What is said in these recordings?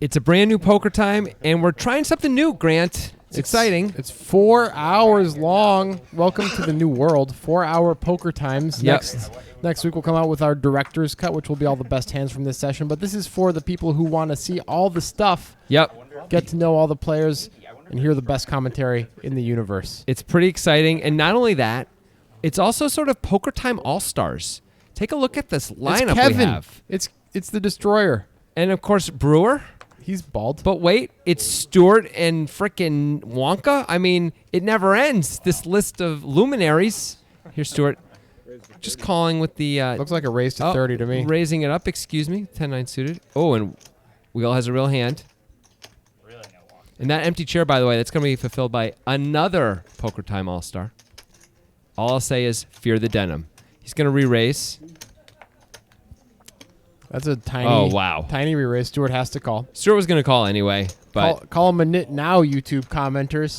It's a brand new poker time, and we're trying something new, Grant. It's exciting. It's 4 hours long. Welcome to the new world. 4-hour poker times. Yep. Next week we'll come out with our director's cut, which will be all the best hands from this session. But this is for the people who want to see all the stuff. Yep. Get to know all the players and hear the best commentary in the universe. It's pretty exciting, and not only that, it's also sort of Poker Time All-Stars. Take a look at this lineup Kevin. we have. It's the Destroyer. And, of course, Brewer. He's bald. But wait, it's Stewart and frickin' Wonka? I mean, it never ends, this list of luminaries. Here's Stewart. Just calling with the... Looks like a raise to 30 to me. Raising it up, excuse me. 10-9 suited. Oh, and Wheel has a real hand. And that empty chair, by the way, that's going to be fulfilled by another Poker Time All-Star. All I'll say is fear the denim. He's going to re-raise. That's a tiny, wow. tiny re-raise. Stewart has to call. Stewart was going to call anyway, but call him a nit now, YouTube commenters.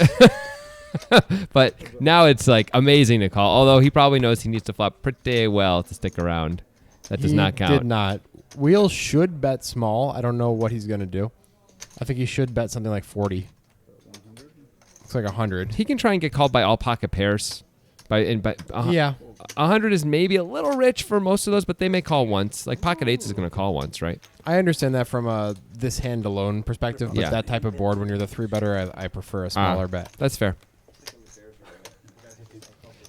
but now it's like amazing to call. Although he probably knows he needs to flop pretty well to stick around. That does not count. He did not. Wheel should bet small. I don't know what he's going to do. I think he should bet something like 40. Looks like 100. He can try and get called by all pocket pairs. Yeah. 100 is maybe a little rich for most of those, but they may call once. Like pocket eights is going to call once, right? I understand that from this hand alone perspective, but that type of board, when you're the 3-better, I prefer a smaller bet. That's fair.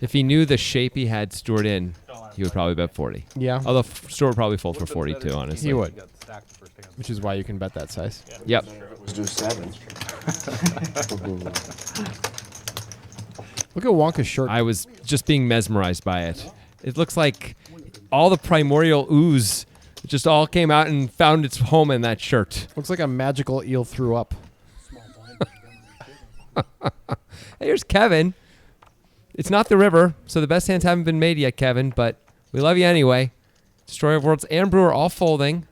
If he knew the shape he had Stewart in, he would probably bet 40. Yeah. Although Stewart would probably fold for 42, honestly. He would. Which is why you can bet that size. Yep. Let's do 7. Look at Wonka's shirt. I was just being mesmerized by it. It looks like all the primordial ooze just all came out and found its home in that shirt. Looks like a magical eel threw up. Here's Kevin. It's not the river, so the best hands haven't been made yet, Kevin, but we love you anyway. Destroyer of Worlds and Brewer all folding.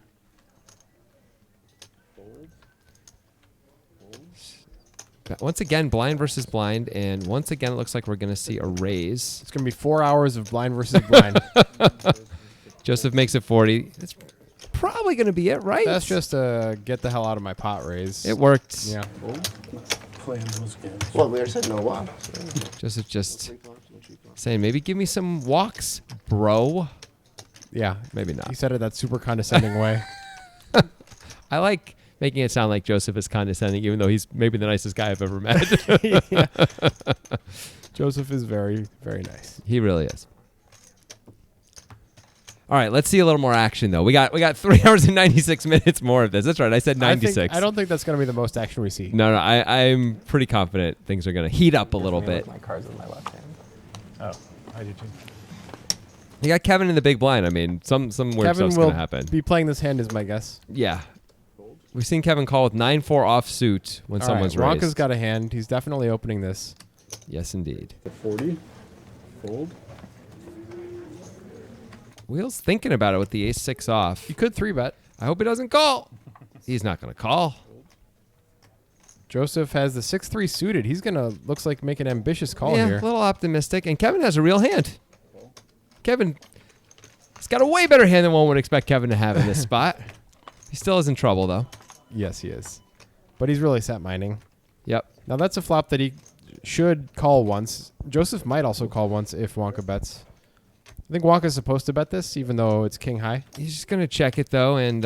Once again, blind versus blind, and once again, it looks like we're going to see a raise. It's going to be 4 hours of blind versus blind. Joseph makes it 40. It's probably going to be it, right? That's just a get the hell out of my pot raise. It worked. Yeah. Well, we already said no walk. Joseph just saying, maybe give me some walks, bro. Yeah. Maybe not. He said it that super condescending way. I like making it sound like Joseph is condescending, even though he's maybe the nicest guy I've ever met. Joseph is very, very nice. He really is. All right, let's see a little more action, though. We got 3 hours and 96 minutes more of this. That's right. I said 96. I don't think that's going to be the most action we see. No, I'm pretty confident things are going to heat up a little bit. My cards in my left hand. Oh, I do too. You got Kevin in the big blind. I mean, some weird Kevin stuff's will going to happen. be playing this hand is my guess. Yeah. We've seen Kevin call with 9-4 offsuit when someone's right, raised. Wonka's got a hand. He's definitely opening this. Yes, indeed. 40. Fold. Wheel's thinking about it with the ace-6 off. You could 3-bet. I hope he doesn't call. He's not going to call. Joseph has the 6-3 suited. He's going to, looks like, make an ambitious call Yeah, here. a little optimistic. And Kevin has a real hand. Kevin, he's got a way better hand than one would expect Kevin to have in this spot. He still is in trouble, though. Yes, he is. But he's really set mining. Yep. Now, that's a flop that he should call once. Joseph might also call once if Wonka bets. I think Wonka's supposed to bet this, even though it's king high. He's just going to check it, though, and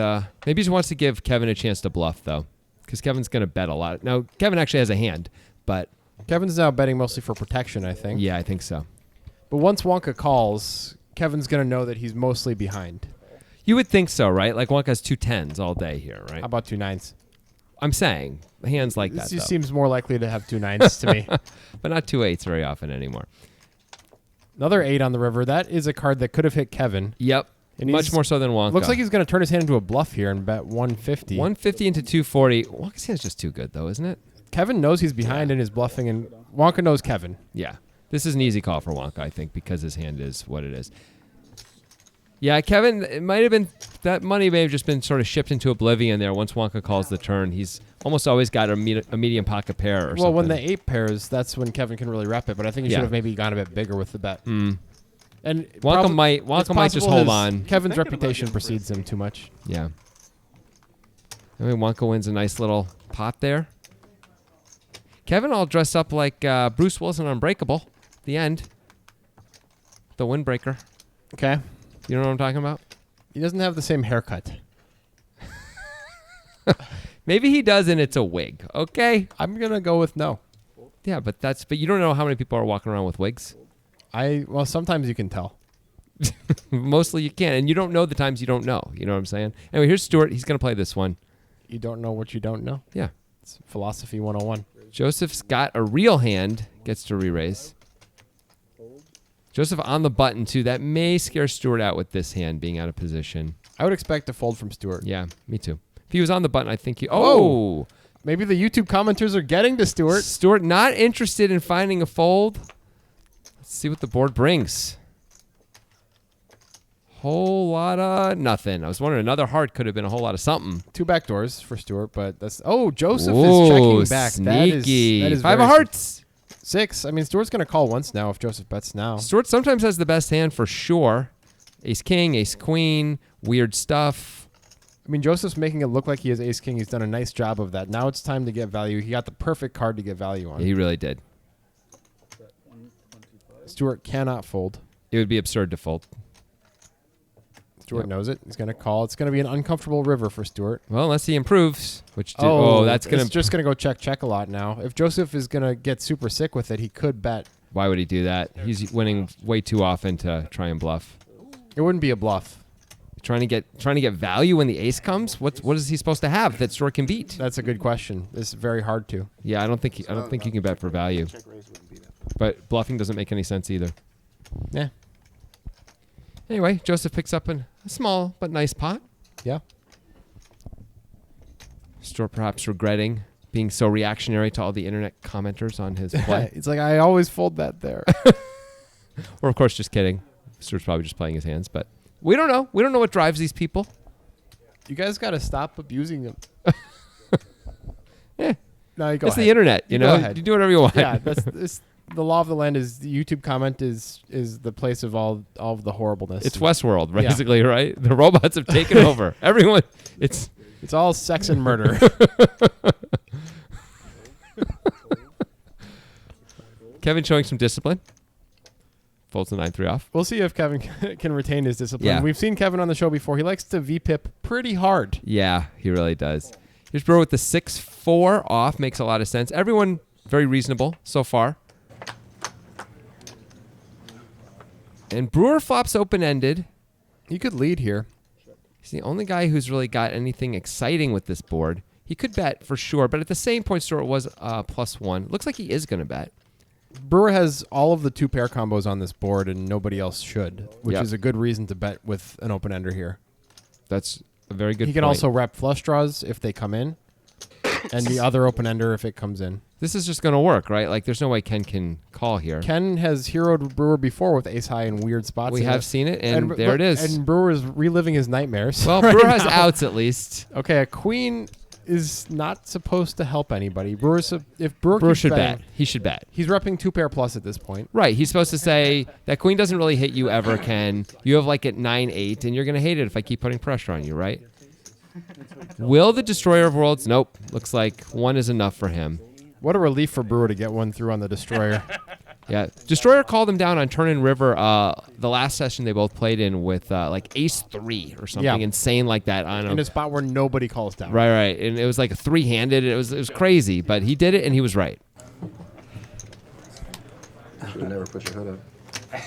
maybe he just wants to give Kevin a chance to bluff, though, because Kevin's going to bet a lot. Now, Kevin actually has a hand, but... Kevin's now betting mostly for protection, I think. Yeah, I think so. But once Wonka calls, Kevin's going to know that he's mostly behind. You would think so, right? Like Wonka has 2 10s all day here, right? How about 2 9s? I'm saying hands like This that, just though. seems more likely to have 2 9s to me. But not 2 8s very often anymore. Another 8 on the river. That is a card that could have hit Kevin. Yep. And Much more so than Wonka. Looks like he's going to turn his hand into a bluff here and bet 150. 150 into 240. Wonka's hand's just too good, though, isn't it? Kevin knows he's behind and is bluffing, and Wonka knows Kevin. Yeah. This is an easy call for Wonka, I think, because his hand is what it is. Yeah, Kevin, it might have been, that money may have just been sort of shipped into oblivion there. Once Wonka calls the turn, he's almost always got a medium pocket pair or something. Well, when the 8 pairs, that's when Kevin can really rep it, but I think he Yeah. should have maybe gone a bit bigger with the bet. Mm. And Wonka might it's just possible hold his- on. Kevin's reputation precedes him too much. Yeah. I mean, Wonka wins a nice little pot there. Kevin all dressed up like Bruce Willis in Unbreakable. The end. The windbreaker. Okay. You know what I'm talking about? He doesn't have the same haircut. Maybe he does, and it's a wig. Okay. I'm gonna go with no. Yeah, but you don't know how many people are walking around with wigs. Well, sometimes you can tell. Mostly you can't, and you don't know the times you don't know. You know what I'm saying? Anyway, here's Stuart. He's gonna play this one. You don't know what you don't know. Yeah. It's philosophy 101. Joseph's got a real hand. Gets to re-raise. Joseph on the button too. That may scare Stuart out with this hand being out of position. I would expect a fold from Stuart. Yeah, me too. If he was on the button, I think he. Oh. Maybe the YouTube commenters are getting to Stuart. Stuart not interested in finding a fold. Let's see what the board brings. Whole lot of nothing. I was wondering another heart could have been a whole lot of something. 2 back doors for Stuart, but that's... Oh, Joseph Ooh, is checking back. Sneaky. That is 5 very of hearts. 6. I mean, Stuart's going to call once now if Joseph bets now. Stuart sometimes has the best hand for sure. Ace king, ace queen, weird stuff. I mean, Joseph's making it look like he has ace king. He's done a nice job of that. Now it's time to get value. He got the perfect card to get value on. Yeah, he really did. Stuart cannot fold. It would be absurd to fold. Stuart knows it. He's going to call. It's going to be an uncomfortable river for Stuart. Well, unless he improves, which that's going It's just going to go check a lot now. If Joseph is going to get super sick with it, he could bet. Why would he do that? He's winning way too often to try and bluff. It wouldn't be a bluff. Trying to get value when the ace comes. What is he supposed to have that Stuart can beat? That's a good question. It's very hard to. Yeah, I don't think you can bet for value. Check raise wouldn't be that. But bluffing doesn't make any sense either. Yeah. Anyway, Joseph picks up a small but nice pot. Yeah. Stuart perhaps regretting being so reactionary to all the internet commenters on his play. It's like, I always fold that there. Or of course, just kidding. Stuart's probably just playing his hands, but we don't know. We don't know what drives these people. You guys got to stop abusing them. Yeah. No, you go It's ahead. the internet, you Go know? ahead. You do whatever you want. Yeah, that's the law of the land is the YouTube comment is the place of all of the horribleness. It's Westworld, Yeah. basically, right? The robots have taken over. Everyone, it's all sex and murder. Kevin showing some discipline. Folds the 9-3 off. We'll see if Kevin can retain his discipline. Yeah. We've seen Kevin on the show before. He likes to VPip pretty hard. Yeah, he really does. Here's Brewer with the 6-4 off. Makes a lot of sense. Everyone very reasonable so far. And Brewer flops open-ended. He could lead here. He's the only guy who's really got anything exciting with this board. He could bet for sure, but at the same point, Stuart was +1. Looks like he is going to bet. Brewer has all of the 2-pair combos on this board, and nobody else should, which Yep. is a good reason to bet with an open-ender here. That's a very good He can point. also rep flush draws if they come in, and the other open-ender if it comes in. This is just going to work, right? Like, there's no way Ken can call here. Ken has heroed Brewer before with ace-high in weird spots. We have seen it, and there it is. And Brewer is reliving his nightmares. Well, right Brewer has now. outs at least. Okay, a queen is not supposed to help anybody. If Brewer Brewer keeps should betting, bet. He should bet. he's repping 2-pair plus at this point. Right. He's supposed to say, that queen doesn't really hit you ever, Ken. You have like at 9-8, and you're going to hate it if I keep putting pressure on you, right? Will the Destroyer of Worlds? Nope. Looks like 1 is enough for him. What a relief for Brewer to get one through on the Destroyer. Yeah. Destroyer called him down on Turn and River the last session they both played in with like ace-3 or something insane like that. On In a spot where nobody calls down. Right. And it was like a 3-handed. It was crazy, but he did it, and he was right. You should never put your hood up.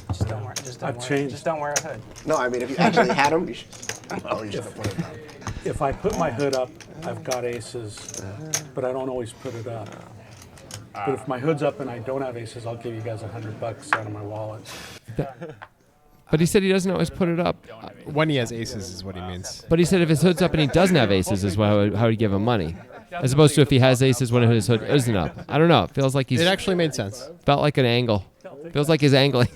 Just don't wear a hood. No, I mean, if you actually had them, you should. Oh, you should have put it up. If I put my hood up, I've got aces, but I don't always put it up. But if my hood's up and I don't have aces, I'll give you guys $100 out of my wallet. But he said he doesn't always put it up. When he has aces is what he means. But he said if his hood's up and he doesn't have aces is how he'd give him money. As opposed to if he has aces when his hood isn't up. I don't know. It feels like It actually made sense. felt like an angle. Feels like he's angling.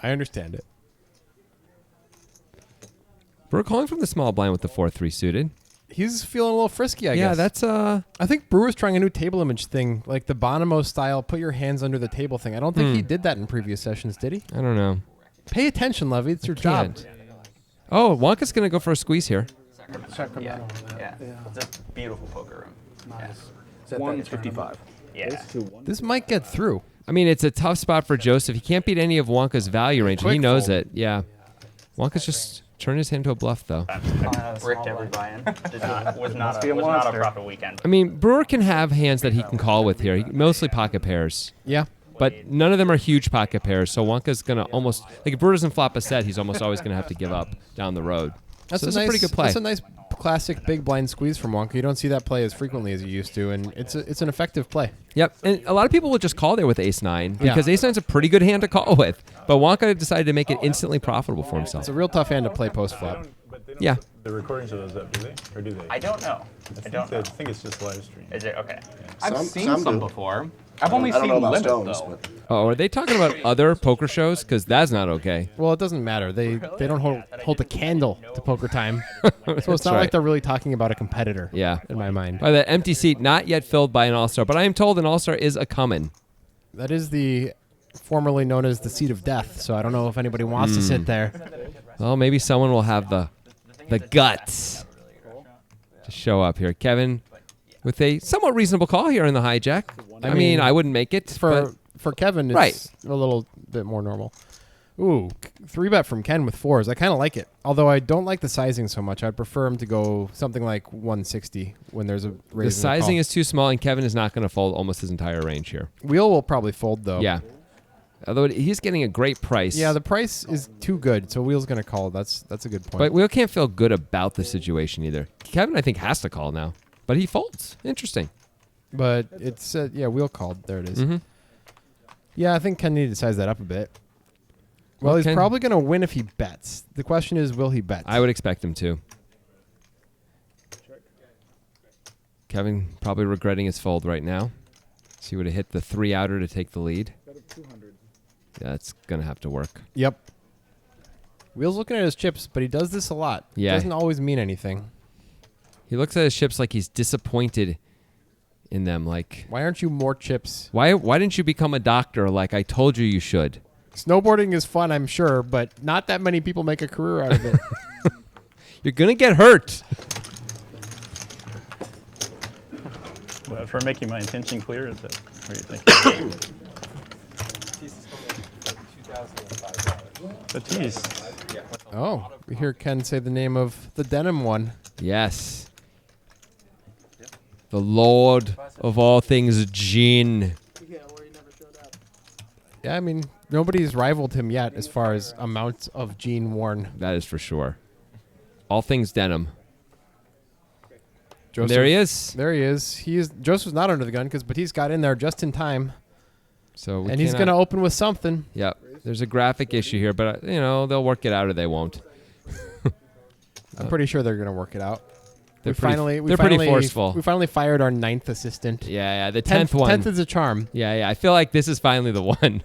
I understand it. We're calling from the small blind with the 4-3 suited. He's feeling a little frisky, I Yeah, guess. that's I think Brewer's trying a new table image thing, like the Bonomo style, put your hands under the table thing. I don't think he did that in previous sessions, did he? I don't know. Pay attention, Levy. It's your job. Can't. Oh, Wonka's going to go for a squeeze here. Sacramento. Yeah. It's a beautiful poker room. Nice. Is that 155. Yeah. This might get through. I mean, it's a tough spot for Joseph. He can't beat any of Wonka's value range, and he Quick knows fold. it. Yeah. Wonka's just turned his hand to a bluff, though. Bricked every buy-in. Was not be a a monster. profit weekend. I mean, Brewer can have hands that he can call with here. Mostly pocket pairs. Yeah. But none of them are huge pocket pairs, so Wonka's going to almost... Like, if Brewer doesn't flop a set, he's almost always going to have to give up down the road. That's So a it's nice, a pretty good play. That's a nice classic big blind squeeze from Wonka. You don't see that play as frequently as you used to, and it's an effective play. Yep, and a lot of people will just call there with ace-9 Yeah. because ace-9's a pretty good hand to call with. But Wonka decided to make it instantly profitable for himself. It's a real tough hand to play post flop. But they don't Yeah. put the recordings of those up, do they? Or do they? I don't know. I think it's just live stream. Is it okay? Some- I've seen some some do. before. I've only I don't seen know about limit stones, though. but Oh, are they talking about other poker shows? Because that's not okay. Well, it doesn't matter. They don't hold a candle to poker time, so it's not right. like they're really talking about a competitor. Yeah. in my mind. By that empty seat, not yet filled by an all-star, but I am told an all-star is a comin'. That is the formerly known as the seat of death. So I don't know if anybody wants to sit there. Well, maybe someone will have the guts to show up here. Kevin with a somewhat reasonable call here in the hijack. I mean, I wouldn't make it For Kevin, it's Right. a little bit more normal. Ooh, 3-bet from Ken with 4s. I kind of like it. Although I don't like the sizing so much. I'd prefer him to go something like 160 when there's a the raise. and a sizing call. is too small, and Kevin is not going to fold almost his entire range here. Wheel will probably fold though. Yeah. Although he's getting a great price. Yeah, the price is too good, so Wheel's going to call. That's a good point. But Will can't feel good about the situation either. Kevin, I think, has to call now. But he folds. Interesting. But it's Wheel called. There it is. Mm-hmm. Yeah, I think Ken needed to size that up a bit. Well, he's Ken- probably going to win if he bets. The question is, will he bet? I would expect him to. Kevin probably regretting his fold right now. So he would have hit the 3-outer to take the lead. Yeah, that's going to have to work. Yep. Wheel's looking at his chips, but he does this a lot. Yeah. It doesn't always mean anything. He looks at his chips like he's disappointed in them. Like, Why aren't you more chips? why didn't you become a doctor like I told you you should? Snowboarding is fun, I'm sure, but not that many people make a career out of it. You're going to get hurt. Well, for making my intention clear, is that what you think? Batiste. Oh, we hear Ken say the name of the denim one. Yes. The Lord of all things, gin. Yeah, I mean, nobody's rivaled him yet as far as amount of jean worn. That is for sure. All things denim. Joseph, There he is. There he is. Joseph's not under the gun because Batiste got in there just in time, So we and he's cannot- going to open with something. Yep. There's a graphic issue here, but they'll work it out or they won't. I'm pretty sure they're going to work it out. They're We pretty forceful. We finally fired our 9th assistant. Yeah, the 10th one. 10th is a charm. Yeah. I feel like this is finally the one.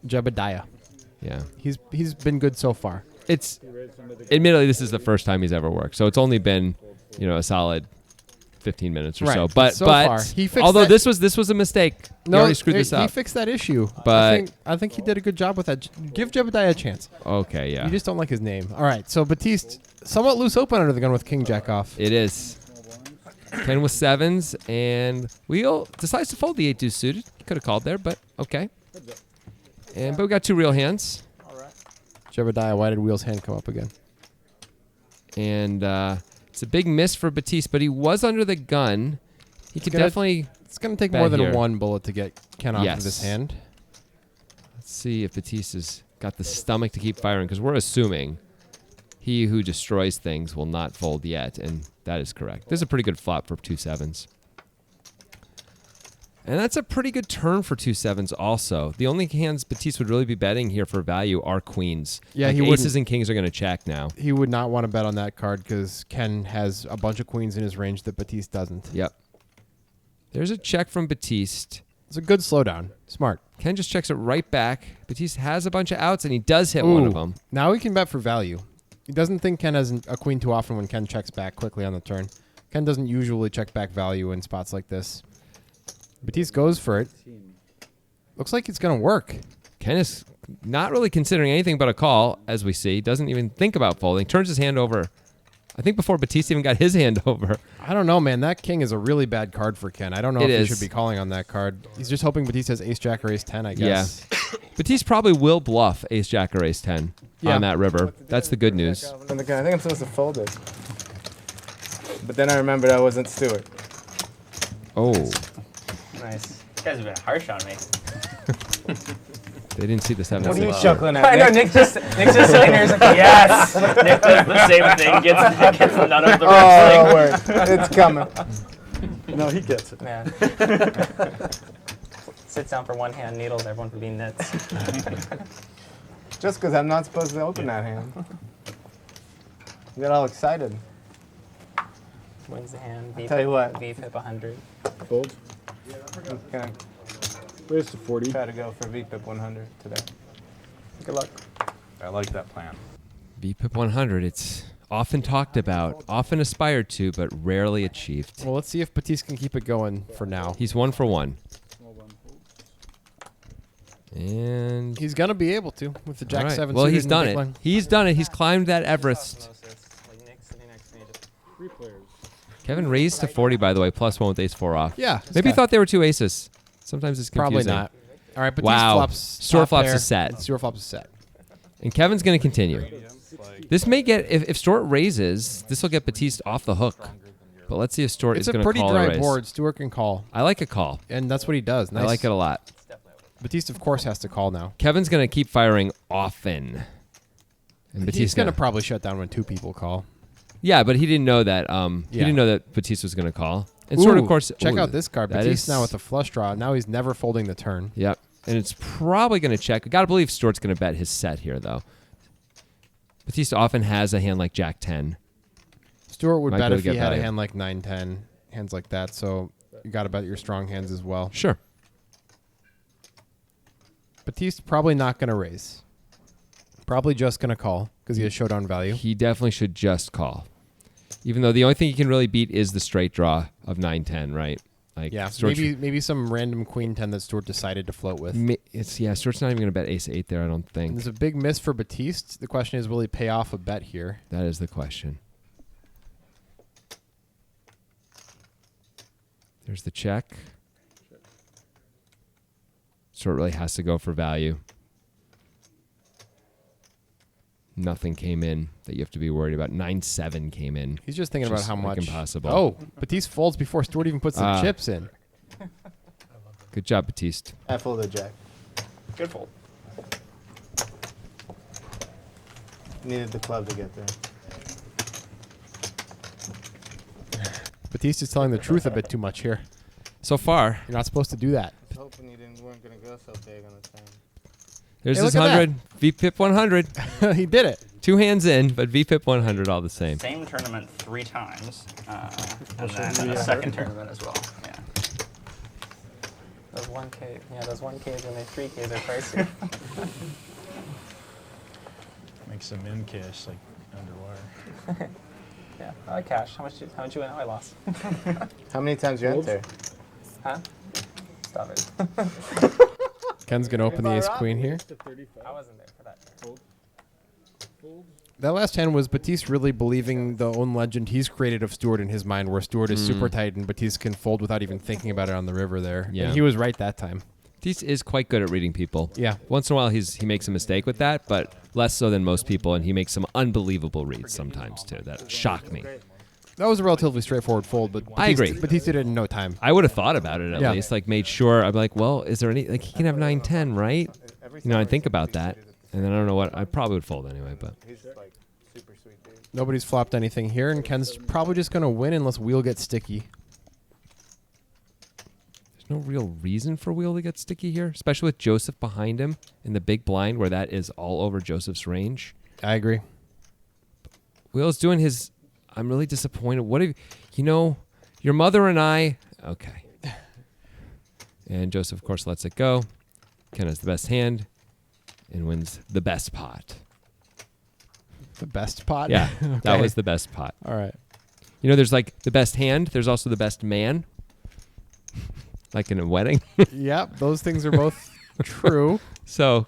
Jebediah. Yeah. He's been good so far. It's admittedly this is the first time he's ever worked, so it's only been a solid 15 minutes or Right, so. But so far. He fixed although that- this was a mistake, he already screwed this he up. fixed that issue. But- I think he did a good job with that. Give Jebediah a chance. Okay, yeah, You just don't like his name. All right, so Batiste, somewhat loose open under the gun with King Jack off. it is. 10 with 7s, and Wheel decides to fold the 8-2 suited. Could have called there, but okay. But we got 2 real hands, Jebediah, why did Wheel's hand come up again? and it's a big miss for Batiste, but he was under the gun. He could gonna- definitely. It's going to take Bet more than here. one bullet to get Ken off Yes. of this hand. Let's see if Batiste has got the stomach to keep firing, because we're assuming he who destroys things will not fold yet, and that is correct. This is a pretty good flop for 2 7s. And that's a pretty good turn for 2 7s also. The only hands Batiste would really be betting here for value are queens. Yeah, like he aces wouldn't. and kings are going to check now. He would not want to bet on that card because Ken has a bunch of queens in his range that Batiste doesn't. Yep. There's a check from Batiste. It's a good slowdown. Smart. Ken just checks it right back. Batiste has a bunch of outs, and he does hit one of Ooh, them. Now he can bet for value. He doesn't think Ken has a queen too often when Ken checks back quickly on the turn. Ken doesn't usually check back value in spots like this. Batiste goes for it. Looks like it's going to work. Ken is not really considering anything but a call, as we see. Doesn't even think about folding. Turns his hand over. I think before Batiste even got his hand over. I don't know, man. That king is a really bad card for Ken. I don't know It if is. he should be calling on that card. He's just hoping Batiste has ace jack or ace 10, I guess. Yeah. Batiste probably will bluff ace jack or ace 10 on that river. That's the good news. I think I'm supposed to fold it. But then I remembered I wasn't Stewart. Oh, Nice. You guys have been harsh on me. they didn't see the 7. What are you 6. chuckling at? I know Nick? Nick's just sitting here. He's like, yes. Nick does the same thing. Gets none of the Oh, wrestling. word. It's coming. No, he gets it. Man. Sits down for one hand, needles everyone for being nits. Just because I'm not supposed to open that hand. You got all excited. Wins the hand. Tell you what. VPIP 100. Fold. I'm gonna Raise to 40. try to go for VPIP 100 today. Good luck. I like that plan. VPIP 100. It's often talked about, often aspired to, but rarely achieved. Well, let's see if Batiste can keep it going for now. He's 1 for 1. And He's going to be able to with the jack all right. 7 Well, suited he's in the done big it. blind. He's done it. He's climbed that Everest. Like Nick's sitting next to me. Just 3 players. Kevin raised to 40, by the way, +1 with ace 4 off. Yeah. this Maybe he guy. thought they were 2 aces. Sometimes it's Probably confusing. not. All right, Batiste Wow. flops. Stewart top flops pair. a set. Stewart flops a set. And Kevin's going to continue. This may get, if Stewart raises, this will get Batiste off the hook. But let's see if Stewart It's is a going to pretty call or dry raise. board. Stewart can call, I like a call. and that's what he does. Nice. I like it a lot. Batiste, of course, has to call now. Kevin's going to keep firing often. And He's Batiste going to probably shut down when 2 people call. Yeah, but he didn't know that. He Yeah. didn't know that Batiste was going to call. And Stewart, of Ooh, course. check ooh, out this card. that Batiste is- now with a flush draw. Now he's never folding the turn. Yep. And it's probably going to check. Got to believe Stewart's going to bet his set here, though. Batiste often has a hand like Jack 10. Stewart would Might bet be able if to he get had value. a hand like 9-10, hands like that. So you got to bet your strong hands as well. Sure. Batiste probably not going to raise. Probably just going to call because he has showdown value. He definitely should just call. Even though the only thing he can really beat is the straight draw of 9-10, right? Like Yeah, Stewart maybe some random queen 10 that Stewart decided to float with. Stewart's not even going to bet ace 8 there, I don't And think. there's a big miss for Batiste. The question is, will he pay off a bet here? That is the question. There's the check. Stewart really has to go for value. Nothing came in that you have to be worried about. 9-7 came in. He's just thinking about Just how like much. impossible. Oh, Batiste folds before Stewart even puts the chips in. Good job, Batiste. I folded jack. Good fold. Needed the club to get there. Batiste is telling the truth a bit too much here. So far, You're not supposed to do that. I was hoping you weren't going to go so big on the turn. there's Hey, this look at 100. VPIP 100. He did it. 2 hands in, but VPIP 100 all the same. Same tournament 3 times, and then a second tournament as well. Yeah. those 1K. Yeah, those 1Ks and their 3Ks are pricey. Make some in cash like underwater. Yeah, I like cash. How much you win? Oh, I lost. How many times you enter? Huh? Stop it. Ken's going to open the ace queen here. I wasn't there for that. That last hand was Batiste really believing the own legend he's created of Stewart in his mind, where Stewart is super tight and Batiste can fold without even thinking about it on the river there. Yeah. And he was right that time. Batiste is quite good at reading people. Yeah. Once in a while, he makes a mistake with that, but less so than most people, and he makes some unbelievable reads sometimes, too, that shock me. That was a relatively straightforward fold, but I agree. Batiste did it in no time. I would have thought about it at Yeah. least, like made sure. I'm like, well, is there any, like he can have 9-10, right? You know, I think about that, and then I don't know what, I probably would fold anyway, but He's like super sweet dude. Nobody's flopped anything here, and Ken's probably just going to win unless wheel gets sticky. there's no real reason for Wheel to get sticky here, especially with Joseph behind him in the big blind where that is all over Joseph's range. I agree. Wheel's doing his, I'm really disappointed. What have you know, your mother and I, okay. And Joseph, of course, lets it go. Ken has the best hand and wins the best pot. The best pot? Yeah, that Okay. was the best pot. All right. You know, there's like the best hand. There's also the best man. Like in a wedding. Yep, those things are both true. So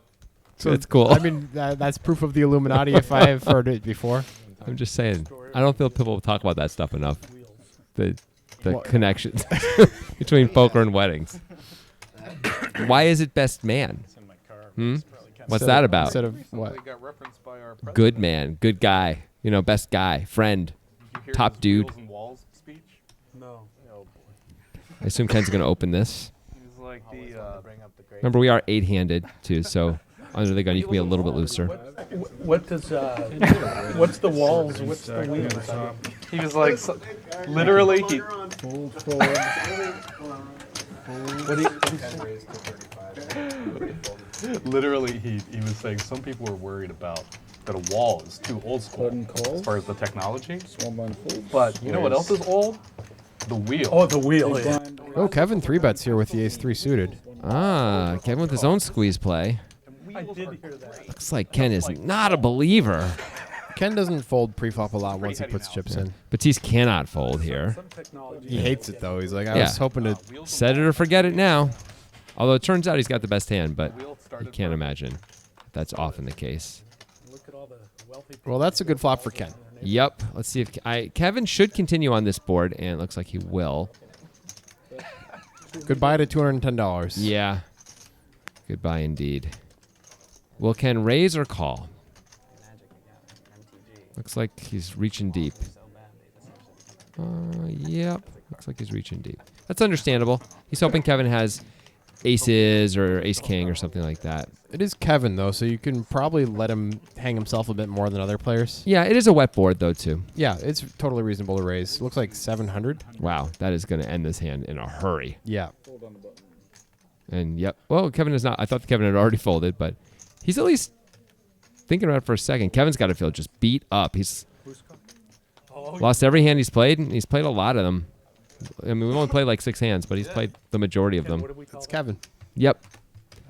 So it's cool. I mean, that's proof of the Illuminati if I've heard it before. I'm just saying. I don't feel people talk about that stuff enough. The connections between poker and weddings. Why is it best man? What's that about? Instead of what? Good man, good guy. You know, best guy, friend, top dude. No. I assume Ken's gonna open this. He's like Remember, we are 8-handed too, so under the gun you can be a little bit looser. What does what's the walls? What's the wheels? he was like, literally, he. What do you, Literally, he was saying some people were worried about that a wall is too old school as far as the technology. But you know what else is old? The wheel. oh, the wheel. Yeah. Oh, Kevin 3-bets here with the ace-3 suited. Ah, Kevin with his own squeeze play. I did hear that. Looks like Ken is not a believer. Ken doesn't fold pre-flop a lot once he puts chips in. Batiste cannot fold here. He hates it though. He's like, I Yeah. was hoping to. Set it or forget it now. Although it turns out he's got the best hand, but you can't imagine that's often the case. Look at all the wealthy people. Well, that's a good flop for Ken. Yep. Let's see if Kevin should continue on this board, and it looks like he will. Goodbye to $210. Yeah. Goodbye indeed. Will Ken raise or call? Looks like he's reaching deep. Yep. Looks like he's reaching deep. That's understandable. He's hoping Kevin has aces or ace king or something like that. It is Kevin though, so you can probably let him hang himself a bit more than other players. Yeah, it is a wet board though too. Yeah, it's totally reasonable to raise. Looks like 700. Wow, that is going to end this hand in a hurry. Yeah. And yep. Well, Kevin is not. I thought Kevin had already folded, but he's at least thinking about it for a second. Kevin's got to feel just beat up. He's lost every hand he's played, and he's played a lot of them. I mean, we've only played like 6 hands, but he's played the majority of them. It's Kevin. Yep.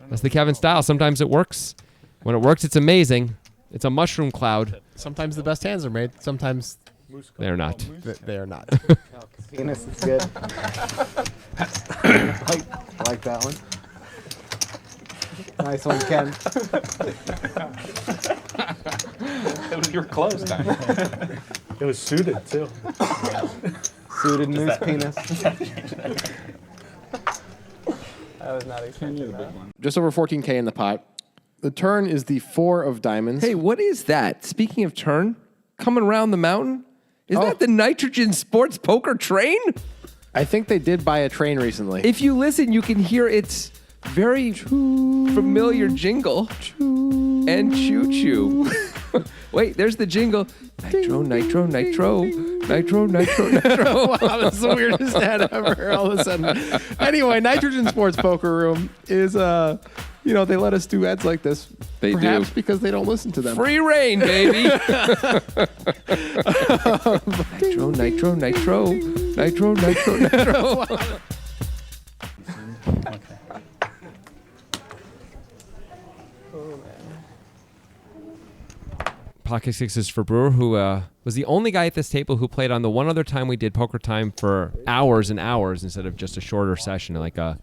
That's the Kevin style. Sometimes it works. When it works, it's amazing. It's a mushroom cloud. Sometimes the best hands are made. Sometimes They're not. they are not. Penis is good. I like that one. Nice one, Ken. You're close, Dan. It was suited too. Suited moose penis. I was not expecting that. Just over 14K in the pot. The turn is the 4 of diamonds. Hey, what is that? Speaking of turn, coming around the mountain? Is Oh. that the Nitrogen Sports Poker Train? I think they did buy a train recently. If you listen, you can hear its very familiar jingle. And choo-choo. Wait, there's the jingle. Nitro, nitro, nitro. Nitro, nitro, nitro. Wow, that's the weirdest ad ever. All of a sudden. Anyway, Nitrogen Sports Poker Room is, they let us do ads like this. They Perhaps do. because they don't listen to them. Free reign, baby. Nitro, nitro, nitro. Nitro, nitro, nitro. Pocket sixes for Brewer, who was the only guy at this table who played on the one other time we did Poker Time for hours and hours instead of just a shorter session, like a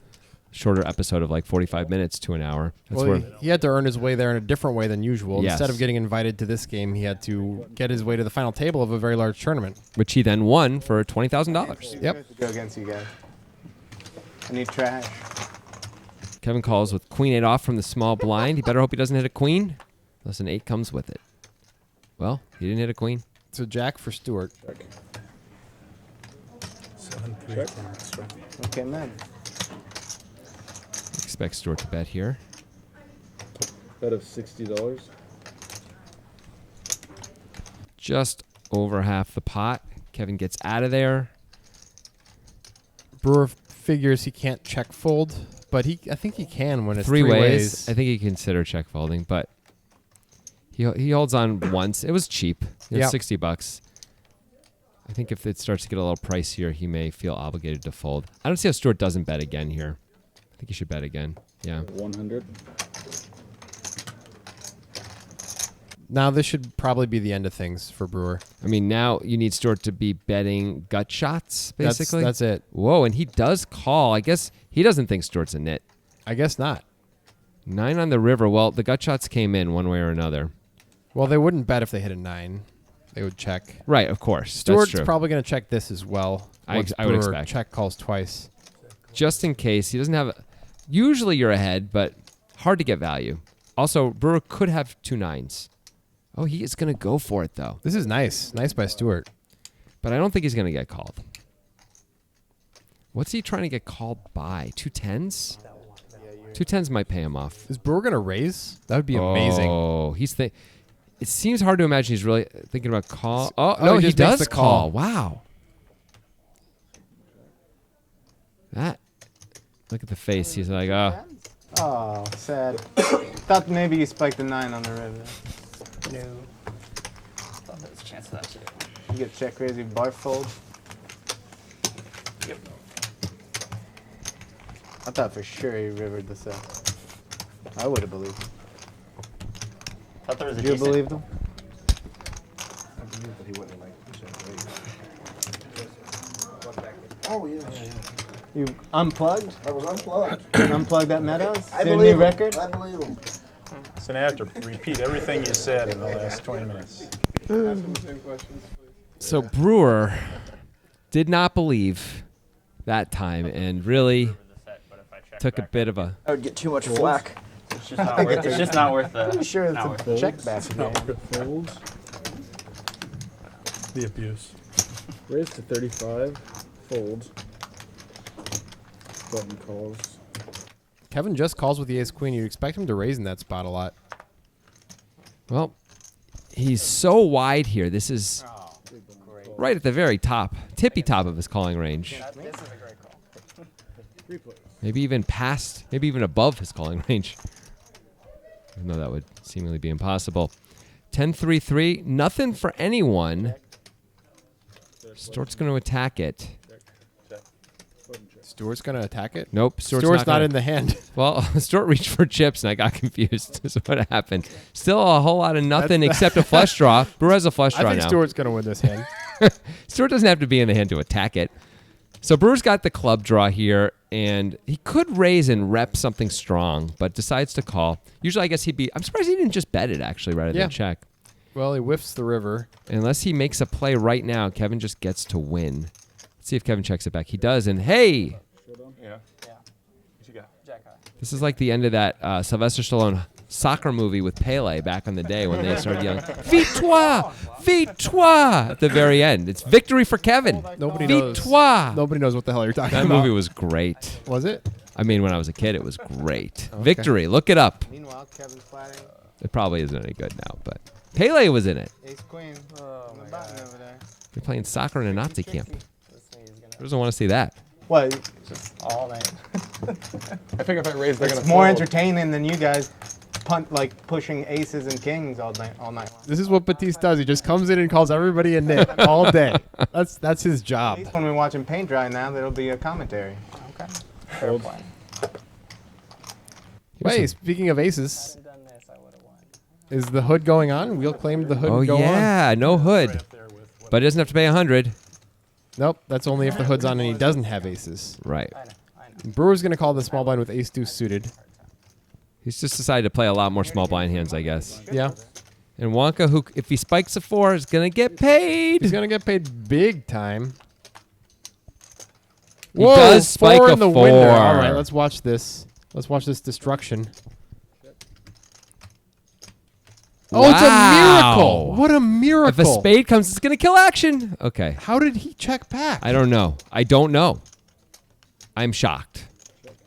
shorter episode of like 45 minutes to an hour. That's Well, where he had to earn his way there in a different way than usual. Yes. Instead of getting invited to this game, he had to get his way to the final table of a very large tournament. which he then won for $20,000. Yep. Go against you guys. I need trash. Kevin calls with queen 8 off from the small blind. He better hope he doesn't hit a queen, unless an 8 comes with it. Well, he didn't hit a queen. So Jack for Stewart. 7-3. Okay, man. Expect Stewart to bet here. Bet of $60. Just over half the pot. Kevin gets out of there. Brewer figures he can't check fold, but I think he can when it's Three three ways. I think he consider check folding, but he holds on once. It was cheap. It was Yep. $60. I think if it starts to get a little pricier, he may feel obligated to fold. I don't see how Stewart doesn't bet again here. I think he should bet again. Yeah. 100. Now this should probably be the end of things for Brewer. I mean, now you need Stewart to be betting gut shots, basically. That's it. Whoa, and he does call. I guess he doesn't think Stewart's a nit. I guess not. 9 on the river. Well, the gut shots came in one way or another. Well, they wouldn't bet if they hit a 9. They would check. Right, of course. Stewart's That's true. probably going to check this as well. I once would Brewer expect. check calls twice. Just in case. He doesn't have... Usually you're ahead, but hard to get value. Also, Brewer could have 2 9s. Oh, he is going to go for it, though. This is nice. Nice by Stewart. But I don't think he's going to get called. What's he trying to get called by? 2 10s? 2 10s might pay him off. Is Brewer going to raise? That would be amazing. Oh, it seems hard to imagine he's really thinking about call. Oh, Oh, no, he he just makes does the call. call. Wow. That. Look at the face. He's like, oh. Oh, sad. Thought maybe you spiked a 9 on the river. No. Thought there was a chance of that too. You get check raise, you bar fold. Yep. I thought for sure he rivered this up. I would have believed him. Thought there was a You decent. believed him? I believe that he wouldn't like Oh, yeah. You unplugged? I was unplugged. Unplugged at Meadows? I Their believe new him. record? I believe him. So now I have to repeat everything you said in the last 20 minutes. So Brewer did not believe that time and really took a bit of a. I would get too much flack. It's just not worth. It's just not worth the. Pretty sure not it's worth a it. check back game. Folds. The abuse. Raise to 35. Folds. Button calls. Kevin just calls with the ace queen. You'd expect him to raise in that spot a lot. Well, he's so wide here. This is right at the very top, tippy top of his calling range. This is a great call. Maybe even past, maybe even above his calling range. Even though that would seemingly be impossible. 10-3-3, nothing for anyone. Stewart's going to attack it. Stewart's going to attack it? Nope, Stewart's not gonna- in the hand. Well, Stewart reached for chips and I got confused. Is what happened. Still a whole lot of nothing except a flush draw. Brewer has a flush draw I think now. Stewart's going to win this hand. Stewart doesn't have to be in the hand to attack it. So Brewer's got the club draw here, and he could raise and rep something strong, but decides to call. Usually, I guess he'd be... I'm surprised he didn't just bet it, actually, rather than check. Well, he whiffs the river. Unless he makes a play right now, Kevin just gets to win. Let's see if Kevin checks it back. He does, and hey! Yeah. Yeah. What you got? Jack high. This is like the end of that Sylvester Stallone soccer movie with Pele back in the day when they started yelling, Victoire! Victoire! At the very end. It's victory for Kevin. Nobody Victoire! knows. Nobody knows what the hell you're talking That about. movie was great. Was it? I mean, when I was a kid, it was great. Okay. Victory. Look it up. Meanwhile, Kevin's flatting. It probably isn't any good now, but Pele was in it. Ace queen. Oh On my the button god. over there. They're playing soccer in a Nazi camp. This thing is gonna Who doesn't want to see that? What? all night. I think if I raise, they're It's gonna more fold. entertaining than you guys pushing aces and kings all night long. This is what Batiste does. He just comes in and calls everybody a nit all day. That's his job. At least when we're watching paint dry now, there'll be a commentary. Okay. Fair play. Wait, speaking of aces, If I hadn't done this, I would have won. is the hood going on? Wheel claimed the hood Oh, go on. yeah. No hood. But he doesn't have to pay 100. Nope, that's only if the hood's on and he doesn't have aces. Right. I know. Brewer's going to call the small blind with ace deuce suited. He's just decided to play a lot more small blind hands, I guess. Yeah. And Wonka, who, if he spikes a 4, is going to get paid. He's going to get paid big time. He does spike 4 a in the 4. window. All right, let's watch this. Let's watch this destruction. Oh, it's a miracle. What a miracle. If a spade comes, it's going to kill action. Okay. How did he check back? I don't know. I don't know. I'm shocked.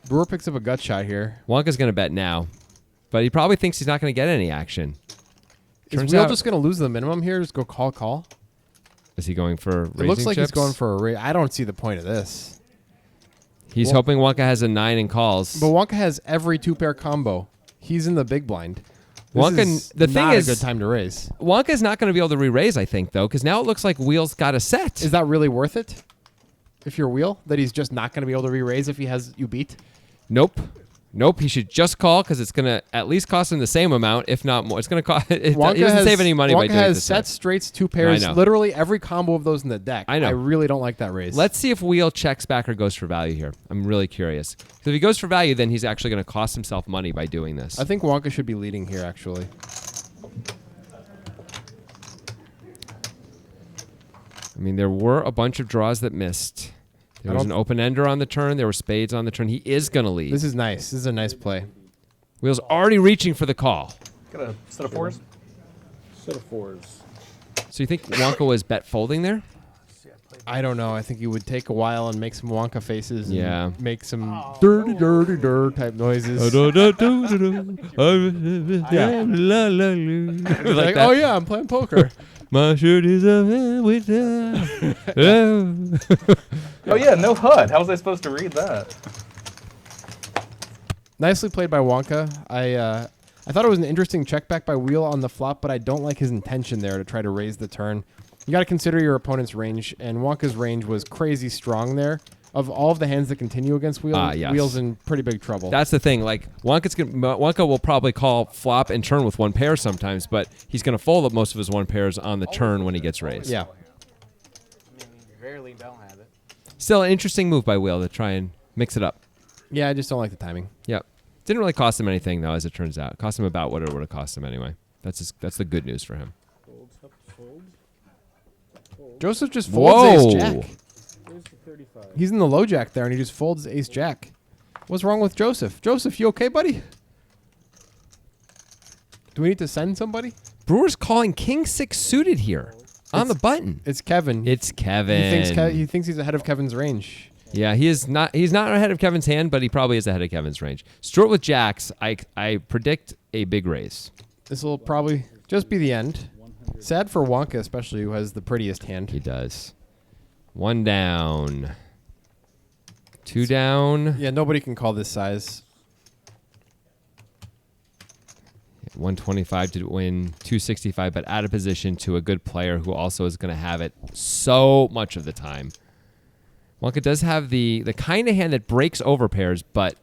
Brewer picks up a gut shot here. Wonka's going to bet now, but he probably thinks he's not going to get any action. Is Turns Wheel out, just going to lose the minimum here? Just go call? is he going for raising It looks like chips? he's going for a raise. I don't see the point of this. He's hoping Wonka has a 9 and calls. But Wonka has every 2-pair combo. He's in the big blind. This Wonka, is the thing not is, a good time to raise. Wonka's not going to be able to re-raise, I think, though, because now it looks like Wheel's got a set. Is that really worth it? If you're Wheel, that he's just not going to be able to re-raise if he has you beat? Nope. Nope, he should just call because it's going to at least cost him the same amount, if not more. It's going to cost. He doesn't save any money by doing has this. Sets, straights, 2 pairs, literally every combo of those in the deck. I know. I really don't like that raise. Let's see if Wheel checks back or goes for value here. I'm really curious. If he goes for value, then he's actually going to cost himself money by doing this. I think Wonka should be leading here, actually. I mean, there were a bunch of draws that missed. There was an open-ender on the turn. There were spades on the turn. He is going to lead. This is nice. This is a nice play. Wheel's already reaching for the call. Got a set of 4s? Set of 4s. So you think Wonka was bet folding there? I don't know. I think he would take a while and make some Wonka faces. Yeah. And make some dirty type noises. Like oh yeah, I'm playing poker. My shirt is with Oh yeah, no HUD. How was I supposed to read that? Nicely played by Wonka. I thought it was an interesting check back by Wheel on the flop, but I don't like his intention there to try to raise the turn. You got to consider your opponent's range, and Wonka's range was crazy strong there. Of all of the hands that continue against Wheel, yes. Wheel's in pretty big trouble. That's the thing. Like Wonka will probably call flop and turn with 1 pair sometimes, but he's going to fold up most of his 1 pairs on the turn when he gets raised. Yeah. I mean, you rarely don't have it. Still an interesting move by Wheel to try and mix it up. Yeah, I just don't like the timing. Yep. Didn't really cost him anything though, as it turns out. It cost him about what it would have cost him anyway. That's the good news for him. Joseph just folds ace jack. Here's the 35. He's in the low jack there, and he just folds ace jack. What's wrong with Joseph? Joseph, you okay, buddy? Do we need to send somebody? Brewer's calling king 6 suited here on the button. It's Kevin. It's Kevin. He thinks he's ahead of Kevin's range. Yeah, he is not. He's not ahead of Kevin's hand, but he probably is ahead of Kevin's range. Stuart with jacks, I predict a big raise. This will probably just be the end. Sad for Wonka, especially, who has the prettiest hand. He does. 1 down. 2 down. Yeah, nobody can call this size. 125 to win, 265, but out of position to a good player who also is going to have it so much of the time. Wonka does have the kind of hand that breaks over pairs, but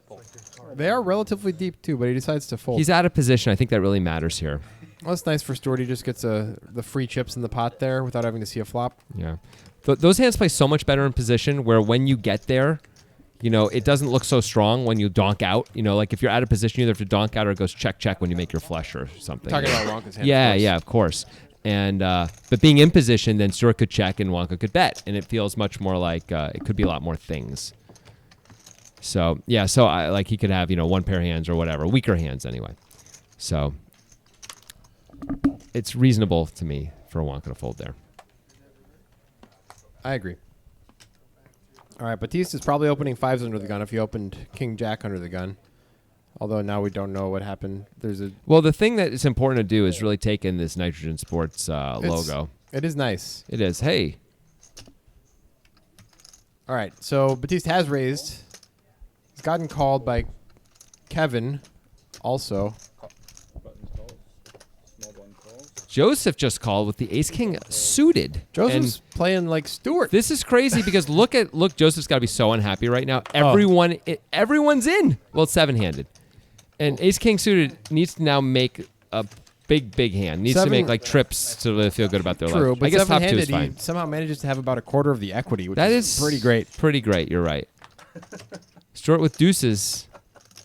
They are relatively deep, too, but he decides to fold. he's out of position. I think that really matters here. Well, that's nice for Stuart. He just gets the free chips in the pot there without having to see a flop. Yeah. Those hands play so much better in position where when you get there, you know, it doesn't look so strong when you donk out. You know, like if you're out of position, you either have to donk out or it goes check, check when you make your flush or something. Talking about Wonka's hand. Yeah, of course. And but being in position, then Stuart could check and Wonka could bet. And it feels much more like it could be a lot more things. So, yeah, like he could have, 1 pair hands or whatever, weaker hands anyway. So it's reasonable to me for Wonka to fold there. I agree. All right, Batista's probably opening 5s under the gun if he opened King Jack under the gun. Although now we don't know what happened. Well, the thing that is important to do is really take in this Nitrogen Sports logo. It is nice. It is. Hey. All right, so Batista has raised. He's gotten called by Kevin also. Joseph just called with the Ace-King suited. Joseph's playing like Stuart. This is crazy because look, Joseph's got to be so unhappy right now. Everyone's in. Well, it's 7-handed. And Ace-King suited needs to now make a big hand. Needs to make like trips to really feel good about their life. True, but I guess top 2 is 7-handed, fine. he somehow manages to have about a quarter of the equity, which That is pretty great. Pretty great, you're right. Stuart with deuces.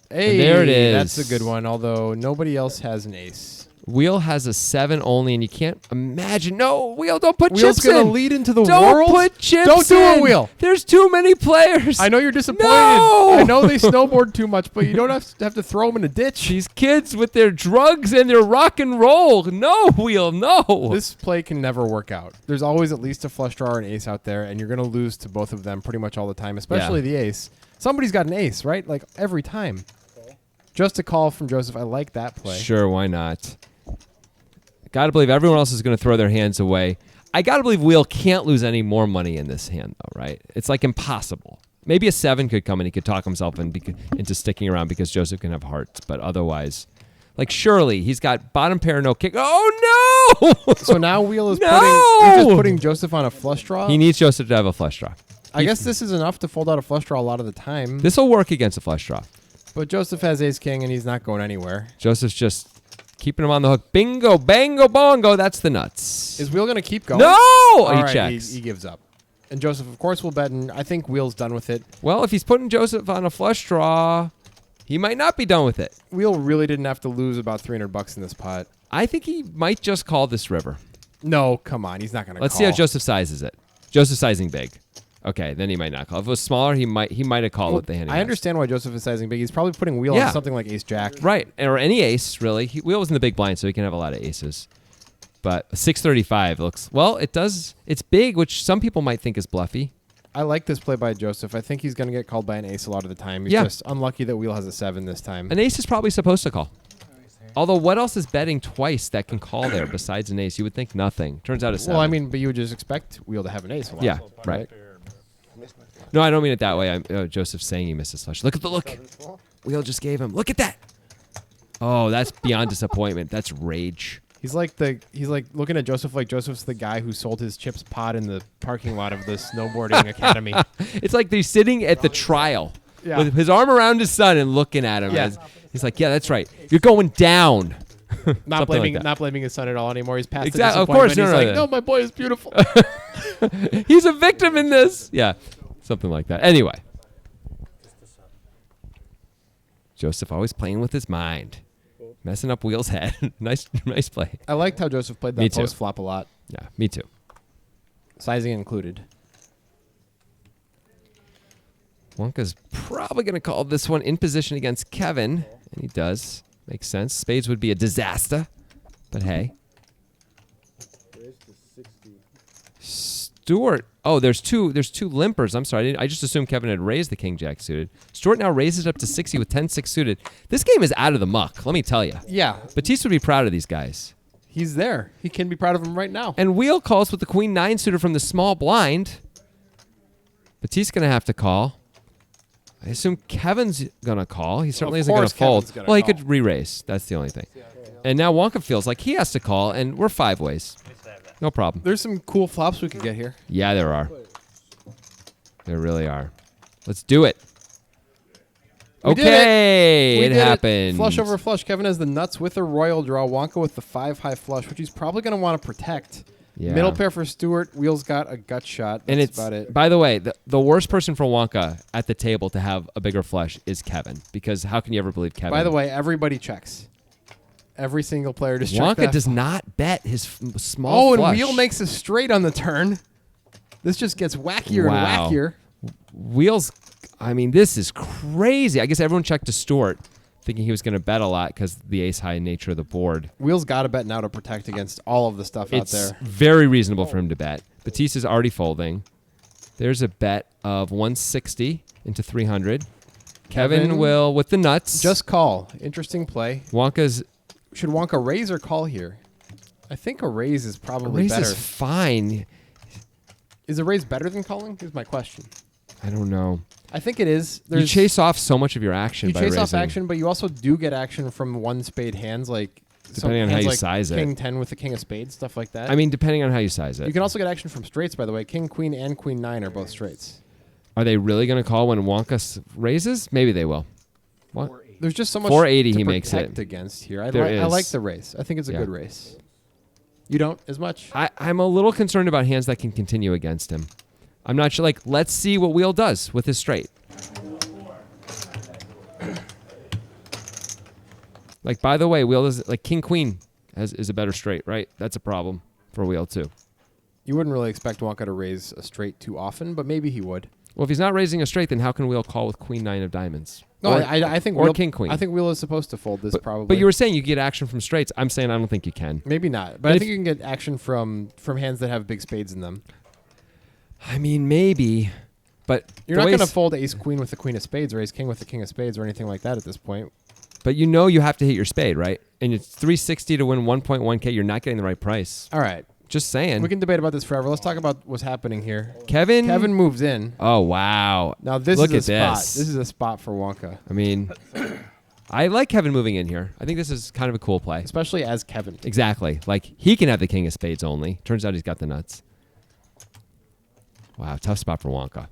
Hey, And there it is. That's a good one, although nobody else has an ace. Wheel has a 7 only, and you can't imagine. No, Wheel, don't put Wheel's chips in. gonna lead into the Don't world. put chips Don't do in. it, Wheel. There's too many players. I know you're disappointed. No! I know they snowboard too much, but you don't have to throw them in a ditch. These kids with their drugs and their rock and roll. No, Wheel, no. This play can never work out. There's always at least a flush draw or an ace out there, and you're going to lose to both of them pretty much all the time, especially the ace. Somebody's got an ace, right? Like every time. Just a call from Joseph. I like that play. Sure, why not? Got to believe everyone else is going to throw their hands away. I got to believe Wheel can't lose any more money in this hand, though, right? It's like impossible. Maybe a 7 could come and he could talk himself into sticking around because Joseph can have hearts, but otherwise, like surely he's got bottom pair, no kick. Oh, no! So now Wheel is putting Joseph on a flush draw? He needs Joseph to have a flush draw. I guess this is enough to fold out a flush draw a lot of the time. This will work against a flush draw. But Joseph has ace king, and he's not going anywhere. Joseph's just keeping him on the hook. Bingo, bango, bongo. That's the nuts. Is Wheel going to keep going? No! All He right, checks. He gives up. And Joseph, of course, will bet, and I think Wheel's done with it. Well, if he's putting Joseph on a flush draw, he might not be done with it. Wheel really didn't have to lose about $300 in this pot. I think he might just call this river. No, come on. He's not going to call. Let's see how Joseph sizes it. Joseph's sizing big. Okay, then he might not call. If it was smaller, he might have called with the hand. I understand why Joseph is sizing big. He's probably putting Wheel on something like ace-jack. Right, or any ace, really. Wheel was in the big blind, so he can have a lot of aces. But 635 looks... Well, it does... It's big, which some people might think is bluffy. I like this play by Joseph. I think he's going to get called by an ace a lot of the time. He's just unlucky that Wheel has a 7 this time. An ace is probably supposed to call. Although, what else is betting twice that can call there besides an ace? You would think nothing. Turns out it's 7. Well, I mean, but you would just expect Wheel to have an ace a lot. Yeah, right. No, I don't mean it that way. Joseph's saying he missed his flush. Look at the look. Wheel just gave him. Look at that. Oh, that's beyond disappointment. That's rage. He's like looking at Joseph like Joseph's the guy who sold his chips pot in the parking lot of the snowboarding academy. It's like they're sitting at the trial with his arm around his son and looking at him. As, he's like, yeah, that's right. You're going down. Not blaming his son at all anymore. He's past exactly. the disappointment. Of course, he's like, no, my boy is beautiful. He's a victim in this. Yeah, something like that. Anyway, Joseph always playing with his mind. Messing up Wheel's head. nice play. I liked how Joseph played that post flop a lot. Yeah, me too. Sizing included. Wonka's probably going to call this one in position against Kevin, and he does. Makes sense. Spades would be a disaster, but hey. Stewart. Oh, there's two limpers. I'm sorry. I just assumed Kevin had raised the king jack suited. Stewart now raises it up to 60 with 10-6 suited. This game is out of the muck, let me tell you. Yeah. Batiste would be proud of these guys. He's there. He can be proud of him right now. And Wheel calls with the queen 9 suited from the small blind. Batiste's going to have to call. I assume Kevin's going to call. He certainly isn't going to fold. Well, he could re-raise. That's the only thing. And now Wonka feels like he has to call, and we're 5 ways. No problem. There's some cool flops we could get here. Yeah, there are. There really are. Let's do it. Okay, it happened. Flush over flush. Kevin has the nuts with a royal draw. Wonka with the 5 high flush, which he's probably going to want to protect. Yeah. Middle pair for Stewart. Wheel's got a gut shot. That's and it's about it. By the way, the worst person for Wonka at the table to have a bigger flush is Kevin, because how can you ever believe Kevin? By the way, everybody checks. Every single player just checks. Wonka does not bet his small flush. And Wheel makes a straight on the turn. This just gets wackier and wackier. Wheel's, I mean, this is crazy. I guess everyone checked to Stewart, thinking he was going to bet a lot because the ace-high nature of the board. Wheel's got to bet now to protect against all of the stuff out there. It's very reasonable for him to bet. Batiste is already folding. There's a bet of 160 into 300. Kevin will, with the nuts. Just call. Interesting play. Wonka's... Should Wonka raise or call here? I think a raise is probably better. Raise is fine. Is a raise better than calling? Here's my question. I don't know. I think it is. You chase off so much of your action by raising. You chase off action, but you also do get action from one spade hands, like depending on how you size it. King 10 with the king of spades, stuff like that. I mean, depending on how you size it. You can also get action from straights, by the way. King, queen, and queen 9 are both straights. Are they really going to call when Wonka raises? Maybe they will. What? There's just so much 480 to he makes it against here. I is. like the race. I think it's a good race. You don't as much? I'm a little concerned about hands that can continue against him. I'm not sure. Like, let's see what Wheel does with his straight. Like, by the way, Wheel is like King Queen is a better straight, right? That's a problem for Wheel too. You wouldn't really expect Wonka to raise a straight too often, but maybe he would. Well, if he's not raising a straight, then how can Wheel call with Queen 9 of diamonds? No, I think or Wheel, King Queen. I think Wheel is supposed to fold this probably. But you were saying you get action from straights. I'm saying I don't think you can. Maybe not. But I think you can get action from hands that have big spades in them. I mean, maybe. But you're not going to fold ace queen with the queen of spades or ace king with the king of spades or anything like that at this point. But you know you have to hit your spade, right? And it's 360 to win 1.1K. You're not getting the right price. All right. Just saying. We can debate about this forever. Let's talk about what's happening here. Kevin moves in. Oh, wow. Now this Look is a at spot. this. This is a spot for Wonka. I mean, I like Kevin moving in here. I think this is kind of a cool play. Especially as Kevin. Exactly. Like, he can have the king of spades only. Turns out he's got the nuts. Wow, tough spot for Wonka.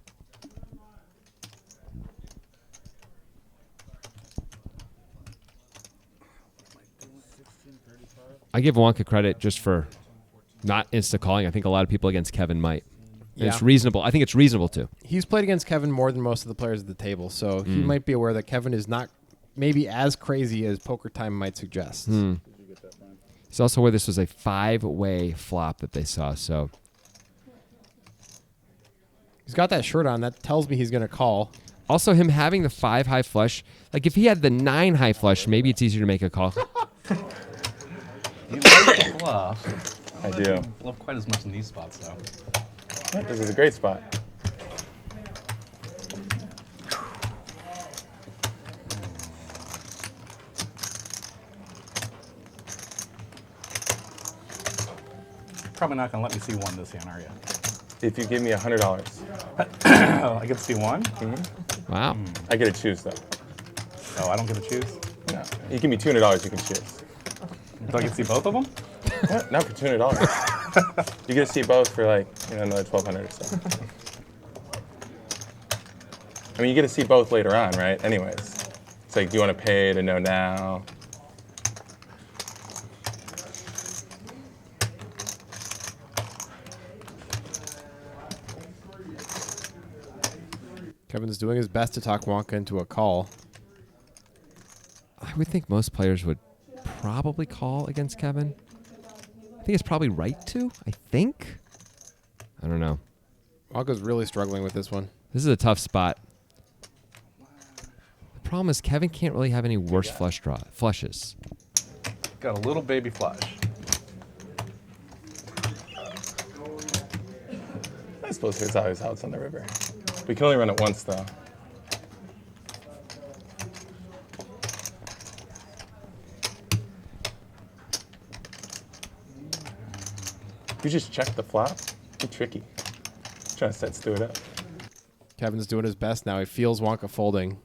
I give Wonka credit just for not insta calling. I think a lot of people against Kevin might. And Yeah. it's reasonable. I think it's reasonable too. He's played against Kevin more than most of the players at the table, so he might be aware that Kevin is not maybe as crazy as Poker Time might suggest. He's also aware this was a 5-way flop that they saw. So He's got that shirt on. That tells me he's going to call. also him having the 5 high flush. Like if he had the 9 high flush, maybe it's easier to make a call. You like the bluff. I do. Bluff quite as much in these spots, though. This is a great spot. Probably not going to let me see one this hand, are you? If you give me $100, Oh, I get to see one? Wow. I get to choose though. Oh, I don't get to choose? No. You give me $200, you can choose. Do I get to see both of them? What? Not for $200. You get to see both for like another $1,200 or so. I mean, you get to see both later on, right? Anyways, it's like, do you want to pay to know now? Kevin's doing his best to talk Wonka into a call. I would think most players would probably call against Kevin. I think it's probably right to. I think. I don't know. Wonka's really struggling with this one. This is a tough spot. The problem is Kevin can't really have any worse flushes. Got a little baby flush. I suppose there's always outs on the river. We can only run it once, though. You just check the flop? Be tricky. Trying to set Stewart up. Kevin's doing his best now. He feels Wonka folding.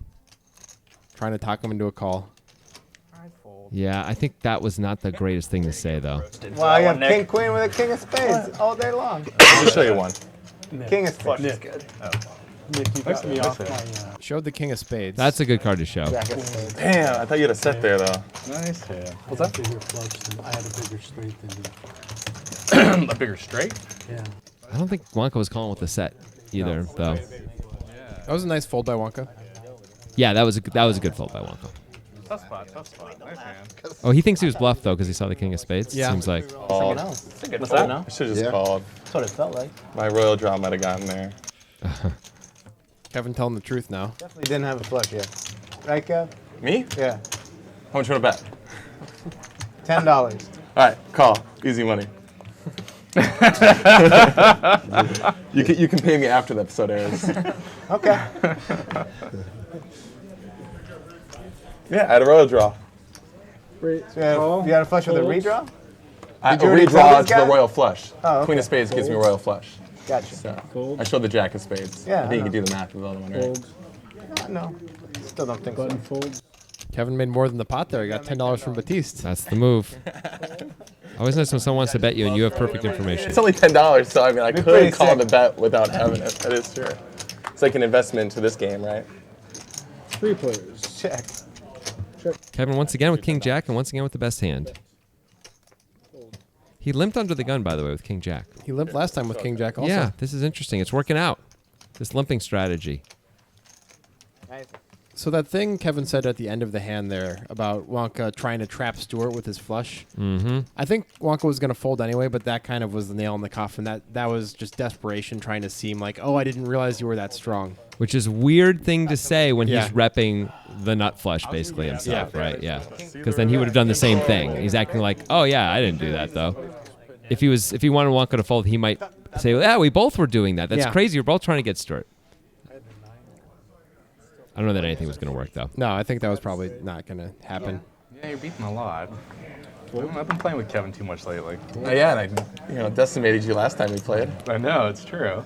Trying to talk him into a call. Yeah, I think that was not the greatest thing to say, though. Well, I have king queen with a king of spades all day long. I'll just show you one. King of spades. Nick. Good. Nick, you got me off my... Showed the king of spades. That's a good card to show. Jack of spades. Damn, I thought you had a set there, though. Nice hand. What's that? Bigger flush than, I had a bigger straight than you. A bigger straight? Yeah. I don't think Wonka was calling with the set either, though. That was a nice fold by Wonka. Yeah, that was a good fold by Wonka. Tough spot, tough spot. Nice hand. Oh, he thinks he was bluffed though because he saw the king of spades. Yeah. Seems like. Called. It's a good fold. I should have just called. That's what it felt like. My royal draw might have gotten there. Kevin telling the truth now. Definitely didn't have a flush yet. Right, Kev? Me? Yeah. How much you want to bet? $10. All right, call. Easy money. You can pay me after the episode airs. Okay. Yeah, I had a royal draw. So you had a flush with a redraw? A Did you already tell redraw this to the guy? royal flush. Oh, okay. Queen of spades gives me a royal flush. Gotcha. So I showed the jack of spades. Yeah, I think I you can know. do the math with the other one, right? No. Still don't think so. Fold. Kevin made more than the pot there. He got $10 from Batiste. That's the move. Always nice when someone wants to bet you and you have perfect information. It's only $10, so I mean, I Be could pretty call sick. the bet without having it. That is true. It's like an investment into this game, right? 3 players. Check. Kevin once again with King Jack and once again with the best hand. He limped under the gun, by the way, with King Jack. He limped last time with King Jack also. Yeah, this is interesting. It's working out. This limping strategy. Nice. So that thing Kevin said at the end of the hand there about Wonka trying to trap Stewart with his flush, I think Wonka was going to fold anyway, but that kind of was the nail in the coffin. That was just desperation trying to seem like, oh, I didn't realize you were that strong. Which is a weird thing to say when Yeah. he's repping the nut flush, basically, himself, right? Yeah. Because then he would have done the same thing. He's acting like, oh, yeah, I didn't do that, though. If he wanted Wonka to fold, he might say, yeah, we both were doing that. That's Yeah. crazy. We're both trying to get Stewart. I don't know that anything was going to work, though. No, I think that was probably not going to happen. Yeah, you're beating a lot. I've been playing with Kevin too much lately. Yeah, and I decimated you last time we played. I know, it's true.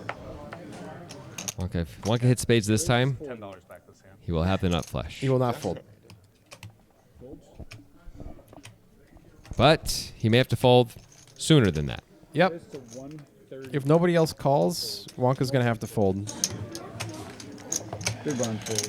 Okay, if Wonka hits spades this time, $10 back this hand. he will have the nut flush. He will not fold. But he may have to fold sooner than that. Yep. If nobody else calls, Wonka's going to have to fold. Big blind fold.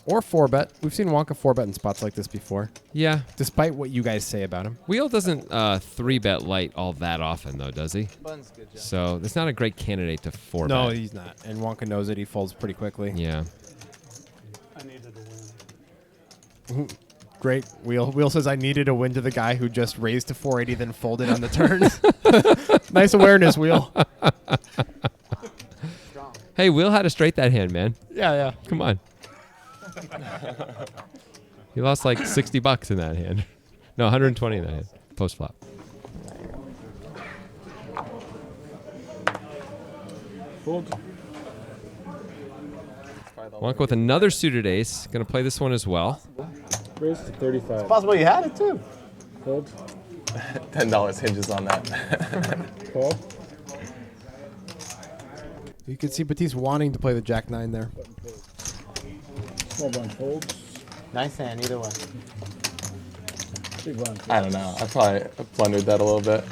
Or 4-bet. We've seen Wonka 4-bet in spots like this before, Yeah. despite what you guys say about him. Wheel doesn't 3-bet light all that often, though, does he? Bun's good job. So it's not a great candidate to 4-bet. No, he's not. And Wonka knows it. He folds pretty quickly. Yeah. I needed a win. Great. Wheel says, I needed a win to the guy who just raised to 480, then folded on the turn. Nice awareness, Wheel. Strong. Hey, Wheel had to straight that hand, man. Yeah. Come on. He lost like $60 in that hand. No, 120 in that hand. Post flop. Fold. Wonka with another suited ace. Gonna play this one as well. Raise to 35. Possible you had it too. Fold. $10 hinges on that. Call. You can see Batiste wanting to play the Jack-9 there. Small blind folds. Nice hand either way. Big blind. I don't know. I probably blundered that a little bit.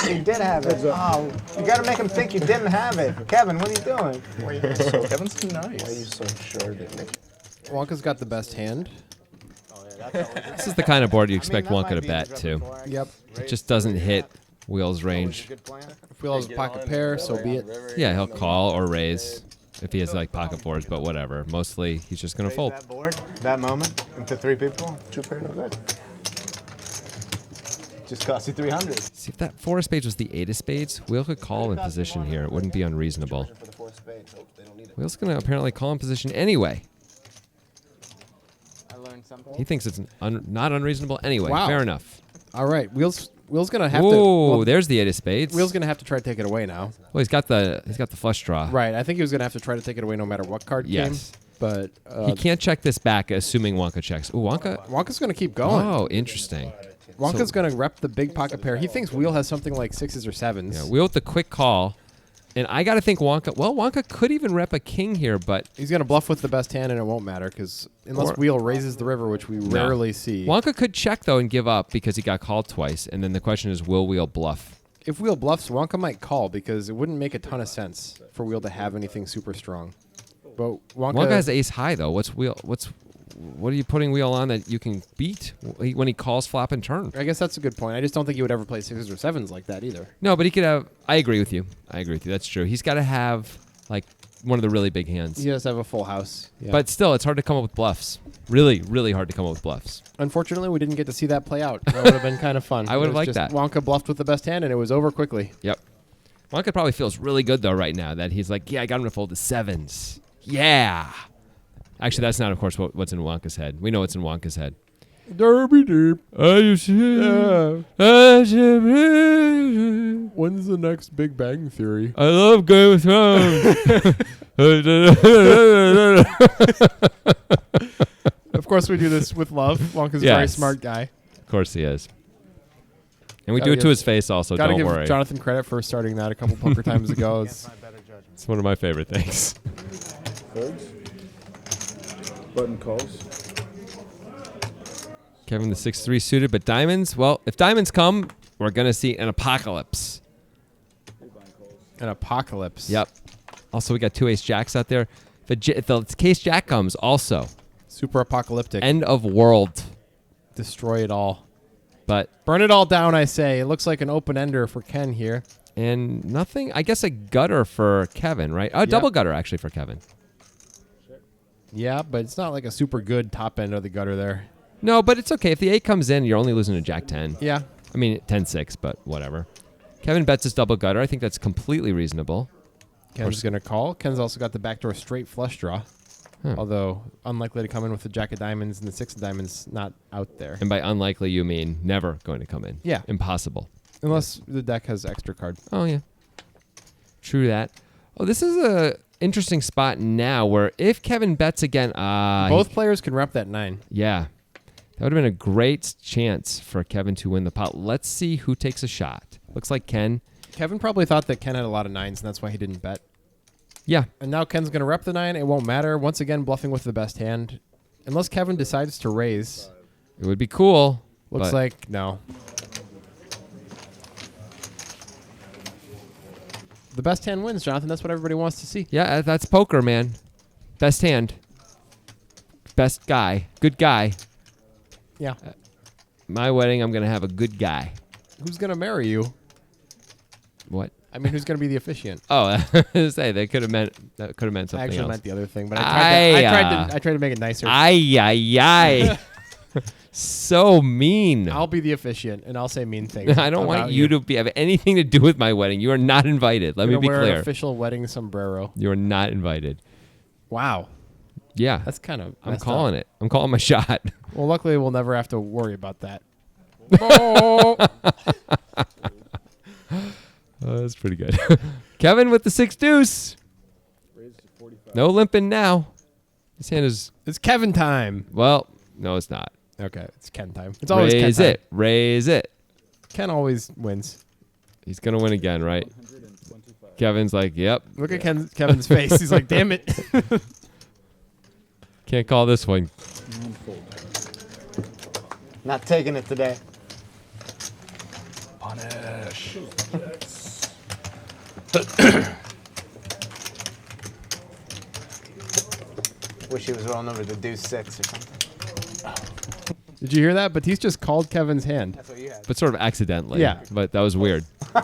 You did have it. Oh, you got to make him think you didn't have it. Kevin, what are you doing? Kevin's too nice. Why are you so sure that Nick? Wonka's got the best hand. This is the kind of board you expect Wonka to bet, too. Yep. It just doesn't hit Wheel's range. If Wheel has a pocket pair, so be it. Yeah, he'll call or raise if he has like pocket fours, but whatever. Mostly, he's just gonna fold. That board, that moment, into 3 people. 2 pair, no good. Just cost you 300. See, if that 4 of spades was the 8 of spades, Wheel could call in position here. It wouldn't be unreasonable. For the 4 spades, hope they don't need it. Wheel's gonna apparently call in position anyway. I learned something. He thinks it's not unreasonable anyway. Wow. Fair enough. All right. Wheel's gonna have to. Ooh, well, there's the 8 of spades. Wheel's gonna have to try to take it away now. Well, he's got the flush draw. Right. I think he was gonna have to try to take it away no matter what card Yes. came. But He can't check this back, assuming Wonka checks. Ooh, Wonka. Wonka's gonna keep going. Oh, interesting. Wonka's gonna rep the big pocket pair. He thinks Wheel has something like 6s or 7s. Yeah, Wheel with the quick call. And I got to think Wonka. Well, Wonka could even rep a king here, but He's gonna bluff with the best hand, and it won't matter because unless Wheel raises the river, which we rarely see. Wonka could check though and give up because he got called twice. And then the question is, will Wheel bluff? If Wheel bluffs, Wonka might call because it wouldn't make a ton of sense for Wheel to have anything super strong. But Wonka has ace high though. What are you putting Wheel on that you can beat when he calls flop and turn? I guess that's a good point. I just don't think he would ever play 6s or 7s like that either. No, but he could have. I agree with you. That's true. He's got to have like one of the really big hands. He does have a full house. Yeah. But still, it's hard to come up with bluffs. Really, really hard to come up with bluffs. Unfortunately, we didn't get to see that play out. That would have been kind of fun. I would have It was liked just that. Wonka bluffed with the best hand, and it was over quickly. Yep. Wonka probably feels really good though right now that he's like, yeah, I got him to fold the 7s. Yeah. Actually, that's not, of course, what's in Wonka's head. We know what's in Wonka's head. Derby deep. When's When's the next Big Bang Theory? I love Game of Thrones. Of course, we do this with love. Wonka's a very Yes. smart guy. Of course he is. And we Gotta do it to give- his face also, Gotta don't give worry. Jonathan credit for starting that a couple poker times ago. It's, It's one of my favorite things. Folds. Button calls. Kevin the 6-3 suited, but diamonds, well, if diamonds come, we're going to see an apocalypse. an apocalypse. Yep. Also, we got 2 ace jacks out there. If the case jack comes, also, Super apocalyptic. end of world. Destroy it all. But Burn it all down, I say. It looks like an open ender for Ken here. and nothing. I guess a gutter for Kevin, right? A double gutter actually for Kevin. Yeah, but it's not like a super good top end of the gutter there. No, but it's okay if the 8 comes in. You're only losing to Jack 10. Yeah. I mean 10-6, but whatever. Kevin bets his double gutter. I think that's completely reasonable. Ken's going to call. Ken's also got the backdoor straight flush draw. Although unlikely to come in with the jack of diamonds and the 6 of diamonds not out there. And by unlikely, you mean never going to come in. Yeah. Impossible. Unless the deck has extra card. Oh, yeah. True that. Oh, this is a interesting spot now where if Kevin bets again... Both players can rep that 9. Yeah. That would have been a great chance for Kevin to win the pot. Let's see who takes a shot. Looks like Ken. Kevin probably thought that Ken had a lot of 9s, and that's why he didn't bet. Yeah. And now Ken's going to rep the 9. It won't matter. Once again, bluffing with the best hand. Unless Kevin decides to raise. It would be cool. Looks but like no. The best hand wins, Jonathan. That's what everybody wants to see. Yeah, that's poker, man. Best hand. best guy, good guy. Yeah. My wedding, I'm gonna have a good guy. Who's gonna marry you? What? I mean, who's gonna be the officiant? Oh, I was gonna say that could have meant something I actually else. meant the other thing, but I tried to make it nicer. Ay. So mean. I'll be the officiant, and I'll say mean things. I don't want about you to have anything to do with my wedding. You are not invited. Let me You're be gonna wear clear. An official wedding sombrero. You are not invited. Wow. Yeah. That's kind of. I'm calling it. I'm calling my shot. Well, luckily, we'll never have to worry about that. Oh. That's pretty good. Kevin with the 6 deuce. No limping now. His hand is. It's Kevin time. Well, no, it's not. Okay, it's Ken time. It's always Ken Raise time. it. Raise it. Ken always wins. He's gonna win again, right? Kevin's like, yep. Look at Kevin's face. He's like, damn it. Can't call this one. Not taking it today. Punish. Wish he was rolling over the deuce 6 or something. Did you hear that? Batiste just called Kevin's hand. That's what you had. But sort of accidentally. Yeah. But that was weird. You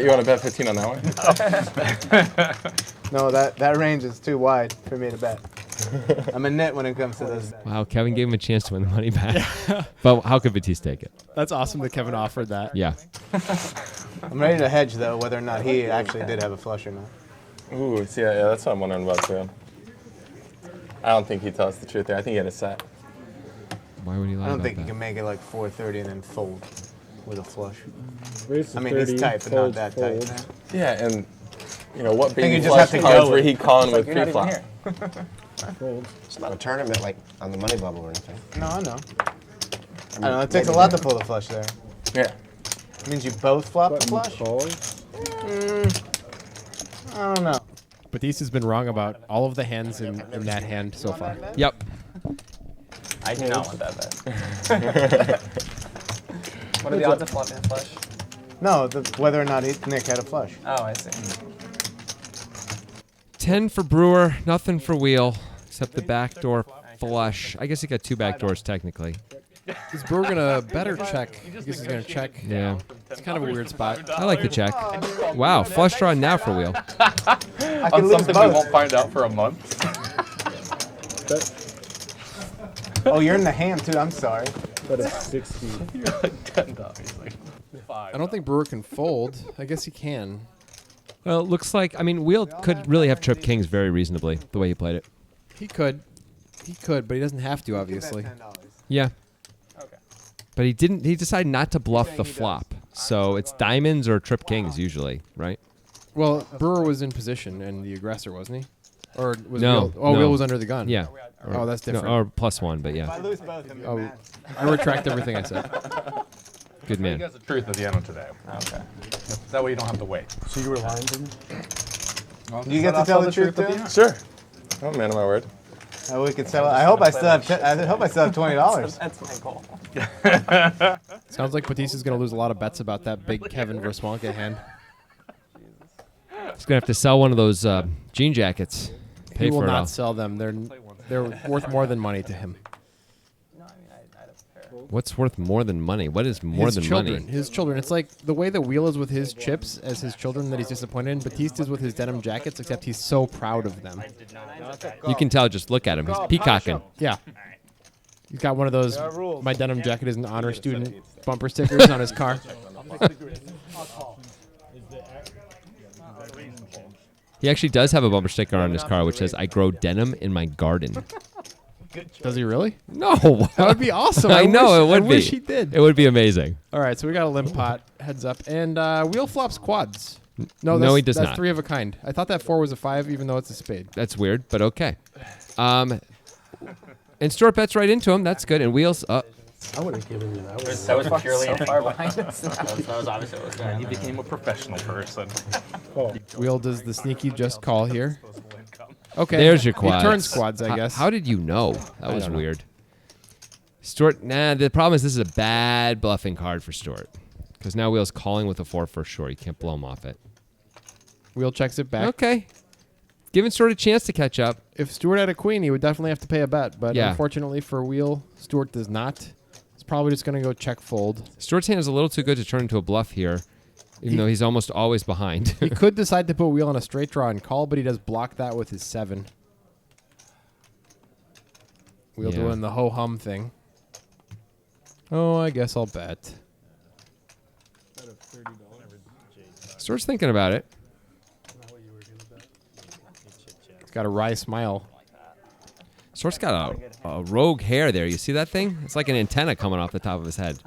want to bet 15 on that one? No, that range is too wide for me to bet. I'm a nit when it comes to this. Wow, Kevin gave him a chance to win the money back. But how could Batiste take it? That's awesome that Kevin offered that. Yeah. I'm ready to hedge, though, whether or not he actually did have a flush or not. Ooh, see, yeah, that's what I'm wondering about, too. I don't think he tells the truth there. I think he had a set. Why would he lie I don't about think that? you can make it like 430 and then fold with a flush. Raise to I mean, 30, he's tight, but not folds, that folds. tight. Yeah, and, you know, what think you big just flush have to cards go were with- he calling with You're not even pre-flop? here. Fold. It's not a tournament like on the money bubble or anything. No, I know. I know, it takes a lot to pull the flush there. Yeah. It means you both flop the Button flush? calls. I don't know. Batiste has been wrong about all of the hands in that hand so far. Yep. I do not want that bet. What are the odds of flopping a flush? No, whether or not Nick had a flush. Oh, I see. 10 for Brewer, nothing for Wheel, except the backdoor flush. I guess he got 2 backdoors technically. Is Brewer gonna bet or check? I guess he's gonna check. Yeah. It's kind of a weird spot. I like the check. Wow, flush draw now for Wheel. I On could lose something we both. won't find out for a month. Oh, you're in the hand, too. I'm sorry. Bet of 60. You're like $10, obviously. I don't think Brewer can fold. I guess he can. Well, it looks like, I mean, Wheel could really have tripped kings very reasonably, the way he played it. He could. He could, but he doesn't have to, obviously. Yeah. Okay. But he didn't, he decided not to bluff the flop. So it's diamonds or trip kings usually, right? Well, Brewer was in position and the aggressor, wasn't he? Or was No, Wheel? Oh, no. Wheel was under the gun. Yeah. Oh, that's No, different. or +1, but If I yeah. lose both, I'm Oh, mad. I retract everything I said. Good You man. guys the truth at the end of today. Okay. That way you don't have to wait. So you were lying to me? You get to tell the truth, too? Sure. I'm a man of my word. We could sell it. I hope I still have. I hope I still have $20. That's my goal. Sounds like Batiste is gonna lose a lot of bets about that big Kevin versus Wonka hand. He's going to have to sell one of those jean jackets. Pay He will for it all. not sell them. They're worth more than money to him. No, I mean, I had a pair. What's worth more than money? What is more His than children. money? His children. It's like the way that Wheel is with his chips as his children that he's disappointed in. Batiste is with his denim jackets, except he's so proud of them. You can tell, just look at him. He's peacocking. Yeah. He's got one of those "My denim jacket is an honor student" bumper stickers on his car. He actually does have a bumper sticker on his car which says, "I grow denim in my garden." Does he really? No. That would be awesome. I know, it would I be. wish he did. It would be amazing. All right, so we got a limp pot, heads up, and Wheel flops quads. No, that's, he does that's not. 3 of a kind. I thought that 4 was a 5, even though it's a spade. That's weird, but okay. And Stuart bets right into him. That's good. And Wheels up. I would have given you that one. That was purely so far behind us. That was obviously what was going He on. became a professional person. Wheel does the sneaky just call here. Okay. There's your quads. He turns quads, I guess. How did you know? That was don't know. weird. Stuart, the problem is this is a bad bluffing card for Stuart. Because now Wheel's calling with a 4 for sure. You can't blow him off it. Wheel checks it back. Okay. giving Stuart a chance to catch up. If Stuart had a queen, he would definitely have to pay a bet. But Yeah. unfortunately for Wheel, Stuart does not. He's probably just going to go check fold. Stuart's hand is a little too good to turn into a bluff here, even though he's almost always behind. He could decide to put Wheel on a straight draw and call, but he does block that with his 7. Wheel Yeah. doing the ho-hum thing. Oh, I guess I'll bet. Stuart's thinking about it. He's got a wry smile. Stuart's got a rogue hair there. You see that thing? It's like an antenna coming off the top of his head.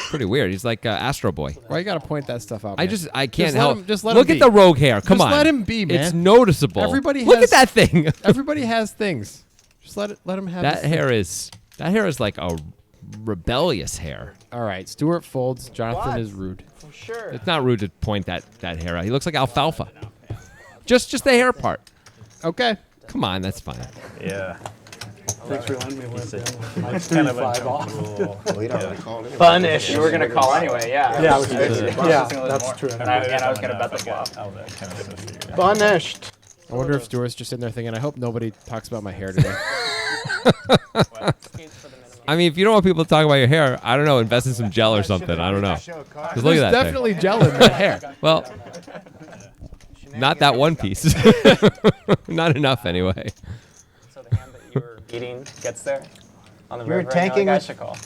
Pretty weird. He's like Astro Boy. Why you got to point that stuff out, I man? can't let help. him- just let Look him at be. the rogue hair. Come Just on. let him be, man. It's noticeable. Everybody Look has- at that thing. Everybody has things. Just let him have That his thing. hair is like a rebellious hair. All right, Stuart folds. Jonathan What? is rude. For sure. It's not rude to point that hair out. He looks like alfalfa. Just the hair part. Okay. Come on, that's fine. Yeah. Thanks for letting me win. It's kind of 3-5 off. Well, you don't really call it. Bunish. You were gonna call anyway. Yeah. Yeah, I was gonna. that's true. And I was gonna bet the flop. Punished. I wonder if Stuart's just sitting there thinking, I hope nobody talks about my hair today. I mean, if you don't want people to talk about your hair, I don't know, invest in some gel or something. I don't know. Just look at There's that definitely gel in that hair. thing. Well, not that one piece. Not enough, anyway. So the hand that you were beating gets there on the You were river. tanking I with- should call.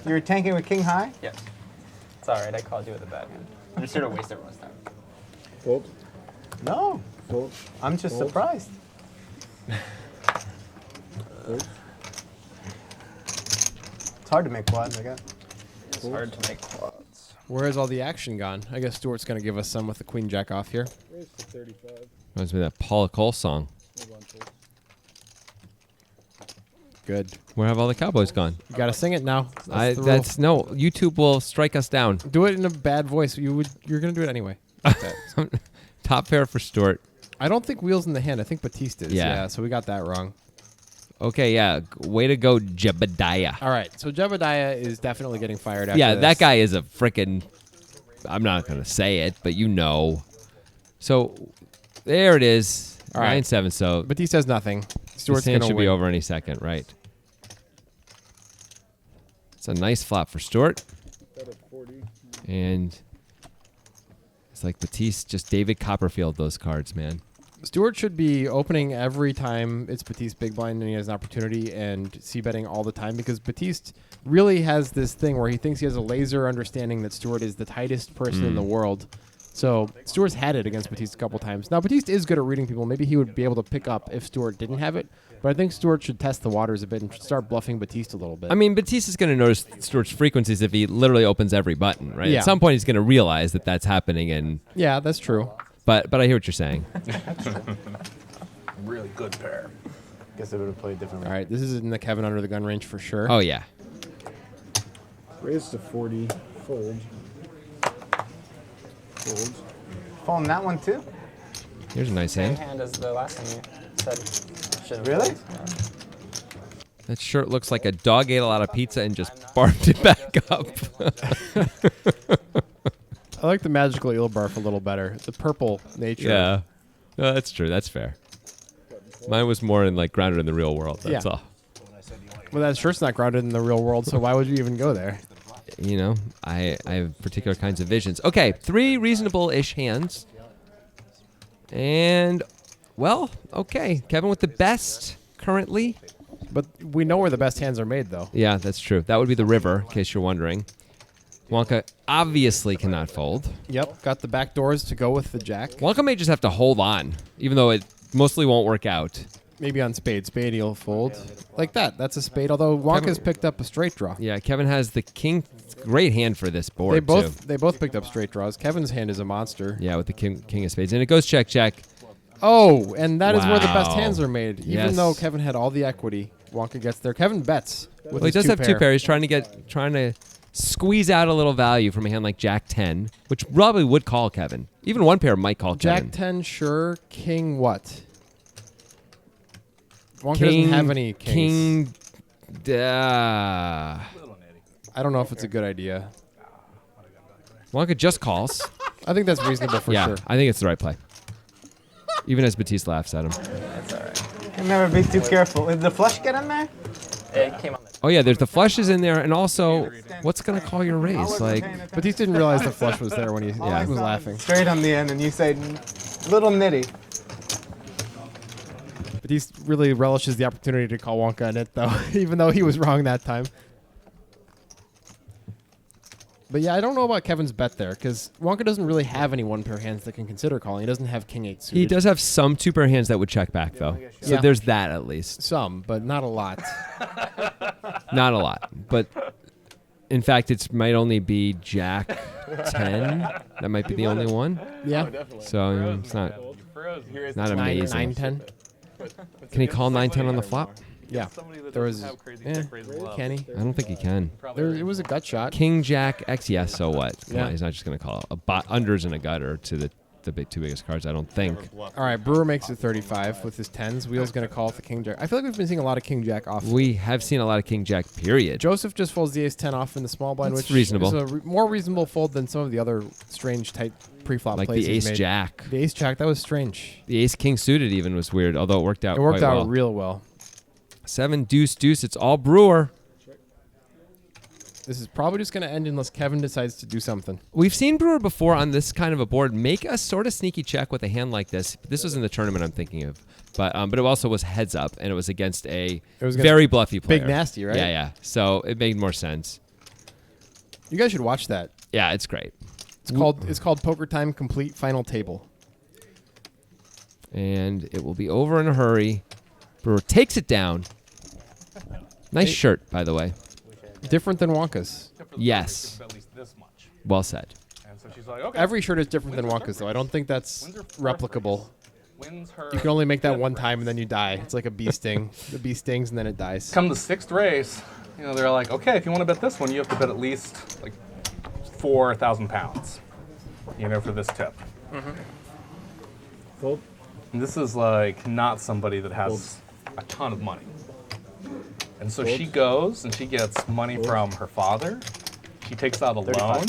You were tanking with King High? Yes. It's all right. I called you with a bad hand. I'm just here to waste everyone's time. Fold. No. Fold. I'm just Fold. surprised. Fold. It's hard to make quads, I guess. It's hard to make quads. Where has all the action gone? I guess Stuart's going to give us some with the queen jack off here. Raise to 35. Reminds me of that Paula Cole song. Hold on, fold. Good. Where have all the cowboys gone? You got to sing it now. That's the rule. No. YouTube will strike us down. Do it in a bad voice. You're going to do it anyway. Top pair for Stuart. I don't think Wheel's in the hand. I think Batiste is. Yeah. So we got that wrong. Okay, yeah. Way to go, Jebediah. All right. So Jebediah is definitely getting fired after Yeah, this. that guy is a frickin'. I'm not going to say it, but you know. So there it is. All right. 9-7. So Batiste has nothing. this Stuart's hand going to should win. be over any second, right? It's a nice flop for Stuart. Bet at 40. And it's like Batiste, just David Copperfield, those cards, man. Stuart should be opening every time it's Batiste big blind and he has an opportunity and c-betting all the time because Batiste really has this thing where he thinks he has a laser understanding that Stuart is the tightest person in the world. So Stuart's had it against Batiste a couple times. Now, Batiste is good at reading people. Maybe he would be able to pick up if Stuart didn't have it. But I think Stuart should test the waters a bit and start bluffing Batiste a little bit. I mean, Batiste is going to notice Stuart's frequencies if he literally opens every button, right? Yeah. At some point, he's going to realize that that's happening. And yeah, that's true. But I hear what you're saying. Really good pair. Guess I would have played differently. All right, this is in the Kevin under the gun range for sure. Oh, yeah. Raise to 40. Fold. Fold. Folding that one too? Here's a nice Same hand. hand as the last one you said. Should've Really? folded. Yeah. That shirt looks like a dog ate a lot of pizza and just barfed it back up. I like the magical eel barf a little better. The purple nature. Yeah. No, that's true. That's fair. Mine was more in like grounded in the real world. That's Yeah. all. Well, that shirt's not grounded in the real world, so why would you even go there? You know, I have particular kinds of visions. Okay, 3 reasonable-ish hands. And, well, okay. Kevin with the best currently. But we know where the best hands are made, though. Yeah, that's true. That would be the river, in case you're wondering. Wonka obviously cannot fold. Yep, got the back doors to go with the jack. Wonka may just have to hold on, even though it mostly won't work out. Maybe on spade. Spade he'll fold. Like that. That's a spade, although Wonka's picked up a straight draw. Yeah, Kevin has the king. Great hand for this board, too. They both picked up straight draws. Kevin's hand is a monster. Yeah, with the king of spades. And it goes check, check. Oh, and that is where the best Wow. hands are made. Even Yes. though Kevin had all the equity, Wonka gets there. Kevin bets with Well, he his does have 2 pair. pair. He's trying to squeeze out a little value from a hand like Jack 10, which probably would call Kevin. Even 1 pair might call Jack Kevin. 10, sure. King what? Wonka King, doesn't have any kings. I I don't know if it's a good idea. Wonka just calls. I think that's reasonable for yeah, sure. I think it's the right play. Even as Batiste laughs at him. Never be too careful. Did the flush get in there? It came on the Oh yeah, there's the flushes in there, and also, what's gonna call your raise? Like, Batiste didn't realize the flush was there when he was laughing. Straight on the end, and you say, little nitty. Batiste really relishes the opportunity to call Wonka in it, though, even though he was wrong that time. But yeah, I don't know about Kevin's bet there, because Wonka doesn't really have any one-pair hands that can consider calling. He doesn't have King 8 suited. he does have some 2-pair hands that would check back though, so Yeah. there's that at least. Some, but not a lot. Not a lot, but in fact, it might only be Jack 10. That might be the only one. Yeah. So it's not not 9, amazing. 9, 10. Can he call 9-10 on the flop? Yeah. There was. Can he? I don't think he can. It was a gut shot. King Jack X, yes. So what? Come Yeah. on, he's not just gonna call unders and a gutter to the two biggest cards. I don't think. All right, Brewer makes it 35 with his 10s. Wheel's going to call with the King Jack. I feel like we've been seeing a lot of King Jack off. We have seen a lot of King Jack. Period. Joseph just folds the Ace 10 off in the small blind, That's which reasonable. is a more reasonable fold than some of the other strange tight pre-flop Like plays the he's Ace made. Jack. The Ace Jack, that was strange. The Ace King suited even was weird, although it worked out. It worked quite out well. real well. 7 deuce deuce. It's all Brewer. This is probably just going to end unless Kevin decides to do something. We've seen Brewer before on this kind of a board make a sort of sneaky check with a hand like this. This was in the tournament I'm thinking of, but it also was heads up, and it was against a very bluffy player. Big Nasty, right? Yeah, yeah. So it made more sense. You guys should watch that. Yeah, it's great. It's called Poker Time Complete Final Table. And it will be over in a hurry. Brewer takes it down. Nice shirt, by the way. Different than Wonka's. Yes. At least this much. Well said. And so she's like, okay. Every shirt is different than Wonka's, though. I don't think that's replicable. Wins her. You can only make that one time and then you die. It's like a bee sting. The bee stings and then it dies. Come the 6th race, they're like, okay, if you want to bet this one, you have to bet at least like 4,000 pounds, for this tip. Fold. And this is like not somebody that has a ton of money. And so she goes and she gets money from her father. She takes out a loan.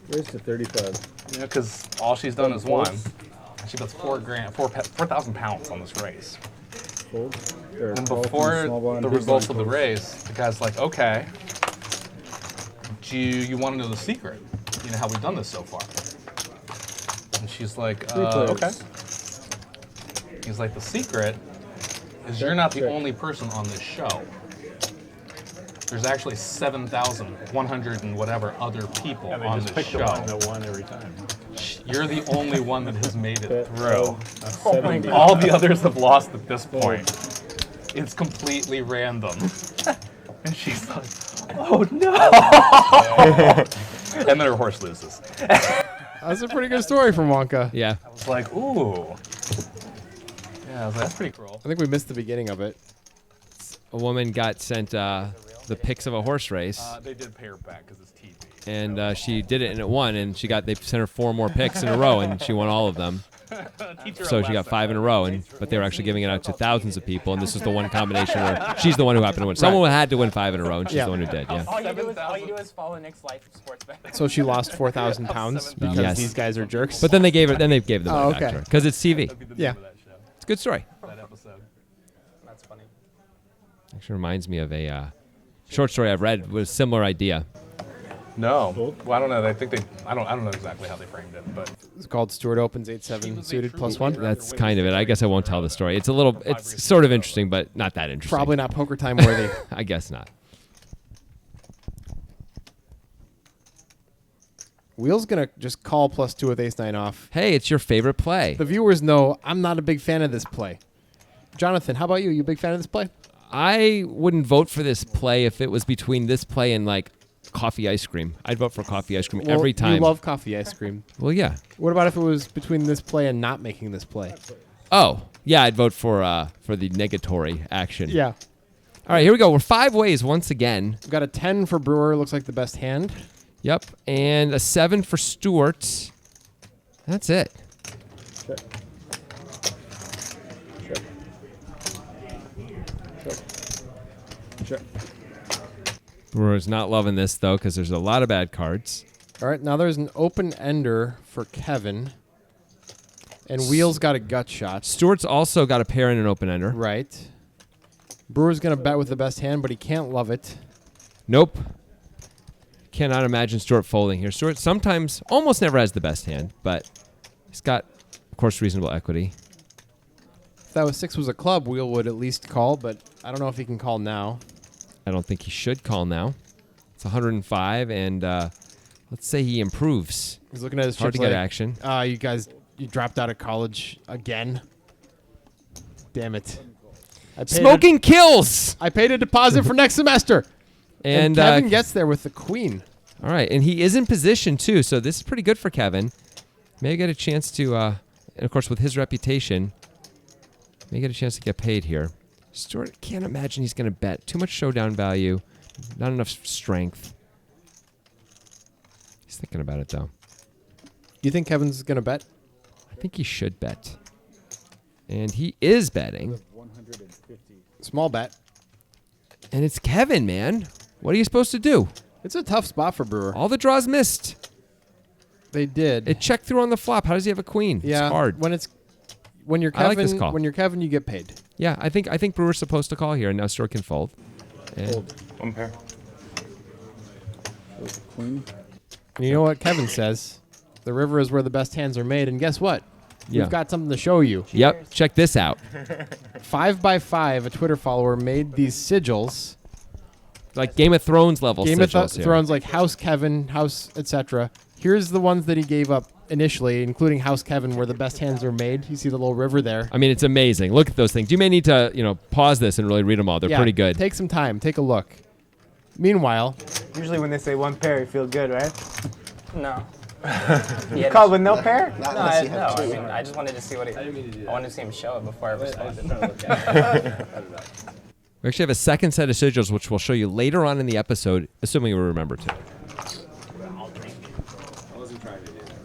Raise to 35. Because all she's done is won. She bets 4,000 pounds on this race. Fold. And before the results of the race, the guy's like, okay, do you want to know the secret? How we've done this so far? And she's like, okay. He's like, the secret is you're not the only person on this show. There's actually 7,100 and whatever other people And they on just this pick show. the one that won every time. You're the only one that has made it through. Oh my God. All the others have lost at this point. It's completely random. And she's like, oh no! And then her horse loses. That's a pretty good story from Wonka. Yeah. I was like, ooh. Yeah, I was like, that's pretty cool. I think we missed the beginning of it. A woman got sent the pics of a horse race. They did pay her back because it's TV. And she did it and it won, and they sent her 4 more picks in a row, and she won all of them. So she got 5 in a row, but they were actually giving it out to thousands of people, and this is the one combination where she's the one who happened to win. Someone had to win 5 in a row, and she's the one who did. Yeah. All you do is follow Nick's life sports bet. So she lost 4,000 pounds because Yes. these guys are jerks. But then they gave the money back to her because it's TV. Yeah. It's a good story. That episode. That's funny. Actually reminds me of a short story I've read with a similar idea. No. Well, I don't know. I don't know exactly how they framed it, but It's called Stewart Opens 8-7 suited +1. That's kind of it. I guess I won't tell the story. It's sort of interesting, but not that interesting. Probably not Poker Time worthy. I guess not. Wheel's going to just call +2 with Ace-9 off. Hey, it's your favorite play. The viewers know I'm not a big fan of this play. Jonathan, how about you? You a big fan of this play? I wouldn't vote for this play if it was between this play and like coffee ice cream. I'd vote for coffee ice cream every time. You love coffee ice cream. Well, yeah. What about if it was between this play and not making this play? Oh, yeah, I'd vote for the negatory action. Yeah. All right, here we go. We're 5 ways once again. We've got a 10 for Brewer. Looks like the best hand. Yep, and a 7 for Stewart. That's it. Check. Check. Check. Check. Brewer's not loving this, though, because there's a lot of bad cards. All right, now there's an open ender for Kevin. And Wheels got a gut shot. Stewart's also got a pair and an open-ender. Right. Brewer's going to bet with the best hand, but he can't love it. Nope. Cannot imagine Stewart folding here. Stewart sometimes, almost never has the best hand, but he's got, of course, reasonable equity. If that was 6 was a club, Wheel would at least call, but I don't know if he can call now. I don't think he should call now. It's 105, and let's say he improves. He's looking at his Hard chips to get like, action. You guys, you dropped out of college again. Damn it. Smoking kills! I paid a deposit for next semester. And Kevin gets there with the queen. All right, and he is in position, too, so this is pretty good for Kevin. May get a chance to, and of course, with his reputation, may get a chance to get paid here. Stewart can't imagine he's going to bet. Too much showdown value, not enough strength. He's thinking about it, though. You think Kevin's going to bet? I think he should bet. And he is betting. 150. Small bet. And it's Kevin, man. What are you supposed to do? It's a tough spot for Brewer. All the draws missed. They did. It checked through on the flop. How does he have a queen? Yeah, it's hard. When you're I like Kevin, this call. when you're Kevin, you get paid. Yeah, I think Brewer's supposed to call here, and now Stewart can fold. And Fold. One pair. Queen. And you know what Kevin says? The river is where the best hands are made, and guess what? Yeah. We've got something to show you. Yep, check this out. 5x5, a Twitter follower made these sigils. Like Game of Thrones level Game of sigils here. Thrones, like House Kevin, House, etc. Here's the ones that he gave up initially, including House Kevin, where the best hands are made. You see the little river there. I mean, it's amazing. Look at those things. You may need to, pause this and really read them all. They're pretty good. Take some time. Take a look. Meanwhile, Usually when they say one pair, you feel good, right? No. You called with no pair? Not No, unless you have two. I just wanted to see what he. I wanted to see him show it before I responded. We actually have a second set of sigils, which we'll show you later on in the episode, assuming we remember to.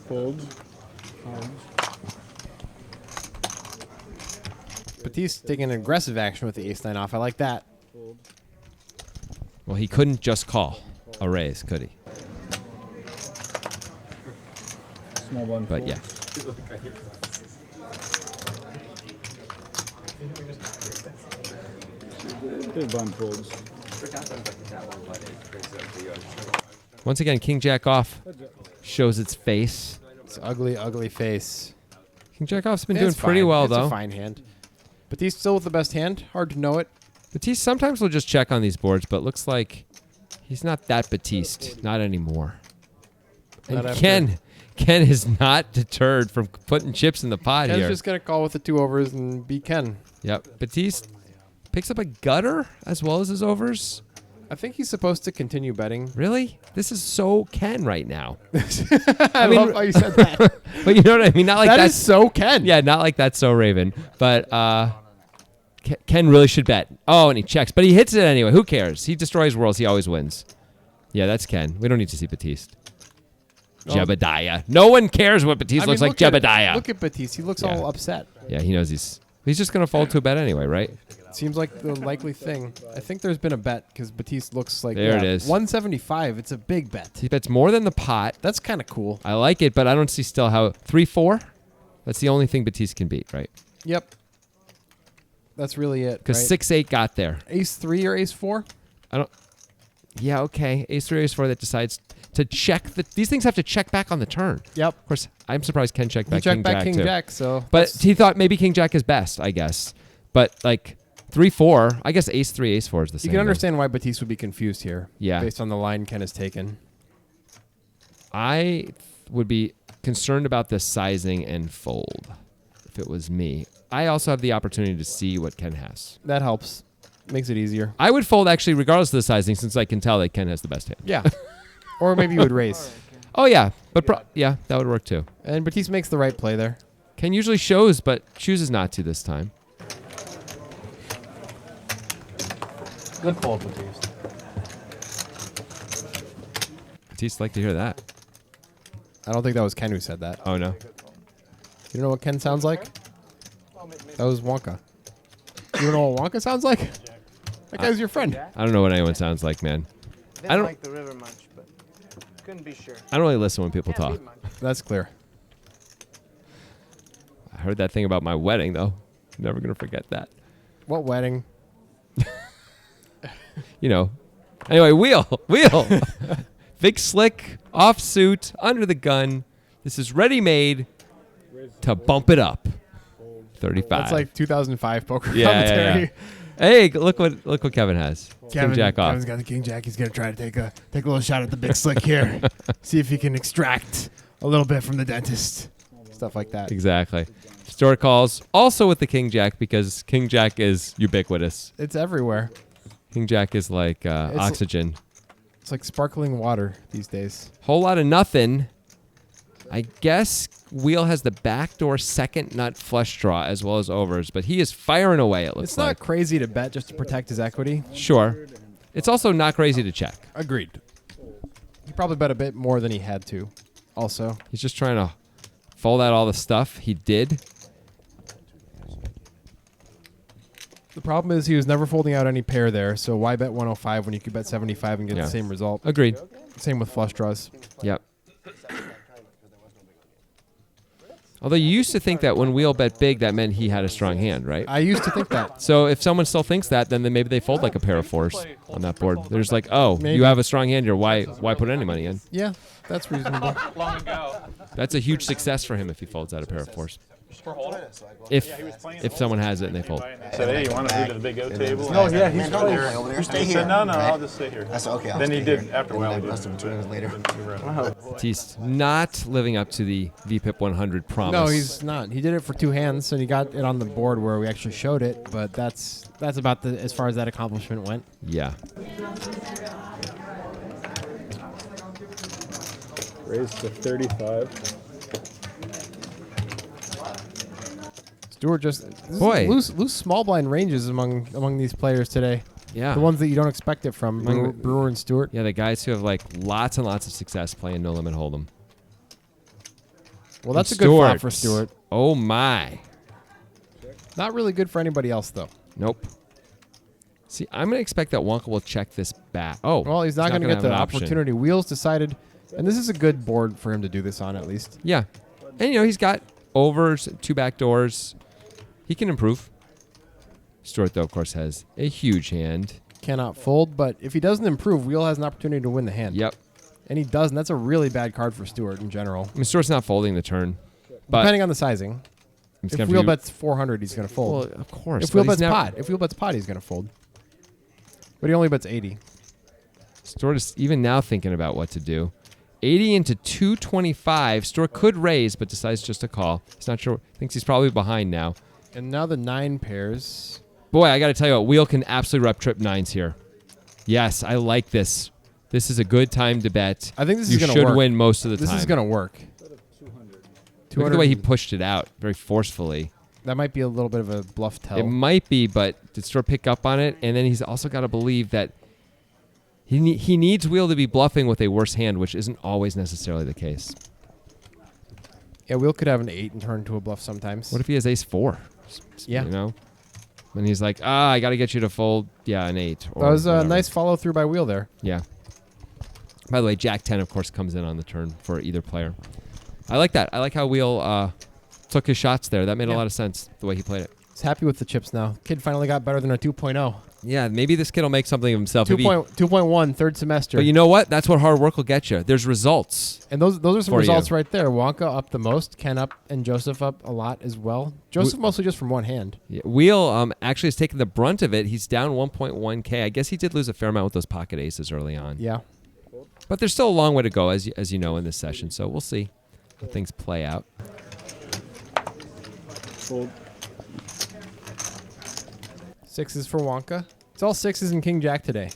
Fold. Batiste taking aggressive action with the ace-9 off. I like that. Well, he couldn't just call a raise, could he? Small one. But yeah. Big blind folds. Once again, King Jack off shows its face. It's ugly, ugly face. King Jack off's been It's doing pretty fine. well, it's though. a fine hand. Batiste still with the best hand. Hard to know it. Batiste sometimes will just check on these boards, but looks like he's not that Batiste. Not anymore. And Not after- Ken is not deterred from putting chips in the pot Ken's here. just going to call with the 2 overs and beat Ken. Yep. Batiste picks up a gutter as well as his overs. I think he's supposed to continue betting. Really? This is so Ken right now. I love how you said that. But you know what I mean? Not like that that's is so Ken. Yeah, not like that's so Raven. But Ken really should bet. Oh, and he checks. But he hits it anyway. Who cares? He destroys worlds. He always wins. Yeah, that's Ken. We don't need to see Batiste. Oh. Jebediah. No one cares what Batiste looks like. look at- Jebediah. Look at Batiste. He looks Yeah. all upset. Yeah, he knows he's just going to fold to a bet anyway, right? Seems like the likely thing. I think there's been a bet because Batiste looks like There it is. 175. It's a big bet. He bets more than the pot. That's kind of cool. I like it, but I don't see still how 3-4. That's the only thing Batiste can beat, right? Yep. That's really it. Because right? 6-8 got there. Ace 3 or ace 4? I don't. Yeah, okay. Ace 3, Ace 4 that decides to check. These things have to check back on the turn. Yep. Of course, I'm surprised Ken checked He back checked King back Jack King too. Jack, so. But he thought maybe King Jack is best, I guess. But like 3-4, I guess Ace 3, Ace 4 is the same. You can understand why Batiste would be confused here. Yeah. Based on the line Ken has taken. I would be concerned about the sizing and fold if it was me. I also have the opportunity to see what Ken has. That helps. Makes it easier. I would fold actually regardless of the sizing since I can tell that Ken has the best hand. Yeah. Or maybe you would raise. Oh, yeah. But yeah, that would work too. And Batiste makes the right play there. Ken usually shows, but chooses not to this time. Good fold, Batiste. Batiste like to hear that. I don't think that was Ken who said that. Oh, no. You know what Ken sounds like? That was Wonka. You know what Wonka sounds like? That guy's your friend. I don't know what anyone sounds like, man. Didn't like the river much, but couldn't be sure. I don't really listen when people talk. That's clear. heard that thing about my wedding, though. Never going to forget that. What wedding? You know. Anyway, wheel. Big slick, offsuit, under the gun. This is ready-made to bump it up. 35. That's like 2005 poker Yeah, commentary. yeah. Hey, look what Kevin has. King Jack off. Kevin's got the King Jack. He's gonna try to take a little shot at the big slick here. See if he can extract a little bit from the dentist. Stuff like that. Exactly. Stuart calls also with the King Jack because King Jack is ubiquitous. It's everywhere. King Jack is like oxygen. It's like sparkling water these days. Whole lot of nothing. I guess Wheel has the backdoor second nut flush draw as well as overs, but he is firing away, it looks It's like. not crazy to bet just to protect his equity. Sure. It's also not crazy to check. Agreed. He probably bet a bit more than he had to. Also, He's just trying to fold out all the stuff he did. the problem is he was never folding out any pair there, so why bet 105 when you could bet 75 and get Yeah. the same result? Agreed. Same with flush draws. Yep. Although you used to think that when Wheel bet big, that meant he had a strong hand, right? I used to think that. So if someone still thinks that, then maybe they fold like a pair of fours on that board. They're just like, oh, Maybe. you have a strong hand here. Why put any money in? Yeah, that's reasonable. Long ago. That's a huge success for him if he folds out a pair of fours. For hold? If someone has it and they fold. Said, hey, you want to move to the big O table? No, yeah, he's playing over there. Stay He here. said, no, right? I'll just stay here. I said, okay, I'll Then stay he did, here. after a while, he did. Less than 2 minutes later. Batiste not living up to the VPIP 100 promise. No, he's not. He did it for two hands, and he got it on the board where we actually showed it. But that's about as far as that accomplishment went. Yeah. Raised to 35. Stewart just Boy. loose small blind ranges among these players today. Yeah. The ones that you don't expect it from, Among the- Brewer and Stewart. Yeah, the guys who have like lots and lots of success playing No Limit Hold'em. Well, that's a And good flop Stewart. for Stewart. Oh my. Not really good for anybody else, though. Nope. See, I'm going to expect that Wonka will check this back. Oh. Well, he's not going to get have the an option. opportunity. Wheels decided, and this is a good board for him to do this on, at least. Yeah. And, you know, he's got overs, two back doors. He can improve. Stewart, though, of course, has a huge hand. Cannot fold, but if he doesn't improve, Wheel has an opportunity to win the hand. Yep. And he doesn't. That's a really bad card for Stewart in general. I mean, Stewart's not folding the turn. But Depending on the sizing. it's If gonna Wheel be- bets 400, he's going to fold. Well, of course. If but Wheel he's bets never- pot. If Wheel bets pot, he's going to fold. But he only bets 80. Stewart is even now thinking about what to do. 80 into 225. Stewart could raise, but decides just to call. He's not sure. Thinks he's probably behind now. And now the 9 pairs. Boy, I got to tell you what. Wheel can absolutely rep trip nines here. Yes, I like this. This is a good time to bet. I think this you is going to should work. win most of the This time. is going to work. Look at the way he pushed it out very forcefully. That might be a little bit of a bluff tell. It might be, but did Stewart pick up on it? And then he's also got to believe that he needs Wheel to be bluffing with a worse hand, which isn't always necessarily the case. Yeah, Wheel could have an 8 and turn into a bluff sometimes. What if he has ace 4? Yeah. You know? And he's like, I got to get you to fold, an 8. That Or was a whatever. nice follow through by Wheel there. Yeah. By the way, Jack 10, of course, comes in on the turn for either player. I like that. I like how Wheel took his shots there. That made a lot of sense, the way he played it. He's happy with the chips now. Kid finally got better than a 2.0. Yeah, maybe this kid will make something of himself. 2.1, third semester. But you know what? That's what hard work will get you. There's results. And those are some for results you. right there. Wonka up the most, Ken up, and Joseph up a lot as well. Joseph mostly just from one hand. Yeah, Wheel actually has taken the brunt of it. He's down 1.1K. I guess he did lose a fair amount with those pocket aces early on. Yeah. But there's still a long way to go, as you know, in this session. So we'll see how things play out. Fold. 6s for Wonka. It's all 6s and King Jack today.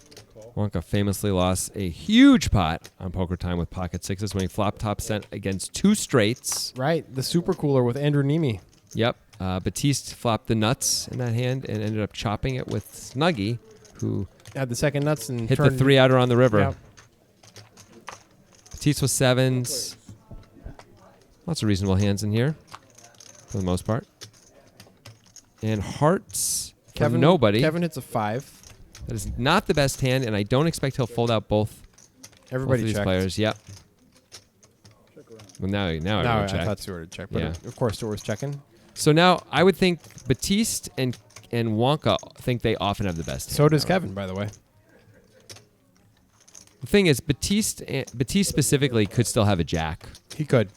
Wonka famously lost a huge pot on Poker Time with pocket sixes when he flop top sent against two straights. Right. The super cooler with Andrew Nemi. Yep. Batiste flopped the nuts in that hand and ended up chopping it with Snuggie, who Had the second nuts and hit the turned 3-outer on the river. Yep. Batiste with sevens. Lots of reasonable hands in here, for the most part. And hearts for nobody. Kevin hits a 5. That is not the best hand, and I don't expect he'll fold out both. Everybody both of these checked. players. Yep. Well, now No, everyone I checked. thought Stewart had checked, but Yeah. of course Stewart was checking. So now I would think Batiste and Wonka think they often have the best. So does Kevin, by the way. The thing is, Batiste specifically could still have a jack. He could.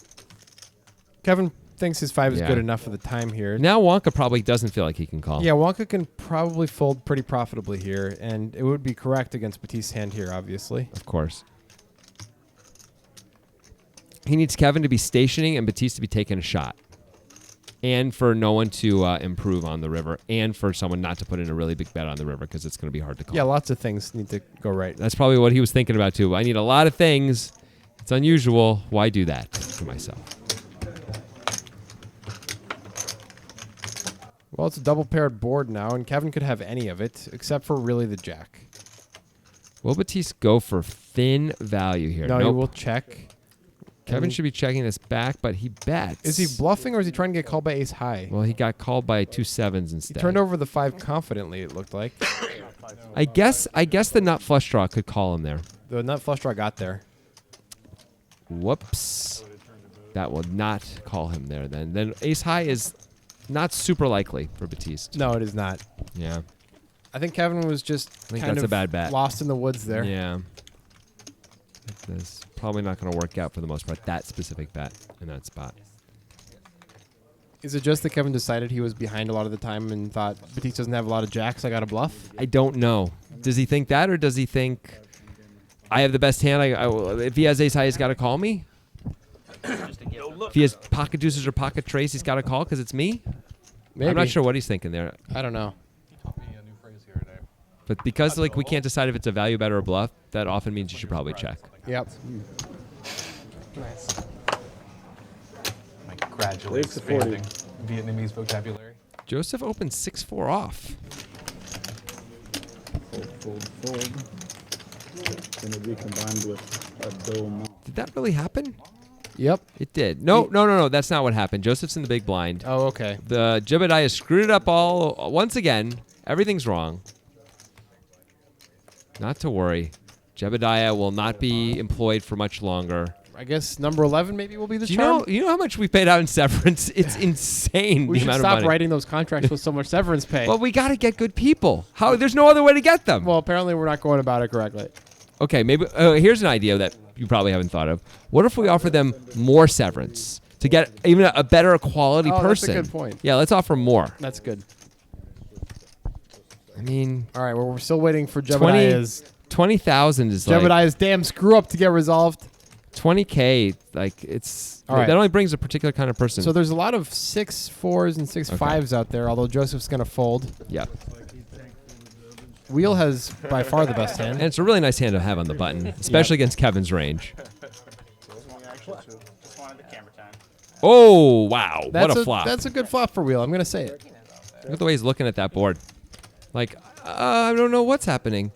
Kevin thinks his 5 is Yeah. good enough for the time here. Now Wonka probably doesn't feel like he can call. Yeah, Wonka can probably fold pretty profitably here, and it would be correct against Batiste's hand here, obviously. Of course. He needs Kevin to be stationing and Batiste to be taking a shot. And for no one to improve on the river, and for someone not to put in a really big bet on the river because it's going to be hard to call. Yeah, lots of things need to go right. That's probably what he was thinking about too. I need a lot of things. It's unusual. Why do that to myself? Well, it's a double paired board now, and Kevin could have any of it, except for really the jack. Will Batiste go for thin value here? No, he Nope. will check. Kevin should be checking this back, but he bets. Is he bluffing, or is he trying to get called by ace high? Well, he got called by 2 7s He instead. turned over the 5 confidently, it looked like. I guess the nut flush draw could call him there. The nut flush draw got there. Whoops. That will not call him there then. Then ace high is not super likely for Batiste. No, it is not. Yeah. I think Kevin was just think kind that's of a bad bet. lost in the woods there. Yeah. This probably not going to work out for the most part. That specific bet in that spot. Is it just that Kevin decided he was behind a lot of the time and thought Batiste doesn't have a lot of jacks, I got to bluff? I don't know. Does he think that, or does he think I have the best hand? If he has ace high, he's got to call me? If he has pocket deuces or pocket trays, he's got to call because it's me? Maybe. I'm not sure what he's thinking there. I don't know. But because we can't decide if it's a value bet or a bluff, that often means you should probably check. Yep. Nice. Like gradually Leave the 40. expanding Vietnamese vocabulary. Joseph opened 6-4 off. Fold. Going to be combined with a dome. Did that really happen? Yep. It did. No. That's not what happened. Joseph's in the big blind. Oh, okay. The Jebediah screwed it up all once again. Everything's wrong. Not to worry. Jebediah will not be employed for much longer. I guess number 11 maybe will be the Do charm. you know how much we paid out in severance? It's insane. We the should amount stop of money. writing those contracts with so much severance pay. Well, we got to get good people. There's no other way to get them. Well, apparently we're not going about it correctly. Okay, maybe here's an idea that you probably haven't thought of. What if we offer them more severance to get even a better quality Oh, that's a person? good point. Yeah, let's offer more. That's good. I mean, All right, well, we're still waiting for Jebediah's 20,000 is like Jebediah's damn screw up to get resolved. 20K. Like it's All right. that only brings a particular kind of person. So there's a lot of 6-4s and 6-5s out there, although Joseph's going to fold. yeah, Wheel has by far the best hand. and it's a really nice hand to have on the button, especially against Kevin's range. Oh wow! What a flop! That's a good flop for Wheel. I'm going to say it. Look at the way he's looking at that board. Like I don't know what's happening.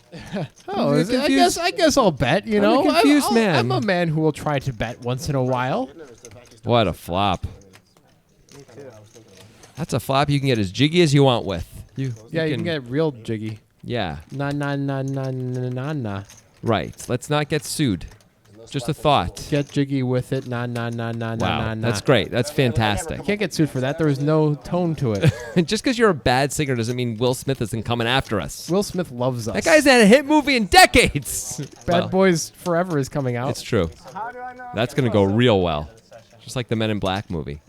Oh, I'm is it- confused. I guess I'll bet. You I'm know, a confused I'm man. a man who will try to bet once in a while. What a flop! That's a flop you can get as jiggy as you want with. You You can get real jiggy. yeah. Na. Right. Let's not get sued. Just a thought. Get jiggy with it. Na. Wow, that's great. That's fantastic. You can't get sued for that. There is no tone to it. Just because you're a bad singer doesn't mean Will Smith isn't coming after us. Will Smith loves us. That guy's had a hit movie in decades. Bad Well, Boys Forever is coming out. It's true. That's going to go real well. Just like the Men in Black movie.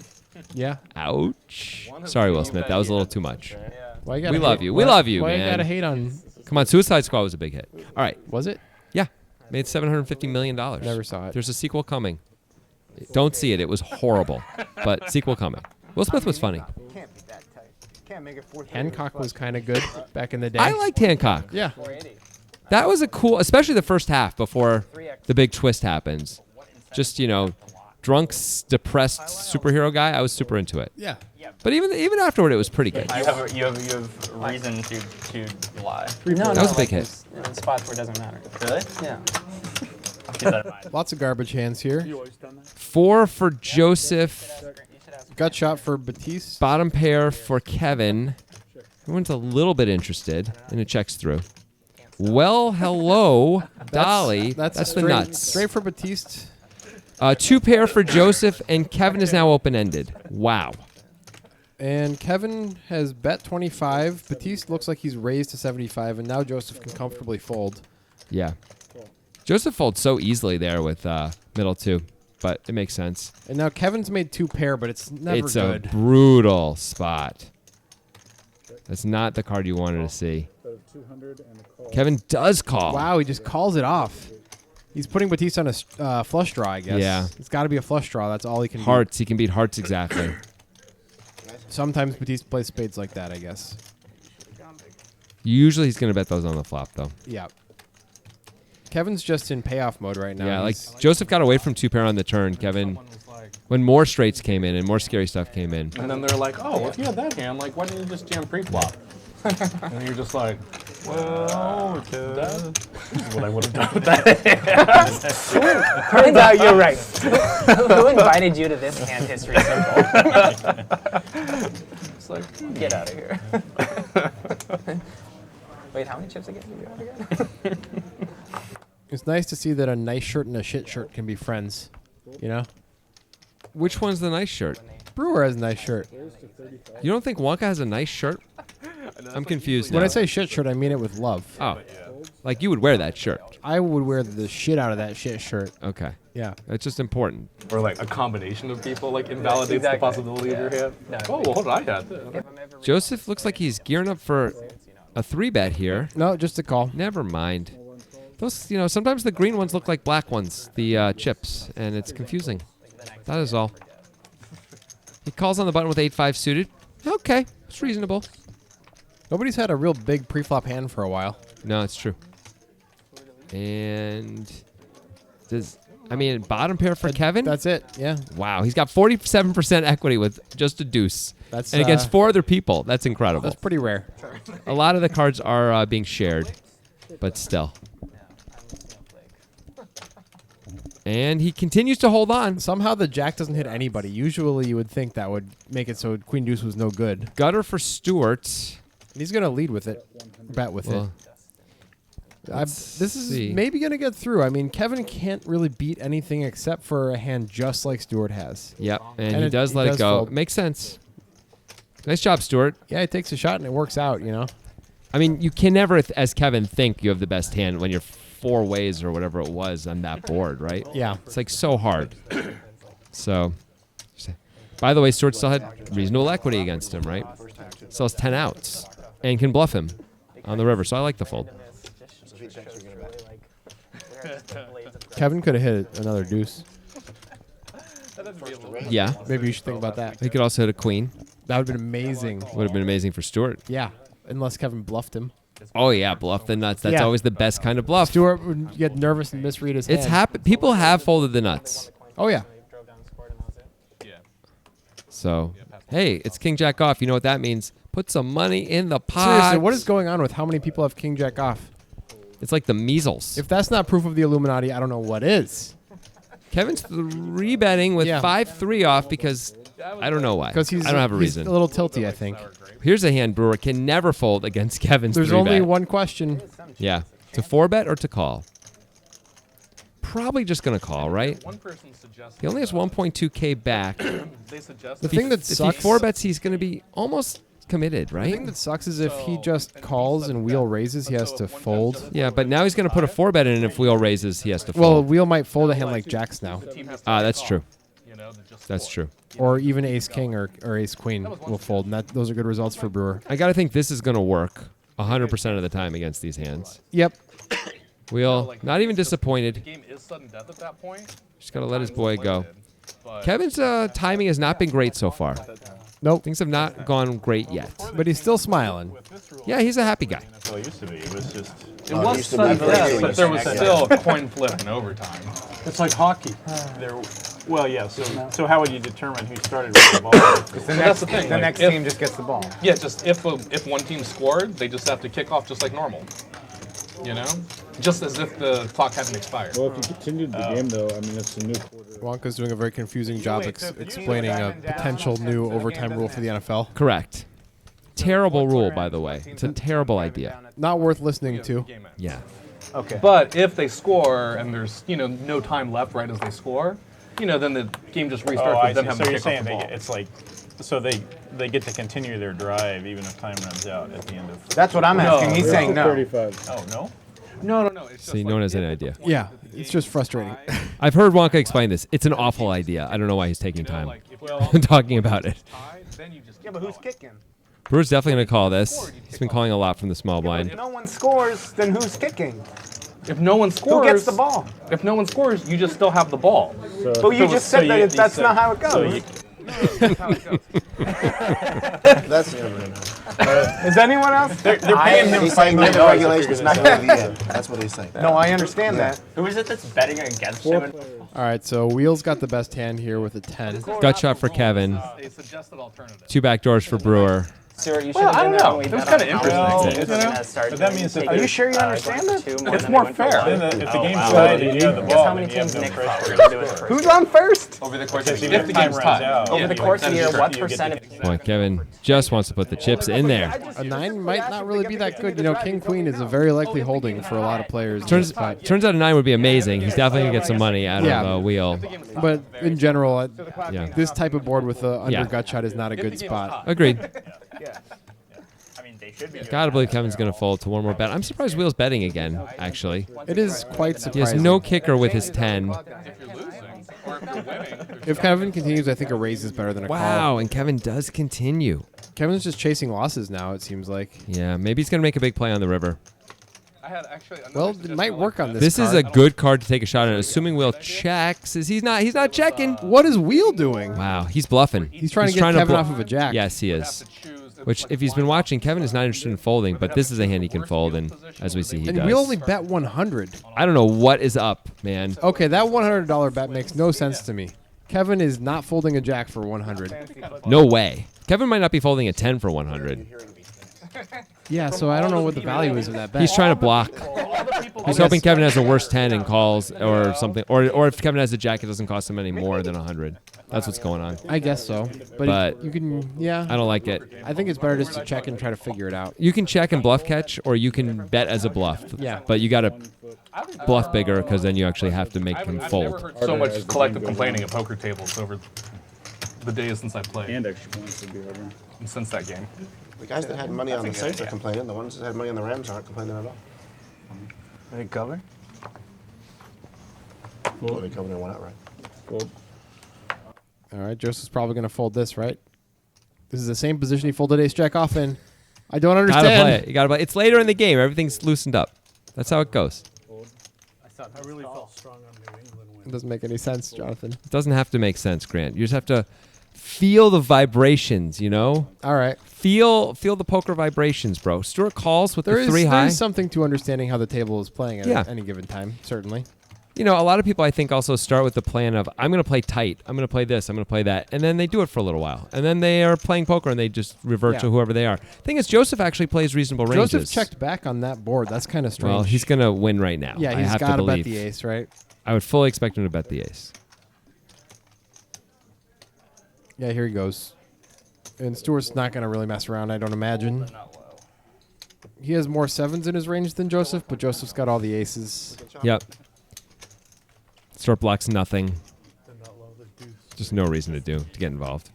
Yeah. Ouch. Sorry, Will Smith. That was a little too much. Why you gotta We love hate- you. We why- love you, why man. you gotta hate on? Come on, Suicide Squad was a big hit. All right. Was it? Yeah. Made $750 million. Never saw it. There's a sequel coming. Don't see it. It was horrible. But sequel coming. Will Smith was funny. Can't be that tight. Can't make it 430. Hancock was kind of good back in the day. I liked Hancock. Yeah. That was a cool, especially the first half before the big twist happens. Just, drunk, depressed superhero guy. I was super into it. Yeah. But even afterward, it was pretty good. You have reason to lie. That was a big hit. In spots where it doesn't matter. Really? Yeah. Keep that in mind. Lots of garbage hands here. You always done that? 4 for Joseph. Gut shot for Batiste. Bottom pair for Kevin. Everyone's a little bit interested, and it checks through. Well, hello, Dolly. That's the straight, nuts. Straight for Batiste. 2 pair for Joseph, and Kevin is now open-ended. Wow. And Kevin has bet 25. Batiste looks like he's raised to 75, and now Joseph can comfortably fold. Yeah. Joseph folds so easily there with middle 2, but it makes sense. And now Kevin's made 2 pair, but it's never It's good. a brutal spot. That's not the card you wanted to see. Kevin does call. Wow, he just calls it off. He's putting Batiste on a flush draw, I guess. Yeah. It's got to be a flush draw. That's all he can Hearts. He can beat hearts exactly. do. Sometimes Batiste plays spades like that, I guess. Usually he's going to bet those on the flop, though. Yeah. Kevin's just in payoff mode right now. Yeah, like Joseph got away from 2 pair on the turn. Kevin, when more straights came in and more scary stuff came in. And then they're like, oh, well, if you had that hand, like, why didn't you just jam pre-flop? And you're just like, well, that's what I would have done with that hand. Turns out you're right. Who invited you to this hand history circle? It's like, Get out of here. Wait, how many chips again do you have again? It's nice to see that a nice shirt and a shit shirt can be friends. You know? Which one's the nice shirt? Brewer has a nice shirt. You don't think Wonka has a nice shirt? I'm confused When now. I say shit shirt, I mean it with love. Oh. Like you would wear that shirt. I would wear the shit out of that shit shirt. Okay. Yeah. It's just important. or like a combination of people like invalidates the possibility of your hand. No, Oh, well, hold on, I had this. Joseph looks like he's gearing up for a 3-bet here. No, just a call. Never mind. Those, sometimes the green ones look like black ones, the chips, and it's confusing. That is all. He calls on the button with 8-5 suited. Okay, it's reasonable. Nobody's had a real big pre-flop hand for a while. No, it's true. And bottom pair for Kevin? That's it, yeah. Wow, he's got 47% equity with just a deuce. That's and against 4 other people. That's incredible. That's pretty rare. A lot of the cards are being shared, but still. And he continues to hold on. Somehow the jack doesn't hit anybody. Usually you would think that would make it so queen deuce was no good. Gutter for Stewart. He's going to lead with it. Bet with it. This is see. maybe going to get through. I mean, Kevin can't really beat anything except for a hand just like Stewart has. Yep, and And he does let it go. fold. Makes sense. Nice job, Stewart. Yeah, he takes a shot and it works out, I mean, you can never, as Kevin, think you have the best hand when you're 4 ways or whatever it was on that board, right? Yeah. It's like so hard. So, by the way, Stewart still had reasonable equity against him, right? Still has 10 outs and can bluff him on the river. So I like the fold. Kevin could have hit another deuce. Yeah. Maybe you should think about that. He could also hit a queen. That would have been amazing. Would have been amazing for Stewart. Yeah, unless Kevin bluffed him. Oh, yeah, bluff the nuts. That's Yeah. always the best kind of bluff. Stewart would get nervous and misread his hand. It's happened. People have folded the nuts. Oh, yeah. So, hey, it's King Jack off. You know what that means? Put some money in the pot. Seriously, what is going on with how many people have King Jack off? It's like the measles. If that's not proof of the Illuminati, I don't know what is. Kevin's 3-betting with 5-3 off because I don't know why. Because I don't have a he's reason. a little tilty, I think. Here's a hand Brewer can never fold against Kevin's There's 3-bet. only one question. Yeah. To 4-bet or to call? Probably just going to call, right? He only has 1.2K back. The thing that if sucks. he 4-bets, he's going to be almost committed, The right? thing that sucks is if he just calls and wheel raises, he has to fold. Yeah, but now he's going to put a 4-bet in, and if wheel raises, he has to Well, fold. wheel might fold a hand like jacks now. That's true. That's true. Or even ace king or ace queen will fold, and those are good results for Brewer. I got to think this is going to work 100% of the time against these hands. Yep. Wheel, not even disappointed. Game is sudden death at that point. Just got to let his boy go. Kevin's timing has not been great so far. Nope. Things have not gone great yet. But he's still smiling. Yeah, he's a happy guy. That's what it used to be. It was just. It was sudden death, but there was still a coin flip in overtime. It's like hockey. Well, yeah. So how would you determine who started with the ball? That's the thing. The like, next if- team just gets the ball. Yeah, just if one team scored, they just have to kick off just like normal. You know, just as if the clock hadn't expired. Well, if you continued the game, though, I mean, it's a new quarter. Wonka's doing a very confusing job explaining a potential new overtime rule for the NFL. Correct. Terrible rule, by the way. It's a terrible idea. Not worth listening to. Yeah. Okay. But if they score and there's no time left right as they score, then the game just restarts Oh, I with them see. having So to you're kick off saying the ball. it's like So they get to continue their drive even if time runs out at the end of. That's what I'm asking. He's saying no. 35. Oh no. No. It's just See, no one has any idea. Yeah, it's just frustrating. I've heard Wonka explain this. It's an awful idea. I don't know why he's taking time talking about it. Yeah, but who's kicking? Brewer's definitely going to call this. He's been calling a lot from the small blind. If no one scores, then who's kicking? If no one scores, Who gets the ball? If no one scores, you just still have the ball. But you just said that that's not how it goes. That's Is anyone else? They're paying him he's $5 saying million. that the regulation's not going to be in. That's what he's saying. No, I understand that. Who is it that's betting against him? All right, so Wheels got the best hand here with a 10. Gut shot for Kevin. A suggested alternative. 2 backdoors for Brewer. Stuart, you should Well, have I been don't there know. when we It was bet kinda on interesting. how But we're gonna start that means that taking, Are you sure you understand going it? two more It's than more we went for fair. one. Then if the Oh, game's wow. tied and you have the Guess ball, how many then you have teams no Nick pressure. thought we were gonna do it first? Who's on first? Over the course of Because the even if if the time game's runs tied. out, Over the course of the year, what percent of Boy, Kevin just wants to put the chips in there. A 9 might not really be that good. You know, King Queen is a very likely holding for a lot of players. in Turns this spot. out a 9 would be amazing. He's definitely going to get some money out Yeah. of Wheel. But in general, Yeah. this type of board with the under Yeah. gut shot is not a good spot. Agreed. I mean, they should be. Gotta believe Kevin's going to fold to one more bet. I'm surprised Wheel's betting again, actually. It is quite He surprising. has no kicker with his 10. If Kevin continues, I think a raise is better than a call. Wow, and Kevin does continue. Kevin's just chasing losses now, it seems like. Yeah, maybe he's going to make a big play on the river. Well, it might work on this This is card. a good card to take a shot at. Assuming Wheel checks, he's not checking. What is Wheel doing? Wow, he's bluffing. He's trying to get Kevin off of a jack. Yes, he is. Which, if he's been watching, Kevin is not interested in folding, but this is a hand he can fold, and as we see, he And does. Wheel only bet 100. I don't know what is up, man. Okay, that $100 bet makes no sense to me. Kevin is not folding a jack for 100. No way. Kevin might not be folding a 10 for 100. Yeah, so I don't know what the value is of that bet. He's trying to block. He's hoping Kevin has a worse 10 and calls or something. Or if Kevin has a jack, it doesn't cost him any more than 100. That's what's going on. I guess so. But you can, yeah. I don't like it. I think it's better just to check and try to figure it out. You can check and bluff catch, or you can bet as a bluff. Yeah. But you got to bluff bigger because then you actually have to make him I've never fold. heard so much collective complaining at poker tables over the days since I played. And extra points would be harder. And since that game. The guys that had money on the Saints are complaining. The ones that had money on the Rams aren't complaining at all. They cover? Well, they covered and went outright. Fold. All right, Joseph's probably going to fold this, right? This is the same position he folded ace jack off in. I don't understand. Gotta play it. You gotta play. It's later in the game. Everything's loosened up. That's how it goes. I really felt strong on New England It win. doesn't make any sense, Jonathan. It doesn't have to make sense, Grant. You just have to feel the vibrations, you know? All right. Feel the poker vibrations, bro. Stuart calls with There the is 3 high. there is something to understanding how the table is playing at Yeah. any given time, certainly. You know, a lot of people, I think, also start with the plan of, I'm going to play tight. I'm going to play this. I'm going to play that. And then they do it for a little while. And then they are playing poker and they just revert to whoever they are. Thing is, Joseph actually plays reasonable ranges. Joseph checked back on that board. That's kind of strange. Well, he's going to win right now. Yeah, I he's have got to to bet believe. the ace, right? I would fully expect him to bet the ace. Yeah, here he goes. And Stewart's not going to really mess around, I don't imagine. He has more 7s in his range than Joseph, but Joseph's got all the aces. Yep. Stuart blocks nothing. Just no reason to get involved.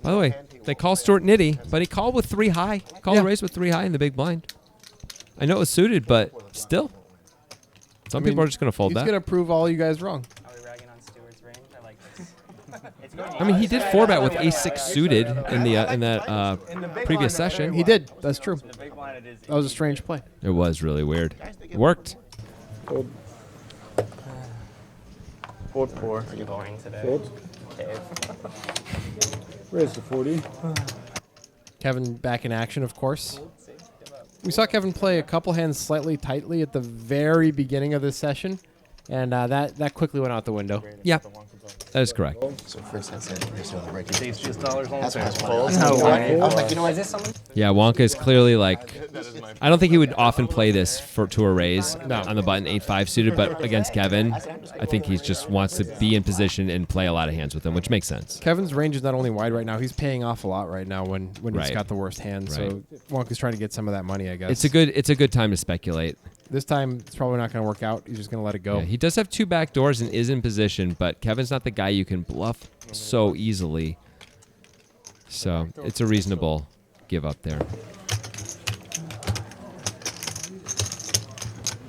By the way, they call Stuart nitty, but he called with 3 high. Called a raise with 3 high in the big blind. I know it was suited, but still. Some people are just going to fold he's that. He's going to prove all you guys wrong. Are we ragging on Stewart's range? I like this. I mean, he did 4-bet with ace-6 suited in that previous session. He did. That's true. That was a strange play. It was really weird. It worked. Fold. Fold 4. Boring today. Fold. Cave. Raise to 40. Kevin back in action, of course. We saw Kevin play a couple hands slightly tightly at the very beginning of this session, and that quickly went out the window. Yeah, that is correct. So first I said, Tastiest dollars on the that's what table. has folds. I was like, you know what? Is this something? Yeah, Wonka is clearly like, I don't think he would often play this to a raise on the button 8-5 suited, but against Kevin, I think he just wants to be in position and play a lot of hands with him, which makes sense. Kevin's range is not only wide right now, he's paying off a lot right now when he's got the worst hand. So Wonka's trying to get some of that money, I guess. It's a good time to speculate. This time, it's probably not going to work out. He's just going to let it go. Yeah, he does have 2 back doors and is in position, but Kevin's not the guy you can bluff so easily. So it's a reasonable give up there.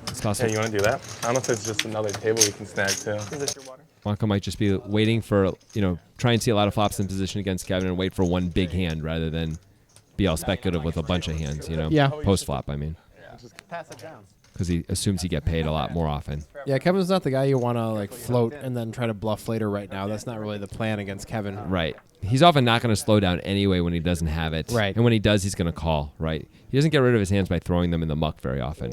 It's possible. Hey, you want to do that? I don't know if it's just another table we can snag too. Is this your water? Wonka might just be waiting for, try and see a lot of flops in position against Kevin and wait for one big hand rather than be all speculative with a bunch of hands, Yeah. Post flop, I mean. Pass it down. Because he assumes he get paid a lot more often. Yeah, Kevin's not the guy you want to like float and then try to bluff later right now. That's not really the plan against Kevin. Right. He's often not going to slow down anyway when he doesn't have it. Right. And when he does, he's going to call, right? He doesn't get rid of his hands by throwing them in the muck very often.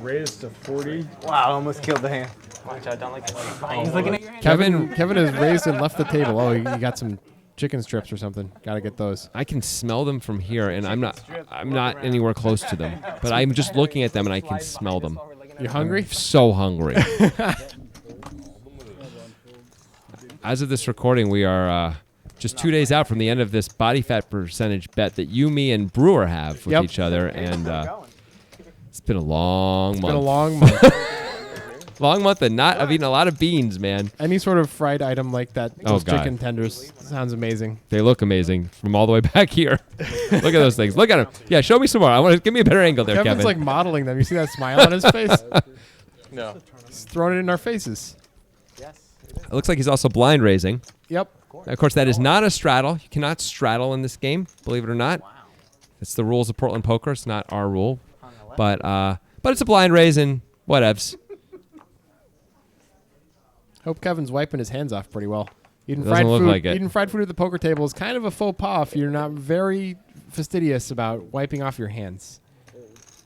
Raised to 40. Wow, almost killed the hand. Watch out, don't like this. He's looking at your hand. Kevin has raised and left the table. Oh, you got some chicken strips or something. Got to get those. I can smell them from here, and I'm not anywhere close to them. But I'm just looking at them, and I can smell them. You hungry? I'm so hungry. As of this recording, we are just 2 days out from the end of this body fat percentage bet that you, me, and Brewer have with each other, and it's been a long month. It's been a long month. Long month, and I've eaten a lot of beans, man. Any sort of fried item like that, those God. chicken tenders, sounds amazing. They look amazing from all the way back here. Look at those things. Look at them. Yeah, show me some more. I want to give me a better angle there, Kevin's Kevin. like modeling them. You see that smile on his face? No. He's throwing it in our faces. It looks like he's also blind raising. Yep. Of course, that is not a straddle. You cannot straddle in this game, believe it or not. It's the rules of Portland poker. It's not our rule. But it's a blind raise and whatevs. Hope Kevin's wiping his hands off pretty well. Eating Doesn't fried look food. like it. Eating fried food at the poker table is kind of a faux pas if you're not very fastidious about wiping off your hands.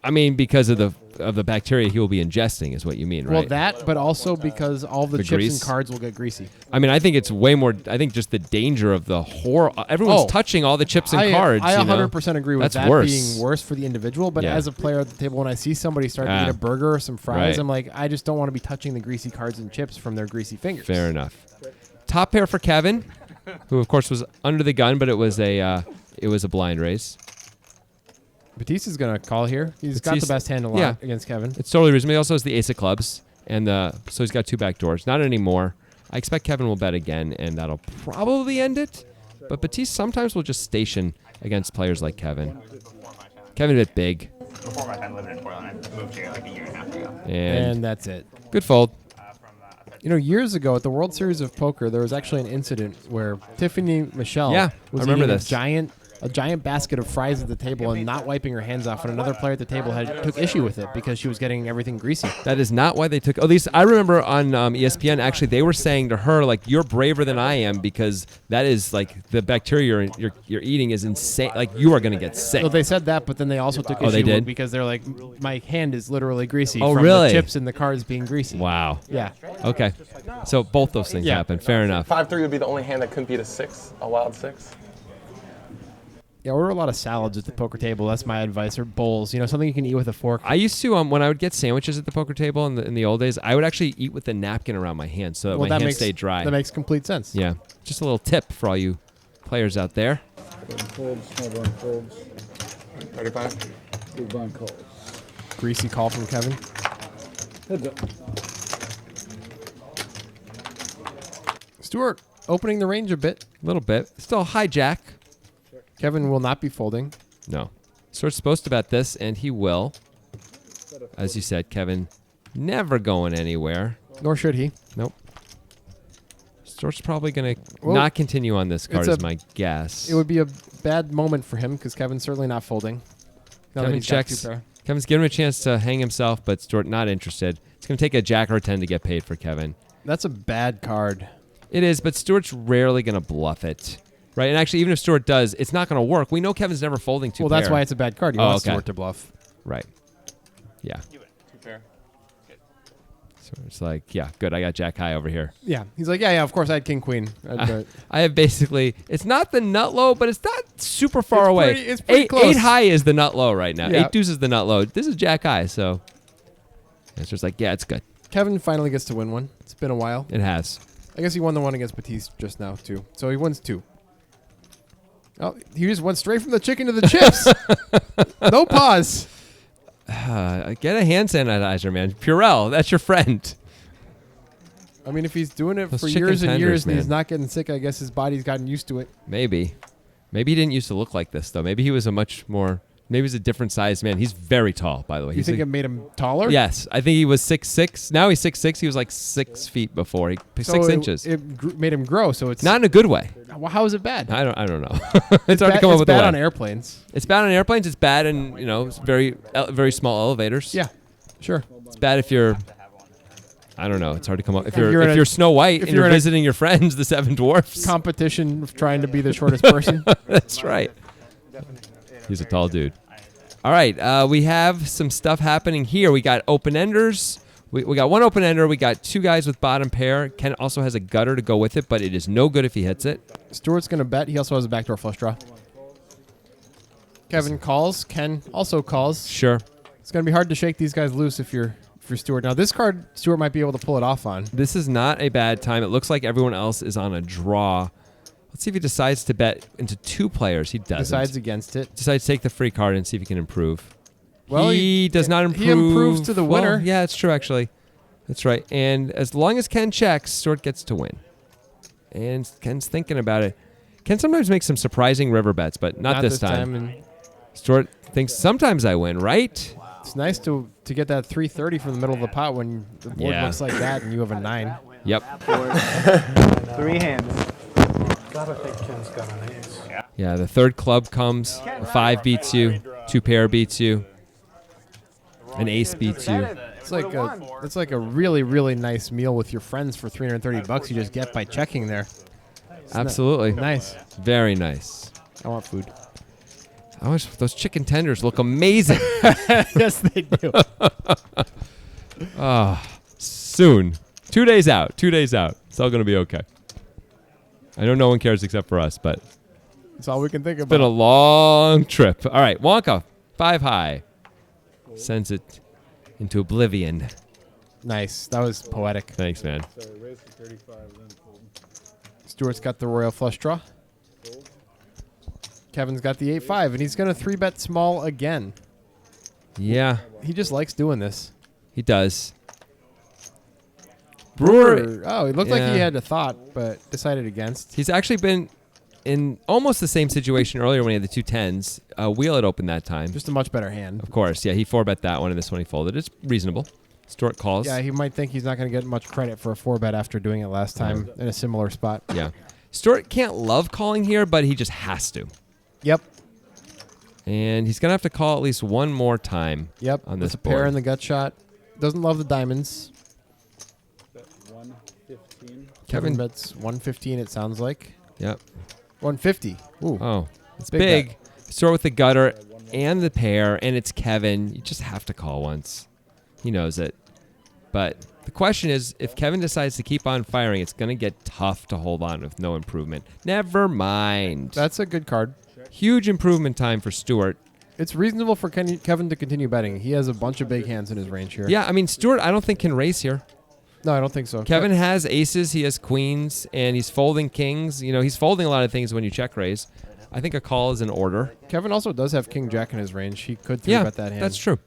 I mean, because of the bacteria he will be ingesting is what you mean, right? Well, that, but also because all the chips grease? and cards will get greasy. I mean, I think it's way more. I think just the danger of the horror. Everyone's touching all the chips and cards. I 100% agree with That's that worse. being worse for the individual. But Yeah. as a player at the table, when I see somebody start to eat a burger or some fries, Right. I'm like, I just don't want to be touching the greasy cards and chips from their greasy fingers. Fair enough. Top pair for Kevin, who of course was under the gun, but it was a blind raise. Batista's going to call here. He's got the Batista- best hand a lot yeah. against Kevin. It's totally reasonable. He also has the ace of clubs, and so he's got 2 back doors. Not anymore. I expect Kevin will bet again, and that'll probably end it. But Batista sometimes will just station against players like Kevin. Kevin bet big. Before my time living in Portland, I moved here like a year and a half ago. And that's it. Good fold. You know, years ago at the World Series of Poker, there was actually an incident where Tiffany Michelle Yeah, was I remember eating this. a giant basket of fries at the table and not wiping her hands off, and another player at the table took issue with it because she was getting everything greasy. That is not why they took. At least I remember on ESPN. Actually, they were saying to her like, "You're braver than I am because that is like the bacteria you're eating is insane. Like you are going to get sick." So they said that, but then they also took Oh, they issue did? because they're like, my hand is literally greasy Oh, from really? the chips and the cards being greasy. Wow. Yeah. Okay. So both those things Yeah. happen. Fair enough. 5-3 would be the only hand that couldn't beat a 6, a wild 6. Yeah, order a lot of salads at the poker table. That's my advice. Or bowls. You know, something you can eat with a fork. I used to when I would get sandwiches at the poker table in the old days, I would actually eat with the napkin around my hand so that my hands stay dry. That makes complete sense. Yeah. Just a little tip for all you players out there. Folds, small blind folds. 35. Big blind calls. Greasy call from Kevin. Heads up. Stuart opening the range a bit. A little bit. Still high jack. Kevin will not be folding. No. Stuart's supposed to bet this, and he will. As you said, Kevin never going anywhere. Nor should he. Nope. Stuart's probably going to Well, not continue on this card, it's is my guess. It would be a bad moment for him because Kevin's certainly not folding. Now that Kevin he's got checks. 2 pair. Kevin's giving him a chance to hang himself, but Stuart not interested. It's going to take a jack or a 10 to get paid for Kevin. That's a bad card. It is, but Stuart's rarely going to bluff it. Right? And actually, even if Stuart does, it's not going to work. We know Kevin's never folding 2 Well, that's why it's a bad card. He wants Stuart to bluff. Right. Yeah. 2 pair. So it's like, yeah, good. I got jack high over here. Yeah. He's like, yeah, of course I had king queen. I have basically, it's not the nut low, but it's not super far away. It's pretty close. 8 high is the nut low right now. Yeah. 8 deuce is the nut low. This is jack high, so it's just like, yeah, it's good. Kevin finally gets to win one. It's been a while. It has. I guess he won the one against Batiste just now, too. So he wins 2. Oh, he just went straight from the chicken to the chips. No pause. Get a hand sanitizer, man. Purell, that's your friend. I mean, if he's doing it Those for chicken years and years tenders, and he's man. not getting sick, I guess his body's gotten used to it. Maybe he didn't used to look like this though. Maybe he was maybe he's a different sized man. He's very tall, by the way. You think it made him taller? Yes, I think he was 6'6". Now he's 6'6". He was like 6 feet before. 6 inches. It made him grow, so it's Not in a good way. Well, how is it bad? I don't know. It's hard to come up with a bad way. on airplanes. It's bad on airplanes. It's bad in very small elevators. Yeah, sure. It's bad if you're. I don't know. It's hard to come up. If you're you're in a- Snow White if and you're you're in a- visiting your friends, the Seven Dwarfs. Competition of trying to be the shortest person. That's right. He's a tall dude. All right, we have some stuff happening here. We got open-enders. We got one open-ender. We got two guys with bottom pair. Ken also has a gutter to go with it, but it is no good if he hits it. Stuart's going to bet. He also has a backdoor flush draw. Kevin calls. Ken also calls. Sure. It's going to be hard to shake these guys loose if you're Stuart. Now, this card, Stuart might be able to pull it off on. This is not a bad time. It looks like everyone else is on a draw. Let's see if he decides to bet into two players. He doesn't. Decides against it. Decides to take the free card and see if he can improve. Well, he does not improve. He improves to the Well, winner. yeah, it's true, actually. That's right. And as long as Ken checks, Stuart gets to win. And Ken's thinking about it. Ken sometimes makes some surprising river bets, but not this time. And Stuart thinks sometimes I win, right? it's nice to get that 330 from the middle of the pot when the board Yeah. looks like that and you have a 9. Yep. 3 hands. Gotta think Ken's got an ace. Yeah, the third club comes. A 5 beats you. 2 pair beats you. An ace beats you. It's like a really, really nice meal with your friends for $330 you just get by checking there. Absolutely. Nice. Very nice. I want food. I wish those chicken tenders look amazing. Yes, they do. Soon. 2 days out. 2 days out. It's all going to be okay. I know no one cares except for us, but That's all we can think it's been a about. long trip. All right, Wonka, 5 high. Sends it into oblivion. Nice. That was poetic. Thanks, man. Sorry, raise to 35, then fold. Stuart's got the royal flush draw. Kevin's got the 8-5, and he's going to 3-bet small again. Yeah, He just likes doing this. he does. Brewer, Oh, it looked like Yeah. he had a thought, but decided against. he's actually been in almost the same situation earlier when he had the 2 10s. Wheel had opened that time. Just a much better hand. Of course, yeah, he 4-bet that one, and this one he folded. It's reasonable. Stuart calls. Yeah, he might think he's not going to get much credit for a 4-bet after doing it last time in a similar spot. Yeah. Stuart can't love calling here, but he just has to. Yep. And he's going to have to call at least one more time Yep. on With this a pair board. in the gut shot. Doesn't love the diamonds. Bet 115. Kevin bets 115, it sounds like. Yep. 150. Ooh. Oh, it's Big big. Stuart with the gutter and the pair, and it's Kevin. You just have to call once. He knows it. But the question is, if Kevin decides to keep on firing, it's going to get tough to hold on with no improvement. Never mind. That's a good card. Huge improvement time for Stuart. It's reasonable for Kevin to continue betting. He has a bunch of big hands in his range here. Yeah, I mean, Stuart, I don't think can race here. No, I don't think so. Kevin has aces, he has queens, and he's folding kings. You know, he's folding a lot of things when you check raise. I think a call is in order. Kevin also does have king jack in his range. He could 3-bet that hand. That's true.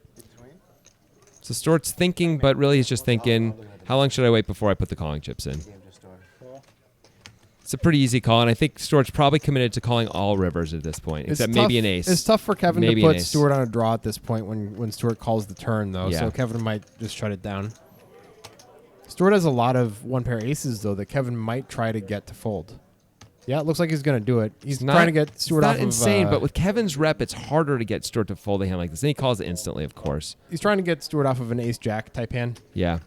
So Stuart's thinking, but really he's just thinking, how long should I wait before I put the calling chips in? It's a pretty easy call, and I think Stuart's probably committed to calling all rivers at this point, except maybe an ace. It's tough for Kevin Maybe to an put ace. Stuart on a draw at this point when Stuart calls the turn, though. Yeah. So Kevin might just shut it down. Stuart has a lot of one-pair aces, though, that Kevin might try to get to fold. Yeah, it looks like he's going to do it. He's trying to get Stuart off It's not insane, of... but with Kevin's rep, it's harder to get Stuart to fold a hand like this. And he calls it instantly, of course. He's trying to get Stuart off of an ace-jack type hand. Yeah.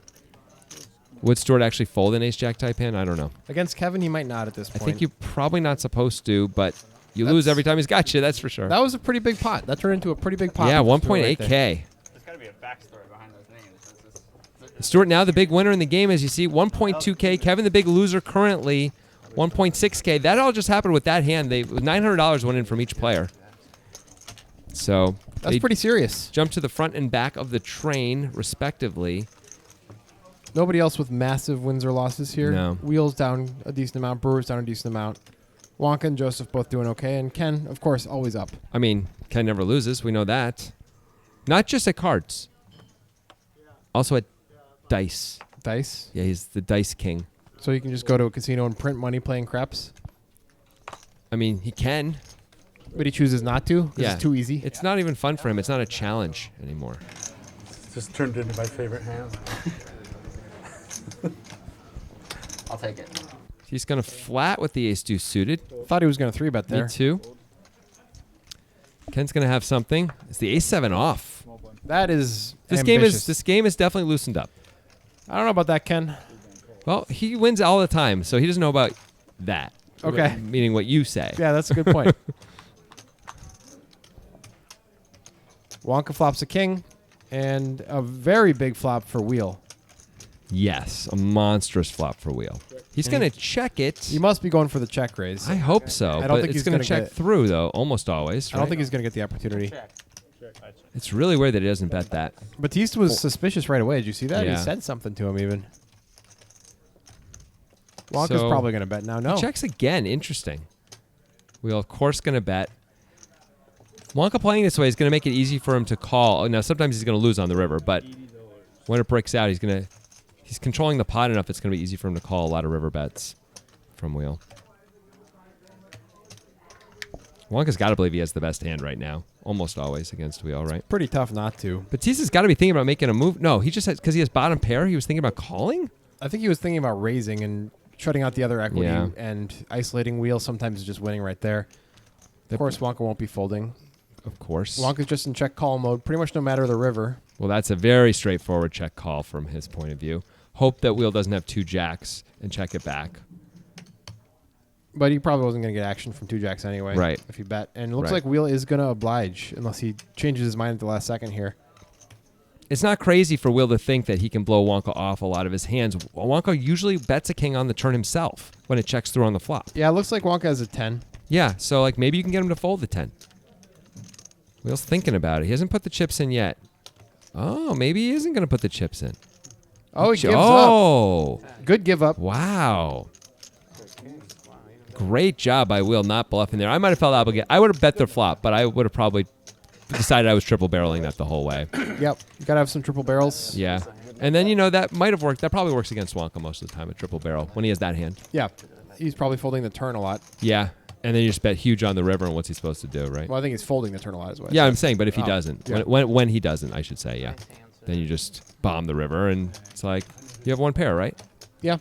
Would Stuart actually fold an ace-jack type hand? I don't know. Against Kevin, he might not at this I point. think you're probably not supposed to, but you lose every time he's got you, that's for sure. That was a pretty big pot. That turned into a pretty big pot. Yeah, with Stuart 1.8K. right there. There's got to be a backstory behind those names. Stuart now the big winner in the game, as you see, 1.2K. Kevin the big loser currently, 1.6K. That all just happened with that hand. $900 went in from each player. So That's they pretty serious. jumped to the front and back of the train, respectively. Nobody else with massive wins or losses here. No. Wheels down a decent amount. Brewers down a decent amount. Wonka and Joseph both doing okay. And Ken, of course, always up. I mean, Ken never loses. We know that. Not just at cards. Also at dice. Dice? Yeah, he's the dice king. So you can just go to a casino and print money playing craps? I mean, he can. But he chooses not to? 'Cause Yeah. it's too easy? It's not even fun for him. It's not a challenge anymore. Just turned into my favorite hand. I'll take it. He's going to flat with the ace deuce suited. Thought he was going to 3-bet there. Me too. Ken's going to have something. It's the ace 7 off. That is This game is definitely loosened up. I don't know about that, Ken. Well, he wins all the time, so he doesn't know about that. Okay. Meaning what you say. Yeah, that's a good point. Wonka flops a king, and a very big flop for wheel. Yes, a monstrous flop for wheel. He's going to check it. He must be going for the check raise. I hope so. I don't but think it's he's going gonna to check get- through, though, almost always. I don't right? think he's going to get the opportunity. It's really weird that he doesn't bet that. Batiste was suspicious right away. Did you see that? Yeah. He said something to him even. Wonka's So, probably going to bet now. No. He checks again. Interesting. Wheel, of course, going to bet. Wonka playing this way is going to make it easy for him to call. Now, sometimes he's going to lose on the river, but when it breaks out, he's controlling the pot enough. It's going to be easy for him to call a lot of river bets from wheel. Wonka's got to believe he has the best hand right now, almost always against wheel, right? Pretty tough not to. Batista's got to be thinking about making a move. No, he just has, because he has bottom pair. He was thinking about calling. I think he was thinking about raising and shutting out the other equity Yeah. and isolating wheel. Sometimes it's just winning right there. Of course, Wonka won't be folding. Of course. Wonka's just in check call mode, pretty much no matter the river. Well, that's a very straightforward check call from his point of view. Hope that wheel doesn't have 2 jacks and check it back. But he probably wasn't going to get action from 2 jacks anyway. Right. If he bet. And it looks Right. like wheel is going to oblige unless he changes his mind at the last second here. It's not crazy for Will to think that he can blow Wonka off a lot of his hands. Wonka usually bets a king on the turn himself when it checks through on the flop. Yeah, it looks like Wonka has a 10. Yeah, so like maybe you can get him to fold the 10. Will's thinking about it. He hasn't put the chips in yet. Oh, maybe he isn't going to put the chips in. Oh, he gives up. Good give up. Wow. Great job by Will not bluffing there. I might have felt obligated. I would have bet the flop, but I would have probably decided I was triple barreling that the whole way. Yep. You got to have some triple barrels. Yeah. And then, that might have worked. That probably works against Wonka most of the time, a triple barrel, when he has that hand. Yeah. He's probably folding the turn a lot. Yeah. And then you just bet huge on the river, and what's he supposed to do, right? Well, I think he's folding the turn a lot as well. Yeah, I'm saying, but if he doesn't, yeah. when he doesn't, I should say, yeah. Then you just bomb the river, and it's like, you have 1 pair, right? Yeah.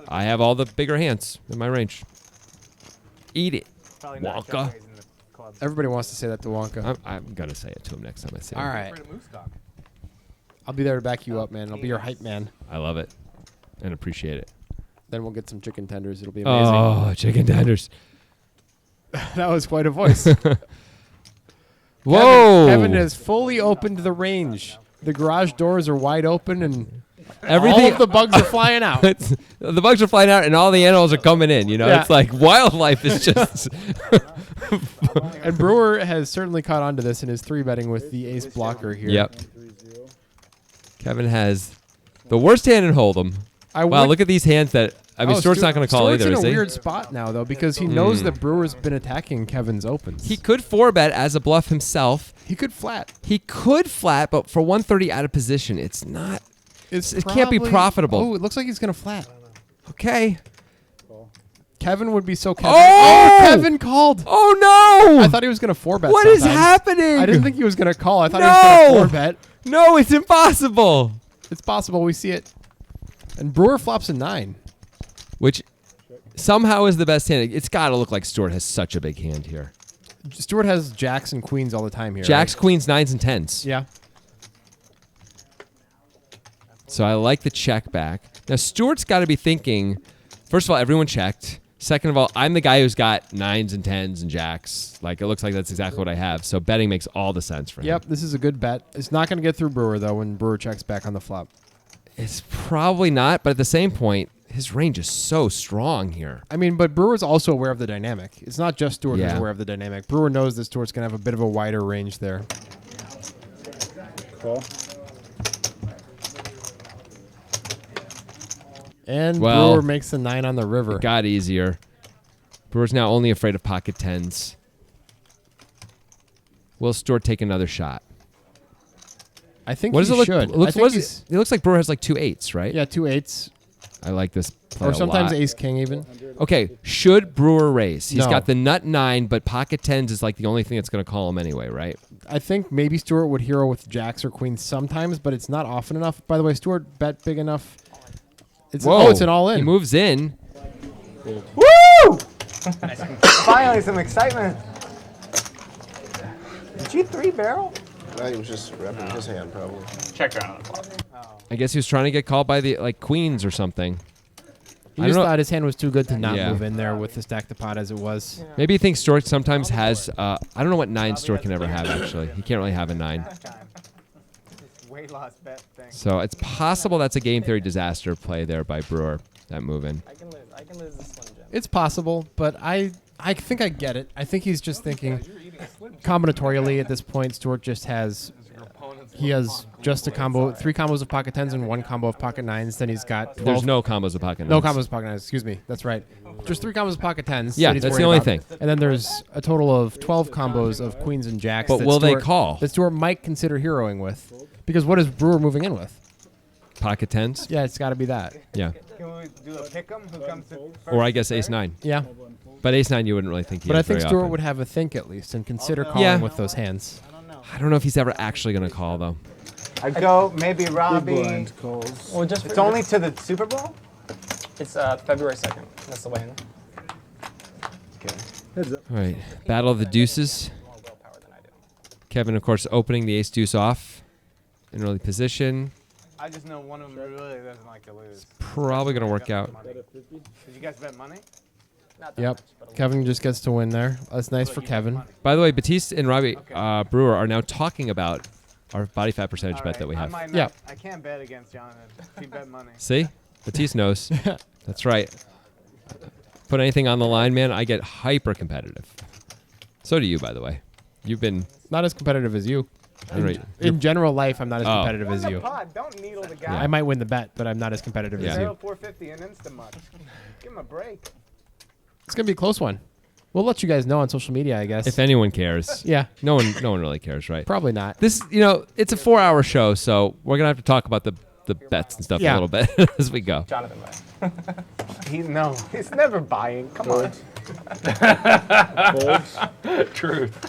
I have all the bigger hands in my range. Eat it, Wonka. Everybody wants to say that to Wonka. I'm going to say it to him next time I see him. All right. I'll be there to back you up, man. I'll be your hype man. I love it and appreciate it. Then we'll get some chicken tenders. It'll be amazing. Oh, chicken tenders. That was quite a voice. Whoa. Kevin has fully opened the range. The garage doors are wide open and everything. All of the bugs are flying out. The bugs are flying out and all the animals are coming in. Yeah. It's like wildlife is just. And Brewer has certainly caught on to this and is 3-betting with the ace blocker here. Yep. Kevin has the worst hand in Hold'em. Wow, look at these hands that. I mean, Stuart's not going to call Stuart's either, in is a he? weird spot now, though, because he knows that Brewer's been attacking Kevin's opens. He could 4-bet as a bluff himself. He could flat. He could flat, but for 130 out of position, it's not. It can't be probably- profitable. Oh, it looks like he's going to flat. Okay. Kevin would be so Kevin. Oh! Kevin called. Oh, no! I thought he was going to 4-bet. What is sometimes. happening? I didn't think he was going to call. I thought he was going to 4-bet. No, it's impossible. It's possible. We see it. And Brewer flops a 9. Which somehow is the best hand. It's got to look like Stuart has such a big hand here. Stuart has jacks and queens all the time here. Jacks, right? queens, 9s, and 10s. Yeah. So I like the check back. Now, Stuart's got to be thinking, first of all, everyone checked. Second of all, I'm the guy who's got 9s and 10s and jacks. Like, it looks like that's exactly what I have. So betting makes all the sense for him. Yep, this is a good bet. It's not going to get through Brewer, though, when Brewer checks back on the flop. It's probably not, but at the same point, his range is so strong here. I mean, but Brewer's also aware of the dynamic. It's not just Stuart who's Yeah. aware of the dynamic. Brewer knows that Stuart's going to have a bit of a wider range there. Call. And Well, Brewer makes the 9 on the river. It got easier. Brewer's now only afraid of pocket 10s. Will Stuart take another shot? I think What does he it look? should. It looks, I think what is he's- it looks like Brewer has like 2 8s, right? Yeah, 2 8s. I like this play Or a sometimes lot. ace king even. Okay, should Brewer raise? He's No. got the nut 9, but pocket 10s is like the only thing that's going to call him anyway, right? I think maybe Stewart would hero with jacks or queens sometimes, but it's not often enough. By the way, Stewart bet big enough. It's it's an all in. He moves in. Woo! Finally, some excitement. Did you 3-barrel? No, he was just repping his hand, probably. Check around on the flop. I guess he was trying to get called by the like queens or something. He I just don't know. thought his hand was too good to not Yeah. move in there with the stack to pot as it was. Maybe he thinks Stewart sometimes has. I don't know what 9 Stewart can ever have actually. He can't really have a 9. Weight loss bet thing. So it's possible that's a game theory disaster play there by Brewer. That move in. I can lose. I can lose this Slim Jim. It's possible, but I think I get it. I think he's just thinking combinatorially at this point. Stewart just has. He has just a combo, 3 combos of pocket 10s and 1 combo of pocket 9s. Then he's got 12. There's no combos of pocket 9s. No combos of pocket 9s. Excuse me. That's right. Just 3 combos of pocket 10s. Yeah, that he's that's worried the only about. thing. And then there's a total of 12 combos of queens and jacks. But that will they Stewart- call? That Stewart might consider heroing with. Because what is Brewer moving in with? Pocket 10s? Yeah, it's got to be that. Yeah. Can we do a pick'em? Who comes to Or I guess ace 9. Yeah. But ace 9 you wouldn't really think he But I has think very Stewart often. would have a think at least and consider calling Yeah. with those hands. I don't know if he's ever actually going to call though. I'd go maybe Big Robbie. blind calls. Well, just It's only to the Super Bowl? It's February 2nd. That's the weigh-in. Heads up. All right. Battle of the deuces. More willpower than I do. Kevin, of course, opening the ace deuce off in early position. I just know one of them really doesn't like to lose. Probably going to work out. Did you guys bet money? Not that Yep. much, but a Kevin just gets to win there. That's nice for Kevin. By the way, Batiste and Robbie Brewer are now talking about our body fat percentage bet that we I have. might not, Yeah. I can't bet against Jonathan. If he bet money. See? Batiste knows. That's right. Put anything on the line, man, I get hyper competitive. So do you, by the way. You've been... Not as competitive as you. All right. In general life, I'm not as Oh. competitive as you. Pod, don't needle the guy. I might win the bet, but I'm not as competitive Yeah. as Zero you. 450 and Instamut. Give him a break. It's going to be a close one. We'll let you guys know on social media, I guess. If anyone cares. Yeah. No one really cares, right? Probably not. This, it's a 4-hour show, so we're going to have to talk about the bets and stuff Yeah. a little bit as we go. Jonathan buy. He's never buying. Come on. Folds. Truth.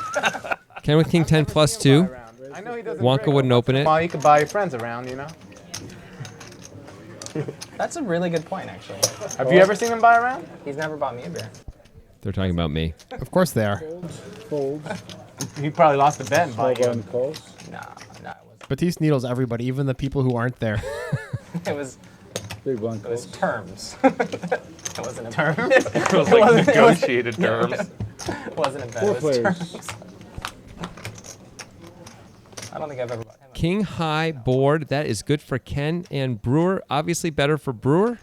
Ken with king 10 plus 2. I know he doesn't. Wonka drink. wouldn't open it. Well, you could buy your friends around, That's a really good point, actually. Have you ever seen him buy around? He's never bought me a beer. They're talking about me. Of course they are. Folds. He probably lost a bet and Small bought you. blind calls. Nah, it wasn't. Batiste needles everybody, even the people who aren't there. It was Big blind it was calls. terms. It wasn't a term. It was like negotiated terms. It wasn't a bet. 4 It was players. terms. I don't think I've ever bought him. King high board. That is good for Ken and Brewer. Obviously better for Brewer.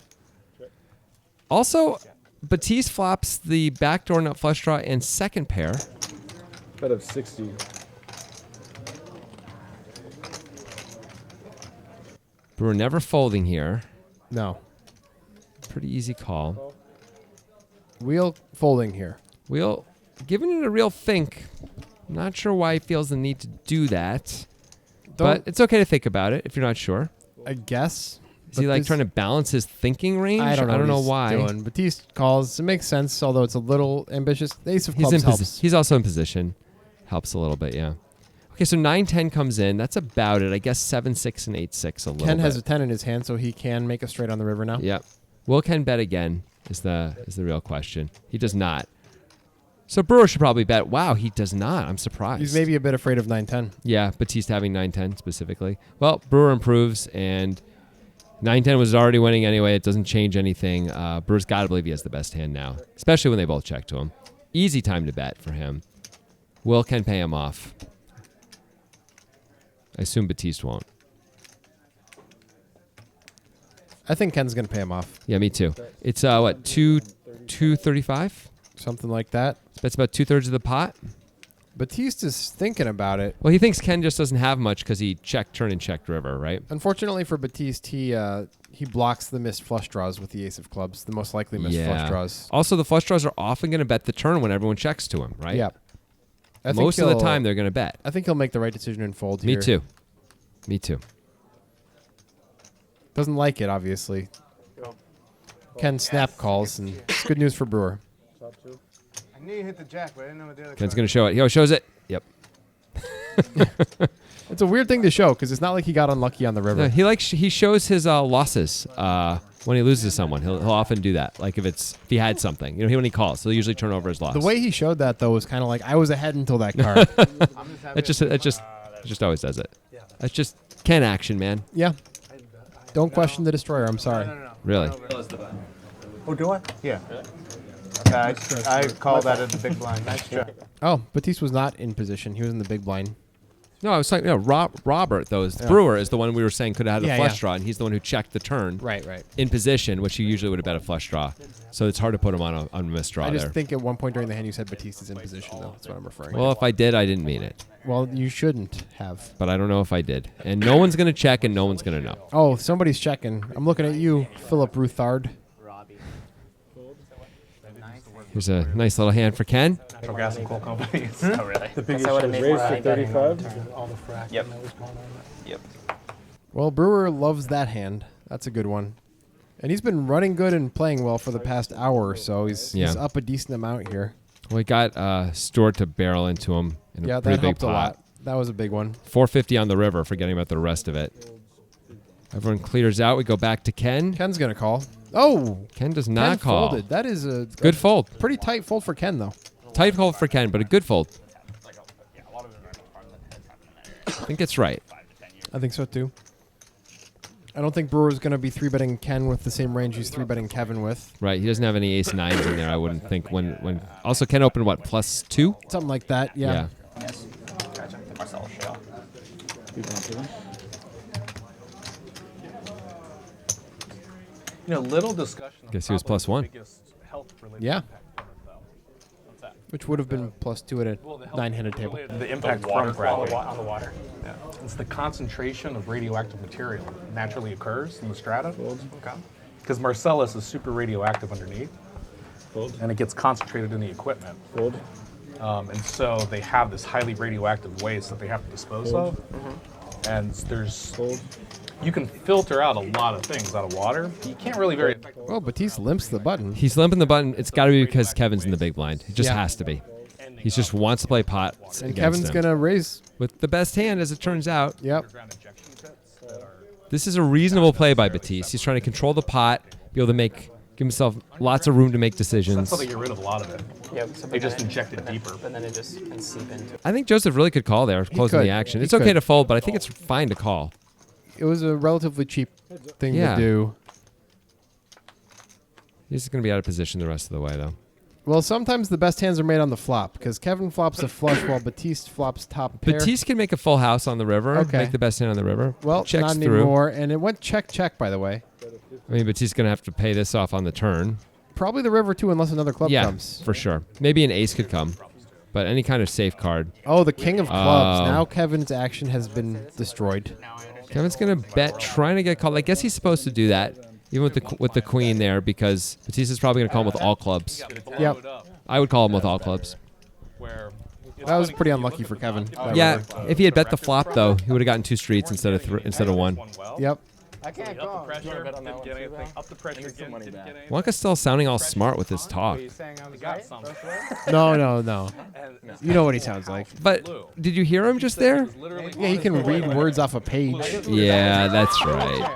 Also, Batiste flops the backdoor nut flush draw and second pair. Bet of 60. Brewer never folding here. No. Pretty easy call. Wheel folding here. Wheel, giving it a real think. Not sure why he feels the need to do that. But it's okay to think about it if you're not sure. I guess. Is he like trying to balance his thinking range? I don't know, know what he's why. Doing. Batiste calls. It makes sense, although it's a little ambitious. The ace of He's clubs in helps. He's also in position. Helps a little bit, yeah. Okay, so 9-10 comes in. That's about it. I guess 7-6 and 8-6 a little Ken bit. has a 10 in his hand, so he can make a straight on the river now. Yep. Will Ken bet again is the real question. He does not. So Brewer should probably bet. Wow, he does not. I'm surprised. He's maybe a bit afraid of 9-10. Yeah, Batiste having 9-10 specifically. Well, Brewer improves, and 9-10 was already winning anyway. It doesn't change anything. Brewer's got to believe he has the best hand now, especially when they both check to him. Easy time to bet for him. Will Ken pay him off? I assume Batiste won't. I think Ken's going to pay him off. Yeah, me too. It's, what, 235? Something like that. That's about 2/3 of the pot. Batiste is thinking about it. Well, he thinks Ken just doesn't have much because he checked turn and checked river, right? Unfortunately for Batiste, he blocks the missed flush draws with the ace of clubs, the most likely missed flush draws. Also, the flush draws are often going to bet the turn when everyone checks to him, right? Yeah. Most of the time, they're going to bet. I think he'll make the right decision and fold Me here. too. Me too. Doesn't like it, obviously. Ken snap calls, and it's good news for Brewer. I knew you hit the jack, but I didn't know what the other Ken's card going to show it. He shows it. Yep. It's a weird thing to show because it's not like he got unlucky on the river. No, he shows his losses when he loses to someone. He'll often do that. Like if he had something, when he calls, he'll usually turn over his loss. The way he showed that though was kind of like I was ahead until that card. It just always does it. That's just Ken action, man. Yeah. Don't question the destroyer. I'm sorry. No. Really? Oh, do I? Yeah. Okay, I call that at the big blind. Nice try. Oh, Batiste was not in position. He was in the big blind. No, I was saying, Robert, though, Brewer is the one we were saying could have had a flush draw, and he's the one who checked the turn. Right. In position, which he usually would have bet a flush draw. So it's hard to put him on a missed draw I just there. think at one point during the hand you said Batiste is in position, though. That's what I'm referring Well, to. if I did, I didn't mean it. Well, you shouldn't have. But I don't know if I did. And no one's going to check, and no one's going to know. Oh, somebody's checking. I'm looking at you, Philip Ruthard. Here's a nice little hand for Ken. Natural gas and coal companies. Oh, really? The big Guess I would have issue made was more Raised to money betting 35. all the fracking Yep. that was going on. Yep. Well, Brewer loves that hand. That's a good one. And he's been running good and playing well for the past hour or so. He's up a decent amount here. Well, he got Stewart to barrel into him in a pretty that big helped pot. a lot. That was a big one. 450 on the river, forgetting about the rest of it. Everyone clears out. We go back to Ken. Ken's going to call. Oh! Ken does not call. Folded. That is a good fold. Pretty tight fold for Ken, though. Tight fold for Ken, but a good fold. I think it's right. I think so, too. I don't think Brewer's going to be 3-betting Ken with the same range he's 3-betting Kevin with. Right. He doesn't have any ace-9s in there, I wouldn't think. When also, Ken opened, what, +2? Something like that, yeah. Yes. Gotcha. The Marcellus show. Little discussion. Guess he was +1. Yeah. Which would have been +2 at a 9-handed table. The impact The water from quality fracking. on the water. Yeah. It's the concentration of radioactive material that naturally occurs in the strata. Because Marcellus is super radioactive underneath. And it gets concentrated in the equipment. And so they have this highly radioactive waste that they have to dispose of. And you can filter out a lot of things out of water. You can't really very effectively. Oh, Batiste limps the button. He's limping the button. It's got to be because Kevin's in the big blind. It just has to be. He just wants to play pots And against Kevin's him. going to raise. With the best hand, as it turns out. Yep. This is a reasonable play by Batiste. He's trying to control the pot, be able to give himself lots of room to make decisions. That's how they get rid of a lot of it. Yep. So They just inject it deeper. But then it just can seep into. I think Joseph really could call there, closing could. the action. He It's okay could. to fold, but I think it's fine to call. It was a relatively cheap thing Yeah. to do. He's going to be out of position the rest of the way, though. Well, sometimes the best hands are made on the flop because Kevin flops a flush while Batiste flops top pair. Batiste can make a full house on the river, Okay. make the best hand on the river. Well, checks not through. anymore. And it went check, by the way. I mean, Batiste's going to have to pay this off on the turn. Probably the river, too, unless another club Yeah, comes. for sure. Maybe an ace could come, but any kind of safe card. Oh, the king of clubs. Oh. Now Kevin's action has been destroyed. Kevin's going to bet, trying to get called. I guess he's supposed to do that, even with the queen there, because Batiste is probably going to call him with all clubs. Yep. I would call him with all clubs. That was pretty unlucky for Kevin. that Yeah, river. if he had bet the flop, though, he would have gotten 2 streets instead of 1. Yep. I can't call. Didn't get anything. Up the pressure again. Didn't get anything. Wonka's still sounding all smart with his talk. Are you saying I was Got right? some. No. You know what he sounds like. But did you hear him just there? Yeah, he can read words off a page. Yeah, that's right.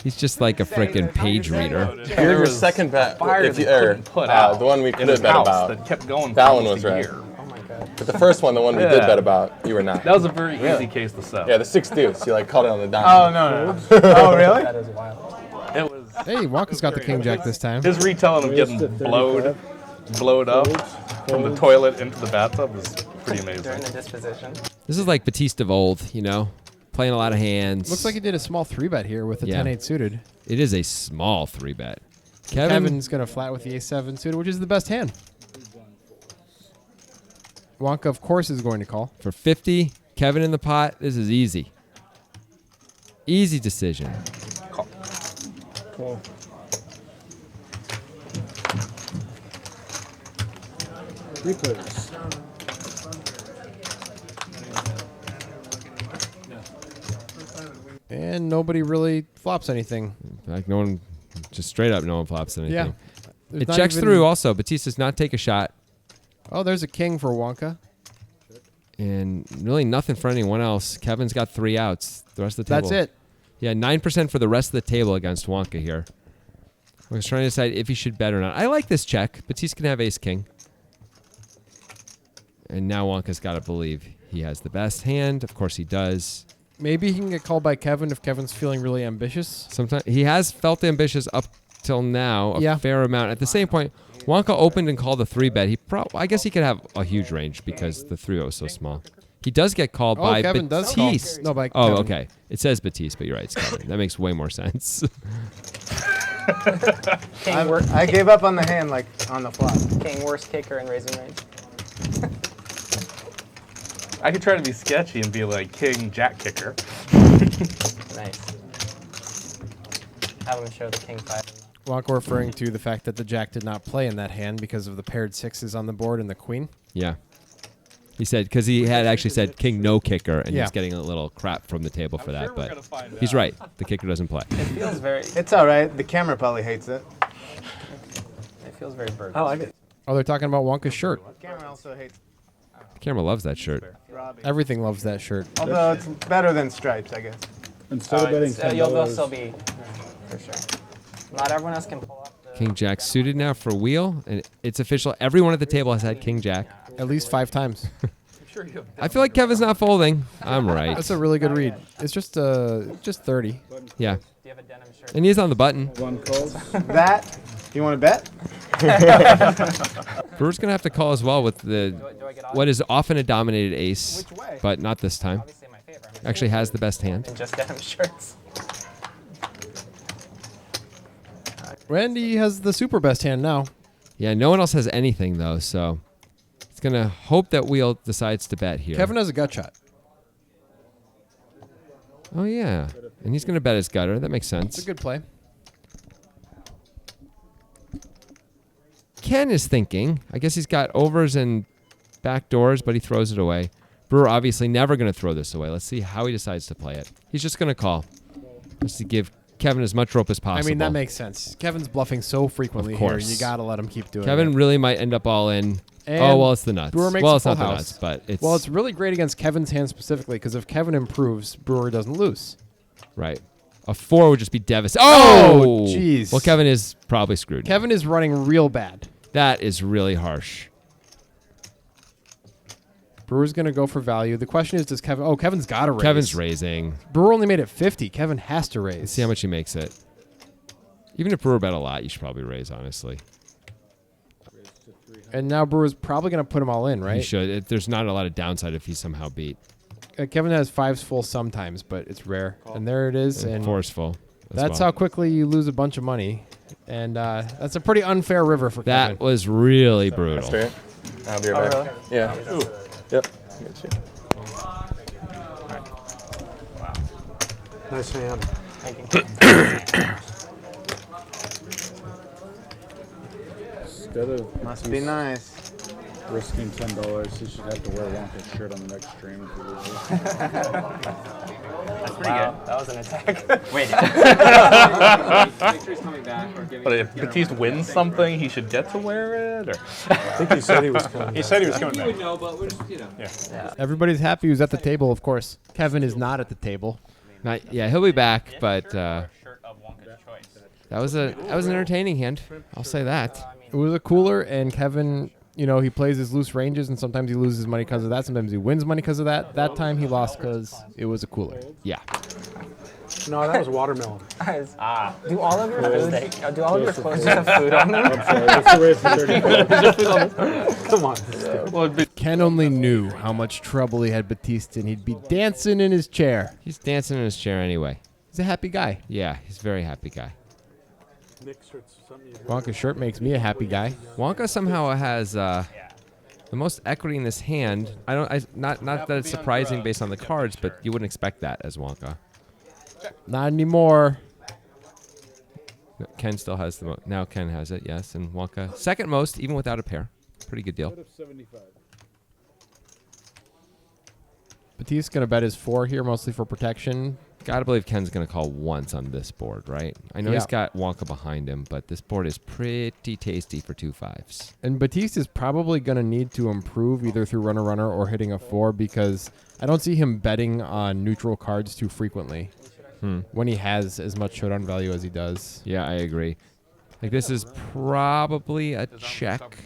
He's just like a frickin' page reader. Here's your second bet. Fire If you, they couldn't put out the one we in could his have bet house about. that kept going That for one almost was a right. year. Oh my god. But the first one, the one we did Yeah. bet about, you were not. That was a very easy case to settle. Yeah, the 6 deuce. You called it on the dime. Oh no. Oh really? That is wild. It was Hey, Wonka's got the king jack this time. his retelling of getting blowed up from the toilet into the bathtub was pretty During amazing. the disposition. This is like Batiste of old, playing a lot of hands. Looks like he did a small 3-bet here with the Yeah. 10-8 suited. It is a small 3-bet. Kevin's going to flat with the ace-7 suited, which is the best hand. Wonka, of course, is going to call. For 50, Kevin in the pot. This is easy. Easy decision. Cool. Three players. And nobody really flops anything. Like no one, just straight up, no one flops anything. Yeah. There's It not checks even- through also. Batiste does not take a shot. Oh, there's a king for Wonka. And really nothing for anyone else. Kevin's got 3 outs. The rest of the table. That's it. Yeah, 9% for the rest of the table against Wonka here. I was trying to decide if he should bet or not. I like this check. Batiste can have ace-king. And now Wonka's got to believe he has the best hand. Of course he does. Maybe he can get called by Kevin if Kevin's feeling really ambitious. Sometimes he has felt ambitious up till now, Yeah. a fair amount. At the same point, Wonka opened and called a 3-bet. I guess he could have a huge range because the 3-0 is so small. He does get called by Kevin does call. Batiste. No, by oh, Kevin. okay. It says Batiste, but you're right. It's Kevin. That makes way more sense. I gave up on the hand like on the flop. King, worst kicker in raising range. I could try to be sketchy and be like king, jack kicker. Nice. Have him show the king 5. Wonka referring to the fact that the jack did not play in that hand because of the paired 6s on the board and the queen. Yeah. He said, because he had actually said king no kicker, and Yeah. he's getting a little crap from the table for that, sure we're but gonna find he's out. right. The kicker doesn't play. It feels very. It's all right. The camera probably hates it. It feels very burnt. I like it. Oh, they're talking about Wonka's shirt. The camera also hates The camera loves that shirt. Robbie. Everything loves that shirt. Although it's better than stripes, I guess. Instead of betting You'll $10, still be for sure. Not everyone else can pull up. King Jack suited now for wheel, and it's official. Everyone at the table has had King Jack. At least 5 times. I feel like Kevin's not folding. I'm right. That's a really good read. It's just 30. Yeah. Do you have a denim shirt? And he's on the button. one calls. That, you want to bet? Brewer's going to have to call as well with the Do I get off? what is often a dominated ace, Which way? but not this time. Obviously in my favor. I'm Actually has the best hand. in just denim shirts. Randy has the super best hand now. Yeah, no one else has anything, though, so it's going to hope that Wheel decides to bet here. Kevin has a gut shot. Oh, yeah. And he's going to bet his gutter. That makes It's a sense. good play. Ken is thinking. I guess he's got overs and back doors, but he throws it away. Brewer obviously never going to throw this away. Let's see how he decides to play it. He's just going to call. Just to give Kevin as much rope as possible. I mean, that makes sense. Kevin's bluffing so frequently Of here. course. You got to let him keep doing Kevin it. really might end up all in. And Oh, well, it's the nuts. Brewer makes Well, a it's not full the house. nuts, but it's... Well, it's really great against Kevin's hand specifically because if Kevin improves, Brewer doesn't lose. Right. A 4 would just be devastating. Oh! jeez. Well, Kevin is probably screwed. Kevin is running real bad. That is really harsh. Brewer's going to go for value. The question is, does Kevin... Oh, Kevin's got to raise. Kevin's raising. Brewer only made it 50. Kevin has to raise. Let's see how much he makes it. Even if Brewer bet a lot, you should probably raise, honestly. And now Brewer's probably going to put them all in, He right? should. There's not a lot of downside if he's somehow beat. Kevin has 5s full sometimes, but it's rare. And there it is. And Forceful. that's how quickly you lose a bunch of money. And that's a pretty unfair river for That Kevin. was really brutal. Straight. I'll be right back. Yeah. Yep. Get you. Nice hand. Thank you. Instead of Must be nice. risking $10, he should have to wear Wonka's shirt on the next stream if he loses. That's pretty good. That was an attack. Wait. But if Batiste wins something, he should get to wear it? Or? I think he said he was coming. He said he was coming back. know, but we're just, you know. Everybady's happy who's at the table, of course. Kevin is not at the table. Yeah, he'll be back, but Shirt of Wonka's choice. that was an entertaining hand. I'll say that. It was a cooler, and Kevin, you know, he plays his loose ranges, and sometimes he loses money because of that. Sometimes he wins money because of that. That time he lost because it was a cooler. Yeah. No, that was watermelon. Guys, do all of your food, do all of your clothes have food on them? I'm sorry, that's the raise for 30. Come on. Well, Ken only knew how much trouble he had Batiste in. He'd be dancing in his chair. He's dancing in his chair anyway. He's a happy guy. Yeah, he's a very happy guy. Nick shirt's something you Wonka's shirt makes me a happy guy. Wonka somehow has the most equity in this hand. Not that it's surprising based on the cards, but you wouldn't expect that as Wonka. Not anymore. Ken still has the most. Now Ken has it, yes, and Wonka second most, even without a pair. Pretty good deal. Instead of 75. Batiste's going to bet his 4 here, mostly for protection. Gotta believe Ken's gonna call once on this board, right? I know he's got Wonka behind him, but this board is pretty tasty for 2 5s. And Batiste is probably going to need to improve either through runner or hitting a 4 because I don't see him betting on neutral cards too frequently when he has as much showdown value as he does. Yeah, I agree. Like this is probably a check.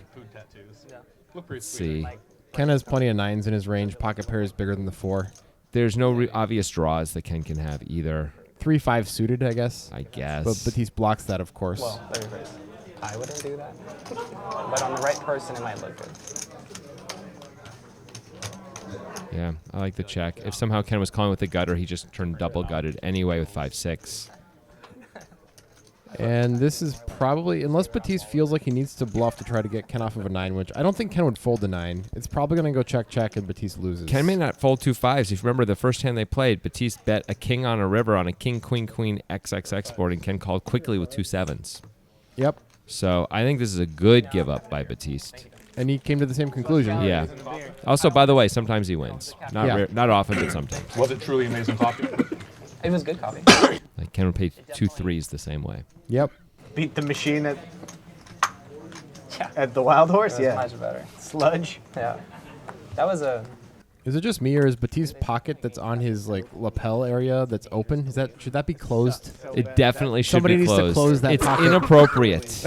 Let's see. Ken has plenty of 9s in his range. Pocket pair is bigger than the 4. There's no obvious draws that Ken can have either. 3-5 suited, I guess. I guess. But Batiste blocks that, of course. Well, let me rephrase. I wouldn't do that. But on the right person, it might look good. Yeah, I like the check. If somehow Ken was calling with the gutter, he just turned double gutted anyway with 5-6. And this is probably, unless Batiste feels like he needs to bluff to try to get Ken off of a 9, which I don't think Ken would fold the 9. It's probably going to go check, and Batiste loses. Ken may not fold 2 5s. If you remember the first hand they played, Batiste bet a king on a river on a king, queen, queen, XXX board, and Ken called quickly with 2 7s. Yep. So I think this is a good give up by Batiste. And he came to the same conclusion. Yeah. Also, by the way, sometimes he wins. Not often, but sometimes. Was it truly amazing coffee? It was good coffee. Like Ken would pay 2 3s the same way. Yep. Beat the machine at the Wild Horse? It was much better. Sludge? Yeah. That was a... Is it just me, or is Batiste's pocket that's on his like lapel area that's open? Should that be closed? It definitely should Somebody be closed. needs to close that It's pocket. inappropriate.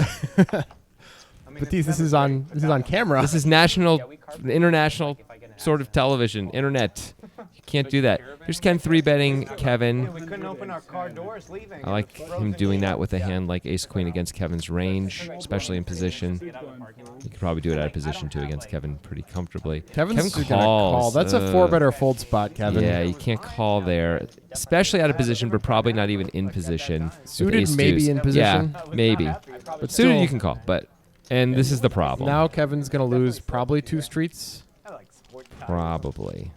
Batiste, this is on camera. This is international sort of television, internet. You can't do that. Here's Ken 3-betting Kevin. We couldn't open our car doors leaving. I like him doing that with a hand like ace-queen against Kevin's range, especially in position. You could probably do it out of position, too, against Kevin pretty comfortably. Kevin calls. gonna call. That's a 4-better fold spot, Kevin. Yeah, you can't call there, especially out of position, but probably not even in position. Suited, maybe in position. Yeah, maybe. But suited, you can call. And this is the problem. Now Kevin's going to lose probably 2 streets. Probably.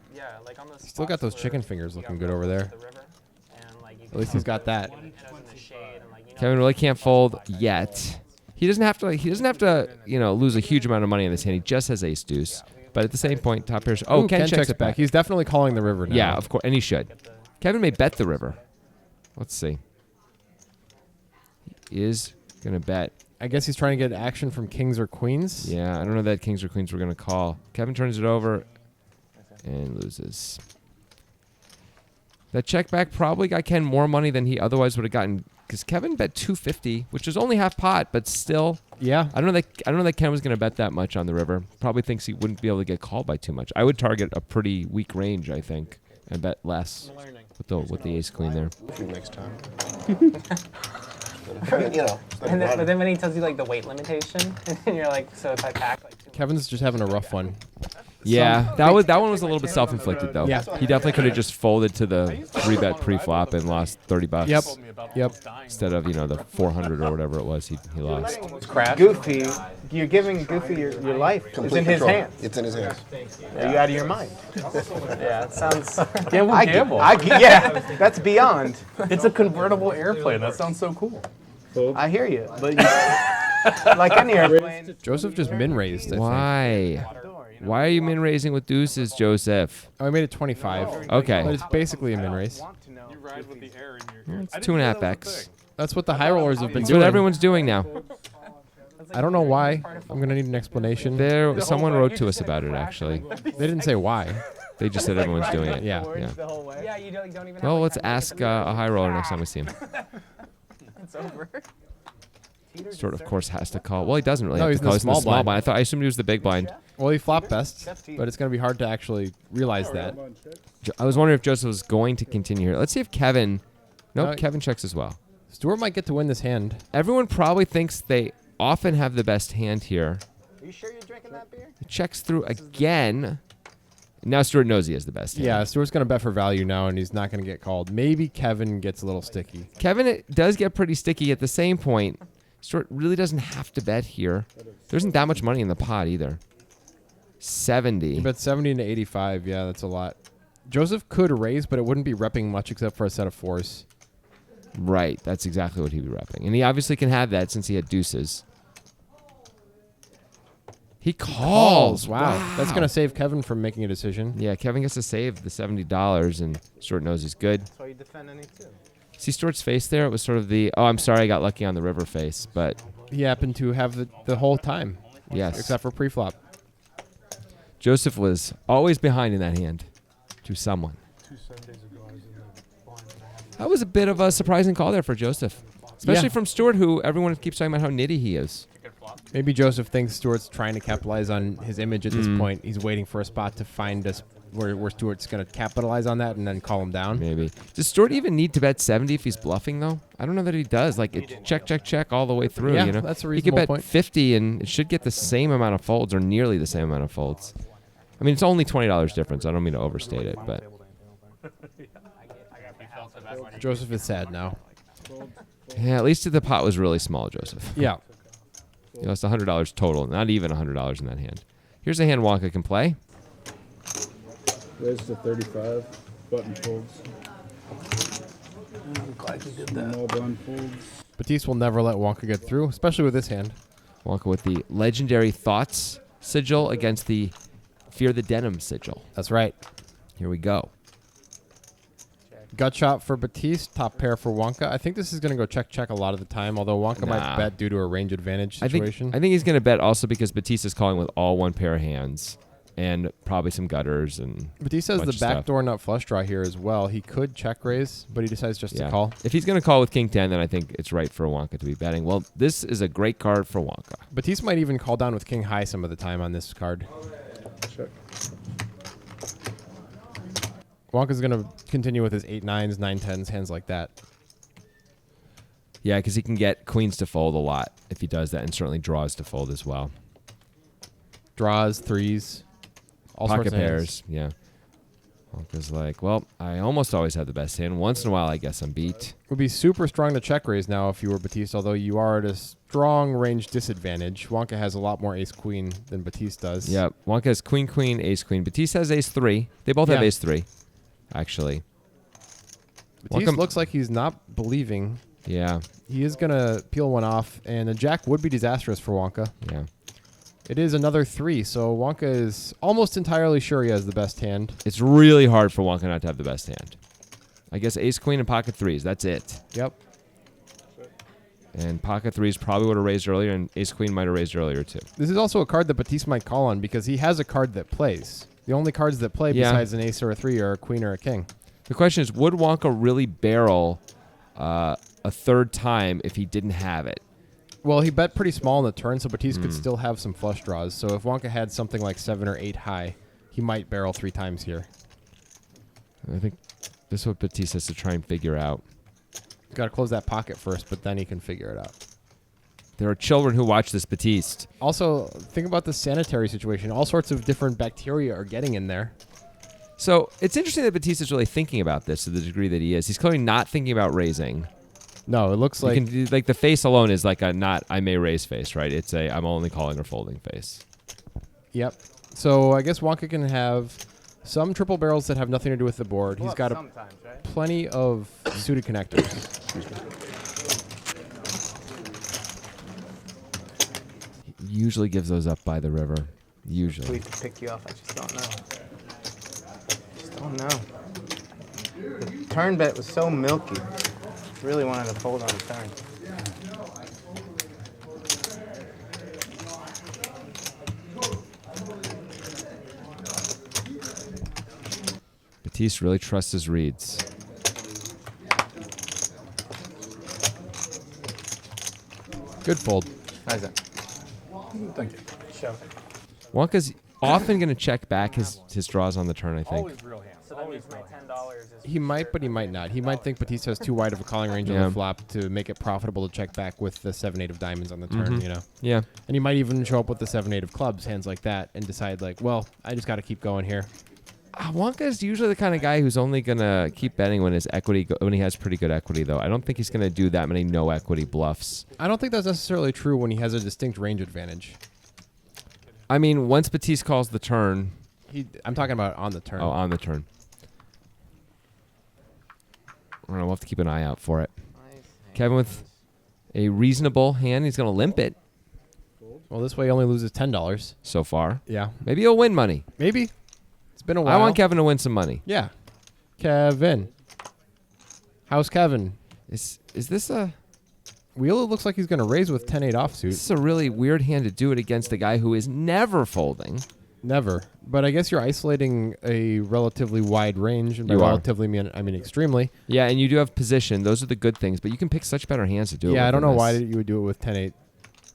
Still got those chicken fingers looking good over there. At least he's got that. Kevin really can't fold yet. He doesn't have to. Lose a huge amount of money in this hand. He just has ace deuce. But at the same point, top pairs. Oh, Ken checks it back. He's definitely calling the river now. Yeah, of course, and he should. Kevin may bet the river. Let's see. He is gonna bet. I guess he's trying to get action from kings or queens. Yeah, I don't know that kings or queens were gonna call. Kevin turns it over and loses. That check back probably got Ken more money than he otherwise would have gotten, because Kevin bet 250, which is only half pot, but still. Yeah. I don't know that Ken was going to bet that much on the river. Probably thinks he wouldn't be able to get called by too much. I would target a pretty weak range, I think, and bet less with the ace queen there. Next time. But then when he tells you like the weight limitation, and you're like, so if I pack like 2... Kevin's just having a rough one. Yeah, that one was a little bit self-inflicted though. Yeah. He definitely could have just folded to the 3-bet pre-flop and lost $30. Yep. Instead of the 400 or whatever it was he lost. Goofy, you're giving Goofy your life. It's in his hands. It's in his hands. Are you out of your mind? Yeah, it sounds... Gamble. Yeah, that's beyond. It's a convertible airplane. That sounds so cool. I hear you, but like any airplane. Joseph just min-raised, I think. Why? Why are you min-raising with deuces, Joseph? Oh, I made it 25. Okay. But it's basically a min-raise. It's 2.5x. That's what the high rollers have been That's doing. what everyone's doing now. I don't know why. I'm going to need an explanation. Someone wrote to us about it, actually. They didn't say why. They just said everyone's doing it. Yeah. Yeah, you don't even have Well, let's ask a high roller next time we see him. It's over. Stuart, of course, has to call. Well, he doesn't really No, have he's to in call. the He's in the small small blind. blind. I assumed he was the big blind. Well, he flopped best, but it's going to be hard to actually realize that. I was wondering if Joseph was going to continue here. Let's see if Kevin... Nope, No. Kevin checks as well. Stuart might get to win this hand. Everyone probably thinks they often have the best hand here. Are you sure you're drinking that beer? He checks through again. Now Stuart knows he has the best hand. Yeah, Stuart's going to bet for value now, and he's not going to get called. Maybe Kevin gets a little sticky. Kevin it does get pretty sticky at the same point. Stuart really doesn't have to bet here. There isn't that much money in the pot either. 70. He bet 70 to 85. Yeah, that's a lot. Joseph could raise, but it wouldn't be repping much except for a set of 4s. Right, that's exactly what he'd be repping. And he obviously can have that since he had deuces. He calls. Wow. That's going to save Kevin from making a decision. Yeah, Kevin gets to save the $70, and Stuart knows he's good. That's why you defend any two. See Stuart's face there? It was sort of the, oh, I'm sorry I got lucky on the river face, but... He happened to have the whole time. Yes. Except for pre-flop. Joseph was always behind in that hand to someone. 2 Sundays ago, I was in the blind. That was a bit of a surprising call there for Joseph. Especially from Stuart, who everyone keeps talking about how nitty he is. Maybe Joseph thinks Stuart's trying to capitalize on his image at this point. He's waiting for a spot to find us where Stuart's going to capitalize on that and then call him down. Maybe. Does Stuart even need to bet 70 if he's bluffing, though? I don't know that he does. Like, it's check, check, check all the way through, Yeah, you know? that's a He could reasonable bet point. 50, and it should get the same amount of folds or nearly the same amount of folds. I mean, it's only $20 difference. I don't mean to overstate it, but... Joseph is sad now. Yeah, at least the pot was really small, Joseph. Yeah. You lost $100 total, not even $100 in that hand. Here's a hand Wonka can play. Raise to 35. Button folds. I'm glad you did that. Small blind folds. Batiste will never let Wonka get through, especially with this hand. Wonka with the legendary Thoughts sigil against the Fear the Denim sigil. That's right. Here we go. Gut shot for Batiste, top pair for Wonka. I think this is going to go check-check a lot of the time, although Wonka might bet due to a range advantage situation. I think he's going to bet also because Batiste is calling with all one pair of hands and probably some gutters. And Batiste has the backdoor nut flush draw here as well. He could check raise, but he decides just to call. If he's going to call with King 10, then I think it's right for Wonka to be betting. Well, this is a great card for Wonka. Batiste might even call down with King high some of the time on this card. Check. Wonka's going to continue with his 8-9s, 9-10s, hands like that. Yeah, because he can get queens to fold a lot if he does that, and certainly draws to fold as well. Draws, threes, all pocket sorts of pairs. Yeah. Wonka's like, well, I almost always have the best hand. Once in a while, I guess I'm beat. Would be super strong to check raise now if you were Batiste, although you are at a strong range disadvantage. Wonka has a lot more ace-queen than Batiste does. Yeah, Wonka has queen, queen, ace, queen. Batiste has ace 3. They both have ace 3, actually. Batiste looks like he's not believing. Yeah. He is going to peel one off, and a jack would be disastrous for Wonka. Yeah. It is another 3, so Wonka is almost entirely sure he has the best hand. It's really hard for Wonka not to have the best hand. I guess ace, queen, and pocket 3s. That's it. Yep. And pocket 3s probably would have raised earlier, and ace, queen might have raised earlier, too. This is also a card that Batiste might call on because he has a card that plays. The only cards that play besides an ace or a 3 are a queen or a king. The question is, would Wonka really barrel a third time if he didn't have it? Well, he bet pretty small on the turn, so Batiste could still have some flush draws. So if Wonka had something like 7 or 8 high, he might barrel 3 times here. I think this is what Batiste has to try and figure out. He's got to close that pocket first, but then he can figure it out. There are children who watch this Batiste. Also, think about the sanitary situation. All sorts of different bacteria are getting in there. So it's interesting that Batiste is really thinking about this to the degree that he is. He's clearly not thinking about raising. No, it looks like... like the face alone is like a not I may raise face, right? It's a I'm only calling or folding face. Yep. So I guess Wonka can have some triple barrels that have nothing to do with the board. He's got plenty of suited connectors. He usually gives those up by the river. Usually. Please to pick you off. I just don't know. Just don't know. The turn bet was so milky. Really wanted to fold on the turn. Batiste really trusts his reads. Good fold. How's that? Thank you. Show. Wonka's often going to check back his draws on the turn, I think. Always real hands. So that means my $10 is... He might, but he might not. He might think Batiste has too wide of a calling range on the flop to make it profitable to check back with the 7-8 of diamonds on the turn, you know? Yeah. And he might even show up with the 7-8 of clubs, hands like that, and decide, like, well, I just got to keep going here. Wonka is usually the kind of guy who's only going to keep betting when his equity when he has pretty good equity, though. I don't think he's going to do that many no equity bluffs. I don't think that's necessarily true when he has a distinct range advantage. I mean, once Batiste calls the turn... I'm talking about on the turn. Oh, on the turn. I don't know, we'll have to keep an eye out for it. Kevin with a reasonable hand. He's going to limp it. Well, this way he only loses $10 so far. Yeah, Maybe he'll win money. maybe. It's been a while. I want Kevin to win some money. Yeah, Kevin. How's Kevin? Is this a Wheel, it looks like he's going to raise with 10-8 offsuit. this is a really weird hand to do it against the guy who is never folding. Never. But I guess you're isolating a relatively wide range. And by You are. relatively, I mean extremely. Yeah, and you do have position. Those are the good things, but you can pick such better hands to do it. Yeah, I with don't than know why this. you would do it with 10-8.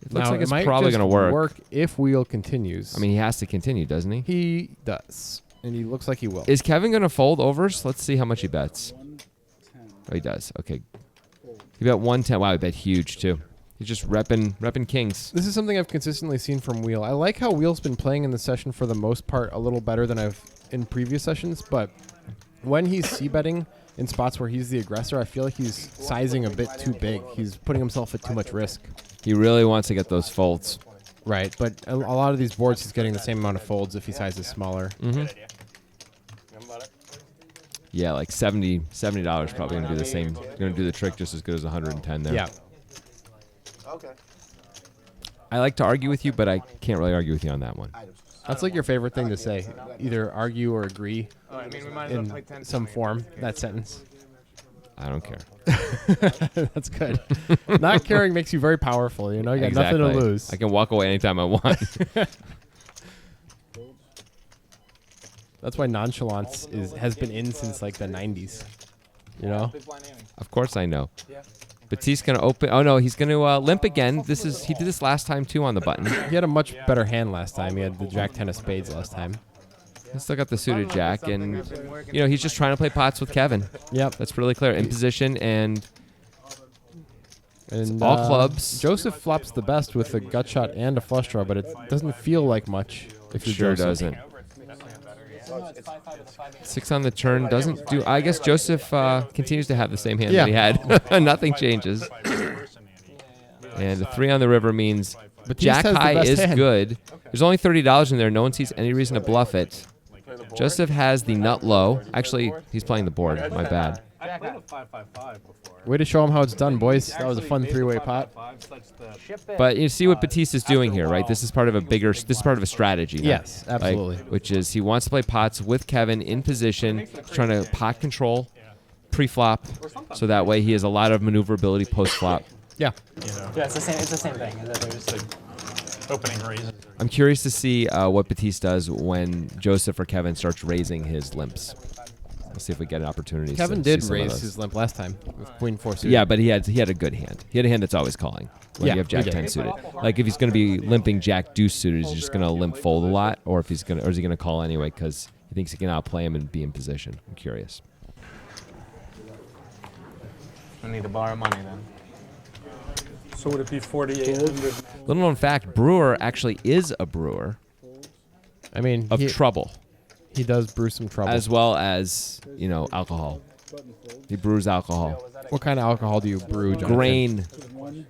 It looks Now, like it's might probably just going to work. if Wheel continues. I mean, he has to continue, doesn't he? He does. And he looks like he will. Is Kevin going to fold overs? Let's see how much he bets. Oh, he does. Okay. He bet 110. Wow, he bet huge, too. He's just repping kings. This is something I've consistently seen from Wheel. I like how Wheel's been playing in the session for the most part a little better than I've in previous sessions, but when he's c-betting in spots where he's the aggressor, I feel like he's sizing a bit too big. He's putting himself at too much risk. He really wants to get those folds. Right, but a lot of these boards he's getting the same amount of folds if he sizes smaller. Mm-hmm. Yeah, like $70 probably going to do the same. Going to do the trick just as good as 110 there. Yeah. Okay. I like to argue with you, but I can't really argue with you on that one. That's like your favorite thing to say. Either argue or agree in some form, that sentence. I don't care. That's good. Not caring makes you very powerful. You know, you got Exactly. nothing to lose. I can walk away anytime I want. That's why nonchalance has been in since like the 90s. You know? Of course I know. Batiste going to open. Oh, no, he's going to limp again. He did this last time, too, on the button. He had a much better hand last time. He had the Jack 10 of spades last time. He still got the suited jack, and, you know, he's just trying to play pots with Kevin. Yep. That's really clear. In position, and And all clubs. Joseph flops the best with a gut shot and a flush draw, but it doesn't feel like much if you're Sure Joseph. doesn't. 6 on the turn doesn't do. I guess Joseph continues to have the same hand that he had. Nothing changes. And a 3 on the river means Batiste Jack has the high best is hand. good. There's only $30 in there. No one sees any reason to bluff it. Joseph has the nut low. Actually, he's playing the board. My bad. I played a 5-5-5 before. Way to show him how it's done, boys. That was a fun three-way pot. But you see what Batiste is doing here, right? This is part of a bigger. This is part of a strategy. Now, Yes, absolutely. Which is he wants to play pots with Kevin in position, trying to pot control pre-flop, so that way he has a lot of maneuverability post-flop. Yeah. Yeah, it's the same thing. Is that they're just like Opening raises. I'm curious to see what Batiste does when Joseph or Kevin starts raising his limps. Let's see if we get an opportunity. Kevin did raise his limp last time with Queen 4 suited. Yeah, but he had a good hand. He had a hand that's always calling. When Yeah, you have Jack he did. 10 suited. Like if he's going to be limping Jack Deuce suited, is he just going to limp fold a lot, or is he going to call anyway because he thinks he can outplay him and be in position? I'm curious. I need to borrow money then. So would it be 4,800? Little known fact: Brewer actually is a brewer I mean, of trouble, he does brew some trouble. as well as alcohol. He brews alcohol. What kind of alcohol do you brew, Jonathan? Grain.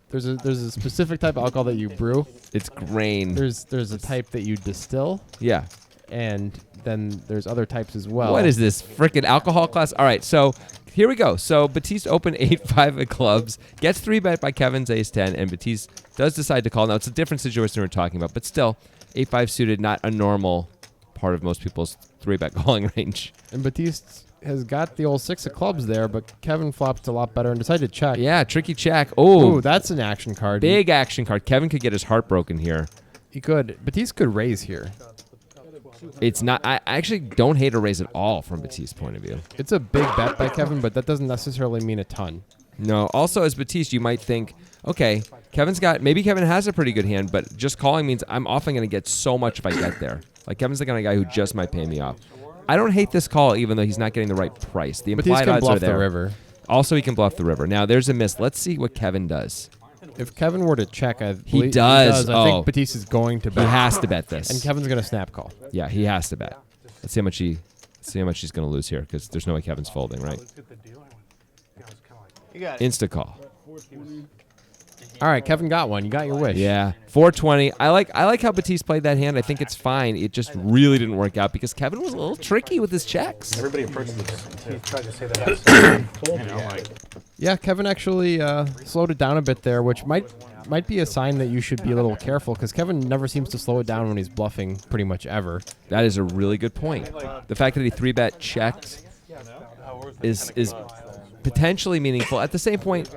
There's a specific type of alcohol that you brew. It's grain. There's a type that you distill, Yeah. and then there's other types as well. What is this freaking alcohol class? All right, so here we go. So Batiste opened 8-5 of clubs, gets 3-bet by Kevin's ace-10, and Batiste does decide to call. Now, it's a different situation we're talking about, but still, 8-5 suited, not a normal part of most people's 3-bet calling range. And Batiste has got the old 6 of clubs there, but Kevin flopped a lot better and decided to check. Yeah, tricky check. Oh, Ooh, that's an action card. big action card. Kevin could get his heart broken here. He could. Batiste could raise here. It's not. I actually don't hate a raise at all from Batiste's point of view. It's a big bet by Kevin, but that doesn't necessarily mean a ton. No. Also, as Batiste, you might think, okay, maybe Kevin has a pretty good hand, but just calling means I'm often going to get so much if I get there. Like Kevin's the kind of guy who just might pay me off. I don't hate this call, even though he's not getting the right price. The Batiste implied can odds bluff are there. the river. Also, he can bluff the river. Now, there's a miss. Let's see what Kevin does. If Kevin were to check, He does. I think Batiste is going to bet. He has to bet this. And Kevin's going to snap call. Yeah, he has to bet. Let's see how much he's going to lose here, because there's no way Kevin's folding, right? You got it. Insta call. All right, Kevin got one. You got your wish. Yeah, 420. I like how Batiste played that hand. I think it's fine. It just really didn't work out because Kevin was a little tricky with his checks. Everybody approaches the different He tried to say that. too. You know, like Yeah, Kevin actually slowed it down a bit there, which might might be a sign that you should be a little careful because Kevin never seems to slow it down when he's bluffing pretty much ever. That is a really good point. The fact that he 3-bet checked is potentially meaningful. At the same point,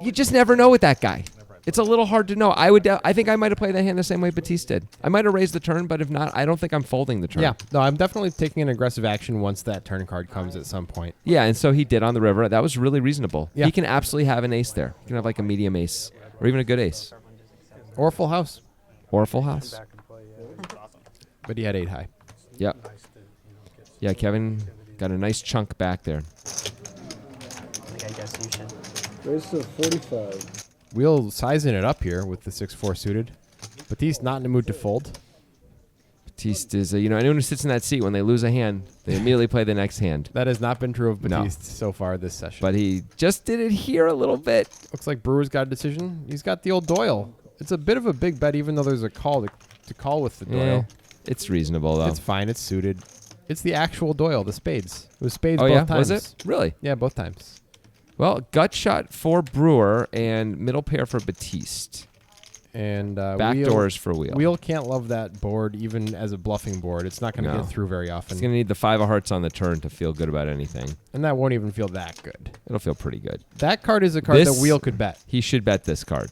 you just never know with that guy. It's a little hard to know. I think I might have played that hand the same way Batiste did. I might have raised the turn, but if not, I don't think I'm folding the turn. Yeah, no, I'm definitely taking an aggressive action once that turn card comes at some point. Yeah, and so he did on the river. That was really reasonable. Yeah. He can absolutely have an ace there. He can have like a medium ace or even a good ace. Or full house. Or a full house. But he had 8 high. Yep. Yeah, Kevin got a nice chunk back there. I guess you should. Raise to 45. Wheel sizing it up here with the 6-4 suited. Batiste not in the mood to fold. Batiste is, anyone who sits in that seat, when they lose a hand, they immediately play the next hand. That has not been true of No. Batiste so far this session. But he just did it here a little bit. Looks like Brewer's got a decision. He's got the old Doyle. It's a bit of a big bet, even though there's a call to call with the Doyle. It's reasonable, though. It's fine. It's suited. It's the actual Doyle, the spades. It was spades Oh, both yeah? times. Was it? Really? Yeah, both times. Well, gut shot for Brewer and middle pair for Batiste. And Backdoors for Wheel. Wheel can't love that board even as a bluffing board. It's not going to No. get through very often. He's going to need the 5 of hearts on the turn to feel good about anything. And that won't even feel that good. It'll feel pretty good. That card is a card that Wheel could bet. He should bet this card.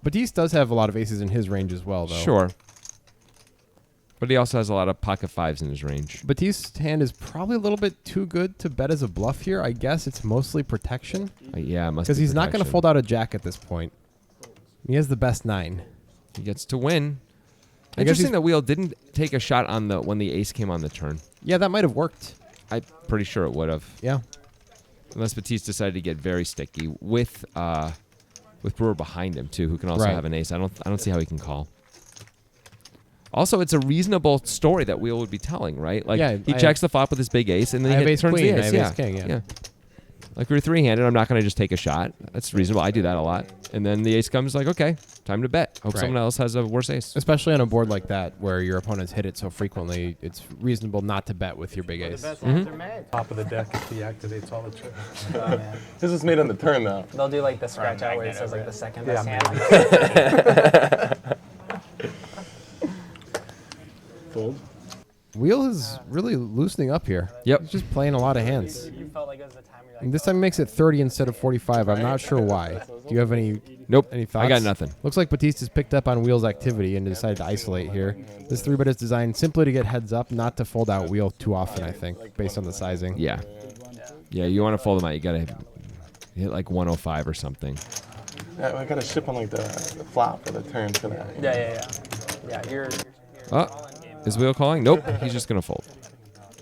Batiste does have a lot of aces in his range as well, though. Sure. But he also has a lot of pocket 5s in his range. Batiste's hand is probably a little bit too good to bet as a bluff here. I guess it's mostly protection. Yeah, it must be because he's not going to protection. fold out a jack at this point. He has the best 9. He gets to win. I guess Interesting he's- that Wheel didn't take a shot on when the ace came on the turn. Yeah, that might have worked. I'm pretty sure it would have. Yeah. Unless Batiste decided to get very sticky with Brewer behind him too, who can also Right. have an ace. I don't see how he can call. Also, it's a reasonable story that Wheel would be telling, right? Like Yeah, he checks the flop with his big ace, and then I have he ace turns queen, the I ace. have Yeah, ace king, yeah. Like we were 3-handed, I'm not going to just take a shot. That's reasonable. I do that a lot. And then the ace comes, like, okay, time to bet. Hope Right. someone else has a worse ace. Especially on a board like that where your opponents hit it so frequently, it's reasonable not to bet with your big ace. Top of the deck if he activates all the chips. Oh, yeah. This is made on the turn, though. They'll do like the scratch out where it says like the second best Yeah, hand. Fold. Wheel is really loosening up here. Yep. He's just playing a lot of hands. You felt like it was the time you're like, And this time he makes it 30 instead of 45. I'm not sure why. Do you have any Nope. any thoughts? I got nothing. Looks like Batiste has picked up on Wheel's activity and decided to isolate here. This 3-bet is designed simply to get heads up, not to fold out Wheel too often, I think, based on the sizing. Yeah. Yeah, you want to fold them out. You got to hit like 105 or something. Yeah, I got to ship on like the flop for the turn for that. yeah, you're Is Wheel calling? Nope. He's just going to fold.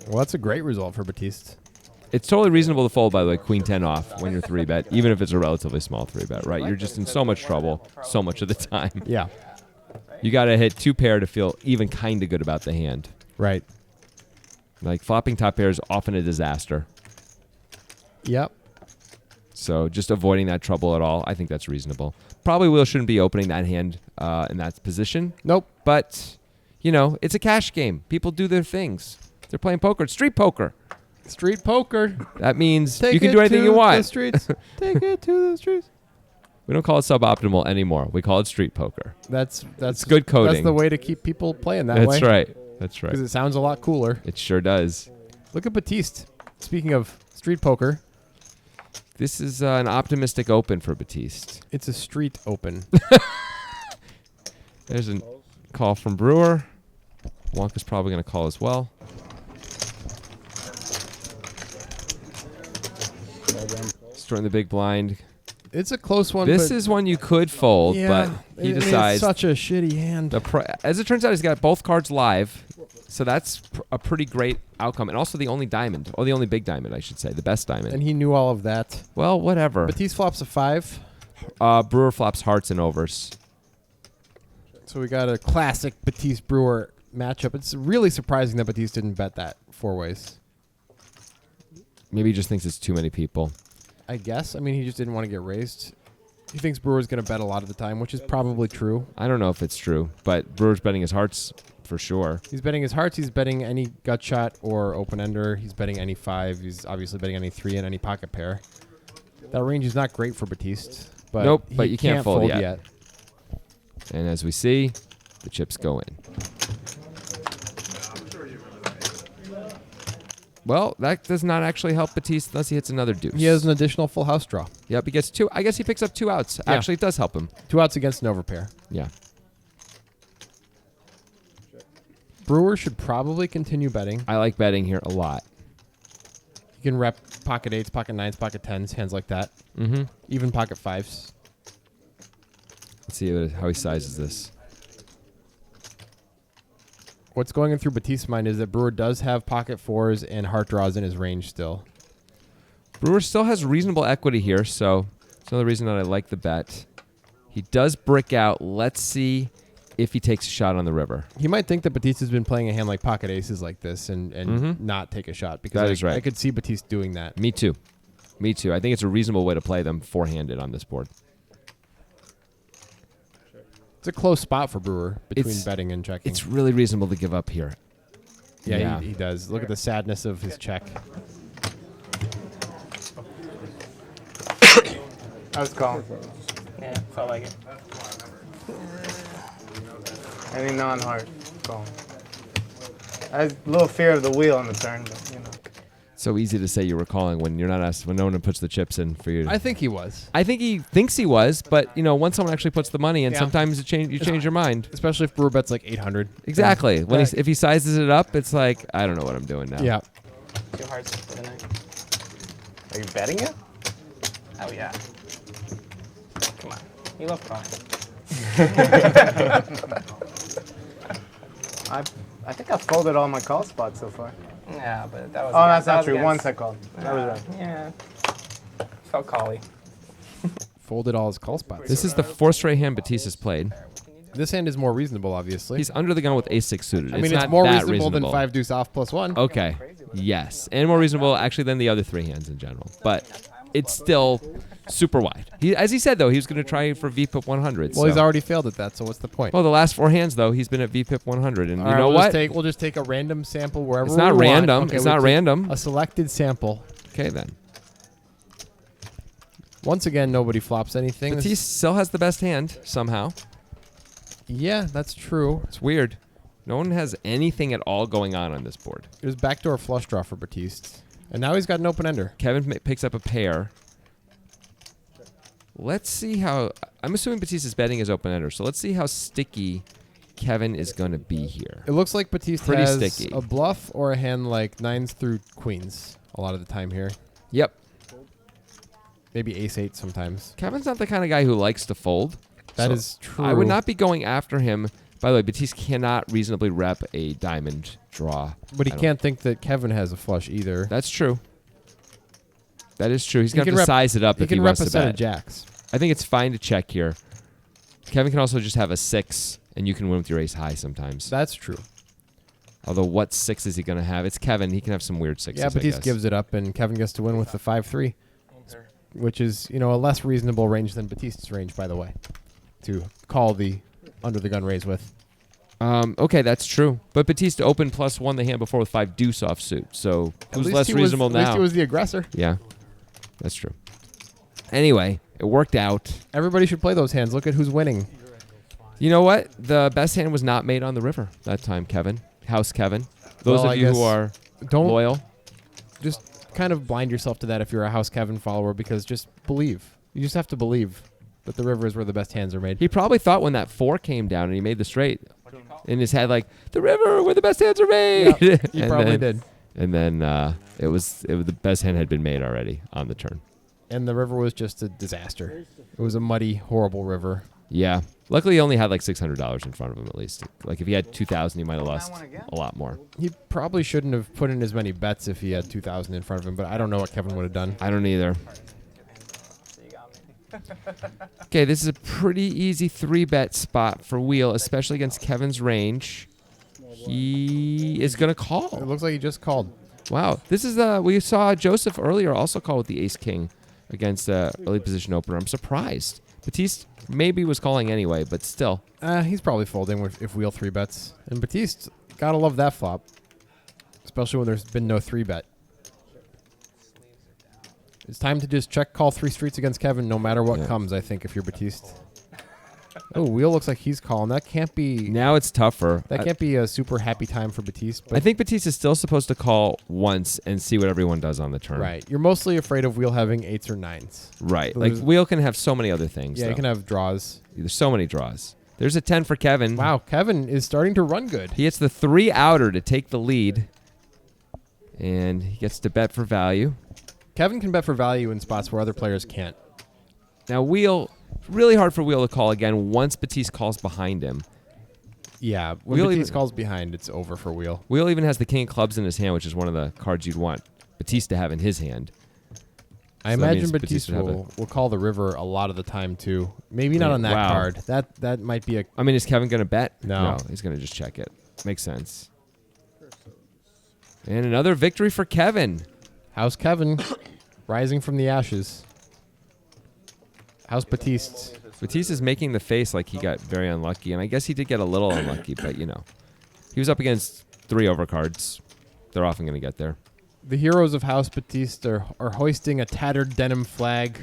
Well, that's a great result for Batiste. It's totally reasonable to fold, by the way, queen 10 off when you're 3-bet, even if it's a relatively small 3-bet, right? You're just in so much trouble so much of the time. Yeah. You got to hit 2 pair to feel even kind of good about the hand. Right. Like flopping top pair is often a disaster. Yep. So just avoiding that trouble at all, I think that's reasonable. Probably Wheel shouldn't be opening that hand in that position. Nope. But, it's a cash game. People do their things. They're playing poker. It's street poker. Street poker. That means Take you can it do anything to you want. The streets. Take it to the streets. We don't call it suboptimal anymore. We call it street poker. That's good coding. That's the way to keep people playing that way. That's right. That's right. Because it sounds a lot cooler. It sure does. Look at Batiste. Speaking of street poker, This is an optimistic open for Batiste. it's a street open. There's a call from Brewer. Wonka's probably going to call as well. Destroying the big blind. It's a close one. This but is one you could fold, yeah, but he it's decides. such a shitty hand. As it turns out, he's got both cards live, so that's a pretty great outcome. And also the only diamond, or the only big diamond, I should say, the best diamond. And he knew all of that. Well, whatever. Batiste flops a 5. Brewer flops hearts and overs. So we got a classic Batiste Brewer matchup. It's really surprising that Batiste didn't bet that 4 ways. Maybe he just thinks it's too many people. I guess. I mean, he just didn't want to get raised. He thinks Brewer's going to bet a lot of the time, which is probably true. I don't know if it's true, but Brewer's betting his hearts for sure. He's betting his hearts. He's betting any gut shot or open ender. He's betting any 5. He's obviously betting any 3 and any pocket pair. That range is not great for Batiste. but Nope, he but you can't fold yet. yet. And as we see, the chips go in. Well, that does not actually help Batiste unless he hits another deuce. He has an additional full house draw. Yep, he gets 2. I guess he picks up 2 outs. Yeah. Actually, it does help him. 2 outs against an overpair. Yeah. Brewer should probably continue betting. I like betting here a lot. You can rep pocket 8s, pocket 9s, pocket 10s, hands like that. Mm-hmm. Even pocket 5s. Let's see how he sizes this. What's going in through Batiste's mind is that Brewer does have pocket 4s and heart draws in his range still. Brewer still has reasonable equity here, so it's another reason that I like the bet. He does brick out. Let's see if he takes a shot on the river. He might think that Batiste's been playing a hand like pocket aces like this and not take a shot. Because That is right. I could see Batiste doing that. Me too. Me too. I think it's a reasonable way to play them four-handed on this board. It's a close spot for Brewer between It's- betting and checking. It's really reasonable to give up here. Yeah, he does. Look at the sadness of his check. I was calling. Yeah, felt like it. Any non-heart, calling. I had a little fear of the wheel on the turn, but you know. So easy to say you were calling when you're not asked, when no one puts the chips in for you. I think he was. I think he thinks he was, but once someone actually puts the money in, Yeah. sometimes you change your mind. Especially if Brewer bets like 800. Exactly. When Right. if he sizes it up, it's like, I don't know what I'm doing now. Yeah. 2 hearts for the night. Are you betting it? Oh, yeah. Come on. You love calling. I think I folded all my call spots so far. Yeah, but that was. Oh, that's that not was true. against- Once I called. That was right. Yeah. Felt collie. Folded all his call spots. This is the 4th straight hand Batiste has played. This hand is more reasonable, obviously. He's under the gun with ace-6 suited. I mean, it's not more that reasonable than 5 deuce off plus 1. Okay. Yes. And more reasonable, actually, than the other 3 hands in general. But it's still super wide. As he said, though, he was going to try for VPIP 100. Well, he's already failed at that, so what's the point? Well, the last 4 hands, though, he's been at VPIP 100. And All you right, know we'll what? We'll just take a random sample wherever It's not we want. random. Okay, It's we'll not take random. A selected sample. Okay, then. Once again, nobody flops anything. Batiste still has the best hand, somehow. Yeah, that's true. It's weird. No one has anything at all going on this board. It was backdoor flush draw for Batiste. And now he's got an open ender. Kevin picks up a pair. Let's see how... I'm assuming Batiste is betting his open ender, so let's see how sticky Kevin is going to be here. It looks like Batiste Pretty has sticky. a bluff or a hand like 9s through queens a lot of the time here. Yep. Maybe ace-8 sometimes. Kevin's not the kind of guy who likes to fold. That so is true. I would not be going after him. By the way, Batiste cannot reasonably rep a diamond draw. But he can't think that Kevin has a flush either. That's true. That is true. He's He going to can have to rep- size it up he if he can rep wants a to set of bet. jacks. I think it's fine to check here. Kevin can also just have a 6, and you can win with your ace high sometimes. That's true. Although, what 6 is he going to have? It's Kevin. He can have some weird 6s. Yeah, Batiste gives it up, and Kevin gets to win with the 5-3, which is, a less reasonable range than Batiste's range, by the way, to call the under the gun raise with. Okay, that's true. But Batiste opened +1 the hand before with 5 deuce offsuit, so it was less reasonable now. At least he was the aggressor. Yeah, that's true. Anyway, it worked out. Everybody should play those hands. Look at who's winning. You know what? The best hand was not made on the river that time, Kevin. House Kevin. Those Well, of I you who guess are don't loyal. Just kind of blind yourself to that if you're a House Kevin follower, because just believe. You just have to believe that the river is where the best hands are made. He probably thought when that 4 came down and he made the straight in his head, like, the river where the best hands are made. Yeah, he And probably then- did. And then it was the best hand had been made already on the turn. And the river was just a disaster. It was a muddy, horrible river. Yeah. Luckily, he only had like $600 in front of him at least. Like if he had 2,000, he might have lost a lot more. He probably shouldn't have put in as many bets if he had 2,000 in front of him, but I don't know what Kevin would have done. I don't either. Okay, this is a pretty easy 3-bet spot for Wheel, especially against Kevin's range. He is going to call. It looks like he just called. Wow. This is we saw Joseph earlier also call with the ace-king against early position opener. I'm surprised. Batiste maybe was calling anyway, but still. He's probably folding if Wheel 3-bets. And Batiste, gotta love that flop. Especially when there's been no 3-bet. It's time to just check call 3 streets against Kevin, no matter what Yeah. comes. I think if you're Batiste. Oh, Wheel looks like he's calling. That can't be. Now it's tougher. That can't be a super happy time for Batiste. I think Batiste is still supposed to call once and see what everyone does on the turn. Right. You're mostly afraid of Wheel having 8s or 9s. Right. So Like there's- Wheel can have so many other things. Yeah, though. you can have draws. There's so many draws. There's a 10 for Kevin. Wow, Kevin is starting to run good. He hits the 3 outer to take the lead. And he gets to bet for value. Kevin can bet for value in spots where other players can't. Now Wheel, really hard for Wheel to call again once Batiste calls behind him. Yeah, when Wheel Batiste even- calls behind, it's over for Wheel. Wheel even has the king of clubs in his hand, which is one of the cards you'd want Batiste to have in his hand. I So that imagine means Batiste would have will call the river a lot of the time too. Maybe not Yeah, on that wow. card. That might be a. I mean, is Kevin going to bet? No. He's going to just check it. Makes sense. And another victory for Kevin. How's Kevin rising from the ashes? How's Batiste? Batiste is making the face like he got very unlucky, and I guess he did get a little unlucky, but he was up against 3 overcards. They're often going to get there. The heroes of House Batiste are hoisting a tattered denim flag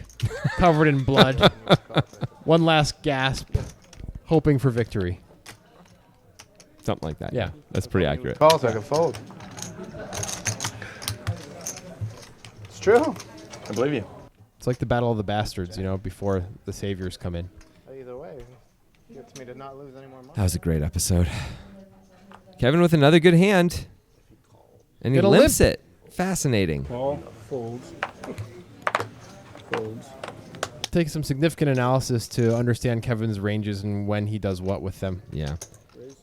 covered in blood. One last gasp, hoping for victory. Something like that. Yeah. That's pretty accurate. Call so I can fold. It's true. I believe you. It's like the Battle of the Bastards, before the saviors come in. Either way, it gets me to not lose any more money. That was a great episode. Kevin with another good hand. And he Get a limps limp. it. Fascinating. Call, folds, folds. Take some significant analysis to understand Kevin's ranges and when he does what with them. Yeah.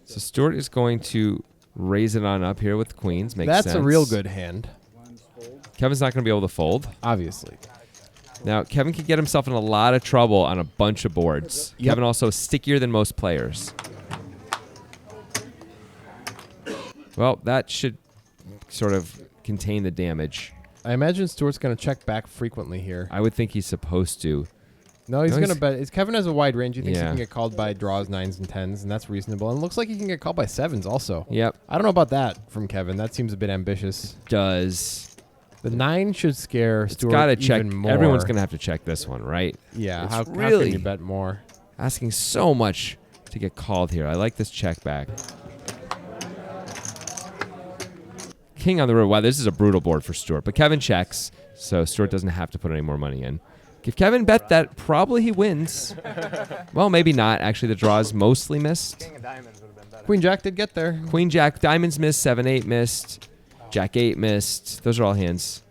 So Stuart is going to raise it on up here with queens. Makes That's sense. a real good hand, Kevin's not going to be able to fold. obviously. Now, Kevin could get himself in a lot of trouble on a bunch of boards. Yep. Kevin also stickier than most players. Well, that should sort of contain the damage. I imagine Stuart's going to check back frequently here. I would think he's supposed to. No, he's No, going to he's- bet. Kevin has a wide range. He thinks he Yeah. can get called by draws, 9s, and 10s, and that's reasonable. And it looks like he can get called by 7s also. Yep. I don't know about that from Kevin. That seems a bit ambitious. Does. The 9 should scare It's Stuart got to check. even more. Everyone's going to have to check this one, right? Yeah, It's how can really you bet more? asking so much to get called here. I like this check back. King on the river. Wow, this is a brutal board for Stuart. But Kevin checks, so Stuart doesn't have to put any more money in. If Kevin bet that, probably he wins. Well, maybe not. Actually, the draws mostly missed. King of diamonds would have been better. Queen Jack did get there. Queen Jack, diamonds missed, 7-8 missed, Jack 8 missed. Those are all hands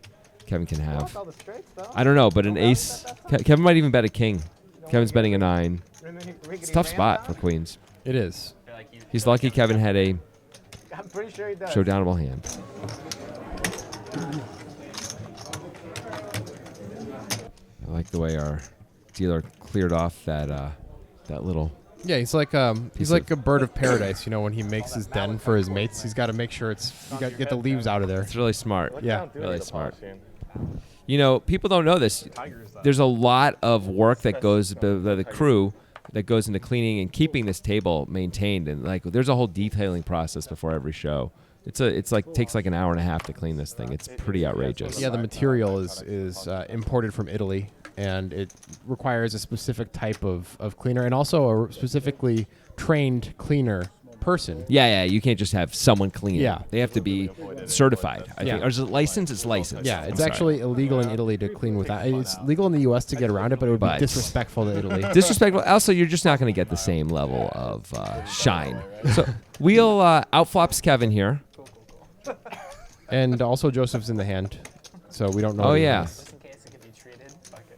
Kevin can have. All the straights, though. I don't know, but an ace. Kevin might even bet a king. Kevin's betting a 9. It's a tough spot for queens. It is. He's lucky Kevin had a I'm pretty sure he does. showdownable hand. I like the way our dealer cleared off that little. Yeah, he's like Piece a bird of paradise. When he makes his den for his mates, he's got to make sure you got to get the leaves out of there. It's really smart. Yeah. Really smart. People don't know this. There's a lot of work that goes by the crew that goes into cleaning and keeping this table maintained, and there's a whole detailing process before every show. It's like takes like an hour and a half to clean this thing. It's pretty outrageous. Yeah, the material is imported from Italy, and it requires a specific type of cleaner, and also a specifically trained cleaner person. Yeah, you can't just have someone clean. Yeah. They have to be certified. I Yeah. think. Or is it licensed? It's licensed. Yeah, it's I'm sorry. actually illegal in Italy to clean without. It's legal in the U.S. to get around it, but it would be But- disrespectful to Italy. disrespectful. Also, you're just not going to get the same level of shine. So Wheel outflops Kevin here. And also Joseph's in the hand, so we don't know. Oh, what he yeah. has.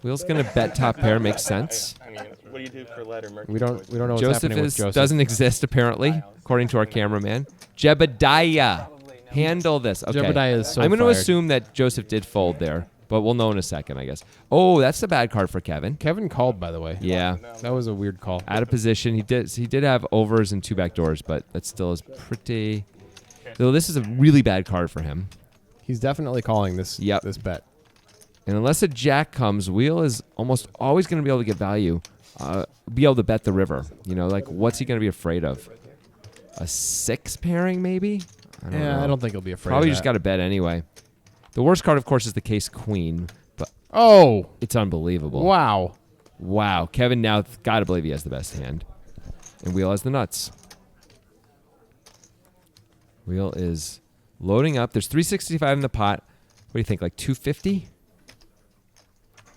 Wheel's going to bet top pair. Makes sense. I mean, what do you do for lead or mercury? We don't know what's Joseph happening with Joseph. doesn't exist apparently, according to our cameraman. Jebediah, handle this. Okay. Jebediah is so I'm going to fired. assume that Joseph did fold there, but we'll know in a second, I guess. Oh, that's the bad card for Kevin. Kevin called, by the way. Yeah, That was a weird call. out of position. He did have overs and 2 back doors, but that still is pretty. Though this is a really bad card for him. He's definitely calling this. Yep. This bet. And unless a jack comes, Wheel is almost always going to be able to get value, be able to bet the river. What's he going to be afraid of? A 6 pairing, maybe? I don't know. I don't think he'll be afraid. Probably of just that. got to bet anyway. The worst card, of course, is the case queen. But Oh, It's unbelievable. wow. Wow. Kevin now got to believe he has the best hand. And Wheel has the nuts. Wheel is loading up. There's 365 in the pot. What do you think, like 250?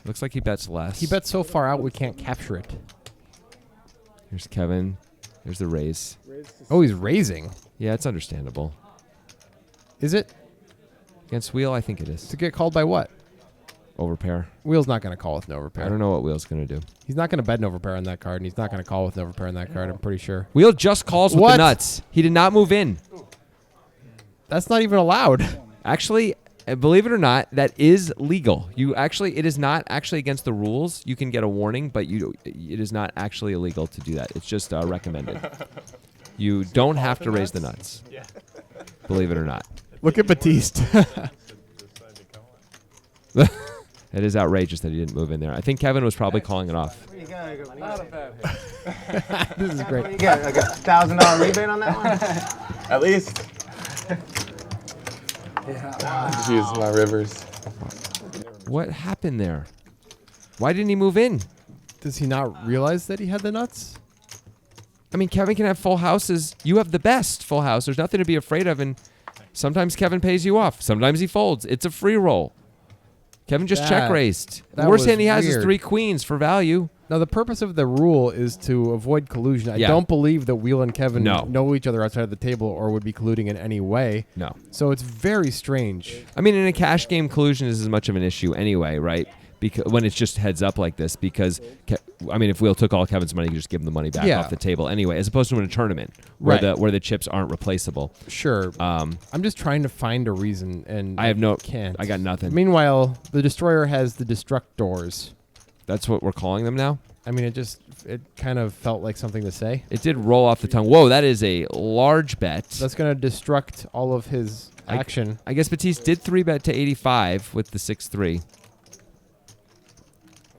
Looks like he bets less. He bets so far out we can't capture it. Here's Kevin. There's the raise. Oh, he's raising. Yeah, it's understandable. Is it? Against Wheel, I think it is. To get called by what? Overpair. Wheel's not going to call with no overpair. I don't know what Wheel's going to do. He's not going to bet an overpair on that card, and he's not going to call with an overpair on that card, I'm pretty sure. Wheel just calls with What? the nuts. He did not move in. That's not even allowed. Actually, believe it or not, that is legal. It is not actually against the rules. You can get a warning, but it is not actually illegal to do that. It's just recommended. You don't have to raise the nuts. Believe it or not. Look at Batiste. It is outrageous that he didn't move in there. I think Kevin was probably calling it off. Not a bad hit. This is great. You get like a $1,000 rebate on that one? At least. Just use my rivers. What happened there? Why didn't he move in? Does he not realize that he had the nuts? I mean, Kevin can have full houses. You have the best full house. There's nothing to be afraid of. And sometimes Kevin pays you off. Sometimes he folds. It's a free roll. Kevin just check raised. The worst hand he has is 3 queens for value. Now, the purpose of the rule is to avoid collusion. I Yeah. don't believe that Wheel and Kevin No. know each other outside of the table or would be colluding in any way. No. So it's very strange. I mean, in a cash game, collusion is as much of an issue anyway, right? Because when it's just heads up like this, because if Wheel took all Kevin's money, you just give him the money back Yeah. off the table anyway, as opposed to in a tournament where Right. where the chips aren't replaceable. Sure. I'm just trying to find a reason, and I can't. I got nothing. Meanwhile, the Destroyer has the Destructors. That's what we're calling them now. I mean, it kind of felt like something to say. It did roll off the tongue. Whoa, that is a large bet. That's going to destruct all of his action. I guess Batiste did 3-bet to 85 with the 6-3.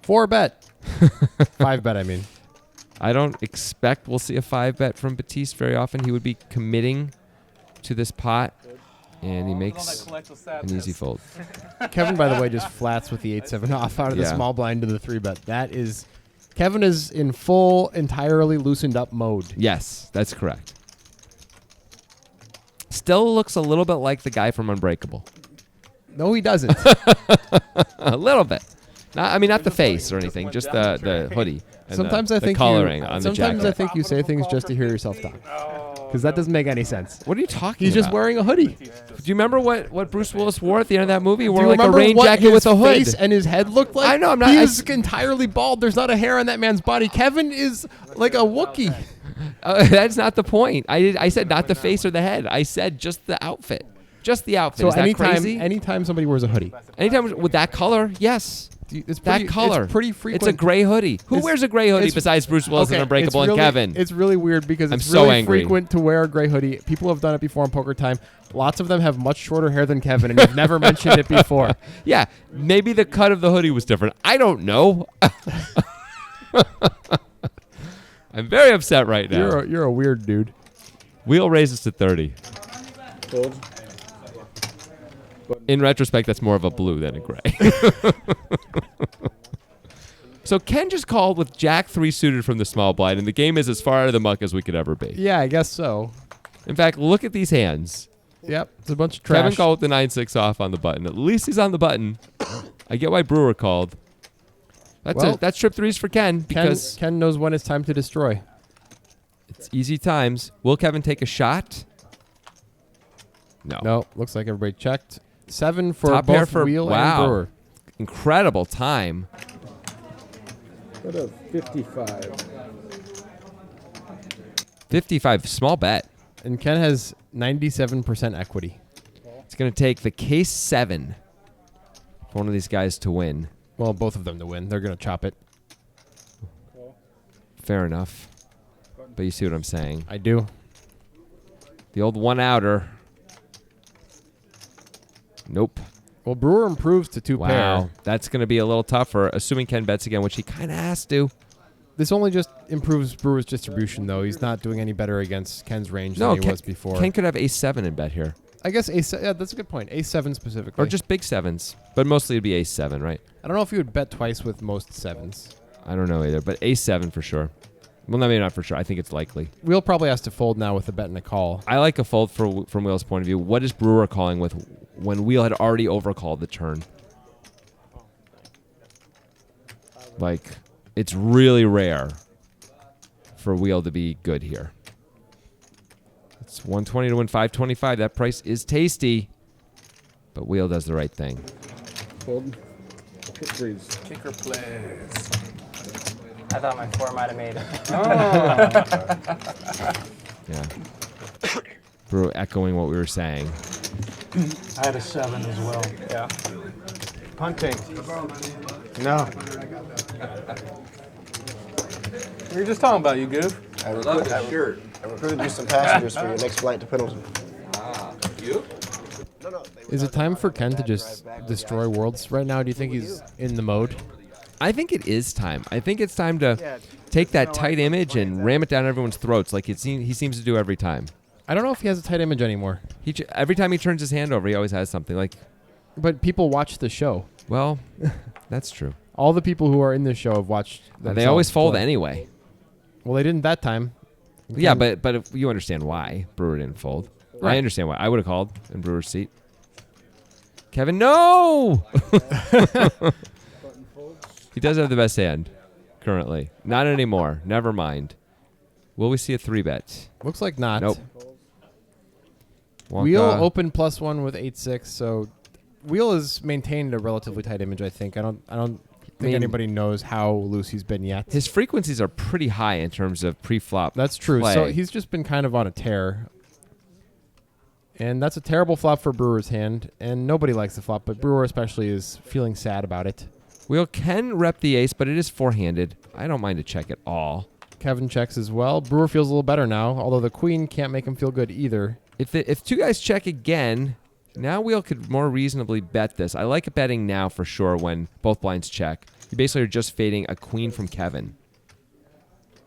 4-bet. 5-bet, I mean. I don't expect we'll see a 5-bet from Batiste very often. He would be committing to this pot, and he makes an easy fold. Kevin, by the way, just flats with the 8-7 off out of the Yeah. small blind to the 3-bet. That is... Kevin is in full, entirely loosened up mode. Yes, that's correct. Still looks a little bit like the guy from Unbreakable. No, he doesn't. A little bit. Not the face or anything, just the hoodie. And Sometimes I think the coloring on the sometimes jacket. I think you say things just to hear yourself talk. Because that doesn't make any sense. What are you talking He's about? just wearing a hoodie. Do you remember what Bruce Willis wore at the end of that movie? He Do wore you like a remember rain what jacket his with a hood. face and his head looked like? I know, I'm not- He I- is entirely bald. There's not a hair on that man's body. Kevin is like a Wookiee. That's not the point. I said not the face or the head. I said just the outfit. Just the outfit. So Is that crazy? anytime somebody wears a hoodie, Anytime with that color, yes. it's That pretty, color. it's pretty frequent. It's a gray hoodie. Who It's- wears a gray hoodie it's- besides Bruce Willis Okay, and Unbreakable it's and really- Kevin? It's really weird because I'm it's so really angry. frequent to wear a gray hoodie. People have done it before on Poker Time. Lots of them have much shorter hair than Kevin, and you've never mentioned it before. Yeah, maybe the cut of the hoodie was different. I don't know. I'm very upset right now. You're a weird dude. Wheel raises to 30. Fold. In retrospect, that's more of a blue than a gray. So Ken just called with Jack 3 suited from the small blind, and the game is as far out of the muck as we could ever be. Yeah, I guess so. In fact, look at these hands. Yep, it's a bunch of trash. Kevin called with the 9-6 off on the button. At least he's on the button. I get why Brewer called. That's trip 3s for Ken because Ken knows when it's time to destroy. it's easy times. Will Kevin take a shot? No, looks like everybody checked. 7 for Top pair both for Wheel wow. and Brewer. Incredible time. What a 55. 55, small bet. And Ken has 97% equity. It's going to take the case 7 for one of these guys to win. Well, both of them to win. They're going to chop it. Fair enough. But you see what I'm saying. I do. The old one-outer. Nope. Well, Brewer improves to 2 pair. Wow. That's going to be a little tougher, assuming Ken bets again, which he kind of has to. This only just improves Brewer's distribution, though. He's not doing any better against Ken's range than he was before. Ken could have ace 7 in bet here. I guess ace. Yeah, that's a good point. Ace 7 specifically. Or just big sevens. But mostly it'd be ace 7, right? I don't know if you would bet twice with most sevens. I don't know either, but ace 7 for sure. Well, no, maybe not for sure. I think it's likely. Wheel probably has to fold now with a bet and a call. I like a fold from Wheel's point of view. What is Brewer calling with when Wheel had already overcalled the turn? Like, it's really rare for Wheel to be good here. It's 120 to win 525. That price is tasty, but Wheel does the right thing. Fold. Kick freeze. Kicker plays. I thought my 4 might have made it. Yeah. Brewer echoing what we were saying. I had a 7 as well. Yeah. Punting. No. We were just talking about you, Goof. I recruited you some passengers for your next flight to Pendleton. You? Is it time for Ken to just destroy worlds right now? Do you think he's in the mode? I think it is time. I think it's time to take that tight image and ram it down everyone's throats like he seems to do every time. I don't know if he has a tight image anymore. Every time he turns his hand over, he always has something. Like, but people watch the show. well, that's true. All the people who are in this show have watched. They always fold play. anyway. Well, they didn't that time. Yeah, but if you understand why Brewer didn't fold. Right. I understand why. I would have called in Brewer's seat. Kevin, no! He does have the best hand currently. Not anymore. Never mind. Will we see a 3-bet? Looks like not. Nope. Wheel open +1 with 8-6, so Wheel has maintained a relatively tight image, I think. I don't think anybody knows how loose he's been yet. His frequencies are pretty high in terms of pre-flop. That's true. play. So he's just been kind of on a tear. And that's a terrible flop for Brewer's hand, and nobody likes the flop, but Brewer especially is feeling sad about it. Wheel can rep the ace, but it is four-handed. I don't mind a check at all. Kevin checks as well. Brewer feels a little better now, although the queen can't make him feel good either. If two guys check again, now Wheel could more reasonably bet this. I like betting now for sure when both blinds check. You basically are just fading a queen from Kevin.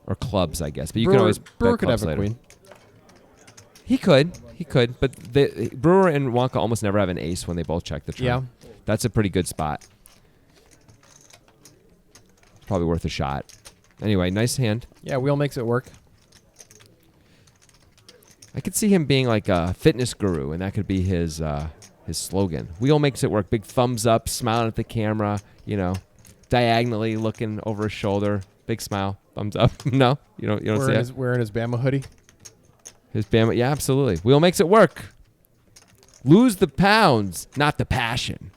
Or clubs, I guess. But you can always Brewer bet could clubs have a later. queen. He could. But Brewer and Wonka almost never have an ace when they both check the turn. Yeah. That's a pretty good spot. It's probably worth a shot. Anyway, nice hand. Yeah, Wheel makes it work. I could see him being like a fitness guru, and that could be his slogan. Wheel makes it work. Big thumbs up, smiling at the camera, diagonally looking over his shoulder. Big smile, thumbs up. No, you don't see it. Wearing his Bama hoodie. His Bama, yeah, absolutely. Wheel makes it work. Lose the pounds, not the passion.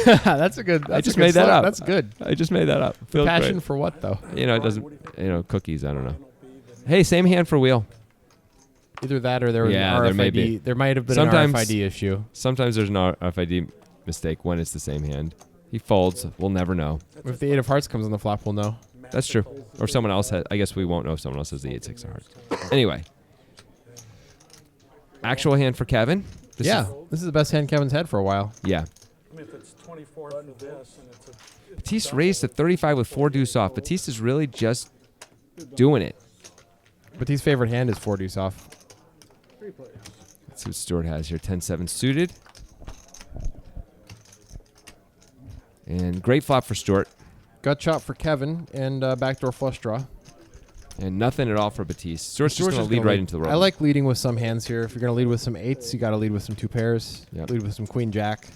That's a good. I just made that up. That's good. I just made that up. Feels Passion great. for what though? It doesn't. Cookies. I don't know. Hey, same hand for Wheel. Either that or there was an Yeah, RFID. there may be. There might have been Sometimes- an RFID issue. Sometimes there's an RFID mistake when it's the same hand. He folds. We'll never know. If the 8 of hearts comes on the flop, we'll know. That's true. Or if someone else has. I guess we won't know if someone else has the 8-6 of hearts. Anyway. Actual hand for Kevin. This is the best hand Kevin's had for a while. Yeah. I mean, if it's 24 for this and it's a... Batiste raised to 35 with 4 deuce off. Batiste is really just doing it. Batiste's favorite hand is 4 deuce off. Let's see what Stuart has here. 10-7 suited. And great flop for Stuart. Gut shot for Kevin and backdoor flush draw. And nothing at all for Batiste. Stuart's just going to lead right into the road. I like leading with some hands here. If you're going to lead with some 8s, you got to lead with some 2 pairs. Yep. Lead with some queen jack.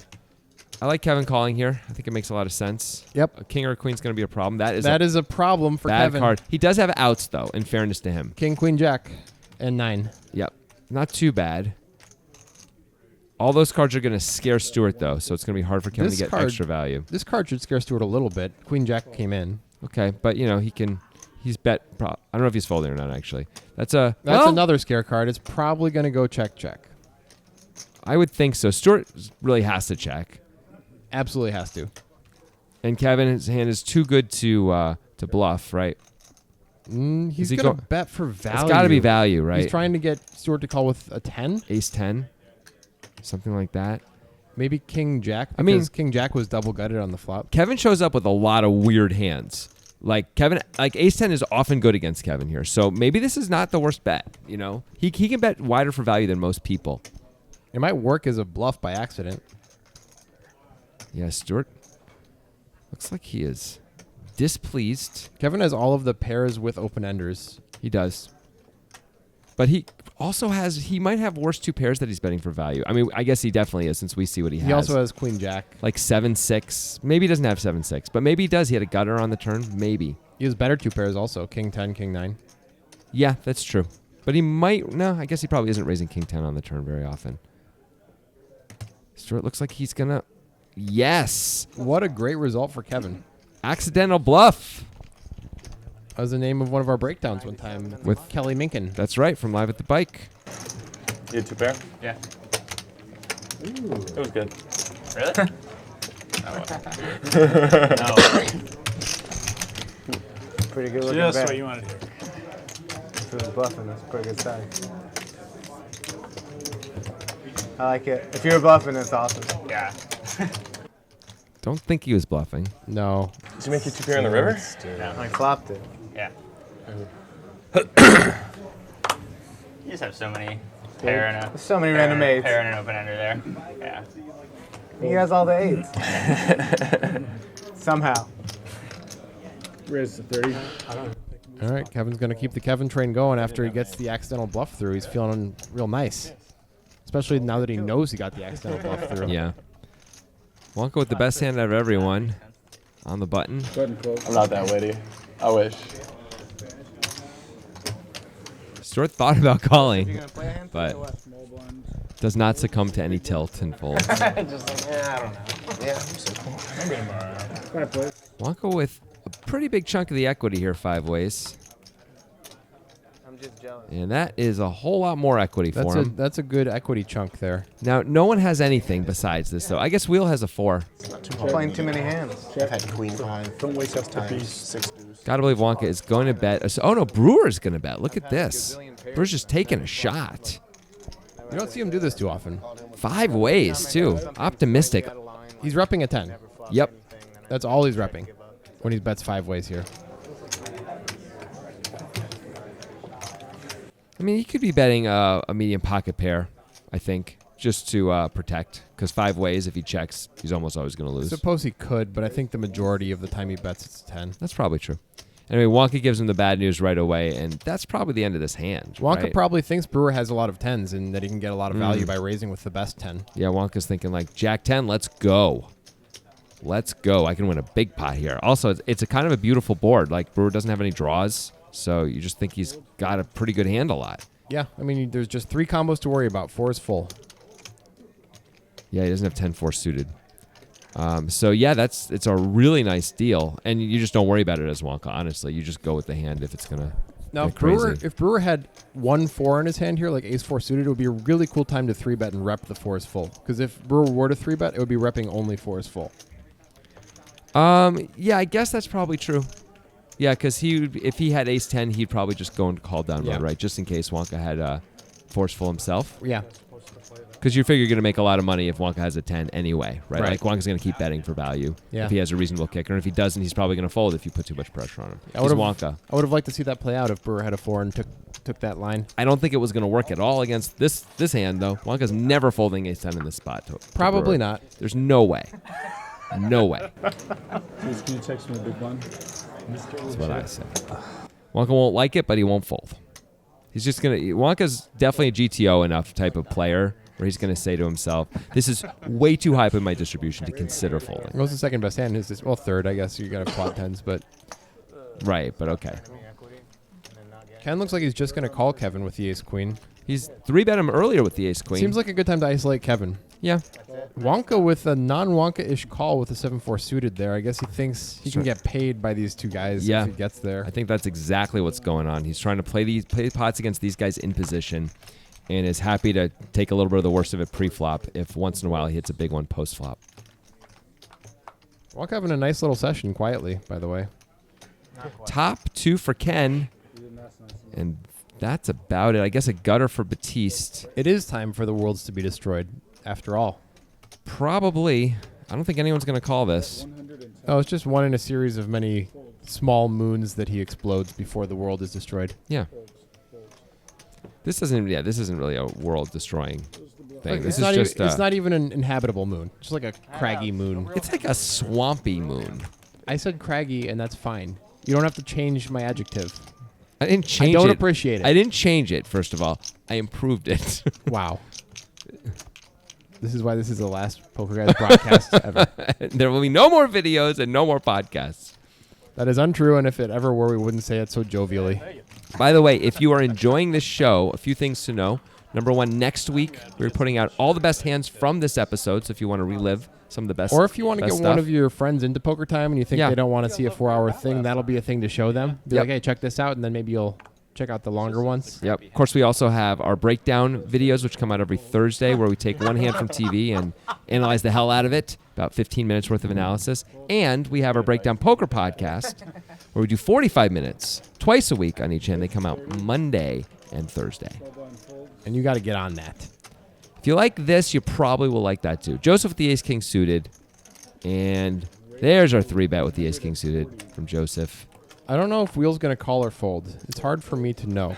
I like Kevin calling here. I think it makes a lot of sense. Yep. A king or a queen's going to be a problem. That is a problem for bad Kevin. card. He does have outs, though, in fairness to him. King, queen, jack, and 9. Yep. Not too bad. All those cards are going to scare Stuart, though, so it's going to be hard for Kevin to get extra value. This card should scare Stuart a little bit. Queen, jack came in. Okay, but, he's bet. I don't know if he's folding or not, actually. That's another scare card. It's probably going to go check, check. I would think so. Stuart really has to check. Absolutely has to. And Kevin's hand is too good to bluff, right? He's going to bet for value. It's got to be value, right? He's trying to get Stuart to call with a 10. Ace 10. Something like that. Maybe king jack. Because king jack was double gutted on the flop. Kevin shows up with a lot of weird hands. Like ace 10 is often good against Kevin here. So maybe this is not the worst bet, He can bet wider for value than most people. It might work as a bluff by accident. Yeah, Stuart. Looks like he is displeased. Kevin has all of the pairs with open-enders. He does. But he also has, he might have worse two pairs that he's betting for value. I mean, I guess he definitely is since we see what he has. He also has queen jack. Like 7-6. Maybe he doesn't have 7-6, but maybe he does. He had a gutter on the turn. Maybe. He has better two pairs also. King 10, king 9. Yeah, that's true. But he might, no, I guess he probably isn't raising king 10 on the turn very often. Stuart looks like he's going to, yes. What a great result for Kevin. Accidental bluff. That was the name of one of our breakdowns one time with Kelly Minkin. That's right, from Live at the Bike. You had two pair? Yeah. Ooh. It was good. Really? No. Pretty good looking Just bet. what you wanted to hear. If it was bluffing, that's a pretty good sign. I like it. If you're bluffing, that's awesome. Yeah. Don't think he was bluffing. No. Did you make your two pair in the river? No. I flopped it. Yeah. You just have so many pair and a So many random eights. pair and an open ender there. Yeah. He has all the eights. Somehow. Raise to 30. All right, Kevin's going to keep the Kevin train going after he gets the accidental bluff through. He's feeling real nice. Especially now that he knows he got the accidental bluff through. Yeah. Wonka with the best hand out of everyone. On the button. Button close. I'm not that witty. I wish. Stuart thought about calling, You're gonna play a hand but or what? Small blind. does not succumb to any tilt and fold. Just like, yeah, I don't know. Yeah, I'm simple. Five plays. Wonka with a pretty big chunk of the equity here, 5 ways. I'm just jealous. And that is a whole lot more equity for him. That's a good equity chunk there. Now, no one has anything besides this, though. I guess Wheel has a 4. It's not too hard. Playing too many hands. I've had queen 5. Don't wake up to times, beast. 6 deuce. Gotta believe Wonka is going to bet. Oh, no, Brewer's going to bet. Look at this. Brewer's just taking a shot. You don't see him do this too often. 5 ways, too. Optimistic. He's repping a 10. Yep. That's all he's repping when he bets 5 ways here. I mean, he could be betting a medium pocket pair, I think, just to protect. Because 5 ways, if he checks, he's almost always going to I lose. suppose he could, but I think the majority of the time he bets it's 10. That's probably true. Anyway, Wonka gives him the bad news right away, and that's probably the end of this hand. Wonka right? probably thinks Brewer has a lot of 10s and that he can get a lot of value by raising with the best 10. Yeah, Wonka's thinking like, Jack 10, let's go. Let's go. I can win a big pot here. Also, it's a kind of a beautiful board. Like, Brewer doesn't have any draws, so you just think he's got a pretty good hand a lot. Yeah, I mean, there's just 3 combos to worry about. 4 is full. Yeah, he doesn't have 10-4 suited. So, yeah, it's a really nice deal. And you just don't worry about it as Wonka, honestly. You just go with the hand if it's going to Now, get crazy. if Brewer had 1-4 in his hand here, like ace-4 suited, it would be a really cool time to 3-bet and rep the 4 is full. Because if Brewer were to 3-bet, it would be repping only 4 is full. Yeah, I guess that's probably true. Yeah, because if he had ace-10, he'd probably just go into call down mode, right? Just in case Wonka had forceful himself. Yeah. Because you figure you're going to make a lot of money if Wonka has a 10 anyway, right? Like, Wonka's going to keep betting for value if he has a reasonable kicker. And if he doesn't, he's probably going to fold if you put too much pressure on him. He's Wonka. I would have liked to see that play out if Brewer had a 4 and took that line. I don't think it was going to work at all against this hand, though. Wonka's never folding ace-10 in this spot. Probably not. There's no way. No way. Please, can you text me a big one? That's what I say. Wonka won't like it, but he won't fold. He's just going to... Wonka's definitely a GTO enough type of player where he's going to say to himself, this is way too high up in my distribution to consider folding. What's the second best hand? Is this, well, third, I guess. You got to plot 10s, but... Right, but okay. Ken looks like he's just going to call Kevin with the ace-queen. He's 3-bet him earlier with the ace-queen. Seems like a good time to isolate Kevin. Yeah. Wonka with a non-Wonka-ish call with a 7-4 suited there. I guess he thinks he can get paid by these two guys if he gets there. I think that's exactly what's going on. He's trying to play pots against these guys in position and is happy to take a little bit of the worst of it pre-flop if once in a while he hits a big one post-flop. Wonka having a nice little session quietly, by the way. Top 2 for Ken. And that's about it. I guess a gutter for Batiste. It is time for the worlds to be destroyed, after all. Probably. I don't think anyone's going to call this. Oh, it's just one in a series of many small moons that he explodes before the world is destroyed. Yeah. This isn't really a world destroying thing. Like, This it's is just it's not even an inhabitable moon. Just like a craggy moon. it's like a swampy moon. I said craggy, and that's fine. You don't have to change my adjective. I didn't change it. I don't appreciate it. I didn't change it, first of all. I improved it. Wow. This is why this is the last Poker Guys broadcast ever. There will be no more videos and no more podcasts. That is untrue, and if it ever were, we wouldn't say it so jovially. By the way, if you are enjoying this show, a few things to know. Number one, next week, we're putting out all the best hands from this episode, so if you want to relive some of the best Or if you want to get stuff. one of your friends into Poker Time and you think Yeah. they don't want to see a 4-hour thing, that'll be a thing to show them. Be Yep. like, hey, check this out, and then maybe you'll check out the longer ones. Yep. Of course, we also have our breakdown videos, which come out every Thursday, where we take one hand from TV and analyze the hell out of it, about 15 minutes worth of analysis. And we have our Breakdown Poker podcast, where we do 45 minutes twice a week on each hand. They come out Monday and Thursday. And you got to get on that. If you like this, you probably will like that too. Joseph with the ace-king suited. And there's our 3-bet with the ace-king suited from Joseph. I don't know if Wheel's going to call or fold. It's hard for me to know.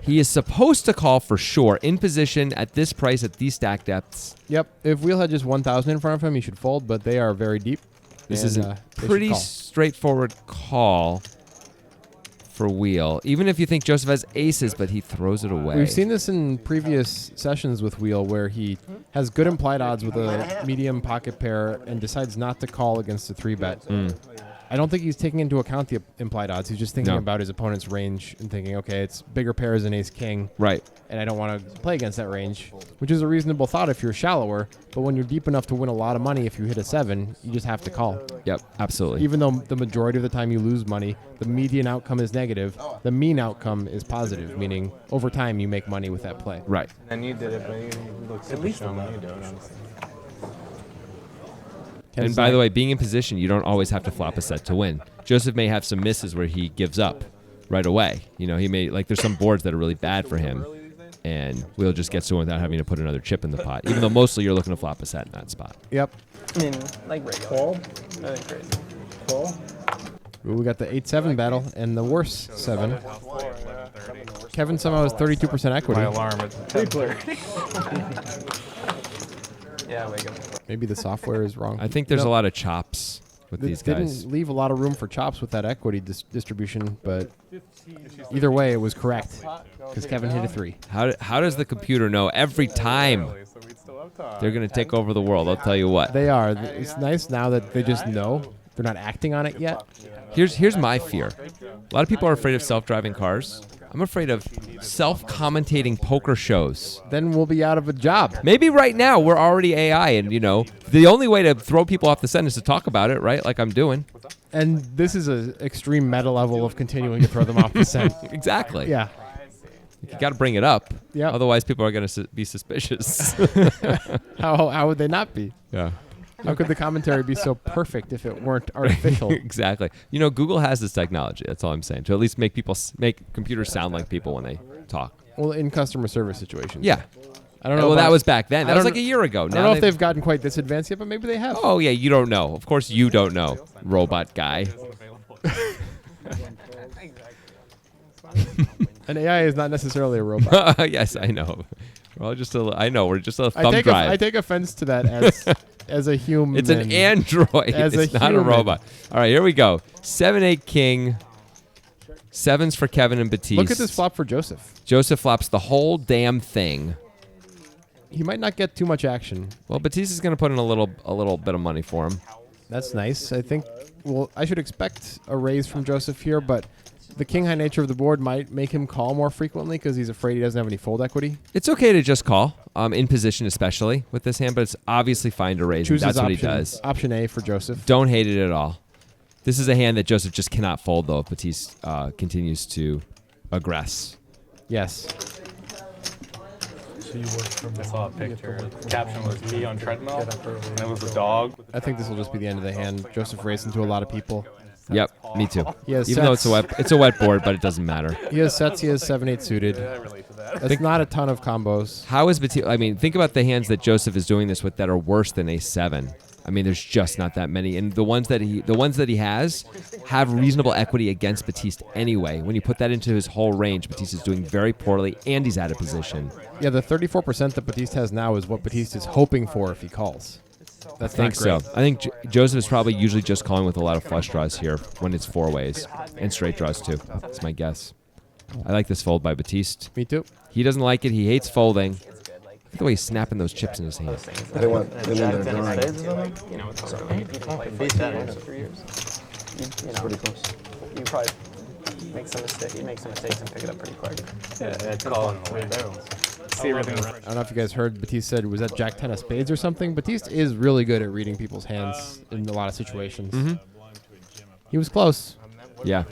He is supposed to call for sure, in position at this price, at these stack depths. Yep. If Wheel had just 1,000 in front of him, he should fold, but they are very deep. This and, is a they should pretty call. straightforward call for Wheel. Even if you think Joseph has aces, but he throws it away. We've seen this in previous sessions with Wheel where he has good implied odds with a medium pocket pair and decides not to call against a 3-bet. I don't think he's taking into account the implied odds. He's just thinking No. about his opponent's range and thinking, okay, it's bigger pairs than ace-king. Right. And I don't want to play against that range, which is a reasonable thought if you're shallower. But when you're deep enough to win a lot of money, if you hit a 7, you just have to call. Yep, absolutely. Even though the majority of the time you lose money, the median outcome is negative. The mean outcome is positive, meaning over time you make money with that play. Right. And you did it, but you look super strong when you do it, honestly. And by the way, being in position, you don't always have to flop a set to win. Joseph may have some misses where he gives up right away. You know, he may, like, there's some boards that are really bad for him, and Wheel just gets to win without having to put another chip in the pot, even though mostly you're looking to flop a set in that spot. Yep. I mean, like regular. Call. Nothing crazy. Call. Ooh, we got the 8-7 battle and the worse 7. Kevin somehow has 32% equity. My alarm at 10:30. Yeah, wake up. Maybe the software is wrong. I think there's No, a lot of chops with This these guys. didn't leave a lot of room for chops with that equity distribution, but either way, it was correct because Kevin hit a 3. How does the computer know every time they're going to take over the world? I'll tell you what. They are. It's nice now that they just know. They're not acting on it yet. Here's my fear. A lot of people are afraid of self-driving cars. I'm afraid of self-commentating poker shows. Then we'll be out of a job. Maybe right now we're already AI, and, you know, the only way to throw people off the scent is to talk about it, right? Like I'm doing. And this is an extreme meta level of continuing to throw them off the scent. Exactly. Yeah. You got to bring it up. Yeah. Otherwise, people are going to be suspicious. How would they not be? Yeah. How could the commentary be so perfect if it weren't artificial? Exactly. You know, Google has this technology. That's all I'm saying. To at least make people make computers sound like people when they talk. Well, in customer service situations. Yeah. I don't know. Well, about- that was back then. I That was don't- like a year ago. I Now don't know if they've gotten quite this advanced yet, but maybe they have. Oh, yeah, you don't know. Of course you don't know, robot guy. An AI is not necessarily a robot. Yes, I know. We're just we're just a I thumb take drive. I take offense to that as a human. It's an android. As It's a not a human. robot. All right, here we go. 7-8 king. 7s for Kevin and Batiste. Look at this flop for Joseph. Joseph flops the whole damn thing. He might not get too much action. Well, Batiste is going to put in a little bit of money for him. That's nice. I think. Well, I should expect a raise from Joseph here, but the king high nature of the board might make him call more frequently because he's afraid he doesn't have any fold equity. It's okay to just call, in position especially with this hand, but it's obviously fine to raise. And Chooses that's what he option, does. Option A for Joseph. Don't hate it at all. This is a hand that Joseph just cannot fold, though, if Batiste continues to aggress. Yes. So you work from I saw a picture. The caption was me on treadmill, and it was a dog. I think this will just be the end of the hand. Joseph raced into a lot of people. Yep, me too. He has Even though sets. it's a wet board, but it doesn't matter. He has sets. He has 7-8 suited. I relate to that. That's not a ton of combos. How is Batiste? I mean, think about the hands that Joseph is doing this with that are worse than a 7. I mean, there's just not that many, and the ones that he has have reasonable equity against Batiste anyway. When you put that into his whole range, Batiste is doing very poorly, and he's out of position. Yeah, the 34% that Batiste has now is what Batiste is hoping for if he calls. That's I think so. I think Joseph is probably usually just calling with a lot of flush draws here when it's four ways, and straight draws too. That's my guess. I like this fold by Batiste. Me too. He doesn't like it. He hates folding. Look at the way he's snapping those chips in his hand. I didn't want them in there drawing. You know, it's okay. You can play for 2 years, 3 years. You know, Pretty close. you probably make some mistakes. You make some mistakes and pick it up pretty quick. Yeah, it's calling 3 barrels. See everything. I don't know if you guys heard Batiste said, was that Jack 10 of spades or something? Batiste is really good at reading people's hands in a lot of situations. Mm-hmm. He was close. Yeah,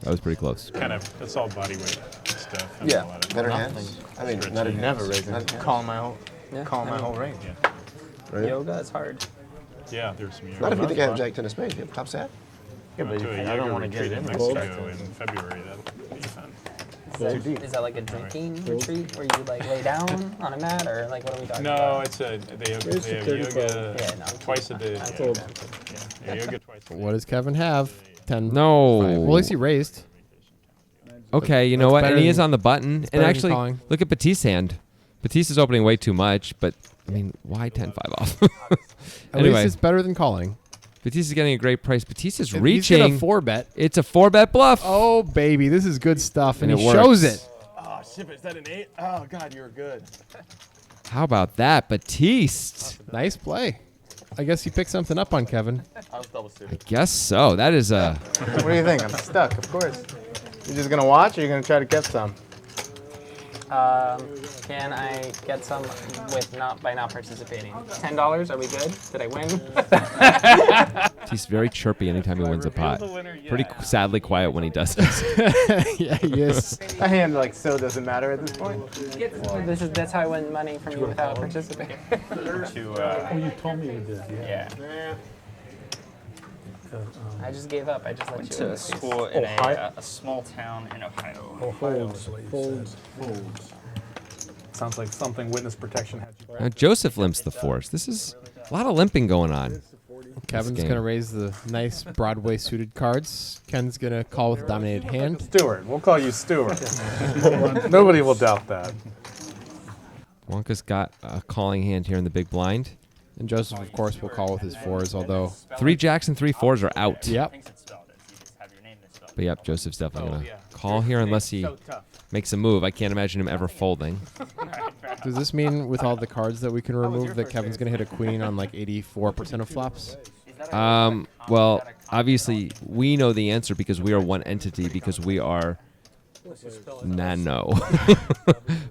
that was pretty close. Kind of, it's all body weight stuff. and Yeah, a lot of better hands. I mean, not a Never raising. Calling my whole, Yeah. calling my whole range. Right? Yoga is hard. Yeah, there's some. Not if you think I have Jack 10 of spades. You have top set. Yeah, but I don't want to get it in Mexico Mexico. in February. That'll be fun. Is that like a drinking retreat where you like lay down on a mat, or like what are we talking No, about? it's a they have Raise to yoga 35. Yeah, no, twice a day. That's Yeah, old. yeah, yoga twice a day. What does Kevin have? 10. No. 5. Well, at least he raised. Okay, you know That's what? better And he is than- on the button. better And than actually, calling. look at Batiste's hand. Batiste is opening way too much, but I mean, why 10-5 off? At Anyway, least it's better than calling. Batiste is getting a great price. Batiste is He's reaching. got a 4-bet. It's a 4-bet bluff. Oh, baby, this is good stuff, and And he it shows works. it. Oh, shit, is that an 8? Oh, God, you were good. How about that, Batiste? Nice play. I guess he picked something up on Kevin. I was double I suited. guess so. That is a. What do you think? I'm stuck, of course. You just gonna watch, or you gonna try to get some? Can I get some with by not participating? $10? Are we good? Did I win? He's very chirpy anytime he wins a pot. Pretty sadly quiet when he does it. Yeah, he is. My hand like so doesn't matter at this point. That's how I win money from you without participating. Oh, you told me you did. Yeah. Yeah. I just gave up. I just let Went you to win. school in a small town in Ohio. Folds. Sounds like something witness protection had you. Now Joseph limps the force. This is a lot of limping going on. Kevin's game. going to raise the nice Broadway suited cards. Ken's going to call with a dominated hand. Stewart. We'll call you Stewart. Nobody will doubt that. Wonka's got a calling hand here in the big blind. And Joseph, of course, will call with his 4s, although... 3 jacks and 3 4s are out. Yep. But yep, Joseph's definitely going to call here unless he makes a move. I can't imagine him ever folding. Does this mean with all the cards that we can remove that Kevin's going to hit a queen on like 84% of flops? Well, obviously, we know the answer because we are one entity, because we are nano.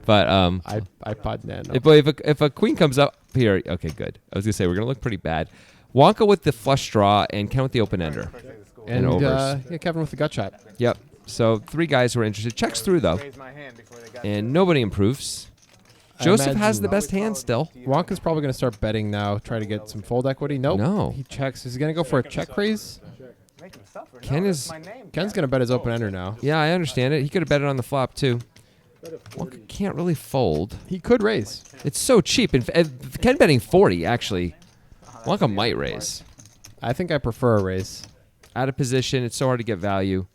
But iPod Nano. if a queen comes up here, okay, good. I was gonna say we're gonna look pretty bad. Wonka with the flush draw and Ken with the open ender And overs. yeah, Kevin with the gut shot. Yep. So 3 guys who are interested. Checks through though, and nobody improves. Joseph has the best hand still. Wonka's probably going to start betting now, try to get some fold equity. Nope. No. He checks. Is he going to go for a check raise? Ken's going to bet his open ender now. Yeah, I understand it. He could have bet it on the flop too. Wonka can't really fold. He could raise. It's so cheap. And Ken betting 40 actually. Wonka might raise. I think I prefer a raise. Out of position. It's so hard to get value.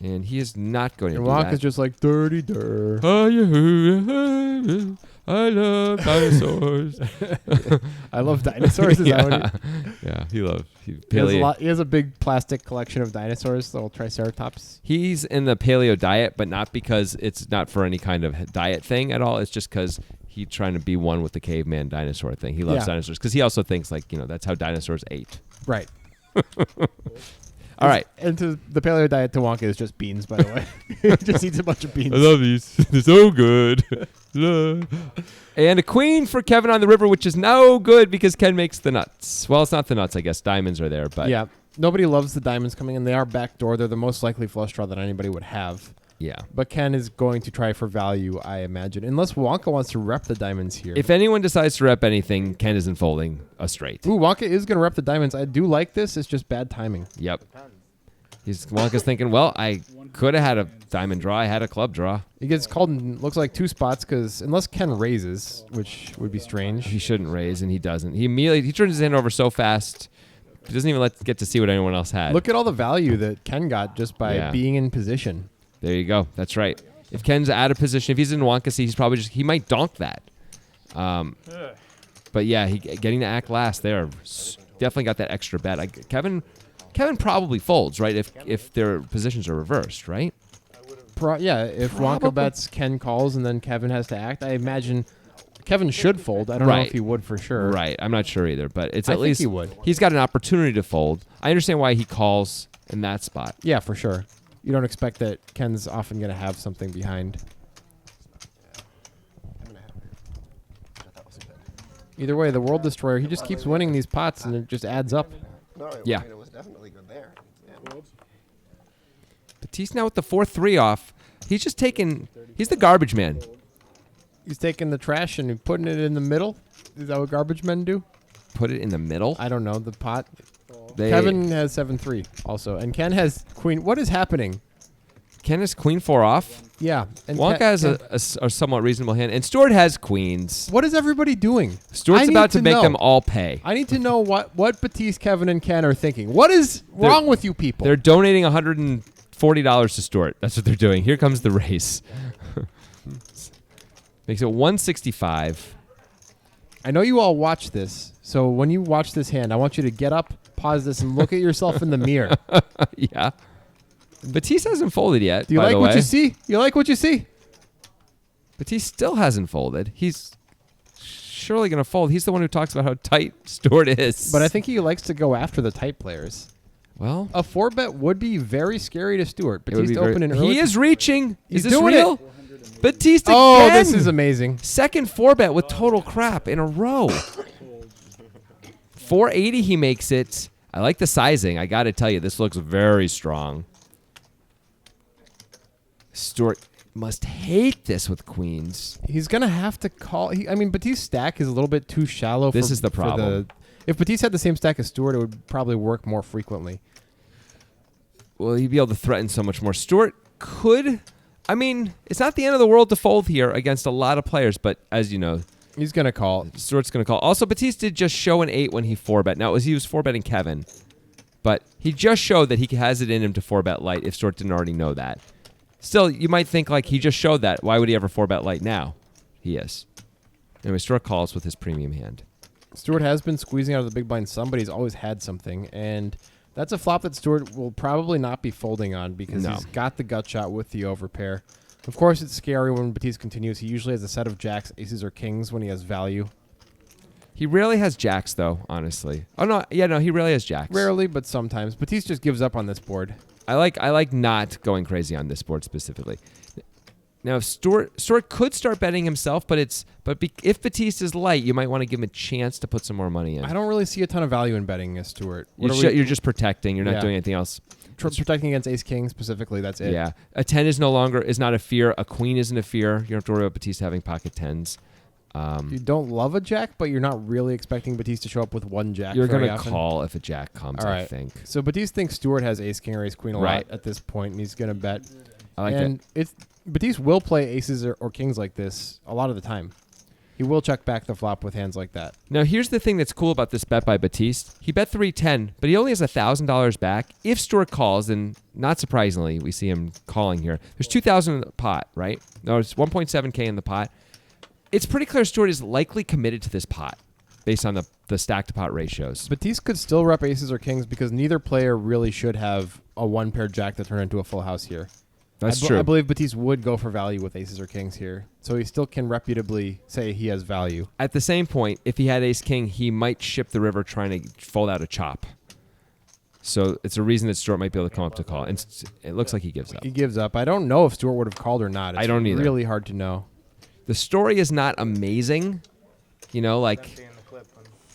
And he is not going to And do that. Wonka's just like, dirty dir. I love dinosaurs. I love dinosaurs. Is that what Yeah, he loves. he has a big plastic collection of dinosaurs, the little triceratops. He's in the paleo diet, but not because it's not for any kind of diet thing at all. It's just because he's trying to be one with the caveman dinosaur thing. He loves dinosaurs because he also thinks that's how dinosaurs ate. Right. All right. And to the paleo diet to Wonka is just beans, by the way. He just eats a bunch of beans. I love these. They're so good. And a queen for Kevin on the river, which is no good because Ken makes the nuts. Well, it's not the nuts, I guess. Diamonds are there, but Yeah. Nobody loves the diamonds coming in. They are backdoor. They're the most likely flush draw that anybody would have. yeah. But Ken is going to try for value, I imagine. Unless Wonka wants to rep the diamonds here. If anyone decides to rep anything, Ken isn't folding a straight. Ooh, Wonka is going to rep the diamonds. I do like this. It's just bad timing. Yep. Wonka's thinking, well, I could have had a diamond draw. I had a club draw. He gets called in, looks like 2 spots because unless Ken raises, which would be strange. He shouldn't raise, and he doesn't. He turns his hand over so fast. He doesn't even get to see what anyone else had. Look at all the value that Ken got just by being in position. There you go. That's right. If Ken's out of position, if he's in Wonka seat, he might donk that. But yeah, getting to act last there definitely got that extra bet. Kevin probably folds, right? If their positions are reversed, right? If Wonka bets, Ken calls, and then Kevin has to act. I imagine Kevin should fold. I don't know if he would for sure. Right. I'm not sure either, but it's I at think least he would. He's got an opportunity to fold. I understand why he calls in that spot. Yeah, for sure. You don't expect that Ken's often going to have something behind. Either way, the World Destroyer, he just keeps winning these pots, and it just adds up. No, it was definitely good there. Yeah. Batiste now with the 4-3 off. He's just taking. He's the garbage man. He's taking the trash and putting it in the middle. Is that what garbage men do? Put it in the middle? I don't know. The pot. Kevin has 7-3 also, and Ken has queen. What is happening? Ken has queen 4 off. Yeah. And Wonka has a somewhat reasonable hand, and Stuart has queens. What is everybody doing? Stuart's about to make them all pay. I need to know what Batiste, Kevin, and Ken are thinking. What is wrong with you people? They're donating $140 to Stuart. That's what they're doing. Here comes the race. Makes it 165. I know you all watch this, so when you watch this hand, I want you to get up, pause this, and look at yourself in the mirror. Yeah. Batiste hasn't folded yet. Do you like what you see? You like what you see? Batiste still hasn't folded. He's surely going to fold. He's the one who talks about how tight Stuart is. But I think he likes to go after the tight players. Well, a 4-bet would be very scary to Stuart. Batiste opening early. He is reaching. He's is this doing real? Batiste again. Oh, this is amazing. Second 4-bet with total crap in a row. 480 he makes it. I like the sizing. I got to tell you, this looks very strong. Stuart must hate this with queens. He's going to have to call. Batiste's stack is a little bit too shallow. This is the problem. If Batiste had the same stack as Stuart, it would probably work more frequently. Well, he'd be able to threaten so much more. Stuart could. It's not the end of the world to fold here against a lot of players, but as you know, he's going to call. Stuart's going to call. Also, Batiste did just show an 8 when he 4-bet. Now, he was 4-betting Kevin, but he just showed that he has it in him to 4-bet light if Stuart didn't already know that. Still, you might think, he just showed that. Why would he ever 4-bet light now? He is. Anyway, Stuart calls with his premium hand. Stuart has been squeezing out of the big blind some, but he's always had something, and that's a flop that Stuart will probably not be folding on because he's got the gut shot with the overpair. Of course, it's scary when Batiste continues. He usually has a set of jacks, aces, or kings when he has value. He rarely has jacks, though, honestly. Oh, no. Yeah, no, he rarely has jacks. Rarely, but sometimes. Batiste just gives up on this board. I like not going crazy on this board specifically. Now, if Stuart could start betting himself, but if Batiste is light, you might want to give him a chance to put some more money in. I don't really see a ton of value in betting as Stuart. You're just protecting. You're not doing anything else. Protecting against ace king specifically. That's it. Yeah, a 10 is not a fear. A queen isn't a fear. You don't have to worry about Batiste having pocket 10s. You don't love a jack, but you're not really expecting Batiste to show up with one jack. You're going to call if a jack comes, I think. So Batiste thinks Stuart has ace king or ace queen a lot at this point, and he's going to bet. I like that. Batiste will play aces or kings like this a lot of the time. He will check back the flop with hands like that. Now, here's the thing that's cool about this bet by Batiste. He bet 310, but he only has $1,000 back. If Stuart calls, and not surprisingly, we see him calling here. There's $2,000 in the pot, right? No, it's 1.7K in the pot. It's pretty clear Stuart is likely committed to this pot based on the stack-to-pot ratios. Batiste could still rep aces or kings because neither player really should have a one-pair jack that turned into a full house here. That's true. I believe Batiste would go for value with aces or kings here, so he still can reputably say he has value. At the same point, if he had ace-king, he might ship the river trying to fold out a chop. So it's a reason that Stuart might be able to come up to call. And it looks like he gives up. He gives up. I don't know if Stuart would have called or not. It's I don't either. Really hard to know. The story is not amazing.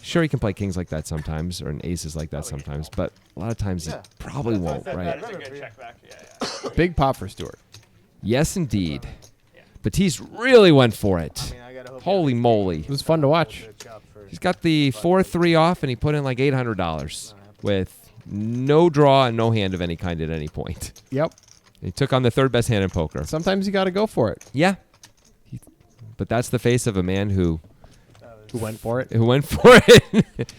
Sure, he can play kings like that sometimes, or an aces like that sometimes, but a lot of times he probably won't, right? That's a good check back. Yeah. Big pop for Stuart. Yes, indeed. Batiste really went for it. Holy moly. It was fun to watch. He's got the 4-3 off, and he put in like $800 with no draw and no hand of any kind at any point. Yep. He took on the third best hand in poker. Sometimes you got to go for it. Yeah. But that's the face of a man who went for it. Who went for it.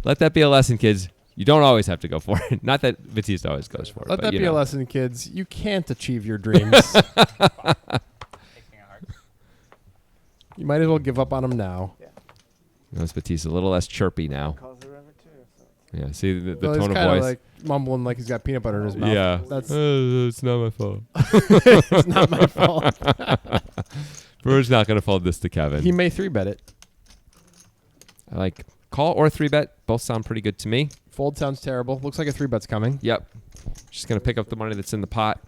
Let that be a lesson, kids. You don't always have to go for it. Not that Batista always goes for it. Let but that you be a know. lesson, kids. You can't achieve your dreams. You might as well give up on them now. Notice Batista a little less chirpy now. Yeah, see the Well, he's tone of kinda voice. like mumbling like he's got peanut butter in his mouth. Yeah. That's It's not my fault. it's not my fault. Brewer's not going to fold this to Kevin. He may 3-bet it. I like call or 3-bet. Both sound pretty good to me. Fold sounds terrible. Looks like a 3-bet's coming. Yep. Just going to pick up the money that's in the pot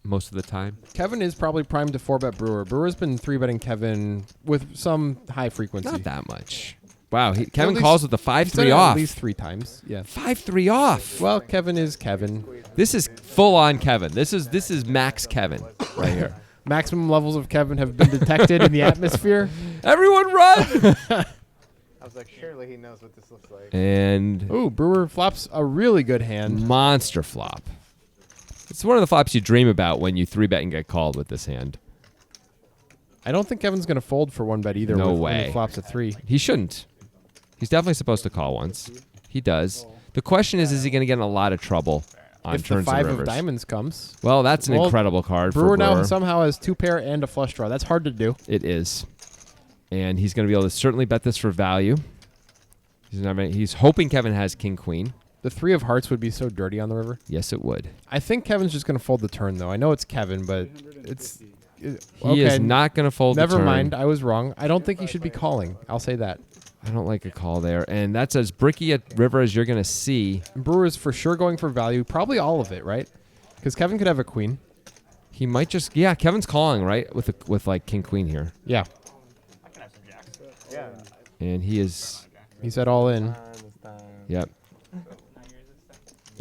most of the time. Kevin is probably primed to 4-bet Brewer. Brewer's been 3-betting Kevin with some high frequency. Not that much. Wow, Kevin At least- calls with the he's done 5-3 it off. At least 3 times. Yeah. 5-3 off. Well, Kevin is Kevin. This is full on Kevin. This is max Kevin right here. Maximum levels of Kevin have been detected in the atmosphere. Everyone run! I was like, surely he knows what this looks like. And ooh, Brewer flops a really good hand. Monster flop. It's one of the flops you dream about when you 3-bet and get called with this hand. I don't think Kevin's going to fold for 1-bet either. No when way. he flops a 3. He shouldn't. He's definitely supposed to call once. He does. The question is he going to get in a lot of trouble on If the turns and 5 rivers? of diamonds comes. Well, that's an incredible card Brewer for Brewer. now somehow has 2 pair and a flush draw. That's hard to do. It is. And he's going to be able to certainly bet this for value. He's hoping Kevin has king queen. The 3 of hearts would be so dirty on the river. Yes, it would. I think Kevin's just going to fold the turn, though. I know it's Kevin, but it's... He is not going to fold the turn. Never mind. I was wrong. I don't think he should be calling. I'll say that. I don't like a call there. And that's as bricky a river as you're going to see. Brewer's for sure going for value. Probably all of it, right? Because Kevin could have a queen. He might just... Yeah, Kevin's calling, right? With like king queen here. Yeah. I can have some jacks. Yeah. And he is... He said all in. Yep.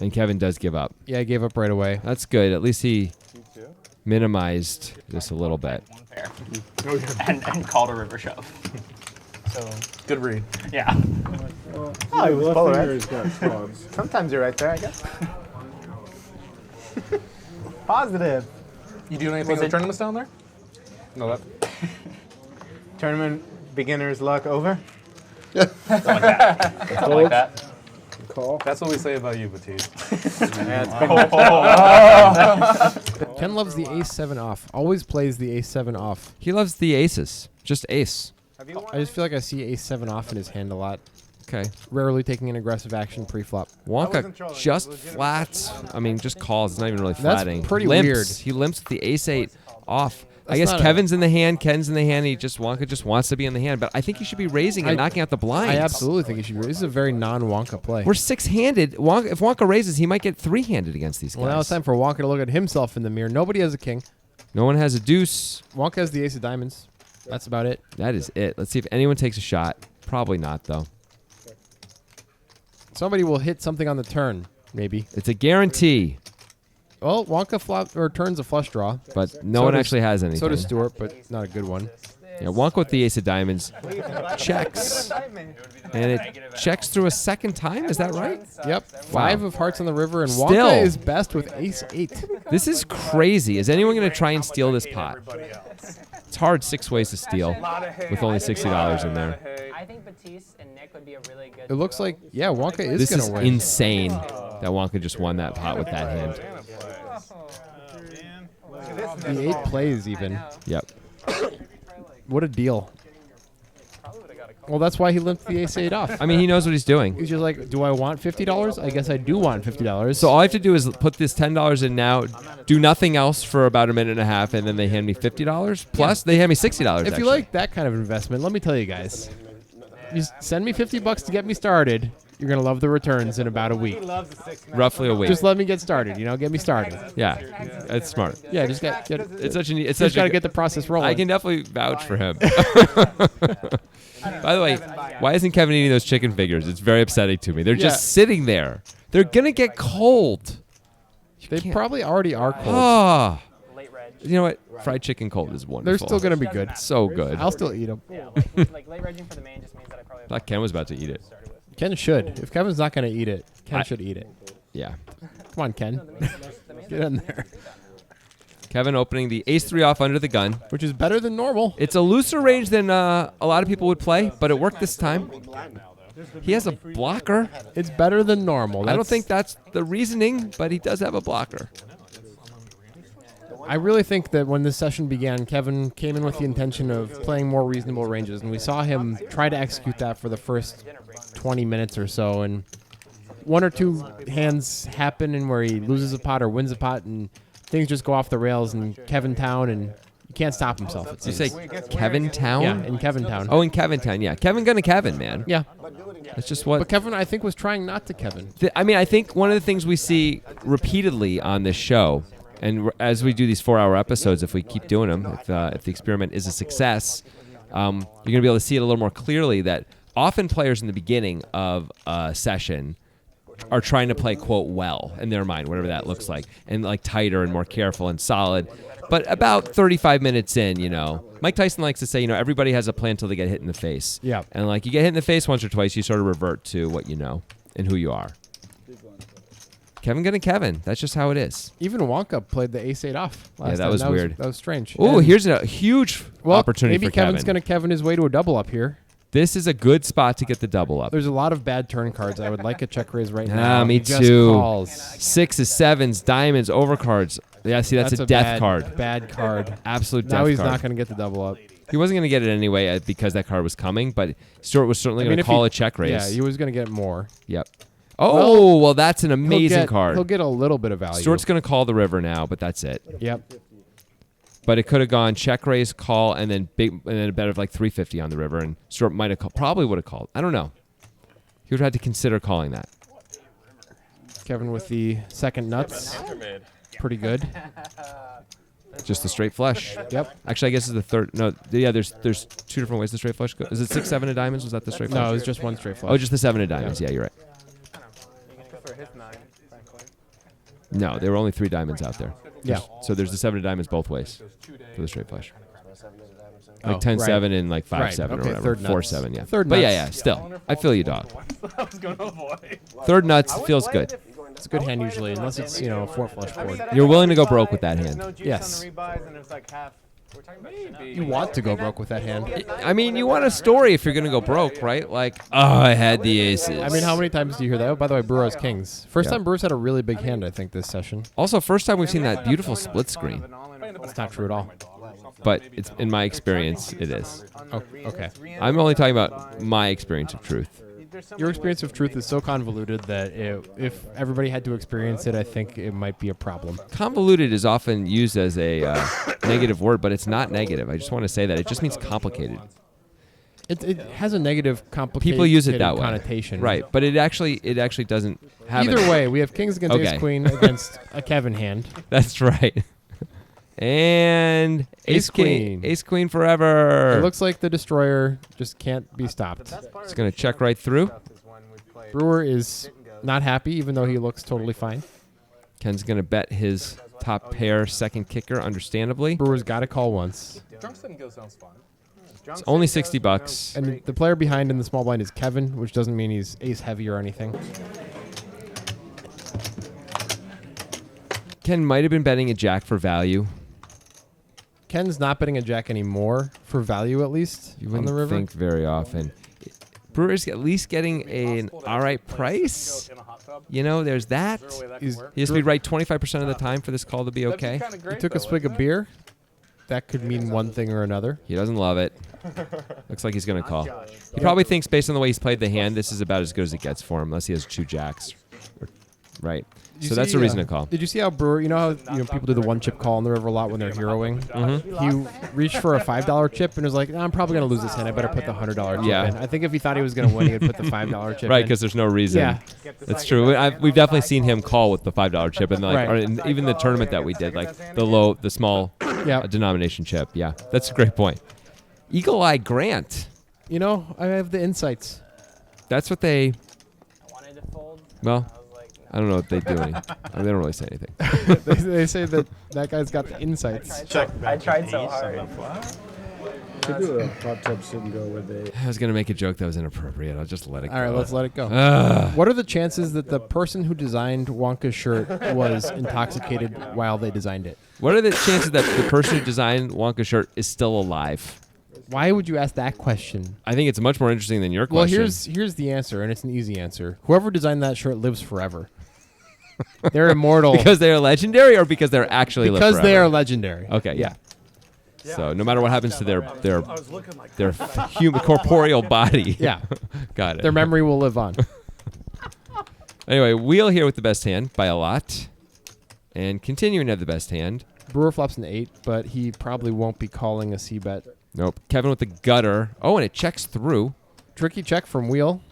And Kevin does give up. Yeah, he gave up right away. That's good. At least he minimized this a little bit. One pair. and called a river shove. So Good read. yeah. Oh, he was left full, finger right? has got clubs. Sometimes you're right there, I guess. Positive. You doing anything in the tournaments down there? No, that. Tournament beginner's luck over. Something like that. Call. That's what we say about you, Batiste. Ken loves the ace-7 off. Always plays the ace-7 off. He loves the aces. Just ace. I just feel like I see ace-7 off in his hand a lot. Okay. Rarely taking an aggressive action pre-flop. Wonka just flats. I mean, just calls. It's not even really That's flatting. pretty limps. weird. He limps with the ace-8 off. I That's guess not a- Kevin's in the hand. Ken's in the hand. Wonka just wants to be in the hand. But I think he should be raising and knocking out the blinds. I absolutely think he should be. This is a very non-Wonka play. We're 6-handed. If Wonka raises, he might get 3-handed against these guys. Well, now it's time for Wonka to look at himself in the mirror. Nobody has a king. No one has a deuce. Wonka has the ace of diamonds. That's about it. That is it. Let's see if anyone takes a shot. Probably not, though. Somebody will hit something on the turn, maybe. It's a guarantee. Well, Wonka flop or turns a flush draw, But no one actually has anything. So does Stewart, but not a good one. Yeah, Wonka with the ace of diamonds checks. And it checks through a second time. Is that right? Yep. Wow. 5 of hearts on the river, and Still. Wonka is best with ace-8. This is crazy. Is anyone going to try and steal this pot? It's hard 6 ways to steal with only $60 in there. I think Batiste and Nick would be a really good. It looks like, yeah, Wonka is This going is to win. insane that Wonka just won that pot with that hand. The 8 plays even. Yep. What a deal. Well, that's why he limped the ace-8 off. I mean, he knows what he's doing. He's just like, do I want $50? I guess I do want $50. So all I have to do is put this $10 in now, do nothing else for about a minute and a half, and then they hand me $50. Plus, they hand me $60. If actually. you like that kind of investment, let me tell you guys. You send me $50 to get me started. You're going to love the returns in about a week. Roughly a week. Just let me get started, get me started. Yeah, that's smart. Yeah, just get It's such an. It's just such got to a, get the process rolling. I can definitely vouch for him. By the way, why isn't Kevin eating those chicken fingers? It's very upsetting to me. They're just sitting there. They're gonna get cold. They probably already are cold. Ah. You know what? Fried chicken cold is wonderful. They're still going to be good. So good. I'll still eat them. Yeah, like late regging for the main just means that I probably. I thought Ken was about to eat it. Ken should. If Kevin's not going to eat it, Ken should eat it. Yeah. Come on, Ken. Get in there. Kevin opening the ace-3 off under the gun. Which is better than normal. It's a looser range than a lot of people would play, but it worked this time. He has a blocker. It's better than normal. I don't think that's the reasoning, but he does have a blocker. I really think that when this session began, Kevin came in with the intention of playing more reasonable ranges, and we saw him try to execute that for the first 20 minutes or so, and one or two hands happen in where he loses a pot or wins a pot, and things just go off the rails, and Kevin Town, and he can't stop himself. Did you say Kevin Town? Yeah, in Kevin Town. Oh, in Kevin Town, yeah. Kevin gonna Kevin, man. Yeah. That's just what. But Kevin, I think, was trying not to Kevin. I mean, I think one of the things we see repeatedly on this show, and as we do these 4-hour episodes, if we keep doing them, if the experiment is a success, you're going to be able to see it a little more clearly that often players in the beginning of a session are trying to play, quote, well in their mind, whatever that looks like, and like tighter and more careful and solid. But about 35 minutes in, Mike Tyson likes to say, everybody has a plan until they get hit in the face. Yeah. And like you get hit in the face once or twice, you sort of revert to what you know and who you are. Kevin gonna Kevin. That's just how it is. Even Wonka played the ace-8 off last Yeah, that time. was weird. That was strange. Oh, here's a huge opportunity maybe for Kevin. Kevin's going to Kevin his way to a double up here. This is a good spot to get the double up. There's a lot of bad turn cards. I would like a check raise right now. Me He just too. calls. 6s, 7s, diamonds, overcards. Yeah, see, that's a death card. Bad card. Absolute death Now he's card. not going to get the double up. He wasn't going to get it anyway because that card was coming, but Stuart was certainly going to call a check raise. Yeah, he was going to get more. Yep. Oh, well, that's an amazing card. He'll get a little bit of value. Stuart's going to call the river now, but that's it. Yep. But it could have gone check raise, call, and then a bet of like 350 on the river, and Stuart might have probably would have called. I don't know. He would have had to consider calling that. Kevin with the second nuts. Pretty good. Just the straight flush. Yep. Actually, I guess it's the third. No, yeah. There's two different ways the straight flush goes. Is it 6, 7 of diamonds? Was that the straight flush? No, it was just one straight flush. Oh, just the 7 of diamonds. Yeah, you're right. No, there were only 3 diamonds out there. Yeah. So there's the 7 of diamonds both ways for the straight flush. Like Oh, 10-7 right. and like 5-7 Right, or okay, whatever. third nuts. 4-7, yeah. Third but nuts. yeah, still. I feel you, dog. I was going to avoid. Third nuts feels good. It's a good hand usually, unless it's, a 4 flush board. You're willing to go broke with that hand. Yes. Maybe. You want to go broke with that hand. I mean, you want a story if you're going to go broke, right? Like, oh, I had the aces. I mean, how many times do you hear that? Oh, by the way, Brewer has kings. First Yeah. time Brewer's had a really big hand, I think, this session. Also, first time we've seen that beautiful split screen. It's not true at all. But it's in my experience, it is. Oh, okay. I'm only talking about my experience of truth. Your experience of truth is so convoluted that if everybody had to experience it, I think it might be a problem. Convoluted is often used as a negative word, but it's not negative. I just want to say that. It just means complicated. It has a negative, complicated People use it that way. connotation. Right, but it actually doesn't have Either way, we have kings against Okay. ace queen against a Kevin hand. That's right. And Ace queen. Ace queen forever. It looks like the destroyer just can't be stopped. It's going to check right through. Brewer is not happy, even though he looks totally fine. Ken's going to bet his top pair second kicker, understandably. Brewer's got to call once. Drunk setting goes sounds fun. It's only $60. And the player behind in the small blind is Kevin, which doesn't mean he's ace heavy or anything. Ken might have been betting a jack for value. Ken's not betting a jack anymore, for value at least, You on wouldn't the river. think very often. Brewer's at least getting an all right price. There's that. He has to be right 25% of the time for this call to be okay. He took a swig of beer. That could mean one thing or another. He doesn't love it. Looks like he's going to call. He probably thinks, based on the way he's played the hand, this is about as good as it gets for him, unless he has 2 jacks. Right. So that's a reason to call. Did you see how Brewer, how people do the one chip call on the river a lot when they're heroing? He reached for a $5 chip and was like, I'm probably going to lose this hand. I better put the $100 chip in. I think if he thought he was going to win, he would put the $5 chip in. Right, because there's no reason. Yeah. That's true. We've definitely seen him call with the $5 chip, and Right. or even the tournament that we did, like the small denomination chip. Yeah, that's a great point. Eagle Eye Grant. I have the insights. That's what they. Well, I don't know what they do. They don't really say anything. they say that guy's got the insights. I tried so hard. could do a hot tub sit and go with a. I was gonna make a joke that was inappropriate. I'll just let it go. All right, let's let it go. Ugh. What are the chances that the person who designed Wonka's shirt was intoxicated while they designed it? What are the chances that the person who designed Wonka's shirt is still alive? Why would you ask that question? I think it's much more interesting than your Well, question. here's the answer, and it's an easy answer. Whoever designed that shirt lives forever. They're immortal. Because they are legendary, or because they're actually live because they forever? are legendary. Okay, yeah. Yeah, So no matter what happens to their I was looking like their human corporeal body, Yeah. got it. Their memory will live on. Anyway, Wheel here with the best hand by a lot, and continuing to have the best hand. Brewer flops an 8, but he probably won't be calling a C-bet. Nope. Kevin with the gutter. Oh, and it checks through. Tricky check from Wheel.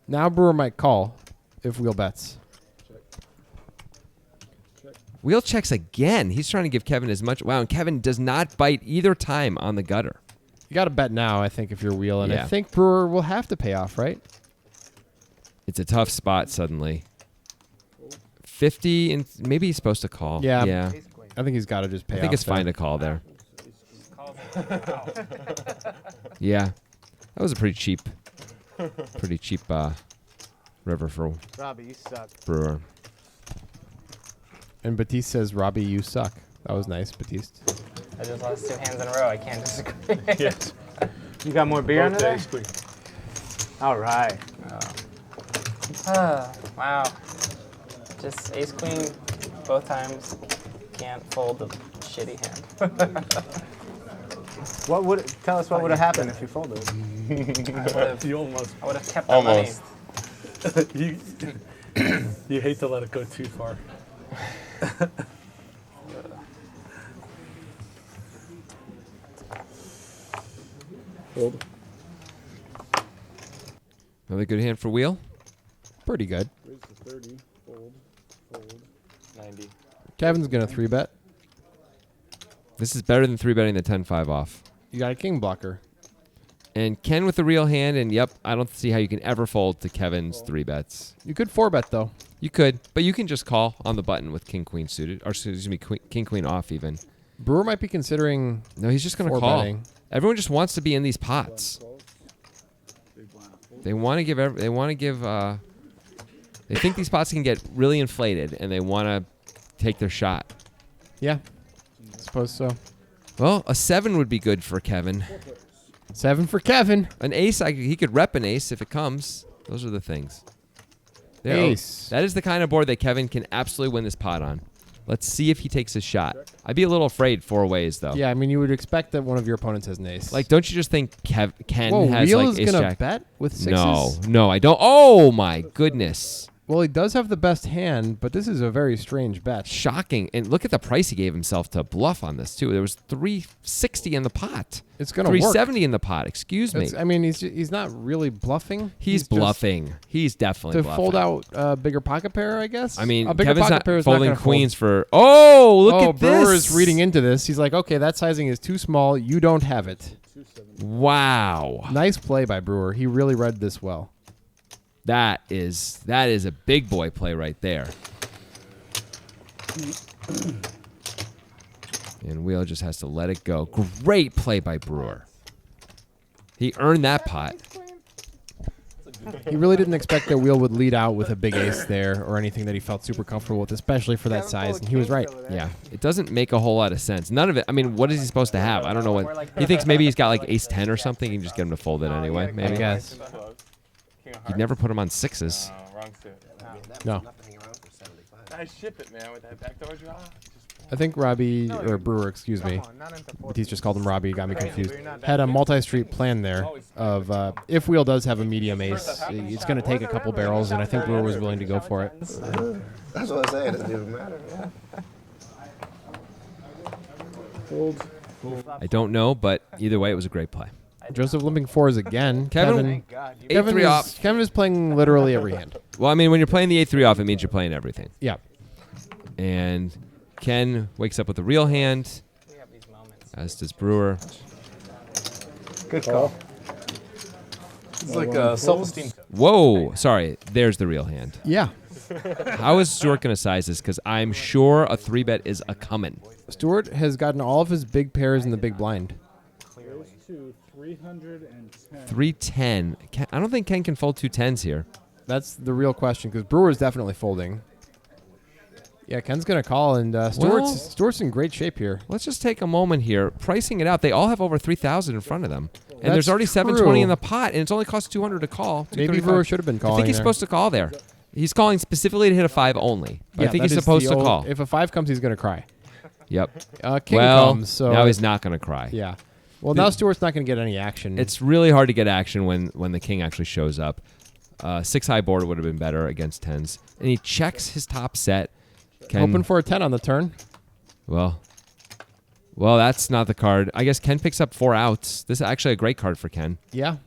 Now Brewer might call if Wheel bets. Wheel checks again. He's trying to give Kevin as much. Wow, and Kevin does not bite either time on the gutter. You got to bet now, I think, if you're Wheel, and Yeah. I think Brewer will have to pay off, right? It's a tough spot suddenly. 50, and maybe he's supposed to call. Yeah. Yeah. I think he's got to just pay off. I think it's there. fine to call there. Yeah. That was a pretty cheap river for Robbie, you suck. Brewer. And Batiste says, Robbie, you suck. That was nice, Batiste. I just lost 2 hands in a row. I can't disagree. Yes. You got more beer under there? All right. Wow. Just ace queen both times. Can't fold the shitty hand. What would tell us what would have happened if you folded? You almost. I would have kept that money. You hate to let it go too far. Fold. Another good hand for Wheel. Pretty good. Raise to 30. Fold. Fold. 90. Kevin's going to 3-bet. This is better than 3-betting the 10-5 off. You got a king blocker. And Ken with the real hand, and yep, I don't see how you can ever fold to Kevin's 3-bets. You could 4-bet, though. You could, but you can just call on the button with king queen suited, or excuse me, king queen off even. Brewer might be considering. No, he's just going to call. Everyone just wants to be in these pots. They want to give. They think these pots can get really inflated, and they want to take their shot. Yeah, I suppose so. Well, a 7 would be good for Kevin. 7 for Kevin. An ace, he could rep an ace if it comes. Those are the things. There, Ace. that is the kind of board that Kevin can absolutely win this pot on. Let's see if he takes a shot. I'd be a little afraid 4 ways, though. Yeah, I mean, you would expect that one of your opponents has an ace. Like, don't you just think Ken Whoa, has Wheel like is ace gonna jack? bet with 6s? No, I don't. Oh my goodness! Well, he does have the best hand, but this is a very strange bet. Shocking. And look at the price he gave himself to bluff on this too. There was $360 in the pot. It's gonna work. $370 in the pot. Excuse me. I mean, he's not really bluffing. He's bluffing. He's definitely to bluffing. fold out a bigger pocket pair, I guess. I mean, a bigger Kevin's pocket not pair is folding not gonna queens fold. for. Oh, look at this! Brewer is reading into this. He's like, okay, that sizing is too small. You don't have it. Wow. Nice play by Brewer. He really read this well. That is a big boy play right there. And Wheel just has to let it go. Great play by Brewer. He earned that pot. He really didn't expect that Wheel would lead out with a big ace there or anything that he felt super comfortable with, especially for that size, and he was right. Yeah, it doesn't make a whole lot of sense. None of it. I mean, what is he supposed to have? I don't know what. He thinks maybe he's got like ace 10 or something. You can just get him to fold it anyway. Maybe. I guess. You'd never put him on 6s. Wrong suit. No. I ship it, man, with that backdoor draw. I think Robbie, or Brewer, excuse me, Batiste just called him Robbie, got me confused, had a multi-street plan there of if Wheel does have a medium ace, it's going to take a couple barrels, and I think Brewer was willing to go for it. That's what I say. It doesn't even matter. Fold. I don't know, but either way, it was a great play. Joseph limping 4s again. Kevin 8-3 off. Kevin is playing literally every hand. Well, I mean, when you're playing the 8-3 off, it means you're playing everything. Yeah. And Ken wakes up with a real hand, as does Brewer. Good call. It's like a self-esteem. Whoa, sorry, there's the real hand. Yeah. How is Stuart going to size this? Because I'm sure a 3-bet is a coming. Stuart has gotten all of his big pairs in the big blind. to 310. 310. I don't think Ken can fold 210s here. That's the real question because Brewer's definitely folding. Yeah, Ken's going to call, and Stewart's in great shape here. Let's just take a moment here. Pricing it out, they all have over 3,000 in front of them. And That's there's already true. 720 in the pot, and it's only cost 200 to call. Maybe Brewer should have been calling I think he's there. supposed to call there. He's calling specifically to hit a 5 only. But Yeah, I think that he's is supposed the to old- call. If a 5 comes, he's going to cry. Yep. King well, comes, so now he's not going to cry. Yeah. Well, now Stewart's not going to get any action. It's really hard to get action when the king actually shows up. 6-high board would have been better against 10s. And he checks his top set. Hoping for a 10 on the turn. Well, that's not the card. I guess Ken picks up 4 outs. This is actually a great card for Ken. Yeah.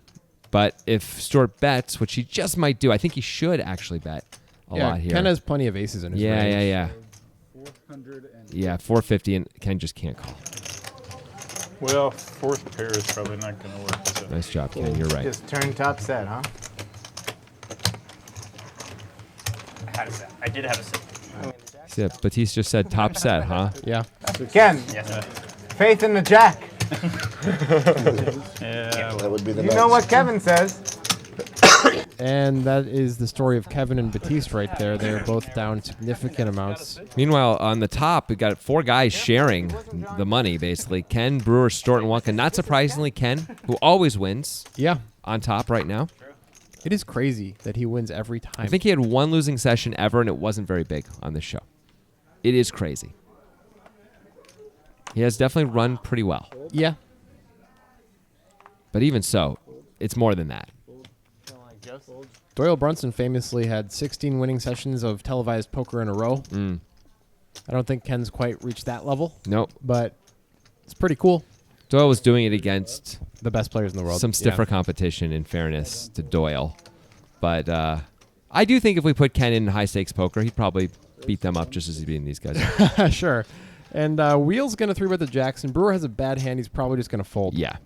But if Stewart bets, which he just might do, I think he should actually bet a lot here. Ken has plenty of aces in his range. Yeah. 450, and Ken just can't call. Well, fourth pair is probably not going to work. So. Nice job, Ken. You're right. Just turn top set, huh? I had a set. I did have a set. See, Batiste just said top set, huh? Yeah. Ken, Yes. faith in the jack. Yeah. That would be the You know what Kevin says. And that is the story of Kevin and Batiste right there. They're both down significant amounts. Meanwhile, on the top, we got 4 guys sharing the money, basically. Ken, Brewer, Stewart, and Wonka. Not surprisingly, Ken, who always wins. Yeah. On top right now. It is crazy that he wins every time. I think he had 1 losing session ever, and it wasn't very big on this show. It is crazy. He has definitely run pretty well. Yeah. But even so, it's more than that. Doyle Brunson famously had 16 winning sessions of televised poker in a row. I don't think Ken's quite reached that level. Nope. But it's pretty cool. Doyle was doing it against the best players in the world. Some stiffer competition, in fairness to Doyle. But I do think if we put Ken in high-stakes poker, he'd probably beat them up just as he's beating these guys. Sure. And Wheel's going to 3-bet the Jackson. Brewer has a bad hand. He's probably just going to fold. Yeah.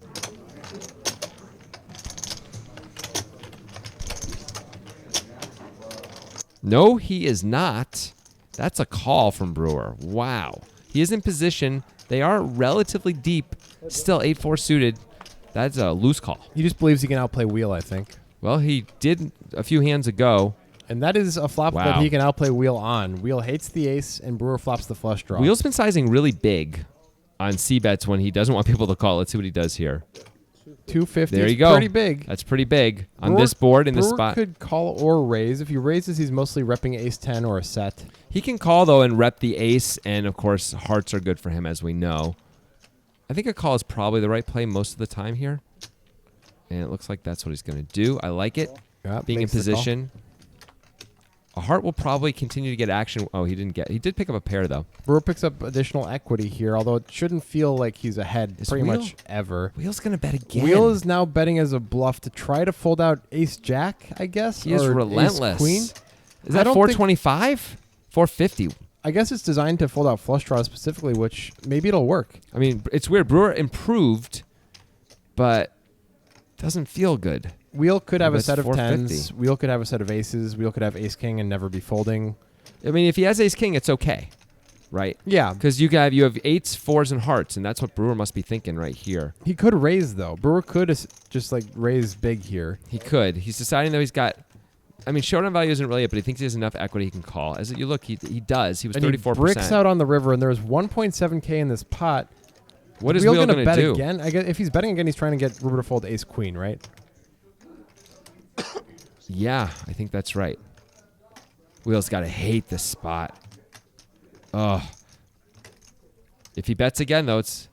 No, he is not. That's a call from Brewer. Wow. He is in position. They are relatively deep. Still 8-4 suited. That's a loose call. He just believes he can outplay Wheel, I think. Well, he did a few hands ago. And that is a flop that he can outplay Wheel on. Wheel hates the ace, and Brewer flops the flush draw. Wheel's been sizing really big on C-bets when he doesn't want people to call. Let's see what he does here. 250. There you go. Pretty big. That's pretty big on this board in this Brewer spot. Could call or raise. If he raises, he's mostly repping ace-10 or a set. He can call, though, and rep the ace, and, of course, hearts are good for him, as we know. I think a call is probably the right play most of the time here. And it looks like that's what he's going to do. I like it. Being in makes the call. position. A heart will probably continue to get action. Oh, he did pick up a pair, though. Brewer picks up additional equity here, although it shouldn't feel like he's ahead Is pretty Wheel- much ever. Wheel's going to bet again. Wheel is now betting as a bluff to try to fold out ace-jack, I guess. He is or relentless. Ace-queen. Is I that don't 425? 450. I guess it's designed to fold out flush draws specifically, which maybe it'll work. I mean, it's weird. Brewer improved, but doesn't feel good. Wheel could have a That's set of 450. tens. Wheel could have a set of aces. Wheel could have ace-king and never be folding. I mean, if he has ace-king, it's okay, right? Yeah. Because you have eights, fours, and hearts, and that's what Brewer must be thinking right here. He could raise, though. Brewer could just like raise big here. He could. He's deciding, though, he's got... I mean, showdown value isn't really it, but he thinks he has enough equity he can call. As you look, he does. He was 34%. He bricks out on the river, and there's 1.7K in this pot. What is Wheel gonna going to bet do? again? I guess if he's betting again, he's trying to get Brewer to fold ace-queen, right? Yeah, I think that's right. Wheel's got to hate this spot. Ugh. If he bets again, though, it's...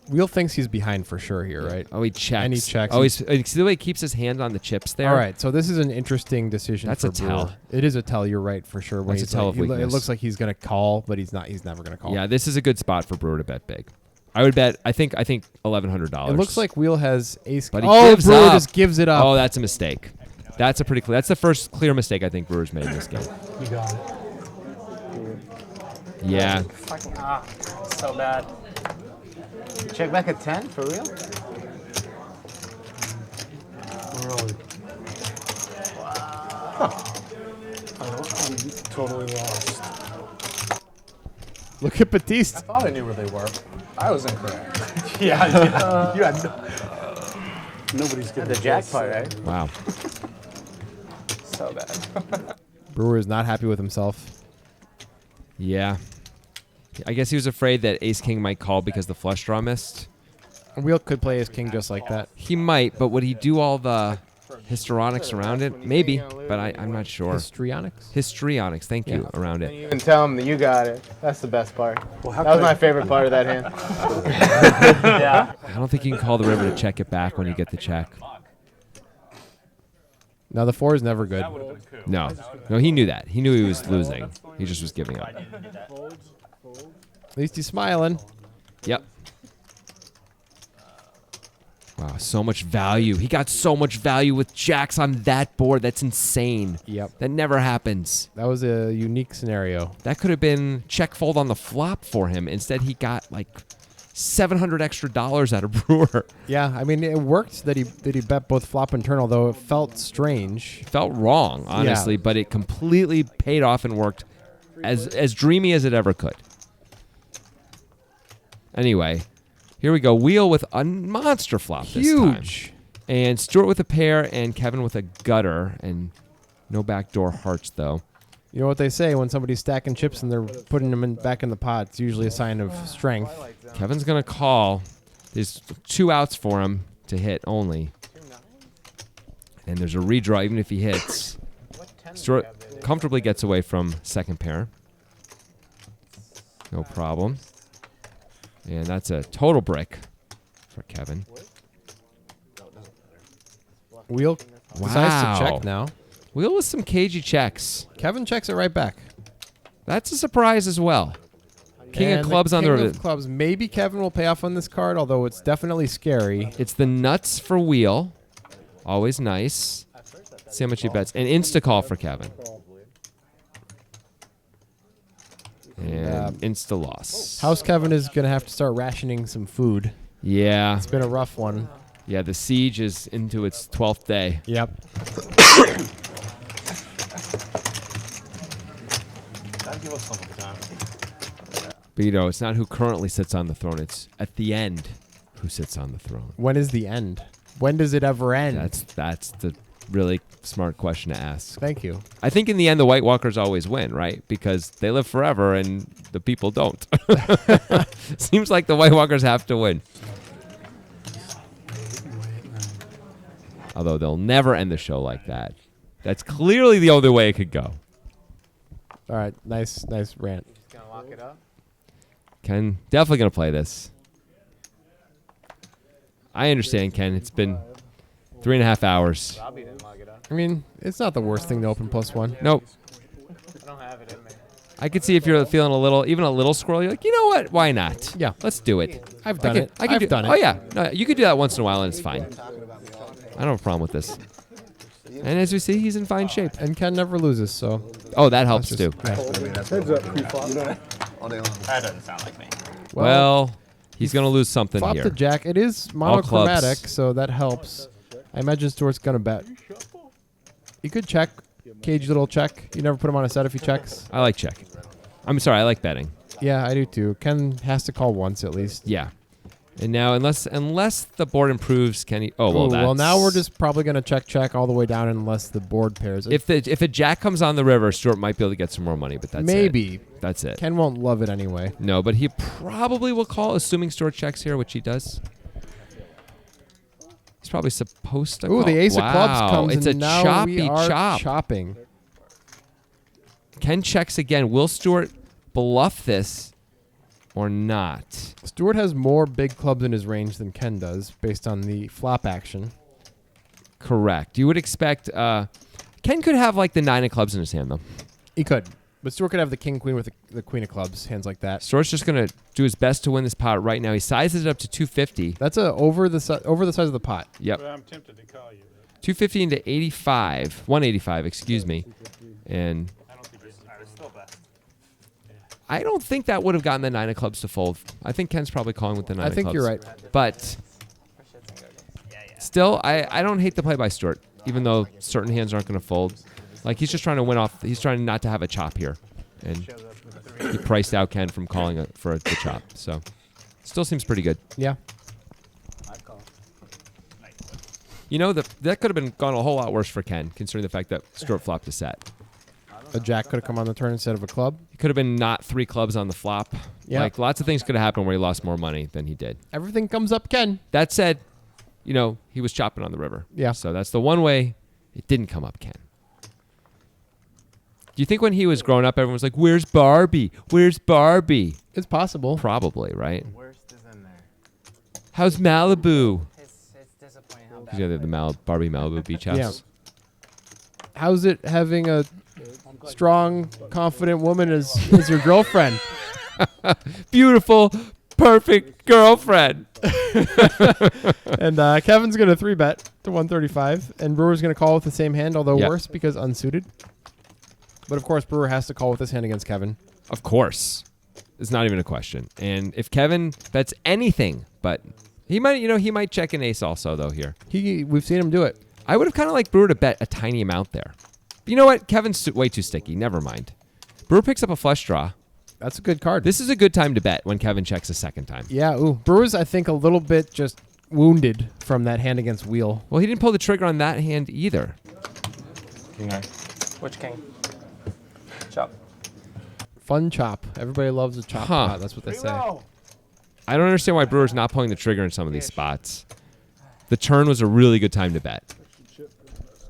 Wheel thinks he's behind for sure here, right? Oh, he checks. And he checks. Oh, see the way he keeps his hand on the chips there? All right, so this is an interesting decision. That's for a tell. Brewer. It is a tell. You're right for sure. That's a tell of it weakness. looks like he's going to call, but he's not. He's never going to call. Yeah, this is a good spot for Brewer to bet big. I would bet. I think $1,100. It looks like Wheel has ace. But he oh, gives Brewer up. just gives it up. Oh, that's a mistake. That's a pretty clear. That's the first clear mistake I think Brewer's made in this game. You got it. Yeah. Fucking so bad. Check back at 10 for real? Really? I'm totally lost. Look at Batiste. I thought I knew where they were. I was incorrect. Yeah, you had nobody's getting The jack part, right? Wow. So bad. Brewer is not happy with himself. Yeah. I guess he was afraid that Ace King might call because the flush draw missed. Wheel could play Ace King just like that. He might, but would he do all the histrionics around it? Maybe, but I'm not sure. Histrionics? Histrionics, thank you, around it. You can tell him that you got it. That's the best part. Well, That was my favorite part of that hand. Yeah. I don't think you can call the river to check it back when you get the check. Now the 4 is never good. No. No, he knew that. He knew he was losing. He just was giving up. At least he's smiling. Yep. Wow, so much value. He got so much value with jacks on that board. That's insane. Yep. That never happens. That was a unique scenario. That could have been check fold on the flop for him. Instead, he got like $700 extra out of Brewer. Yeah, I mean it worked that he bet both flop and turn, although it felt strange. Felt wrong, honestly, Yeah. but it completely paid off and worked as dreamy as it ever could. Anyway, here we go. Wheel with a monster flop this time. Huge. And Stuart with a pair and Kevin with a gutter and no backdoor hearts, though. You know what they say, when somebody's stacking chips and they're putting them back in the pot, it's usually a sign of strength. Kevin's going to call. There's 2 outs for him to hit only. And there's a redraw even if he hits. Stuart comfortably gets away from second pair. No problem. And that's a total brick for Kevin. Wheel decides to check now. Wheel with some cagey checks. Kevin checks it right back. That's a surprise as well. King And of clubs on King the of clubs. Maybe Kevin will pay off on this card, although it's definitely scary. It's the nuts for Wheel. Always nice. See how much he bets. And insta call for Kevin. And insta loss. House Kevin is going to have to start rationing some food. Yeah. It's been a rough one. Yeah, the siege is into its 12th day. Yep. But you know, it's not who currently sits on the throne. It's at the end who sits on the throne. When is the end? When does it ever end? That's the really smart question to ask. Thank you. I think in the end, the White Walkers always win, right? Because they live forever and the people don't. Seems like the White Walkers have to win. Although they'll never end the show like that. That's clearly the only way it could go. All right, nice rant. Just gonna lock it up. Ken, definitely going to play this. I understand, Ken. It's been 3.5 hours. Robbie didn't lock it up. I mean, it's not the worst thing to open +1. Nope. I don't have it in me. I could see if you're feeling even a little squirrel. You're like, you know what? Why not? Yeah. Let's do it. I've done it. I've done it. Oh, yeah. No, you could do that once in a while, and it's fine. I don't have a problem with this. And as we see, he's in fine shape. And Ken never loses, so. Oh, that helps too. Heads up, pre-flop. That doesn't sound like me. Well, he's going to lose something Flop here. the jack. It is All clubs. monochromatic, so that helps. I imagine Stuart's going to bet. You could check. Cage little check. You never put him on a set if he checks. I like checking. I'm sorry, I like betting. Yeah, I do too. Ken has to call once at least. Yeah. And now, unless the board improves, can he? Oh, well, Ooh, that's... well, now we're just probably going to check all the way down unless the board pairs. If a jack comes on the river, Stuart might be able to get some more money, but that's Maybe. it. That's it. Ken won't love it anyway. No, but he probably will call, assuming Stuart checks here, which he does. He's probably supposed to call. Ooh, the ace of clubs comes, It's and a now choppy we are chop. chopping. Ken checks again. Will Stuart bluff this or not? Stuart has more big clubs in his range than Ken does, based on the flop action. Correct. You would expect... Ken could have like the 9 of clubs in his hand, though. He could. But Stuart could have the king, queen with the queen of clubs, hands like that. Stuart's just going to do his best to win this pot right now. He sizes it up to 250. That's over the size of the pot. Yep. But I'm tempted to call you. 250 into 85. 185, excuse me. And... I was still best. I don't think that would have gotten the 9 of clubs to fold. I think Ken's probably calling with the 9 of clubs. I think you're right. But still, I don't hate the play by Stuart, even though certain hands aren't going to fold. Like, he's just trying to win off. He's trying not to have a chop here. And he priced out Ken from calling for the chop. So still seems pretty good. Yeah. You know, that could have been gone a whole lot worse for Ken, considering the fact that Stuart flopped a set. A jack could have come on the turn instead of a club. It could have been not 3 clubs on the flop. Yeah. Like, lots of things could have happened where he lost more money than he did. Everything comes up Ken. That said, you know, he was chopping on the river. Yeah. So that's the one way it didn't come up Ken. Do you think when he was growing up, everyone was like, where's Barbie? Where's Barbie? It's possible. Probably, right? Worst is in there. How's Malibu? It's disappointing how He's got the Barbie Malibu beach house. Yeah. How's it having a strong, confident woman as your girlfriend? Beautiful, perfect girlfriend. And Kevin's going to 3-bet to 135. And Brewer's going to call with the same hand, although worse because unsuited. But, of course, Brewer has to call with this hand against Kevin. Of course. It's not even a question. And if Kevin bets anything, but he might check an ace also, though, here. We've seen him do it. I would have kind of liked Brewer to bet a tiny amount there. But you know what? Kevin's way too sticky. Never mind. Brewer picks up a flush draw. That's a good card. This is a good time to bet when Kevin checks a second time. Yeah, ooh. Brewer's, I think, a little bit just wounded from that hand against Wheel. Well, he didn't pull the trigger on that hand either. King high. Which king? Chop. Fun chop. Everybody loves a chop pot. That's what they say. I don't understand why Brewer's not pulling the trigger in some of these spots. The turn was a really good time to bet.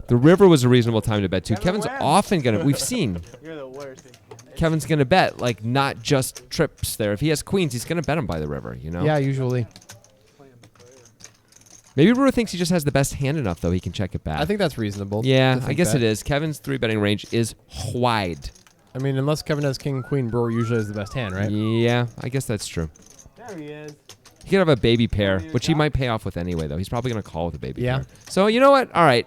The river was a reasonable time to bet, too. Kevin's often going to... We've seen... You're the worst. Kevin's going to bet, like, not just trips there. If he has queens, he's going to bet him by the river, you know? Yeah, usually. Maybe Brewer thinks he just has the best hand enough, though, he can check it back. I think that's reasonable. Yeah, I guess it is. Kevin's 3-betting range is wide. I mean, unless Kevin has king and queen, Brewer usually has the best hand, right? Yeah, I guess that's true. There he is. He could have a baby pair, which he might pay off with anyway, though. He's probably going to call with a baby Yeah. pair. So, you know what? All right.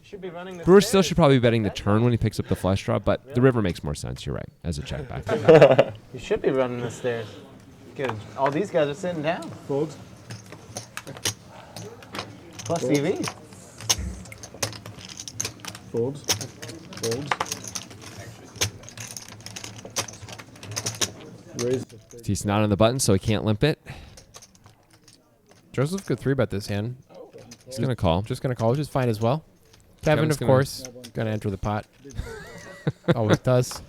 Should be running the Brewer stairs. still should probably be betting the turn when he picks up the flush draw, but the river makes more sense. You're right, as a check back. You should be running the stairs. Good. All these guys are sitting down. Folds. Plus EV. Folds. Folds. Raise. He's not on the button, so he can't limp it. Joseph could 3-bet this hand. He's going to call. Just going to call, which is fine as well. Kevin, Kevin's of course, going to enter the pot. Always does.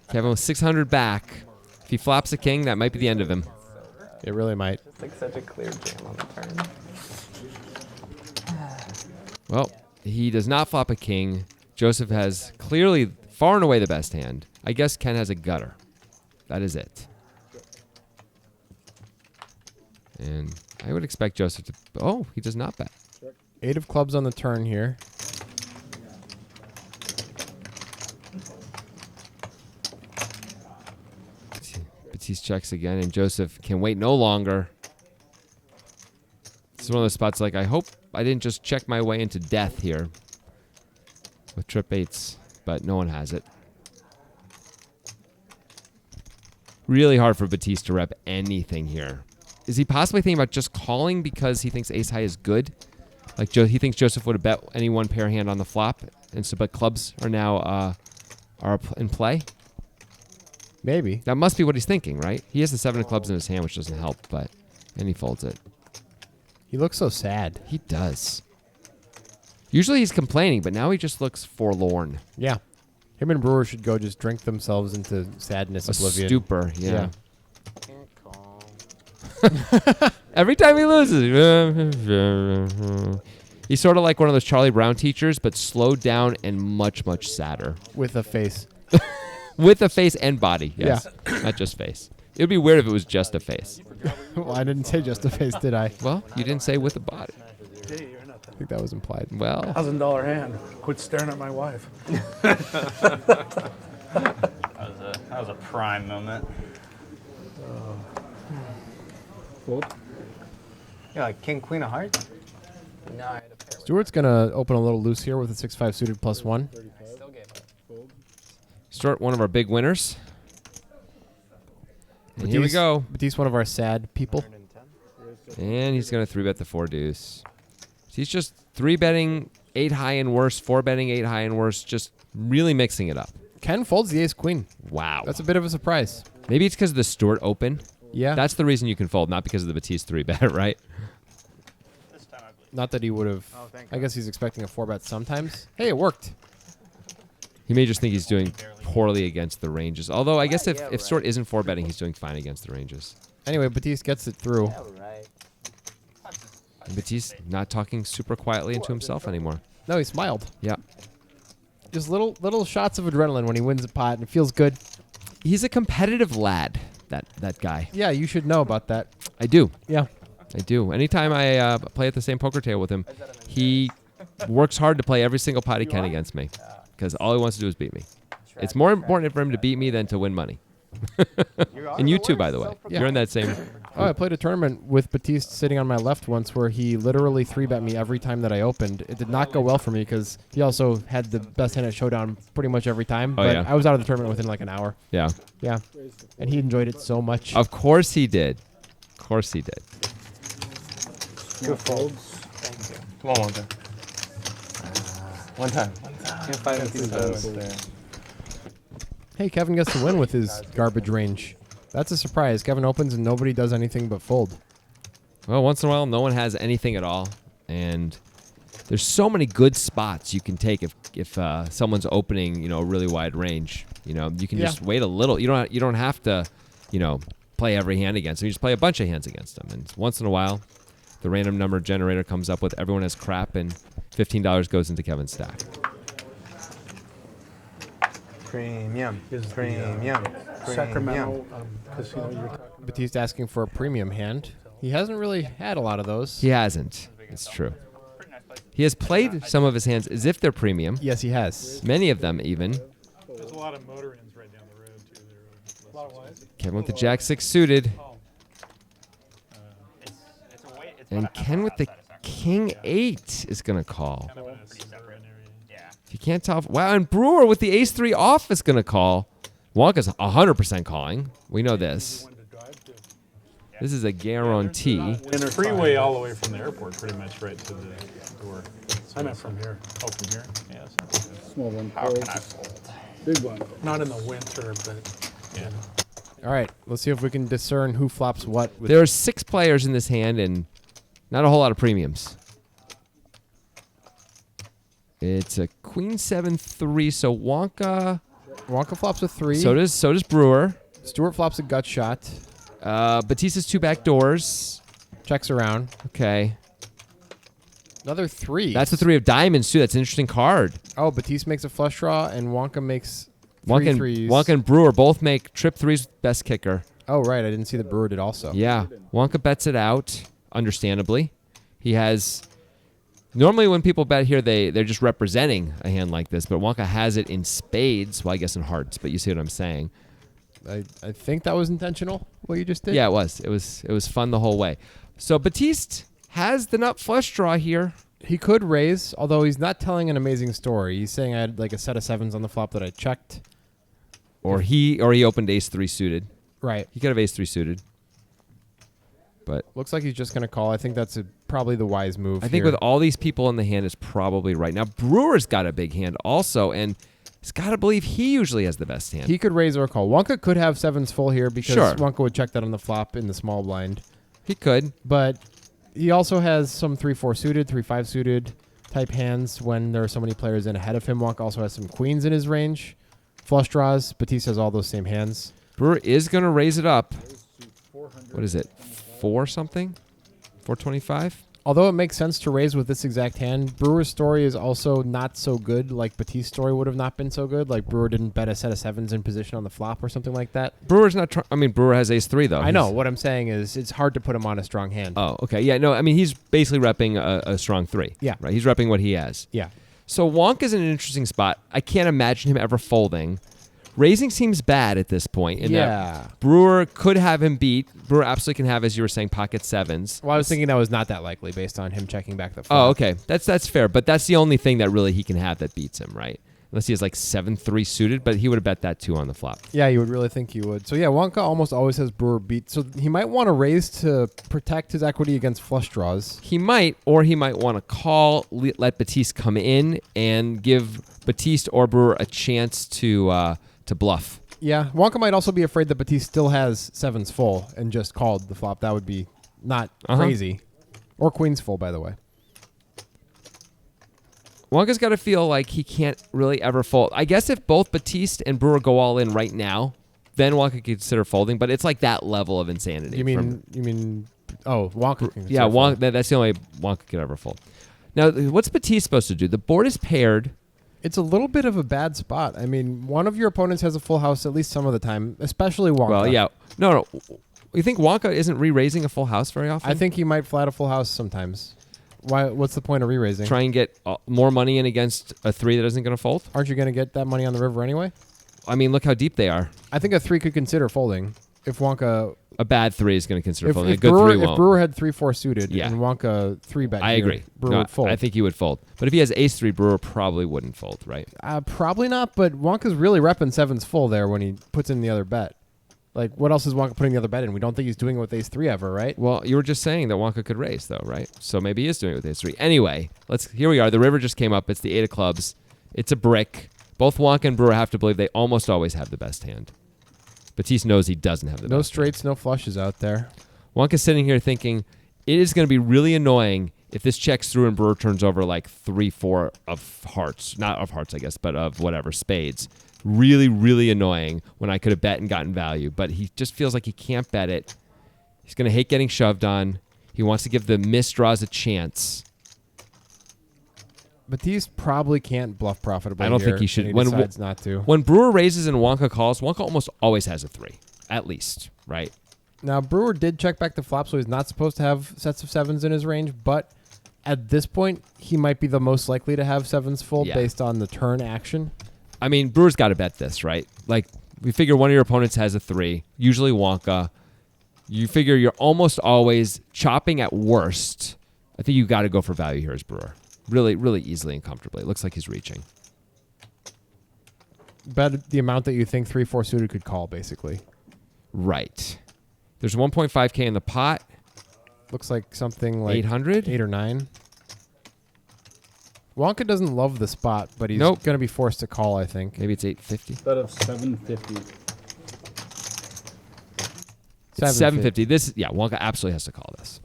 Kevin with 600 back. If he flops a king, that might be the end of him. It really might. It's like such a clear jam on the turn. Well, he does not flop a king. Joseph has clearly far and away the best hand. I guess Ken has a gutter. That is it. And I would expect Joseph to... Oh, he does not bet. 8 of clubs on the turn here. Batiste checks again, and Joseph can wait no longer. This is one of those spots like, I hope I didn't just check my way into death here with trip 8s, but no one has it. Really hard for Batiste to rep anything here. Is he possibly thinking about just calling because he thinks ace high is good? Like he thinks Joseph would have bet any one pair hand on the flop, and so but clubs are now are in play. Maybe. That must be what he's thinking, right? He has the 7 of clubs in his hand, which doesn't help, but and he folds it. He looks so sad. He does. Usually he's complaining, but now he just looks forlorn. Yeah. Him and Brewer should go just drink themselves into sadness, oblivion. Stupor, yeah. Can't call. Every time he loses. He's sort of like one of those Charlie Brown teachers, but slowed down and much, much sadder. With a face. With a face and body, yes. Yeah. Not just face. It would be weird if it was just a face. Well, I didn't say just a face, did I? Well, you didn't say with a body. I think that was implied. Well. $1,000 hand. Quit staring at my wife. That was a prime moment. Fold. Yeah, like king, queen of hearts. No, I had a pair. Stuart's going to open a little loose here with a 6-5 suited +1. I still gave up. Stuart, one of our big winners. And here we go. Batiste, one of our sad people. And he's going to 3-bet the 4 deuce. He's just 3-betting 8 high and worse, 4-betting 8 high and worse, just really mixing it up. Ken folds the ace queen. Wow. That's a bit of a surprise. Maybe it's because of the Stewart Open. Yeah. That's the reason you can fold, not because of the Batiste 3-bet, right? Not that he would have. I guess he's expecting a 4-bet sometimes. Hey, it worked. He may just think he's doing poorly against the ranges. Although I guess if Stewart isn't 4-betting, he's doing fine against the ranges. Anyway, Batiste gets it through. And Batiste not talking super quietly into himself anymore. No, he smiled. Yeah. Just little shots of adrenaline when he wins a pot, and it feels good. He's a competitive lad, that guy. Yeah, you should know about that. I do. Yeah. I do. Anytime I play at the same poker table with him, he works hard to play every single pot he can against me. Because all he wants to do is beat me. It's more important for him to beat me than to win money. And you too, by the way. Yeah. You're in that same... Oh, I played a tournament with Batiste sitting on my left once where he literally 3-bet me every time that I opened. It did not go well for me because he also had the best hand at Showdown pretty much every time. Oh, but yeah. I was out of the tournament within like an hour. Yeah. Yeah. And he enjoyed it so much. Of course he did. Of course he did. Good folds. Thank you. Come on, One time. Can't fight with these guys. Hey, Kevin gets the win with his garbage range. That's a surprise. Kevin opens and nobody does anything but fold. Well, once in a while, no one has anything at all. And there's so many good spots you can take if someone's opening, a really wide range. You can just wait a little. You don't have to, play every hand against them. You just play a bunch of hands against them. And once in a while, the random number generator comes up with everyone has crap, and $15 goes into Kevin's stack. Premium. Is the, Premium. Sacramento casino you were talking about? Batiste asking for a premium hand. He hasn't really had a lot of those. He hasn't. It's true. He has played some of his hands as if they're premium. Yes, he has. Many of them, even. There's a lot of motor inns right down the road, too. Kevin with the Jack-6 suited. And Ken with the King-8 is going to call. If you can't tell. Wow, and Brewer with the Ace-3 off is going to call. Wonka's 100% calling. We know this. This is a guarantee. It's freeway all the way from the airport, pretty much right to the door. I meant from here. Oh, from here? Yeah. Small one. How can I fold? Big one. Not in the winter, but Yeah. All right, let's see if we can discern who flops what. With There are 6 players in this hand and not a whole lot of premiums. It's a Queen-7-3, so Wonka flops a 3. So does Brewer. Stewart flops a gut shot. Batista's 2 back doors. Checks around. Okay. Another 3. That's the 3 of diamonds, too. That's an interesting card. Oh, Batiste makes a flush draw, and Wonka makes 3 threes. Wonka and Brewer both make trip 3s with best kicker. Oh, right. I didn't see that Brewer did also. Yeah. Wonka bets it out, understandably. He has... Normally when people bet here, they're just representing a hand like this, but Wonka has it in spades. Well, I guess in hearts, but you see what I'm saying. I think that was intentional, what you just did. Yeah, it was. It was fun the whole way. So Batiste has the nut flush draw here. He could raise, although he's not telling an amazing story. He's saying I had like a set of 7s on the flop that I checked. Or he opened Ace-3 suited. Right. He could have Ace-3 suited. But looks like he's just going to call. I think that's probably the wise move. I think with all these people in the hand, it's probably right. Now, Brewer's got a big hand also, and he's got to believe he usually has the best hand. He could raise or call. Wonka could have 7s full here because Sure. Wonka would check that on the flop in the small blind. He could. But he also has some 3-4 suited, 3-5 suited type hands when there are so many players in ahead of him. Wonka also has some queens in his range. Flush draws. Batiste has all those same hands. Brewer is going to raise it up. What is it? 4 something? 425? Although it makes sense to raise with this exact hand, Brewer's story is also not so good. Like Batiste's story would have not been so good. Like Brewer didn't bet a set of 7s in position on the flop or something like that. Brewer's not Brewer has Ace-3 though. I know. What I'm saying is it's hard to put him on a strong hand. Oh, okay. Yeah, no, he's basically repping a strong 3. Yeah. Right. He's repping what he has. Yeah. So Wonka's in an interesting spot. I can't imagine him ever folding. Raising seems bad at this point. In that Brewer could have him beat. Brewer absolutely can have, as you were saying, pocket 7s. Well, I was thinking that was not that likely based on him checking back the flop. Oh, okay. That's fair. But that's the only thing that really he can have that beats him, right? unless he has like 7-3 suited, but he would have bet that too on the flop. Yeah, you would really think he would. So yeah, Wonka almost always has Brewer beat. So he might want to raise to protect his equity against flush draws. He might, or he might want to call, let Batiste come in, and give Batiste or Brewer a chance to bluff. Yeah, Wonka might also be afraid that Batiste still has sevens full and just called the flop. That would be not crazy. Or queens full, by the way. Wonka's got to feel like he can't really ever fold. I guess if both Batiste and Brewer go all in right now, then Wonka could consider folding. But it's like that level of insanity. You mean? Oh, Wonka. Yeah, Wonka. That's the only way Wonka could ever fold. Now, what's Batiste supposed to do? The board is paired. It's a little bit of a bad spot. I mean, one of your opponents has a full house at least some of the time, especially Wonka. Well, yeah. No. You think Wonka isn't re-raising a full house very often? I think he might flat a full house sometimes. Why? What's the point of re-raising? Try and get more money in against a 3 that isn't going to fold? Aren't you going to get that money on the river anyway? I mean, look how deep they are. I think a 3 could consider folding if Wonka... A bad 3 is going to consider folding. If A good Brewer, 3 won't. If Brewer had 3-4 suited and Wonka 3-bet I agree. Brewer would fold. I think he would fold. But if he has ace-3, Brewer probably wouldn't fold, right? Probably not, but Wonka's really repping sevens full there when he puts in the other bet. Like, what else is Wonka putting the other bet in? We don't think he's doing it with ace-3 ever, right? Well, you were just saying that Wonka could raise, though, right? So maybe he is doing it with ace-3. Anyway, here we are. The river just came up. It's the 8 of clubs. It's a brick. Both Wonka and Brewer have to believe they almost always have the best hand. Batiste knows he doesn't have the best No straights, no flushes out there. Wonka's sitting here thinking, it is going to be really annoying if this checks through and Brewer turns over like 3-4 of hearts. Not of hearts, I guess, but of whatever, spades. Really, really annoying when I could have bet and gotten value. But he just feels like he can't bet it. He's going to hate getting shoved on. He wants to give the missed draws a chance. Batiste probably can't bluff profitably. I don't think he should. He decides not to. When Brewer raises and Wonka calls, Wonka almost always has a 3, at least, right? Now, Brewer did check back the flop, so he's not supposed to have sets of sevens in his range, but at this point, he might be the most likely to have sevens full based on the turn action. I mean, Brewer's got to bet this, right? Like, we figure one of your opponents has a 3, usually Wonka. You figure you're almost always chopping at worst. I think you got to go for value here as Brewer. Really, really easily and comfortably. It looks like he's reaching. Bet the amount that you think 3-4 suited could call, basically. Right. There's 1.5K in the pot. Looks like something like 800? 8 or 9. Wonka doesn't love the spot, but he's going to be forced to call, I think. Maybe it's 850. Instead of 750. 750. Wonka absolutely has to call this.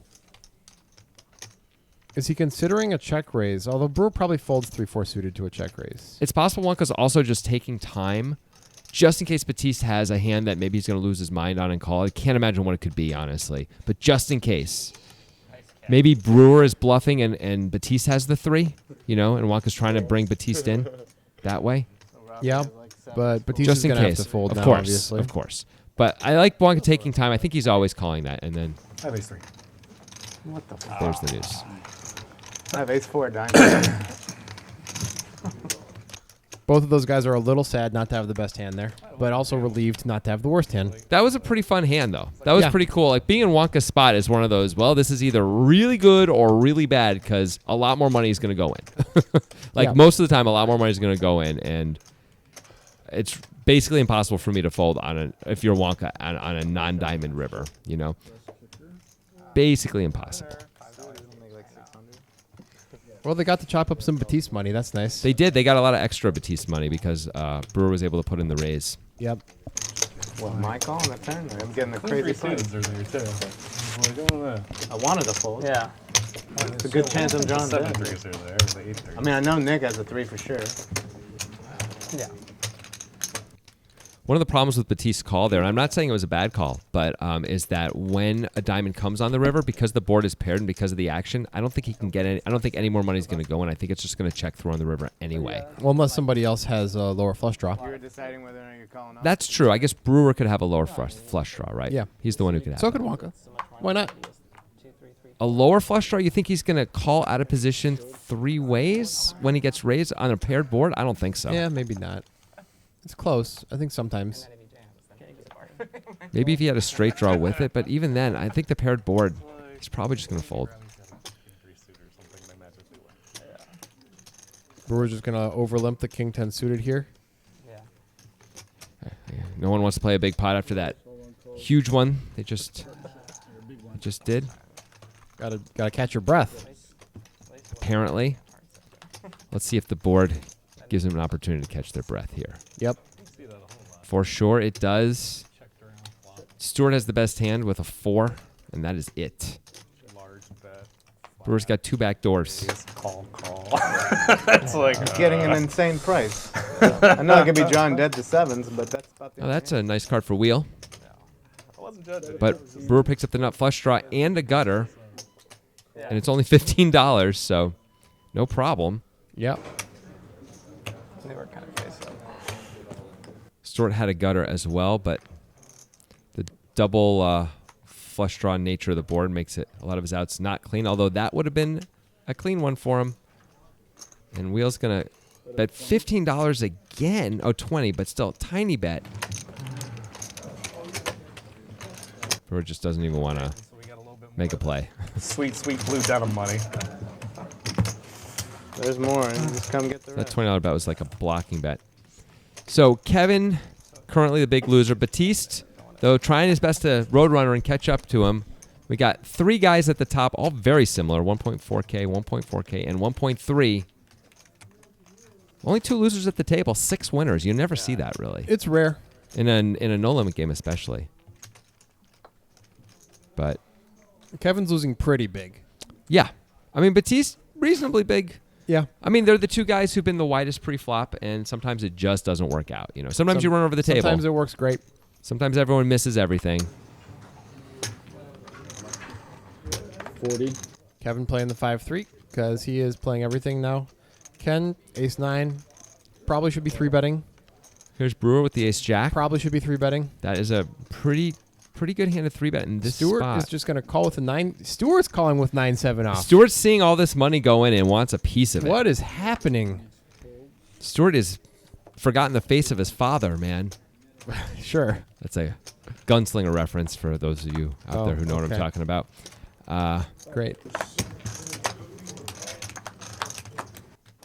Is he considering a check raise? Although Brewer probably folds 3-4 suited to a check raise. It's possible Wonka's also just taking time, just in case Batiste has a hand that maybe he's going to lose his mind on and call. I can't imagine what it could be, honestly. But just in case. Maybe Brewer is bluffing and Batiste has the 3, and Wonka's trying to bring Batiste in that way. Yeah, but Batiste just is in going to have case. to fold of now, course, obviously. Of course. But I like Wonka taking time. I think he's always calling that, and then I have ace-3. What the fuck? there's the news. I have ace-4 diamond. Both of those guys are a little sad not to have the best hand there, but also relieved not to have the worst hand. That was a pretty fun hand, though. That was pretty cool. Like, being in Wonka's spot is one of those, well, this is either really good or really bad because a lot more money is going to go in. Most of the time, a lot more money is going to go in, and it's basically impossible for me to fold if you're Wonka on a non-diamond river, Basically impossible. Well, they got to chop up some Batiste money. That's nice. They did. They got a lot of extra Batiste money because Brewer was able to put in the raise. Yep. What, my call on the turn? I'm getting the crazy price. I wanted to fold. Yeah. It's a good chance I'm drawing dead. I mean, I know Nick has a 3 for sure. Yeah. One of the problems with Batiste's call there, and I'm not saying it was a bad call, but is that when a diamond comes on the river, because the board is paired and because of the action, I don't think he can get any. I don't think any more money is going to go in. I think it's just going to check through on the river anyway. Well, unless somebody else has a lower flush draw. You were deciding whether or not you're calling off. That's true. I guess Brewer could have a lower flush draw, right? Yeah. He's the one who could have So it. could Wonka. Why not? A lower flush draw? You think he's going to call out of position 3 ways when he gets raised on a paired board? I don't think so. Yeah, maybe not. It's close. I think sometimes. Maybe if he had a straight draw with it, but even then, I think the paired board, he's probably just going to fold. Brewer's just going to overlimp the king 10 suited here. No one wants to play a big pot after that huge one they just did. Gotta catch your breath. Apparently. Let's see if the board gives them an opportunity to catch their breath here. Yep. For sure it does. Stewart has the best hand with a 4, and that is it. Brewer's got 2 back doors. Call. It's like Getting an insane price. I know I could be drawing dead to 7s, but that's about the Oh, that's a nice card for wheel. I wasn't judging. But Brewer picks up the nut flush draw and a gutter, and it's only $15, so no problem. Yep. They were kind of face up. Stewart had a gutter as well, but the double flush draw nature of the board makes it a lot of his outs not clean, although that would have been a clean one for him. And Wheel's going to bet $15 again. Oh, 20, but still tiny bet. Brewer just doesn't even want to make a play. Sweet blue denim money. There's more, and just come get the That rest. $20 bet was like a blocking bet. So Kevin, currently the big loser. Batiste, though, trying his best to roadrunner and catch up to him. We got 3 guys at the top, all very similar, 1.4K, 1.4K, and 1.3. Only 2 losers at the table, 6 winners. You never see that, really. It's rare. In a no-limit game especially. But Kevin's losing pretty big. yeah. I mean, Batiste, reasonably big. Yeah. I mean, they're the 2 guys who've been the widest pre-flop, and sometimes it just doesn't work out. You know, sometimes you run over the table. Sometimes it works great. Sometimes everyone misses everything. 40. Kevin playing the 5-3 because he is playing everything now. Ken, ace-9, probably should be 3-betting. Here's Brewer with the ace-jack. Probably should be 3-betting. That is a pretty good hand of 3-bet in this Stewart spot. is just going to call with a 9. Stewart's calling with 9-7 off. Stewart's seeing all this money go in and wants a piece of it. What is happening? Stewart has forgotten the face of his father, man. Sure. That's a gunslinger reference for those of you out there who know what I'm talking about. Great.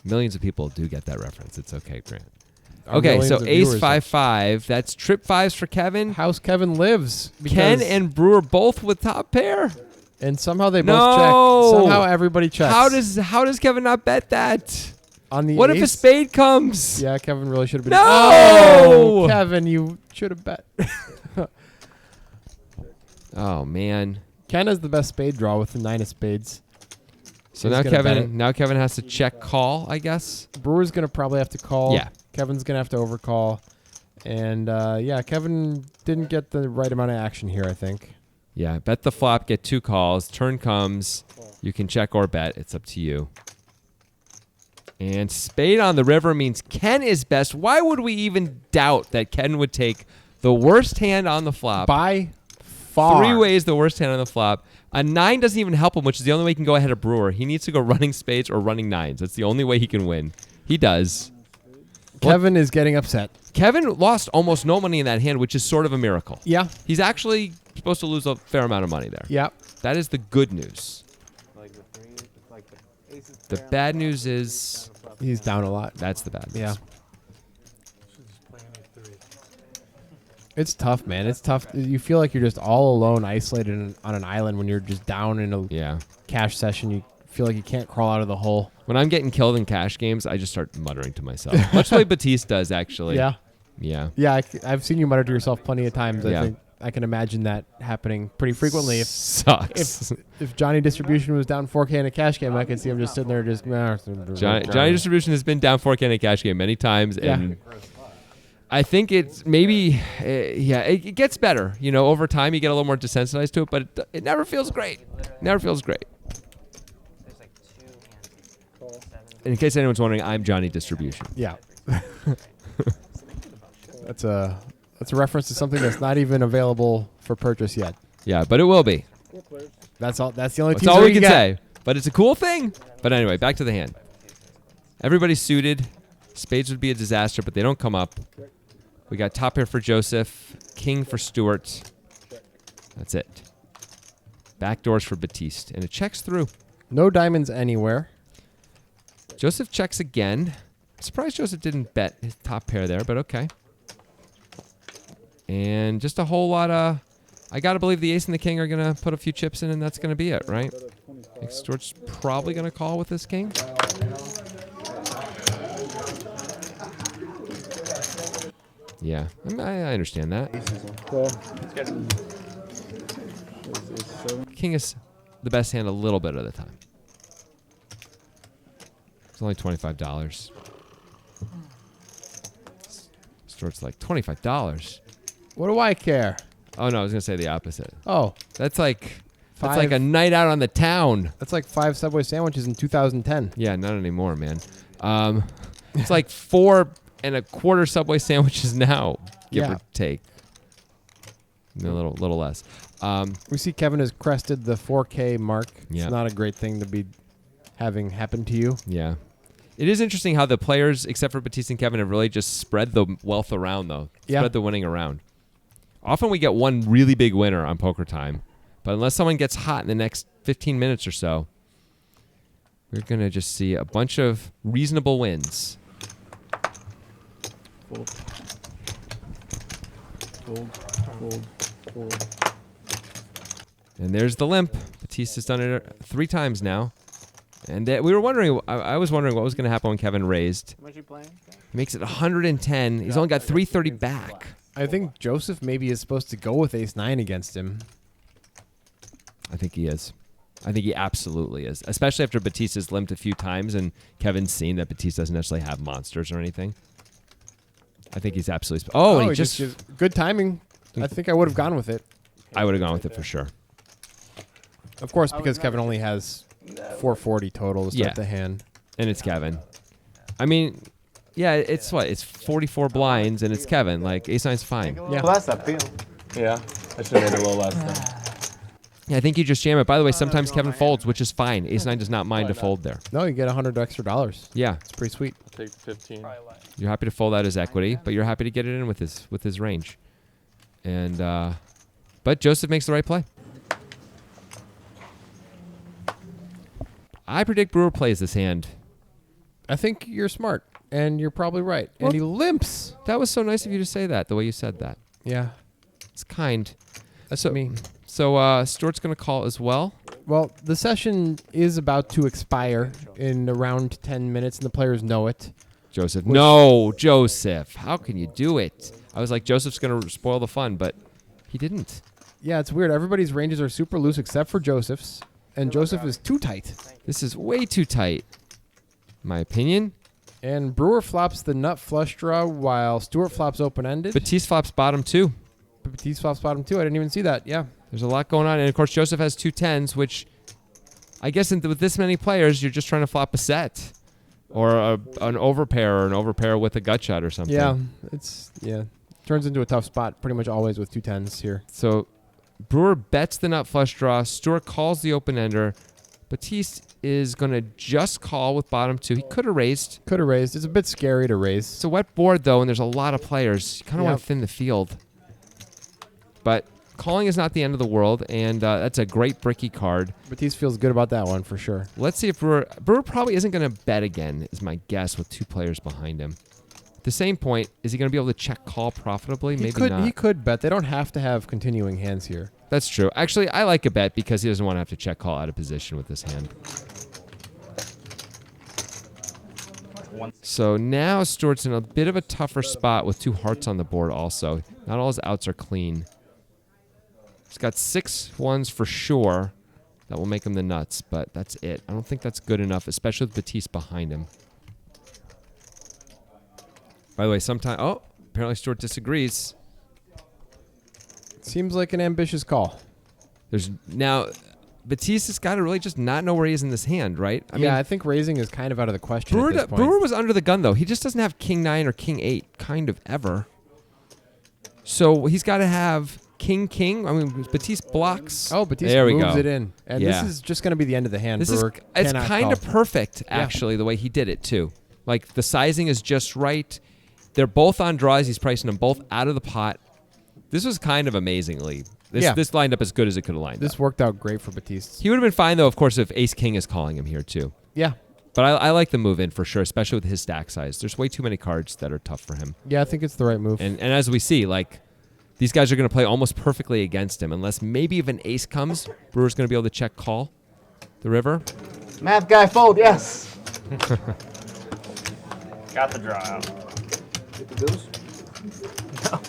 Millions of people do get that reference. It's okay, Grant. Our Okay, millions so of ace viewers 5-5. That's trip 5s for Kevin. House Kevin lives. Ken because- and Brewer both with top pair. And somehow they both No! check. Somehow everybody checks. How does Kevin not bet that? On the What ace? if a spade comes? Yeah, Kevin really should have been. No! Oh, Kevin, you should have bet. Oh man. Ken has the best spade draw with the 9 of spades. So He's now gonna bet it. Kevin has to check call, I guess. Brewer's gonna probably have to call. Yeah. Kevin's gonna have to overcall. And yeah, Kevin didn't get the right amount of action here, I think. Yeah, bet the flop, get 2 calls. Turn comes. You can check or bet. It's up to you. And spade on the river means Ken is best. Why would we even doubt that Ken would take the worst hand on the flop? By far. 3 ways the worst hand on the flop. A 9 doesn't even help him, which is the only way he can go ahead of Brewer. He needs to go running spades or running 9s. That's the only way he can win. He does. Kevin is getting upset. Kevin lost almost no money in that hand, which is sort of a miracle. Yeah. He's actually supposed to lose a fair amount of money there. Yeah. That is the good news. The bad news is he's down a lot. That's the bad news. Yeah. It's tough, man. It's tough. You feel like you're just all alone, isolated on an island when you're just down in a cash session. You feel like you can't crawl out of the hole. When I'm getting killed in cash games, I just start muttering to myself. Much the way Batiste does, actually. Yeah. Yeah. Yeah, I've seen you mutter to yourself plenty of times. Yeah. I think I can imagine that happening pretty frequently. Sucks. If Johnny Distribution was down 4K in a cash game, I could see him just sitting there just... Johnny Distribution has been down 4K in a cash game many times, and I think it's maybe, it gets better. You know, over time you get a little more desensitized to it, but it never feels great. Never feels great. And in case anyone's wondering, I'm Johnny Distribution. Yeah. That's a reference to something that's not even available for purchase yet. Yeah, but it will be. That's all. That's the only. That's all we can say. But it's a cool thing. But anyway, back to the hand. Everybody's suited. Spades would be a disaster, but they don't come up. We got top pair for Joseph, king for Stewart. That's it. Back doors for Batiste, and it checks through. No diamonds anywhere. Joseph checks again. I'm surprised Joseph didn't bet his top pair there, but okay. And just a whole lot of... I got to believe the ace and the king are going to put a few chips in, and that's going to be it, right? I think Stuart's probably going to call with this king. Yeah, I understand that. King is the best hand a little bit of the time. It's only $25. Stuart's like, $25? What do I care? Oh, no, I was going to say the opposite. Oh. That's like a night out on the town. That's like 5 Subway sandwiches in 2010. Yeah, not anymore, man. It's like 4 1/4 Subway sandwiches now, give or take. A little less. We see Kevin has crested the 4K mark. Yeah. It's not a great thing to be having happen to you. Yeah. It is interesting how the players, except for Batiste and Kevin, have really just spread the wealth around, though. Yeah. Spread the winning around. Often we get one really big winner on Poker Time, but unless someone gets hot in the next 15 minutes or so, we're going to just see a bunch of reasonable wins. Fold. Fold. Fold. Fold. And there's the limp. Batiste has done it 3 times now. And we were wondering, I was wondering what was going to happen when Kevin raised. How much you playing? He makes it 110. He's only got 330 back. I think Joseph maybe is supposed to go with ace-9 against him. I think he is. I think he absolutely is. Especially after Batiste has limped a few times and Kevin's seen that Batiste doesn't necessarily have monsters or anything. I think he's absolutely... and he just good timing. I think I would have gone with it. I would have gone with it for sure. Of course, because Kevin only has 440 total to start the hand. And it's Kevin. I mean, yeah, it's what? It's 44 blinds and it's Kevin. Like, ace-9's fine. Yeah. Well, that's appeal. Yeah, I should have made it a little less then. Yeah, I think you just jam it. By the way, sometimes Kevin folds, which is fine. Ace-9 does not mind to fold there. No, you get $100 extra. Yeah. It's pretty sweet. I'll take 15. You're happy to fold out his equity, but you're happy to get it in with his range. And but Joseph makes the right play. I predict Brewer plays this hand. I think you're smart, and you're probably right. And he limps. That was so nice of you to say that, the way you said that. Yeah. It's kind. That's me. So Stuart's going to call as well. Well, the session is about to expire in around 10 minutes, and the players know it. Joseph. No, Joseph. How can you do it? I was like, Joseph's going to spoil the fun, but he didn't. Yeah, it's weird. Everybody's ranges are super loose except for Joseph's, and Joseph is too tight. This is way too tight, in my opinion. And Brewer flops the nut flush draw while Stuart flops open-ended. Batiste flops bottom 2. Batiste flops bottom 2. I didn't even see that. Yeah. There's a lot going on. And, of course, Joseph has 2 10s, which I guess with this many players, you're just trying to flop a set or an overpair or an overpair with a gut shot or something. Yeah. Turns into a tough spot pretty much always with 2 10s here. So Brewer bets the nut flush draw. Stuart calls the open-ender. Batiste is going to just call with bottom 2. He could have raised. It's a bit scary to raise. It's a wet board, though, and there's a lot of players. You kind of want to thin the field. But calling is not the end of the world, and that's a great bricky card. Batiste feels good about that one for sure. Let's see if Brewer probably isn't going to bet again, is my guess, with 2 players behind him. At the same point, is he going to be able to check call profitably? Maybe not. He could bet. They don't have to have continuing hands here. That's true. Actually, I like a bet because he doesn't want to have to check call out of position with this hand. So now Stuart's in a bit of a tougher spot with 2 hearts on the board also. Not all his outs are clean. He's got 6 1s for sure. That will make him the nuts, but that's it. I don't think that's good enough, especially with Batiste behind him. By the way, apparently Stuart disagrees. Seems like an ambitious call. Batiste has got to really just not know where he is in this hand, right? I think raising is kind of out of the question at this point. Brewer was under the gun, though. He just doesn't have king 9 or king 8, kind of, ever. So he's got to have king. I mean, Batiste blocks. Oh, Batiste moves it in. And this is just going to be the end of the hand. It's kind of perfect, actually, the way he did it, too. Like, the sizing is just right. They're both on draws. He's pricing them both out of the pot. This was kind of amazingly. This lined up as good as it could have lined up. This worked out great for Batiste. He would have been fine, though, of course, if ace-king is calling him here, too. Yeah. But I like the move in for sure, especially with his stack size. There's way too many cards that are tough for him. Yeah, I think it's the right move. And as we see, like, these guys are going to play almost perfectly against him, unless maybe if an ace comes, Brewer's going to be able to check call the river. Math guy fold, yes. Got the draw out. Get the deuce? No.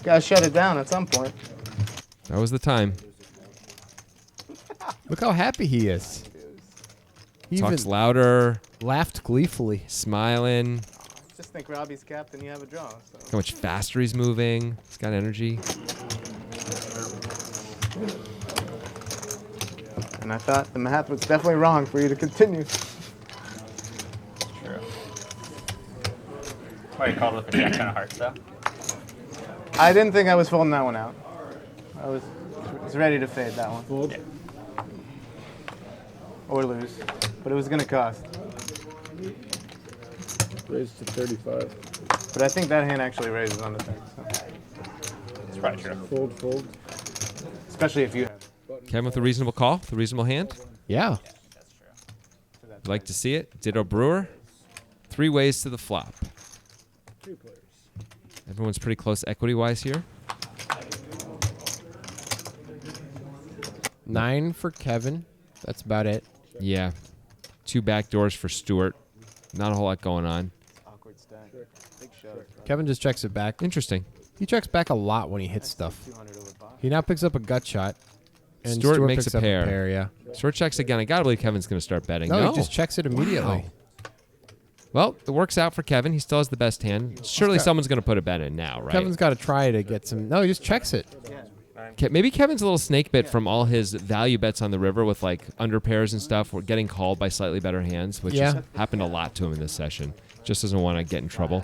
Gotta shut it down at some point. That was the time. Look how happy he is. He Talks even louder. laughed gleefully. Smiling. Just think Robbie's captain, you have a draw. So. How much faster he's moving. He's got energy. And I thought the math was definitely wrong for you to continue. True. Why you called with the jack ten of hearts though? I didn't think I was folding that one out. I was ready to fade that one. Fold. Yeah. Or lose. But it was going to cost. Raise to 35. But I think that hand actually raises on the turn. So. It's probably true. Fold, fold. Especially if you have. Kevin with a reasonable call, with a reasonable hand. Yeah. That's true. I'd like to see it. Ditto Brewer. 3 ways to the flop. 2 players. Everyone's pretty close equity-wise here. 9 for Kevin. That's about it. Yeah. 2 back doors for Stewart. Not a whole lot going on. Awkward stack. Big shove. Kevin just checks it back. Interesting. He checks back a lot when he hits stuff. 200 over pot. He now picks up a gut shot. And Stewart makes picks a up pair. Yeah. Stewart checks again. I got to believe Kevin's going to start betting. No, he just checks it immediately. Wow. Well, it works out for Kevin. He still has the best hand. Surely someone's going to put a bet in now, right? Kevin's got to try to get some. No, he just checks it. Maybe Kevin's a little snake bit from all his value bets on the river with like under pairs and stuff. We're getting called by slightly better hands, which has happened a lot to him in this session. Just doesn't want to get in trouble.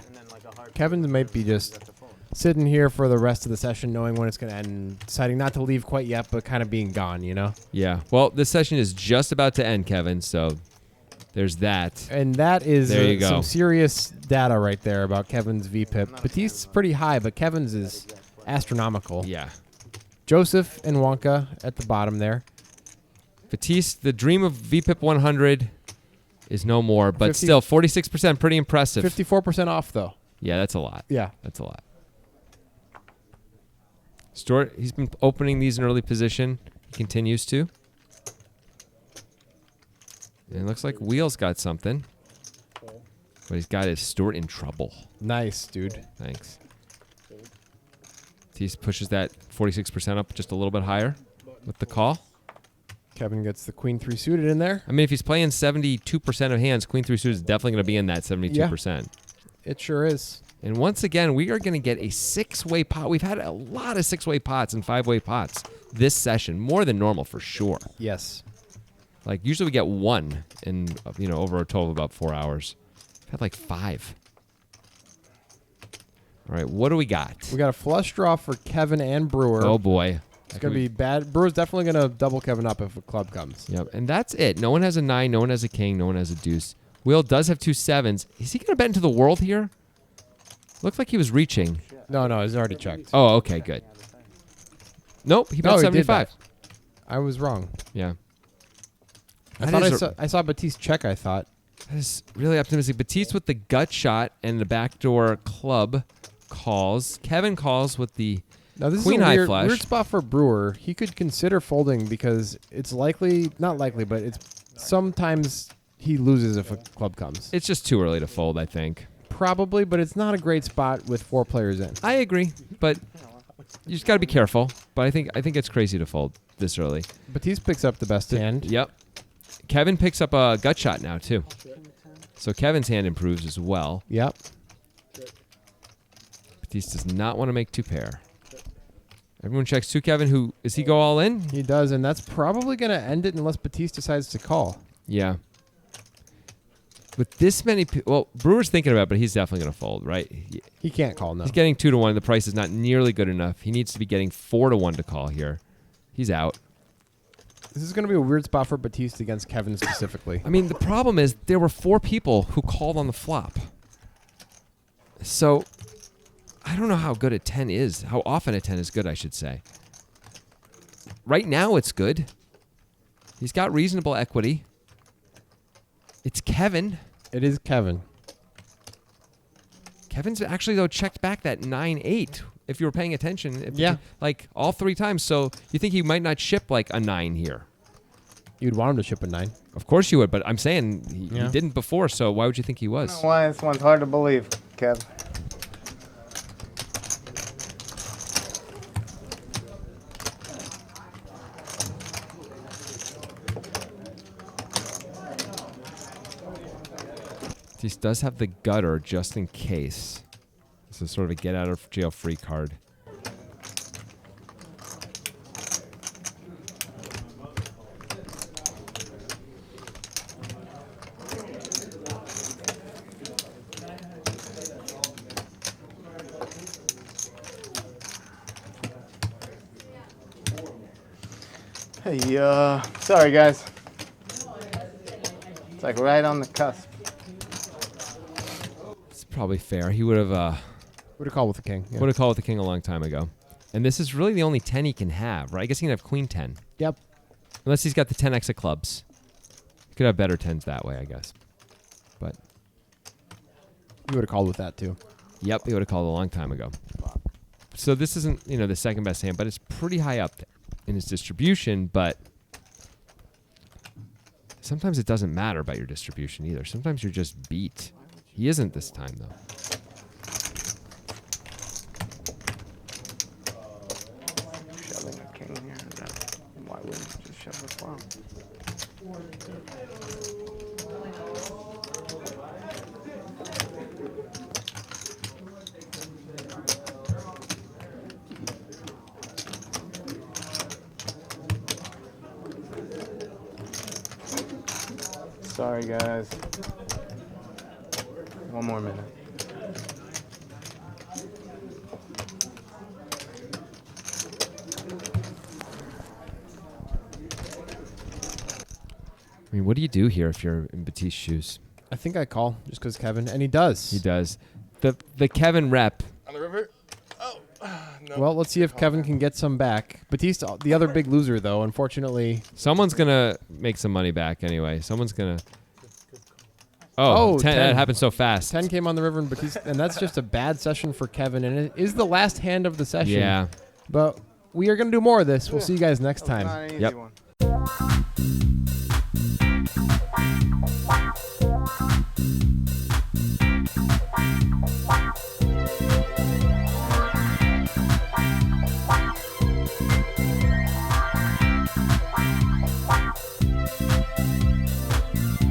Kevin might be just sitting here for the rest of the session, knowing when it's going to end, and deciding not to leave quite yet, but kind of being gone, you know? Yeah. Well, this session is just about to end, Kevin, so there's that. And that is There you go. some serious data right there about Kevin's VPIP. Batiste's pretty high, but Kevin's is astronomical. Yeah. Joseph and Wonka at the bottom there. Batiste, the dream of VPIP 100 is no more, but 50 still 46%, pretty impressive. 54% off, though. Yeah, that's a lot. Yeah. That's a lot. Stewart, he's been opening these in early position. He continues to. And it looks like Wheel's got something. What he's got is Stewart in trouble. Nice, dude. Thanks. He pushes that 46% up just a little bit higher with the call. Kevin gets the queen 3 suited in there. I mean, if he's playing 72% of hands, queen 3 suited is definitely going to be in that 72%. It sure is. And once again, we are going to get a 6-way pot. We've had a lot of 6-way pots and 5-way pots this session, more than normal for sure. Yes. Like usually we get 1 in over a total of about 4 hours. We've had like 5. All right, what do we got? We got a flush draw for Kevin and Brewer. Oh boy, it's gonna be bad. Brewer's definitely gonna double Kevin up if a club comes. Yep, and that's it. No one has a 9. No one has a king. No one has a deuce. Will does have 2 7s. Is he gonna bet into the world here? Looks like he was reaching. No, he's already checked. Oh, okay, good. Nope, he bet 75. I was wrong. Yeah. I saw Batiste check. I thought that is really optimistic. Batiste with the gut shot and the backdoor club calls. Kevin calls with the queen high flush. Weird spot for Brewer. He could consider folding because it's not likely, but it's sometimes he loses if a club comes. It's just too early to fold, I think. Probably, but it's not a great spot with 4 players in. I agree, but you just got to be careful. But I think it's crazy to fold this early. Batiste picks up the best hand. Yep. Kevin picks up a gut shot now too. So Kevin's hand improves as well. Yep. Batiste does not want to make 2 pair. Everyone checks 2 Kevin. Does he go all in? He does, and that's probably going to end it unless Batiste decides to call. Yeah. With this many, Brewer's thinking about it, but he's definitely going to fold, right? He can't call, no. He's getting 2 to 1. The price is not nearly good enough. He needs to be getting 4 to 1 to call here. He's out. This is going to be a weird spot for Batiste against Kevin specifically. I mean, the problem is there were 4 people who called on the flop. So I don't know how good a 10 is, how often a 10 is good, I should say. Right now it's good. He's got reasonable equity. It's Kevin. It is Kevin. Kevin's actually, though, checked back that 9-8, if you were paying attention. Yeah. Like, all 3 times. So you think he might not ship, like, a 9 here? You'd want him to ship a 9. Of course you would, but I'm saying he didn't before, so why would you think he I was? don't know why this one's hard to believe, Kev. He does have the gutter just in case. This is sort of a get out of jail free card. Hey, sorry guys. It's like right on the cusp. It's probably fair. He would have Would have called with the king. Yeah. would have called with the king a long time ago. And this is really the only 10 he can have, right? I guess he can have queen 10. Yep. Unless he's got the 10x of clubs. He could have better 10s that way, I guess. But You would have called with that too. yep, he would have called a long time ago. So this isn't, the second best hand, but it's pretty high up there in his distribution, but sometimes it doesn't matter about your distribution either. Sometimes you're just beat. He isn't this time, though. Shoving a king here. Why wouldn't you just shove a flop? Sorry, guys. One more minute. I mean, what do you do here if you're in Batiste's shoes? I think I call just because Kevin, and he does. He does. The Kevin rep. On the river? Oh, no. Well, let's see if Kevin can get some back. Batiste, the other big loser, though, unfortunately. Someone's going to make some money back anyway. Someone's going to... Oh, 10. That happened so fast. 10 came on the river, and Batiste, and that's just a bad session for Kevin, and it is the last hand of the session. Yeah. But we are going to do more of this. We'll see you guys next time. Not an easy Yep. one.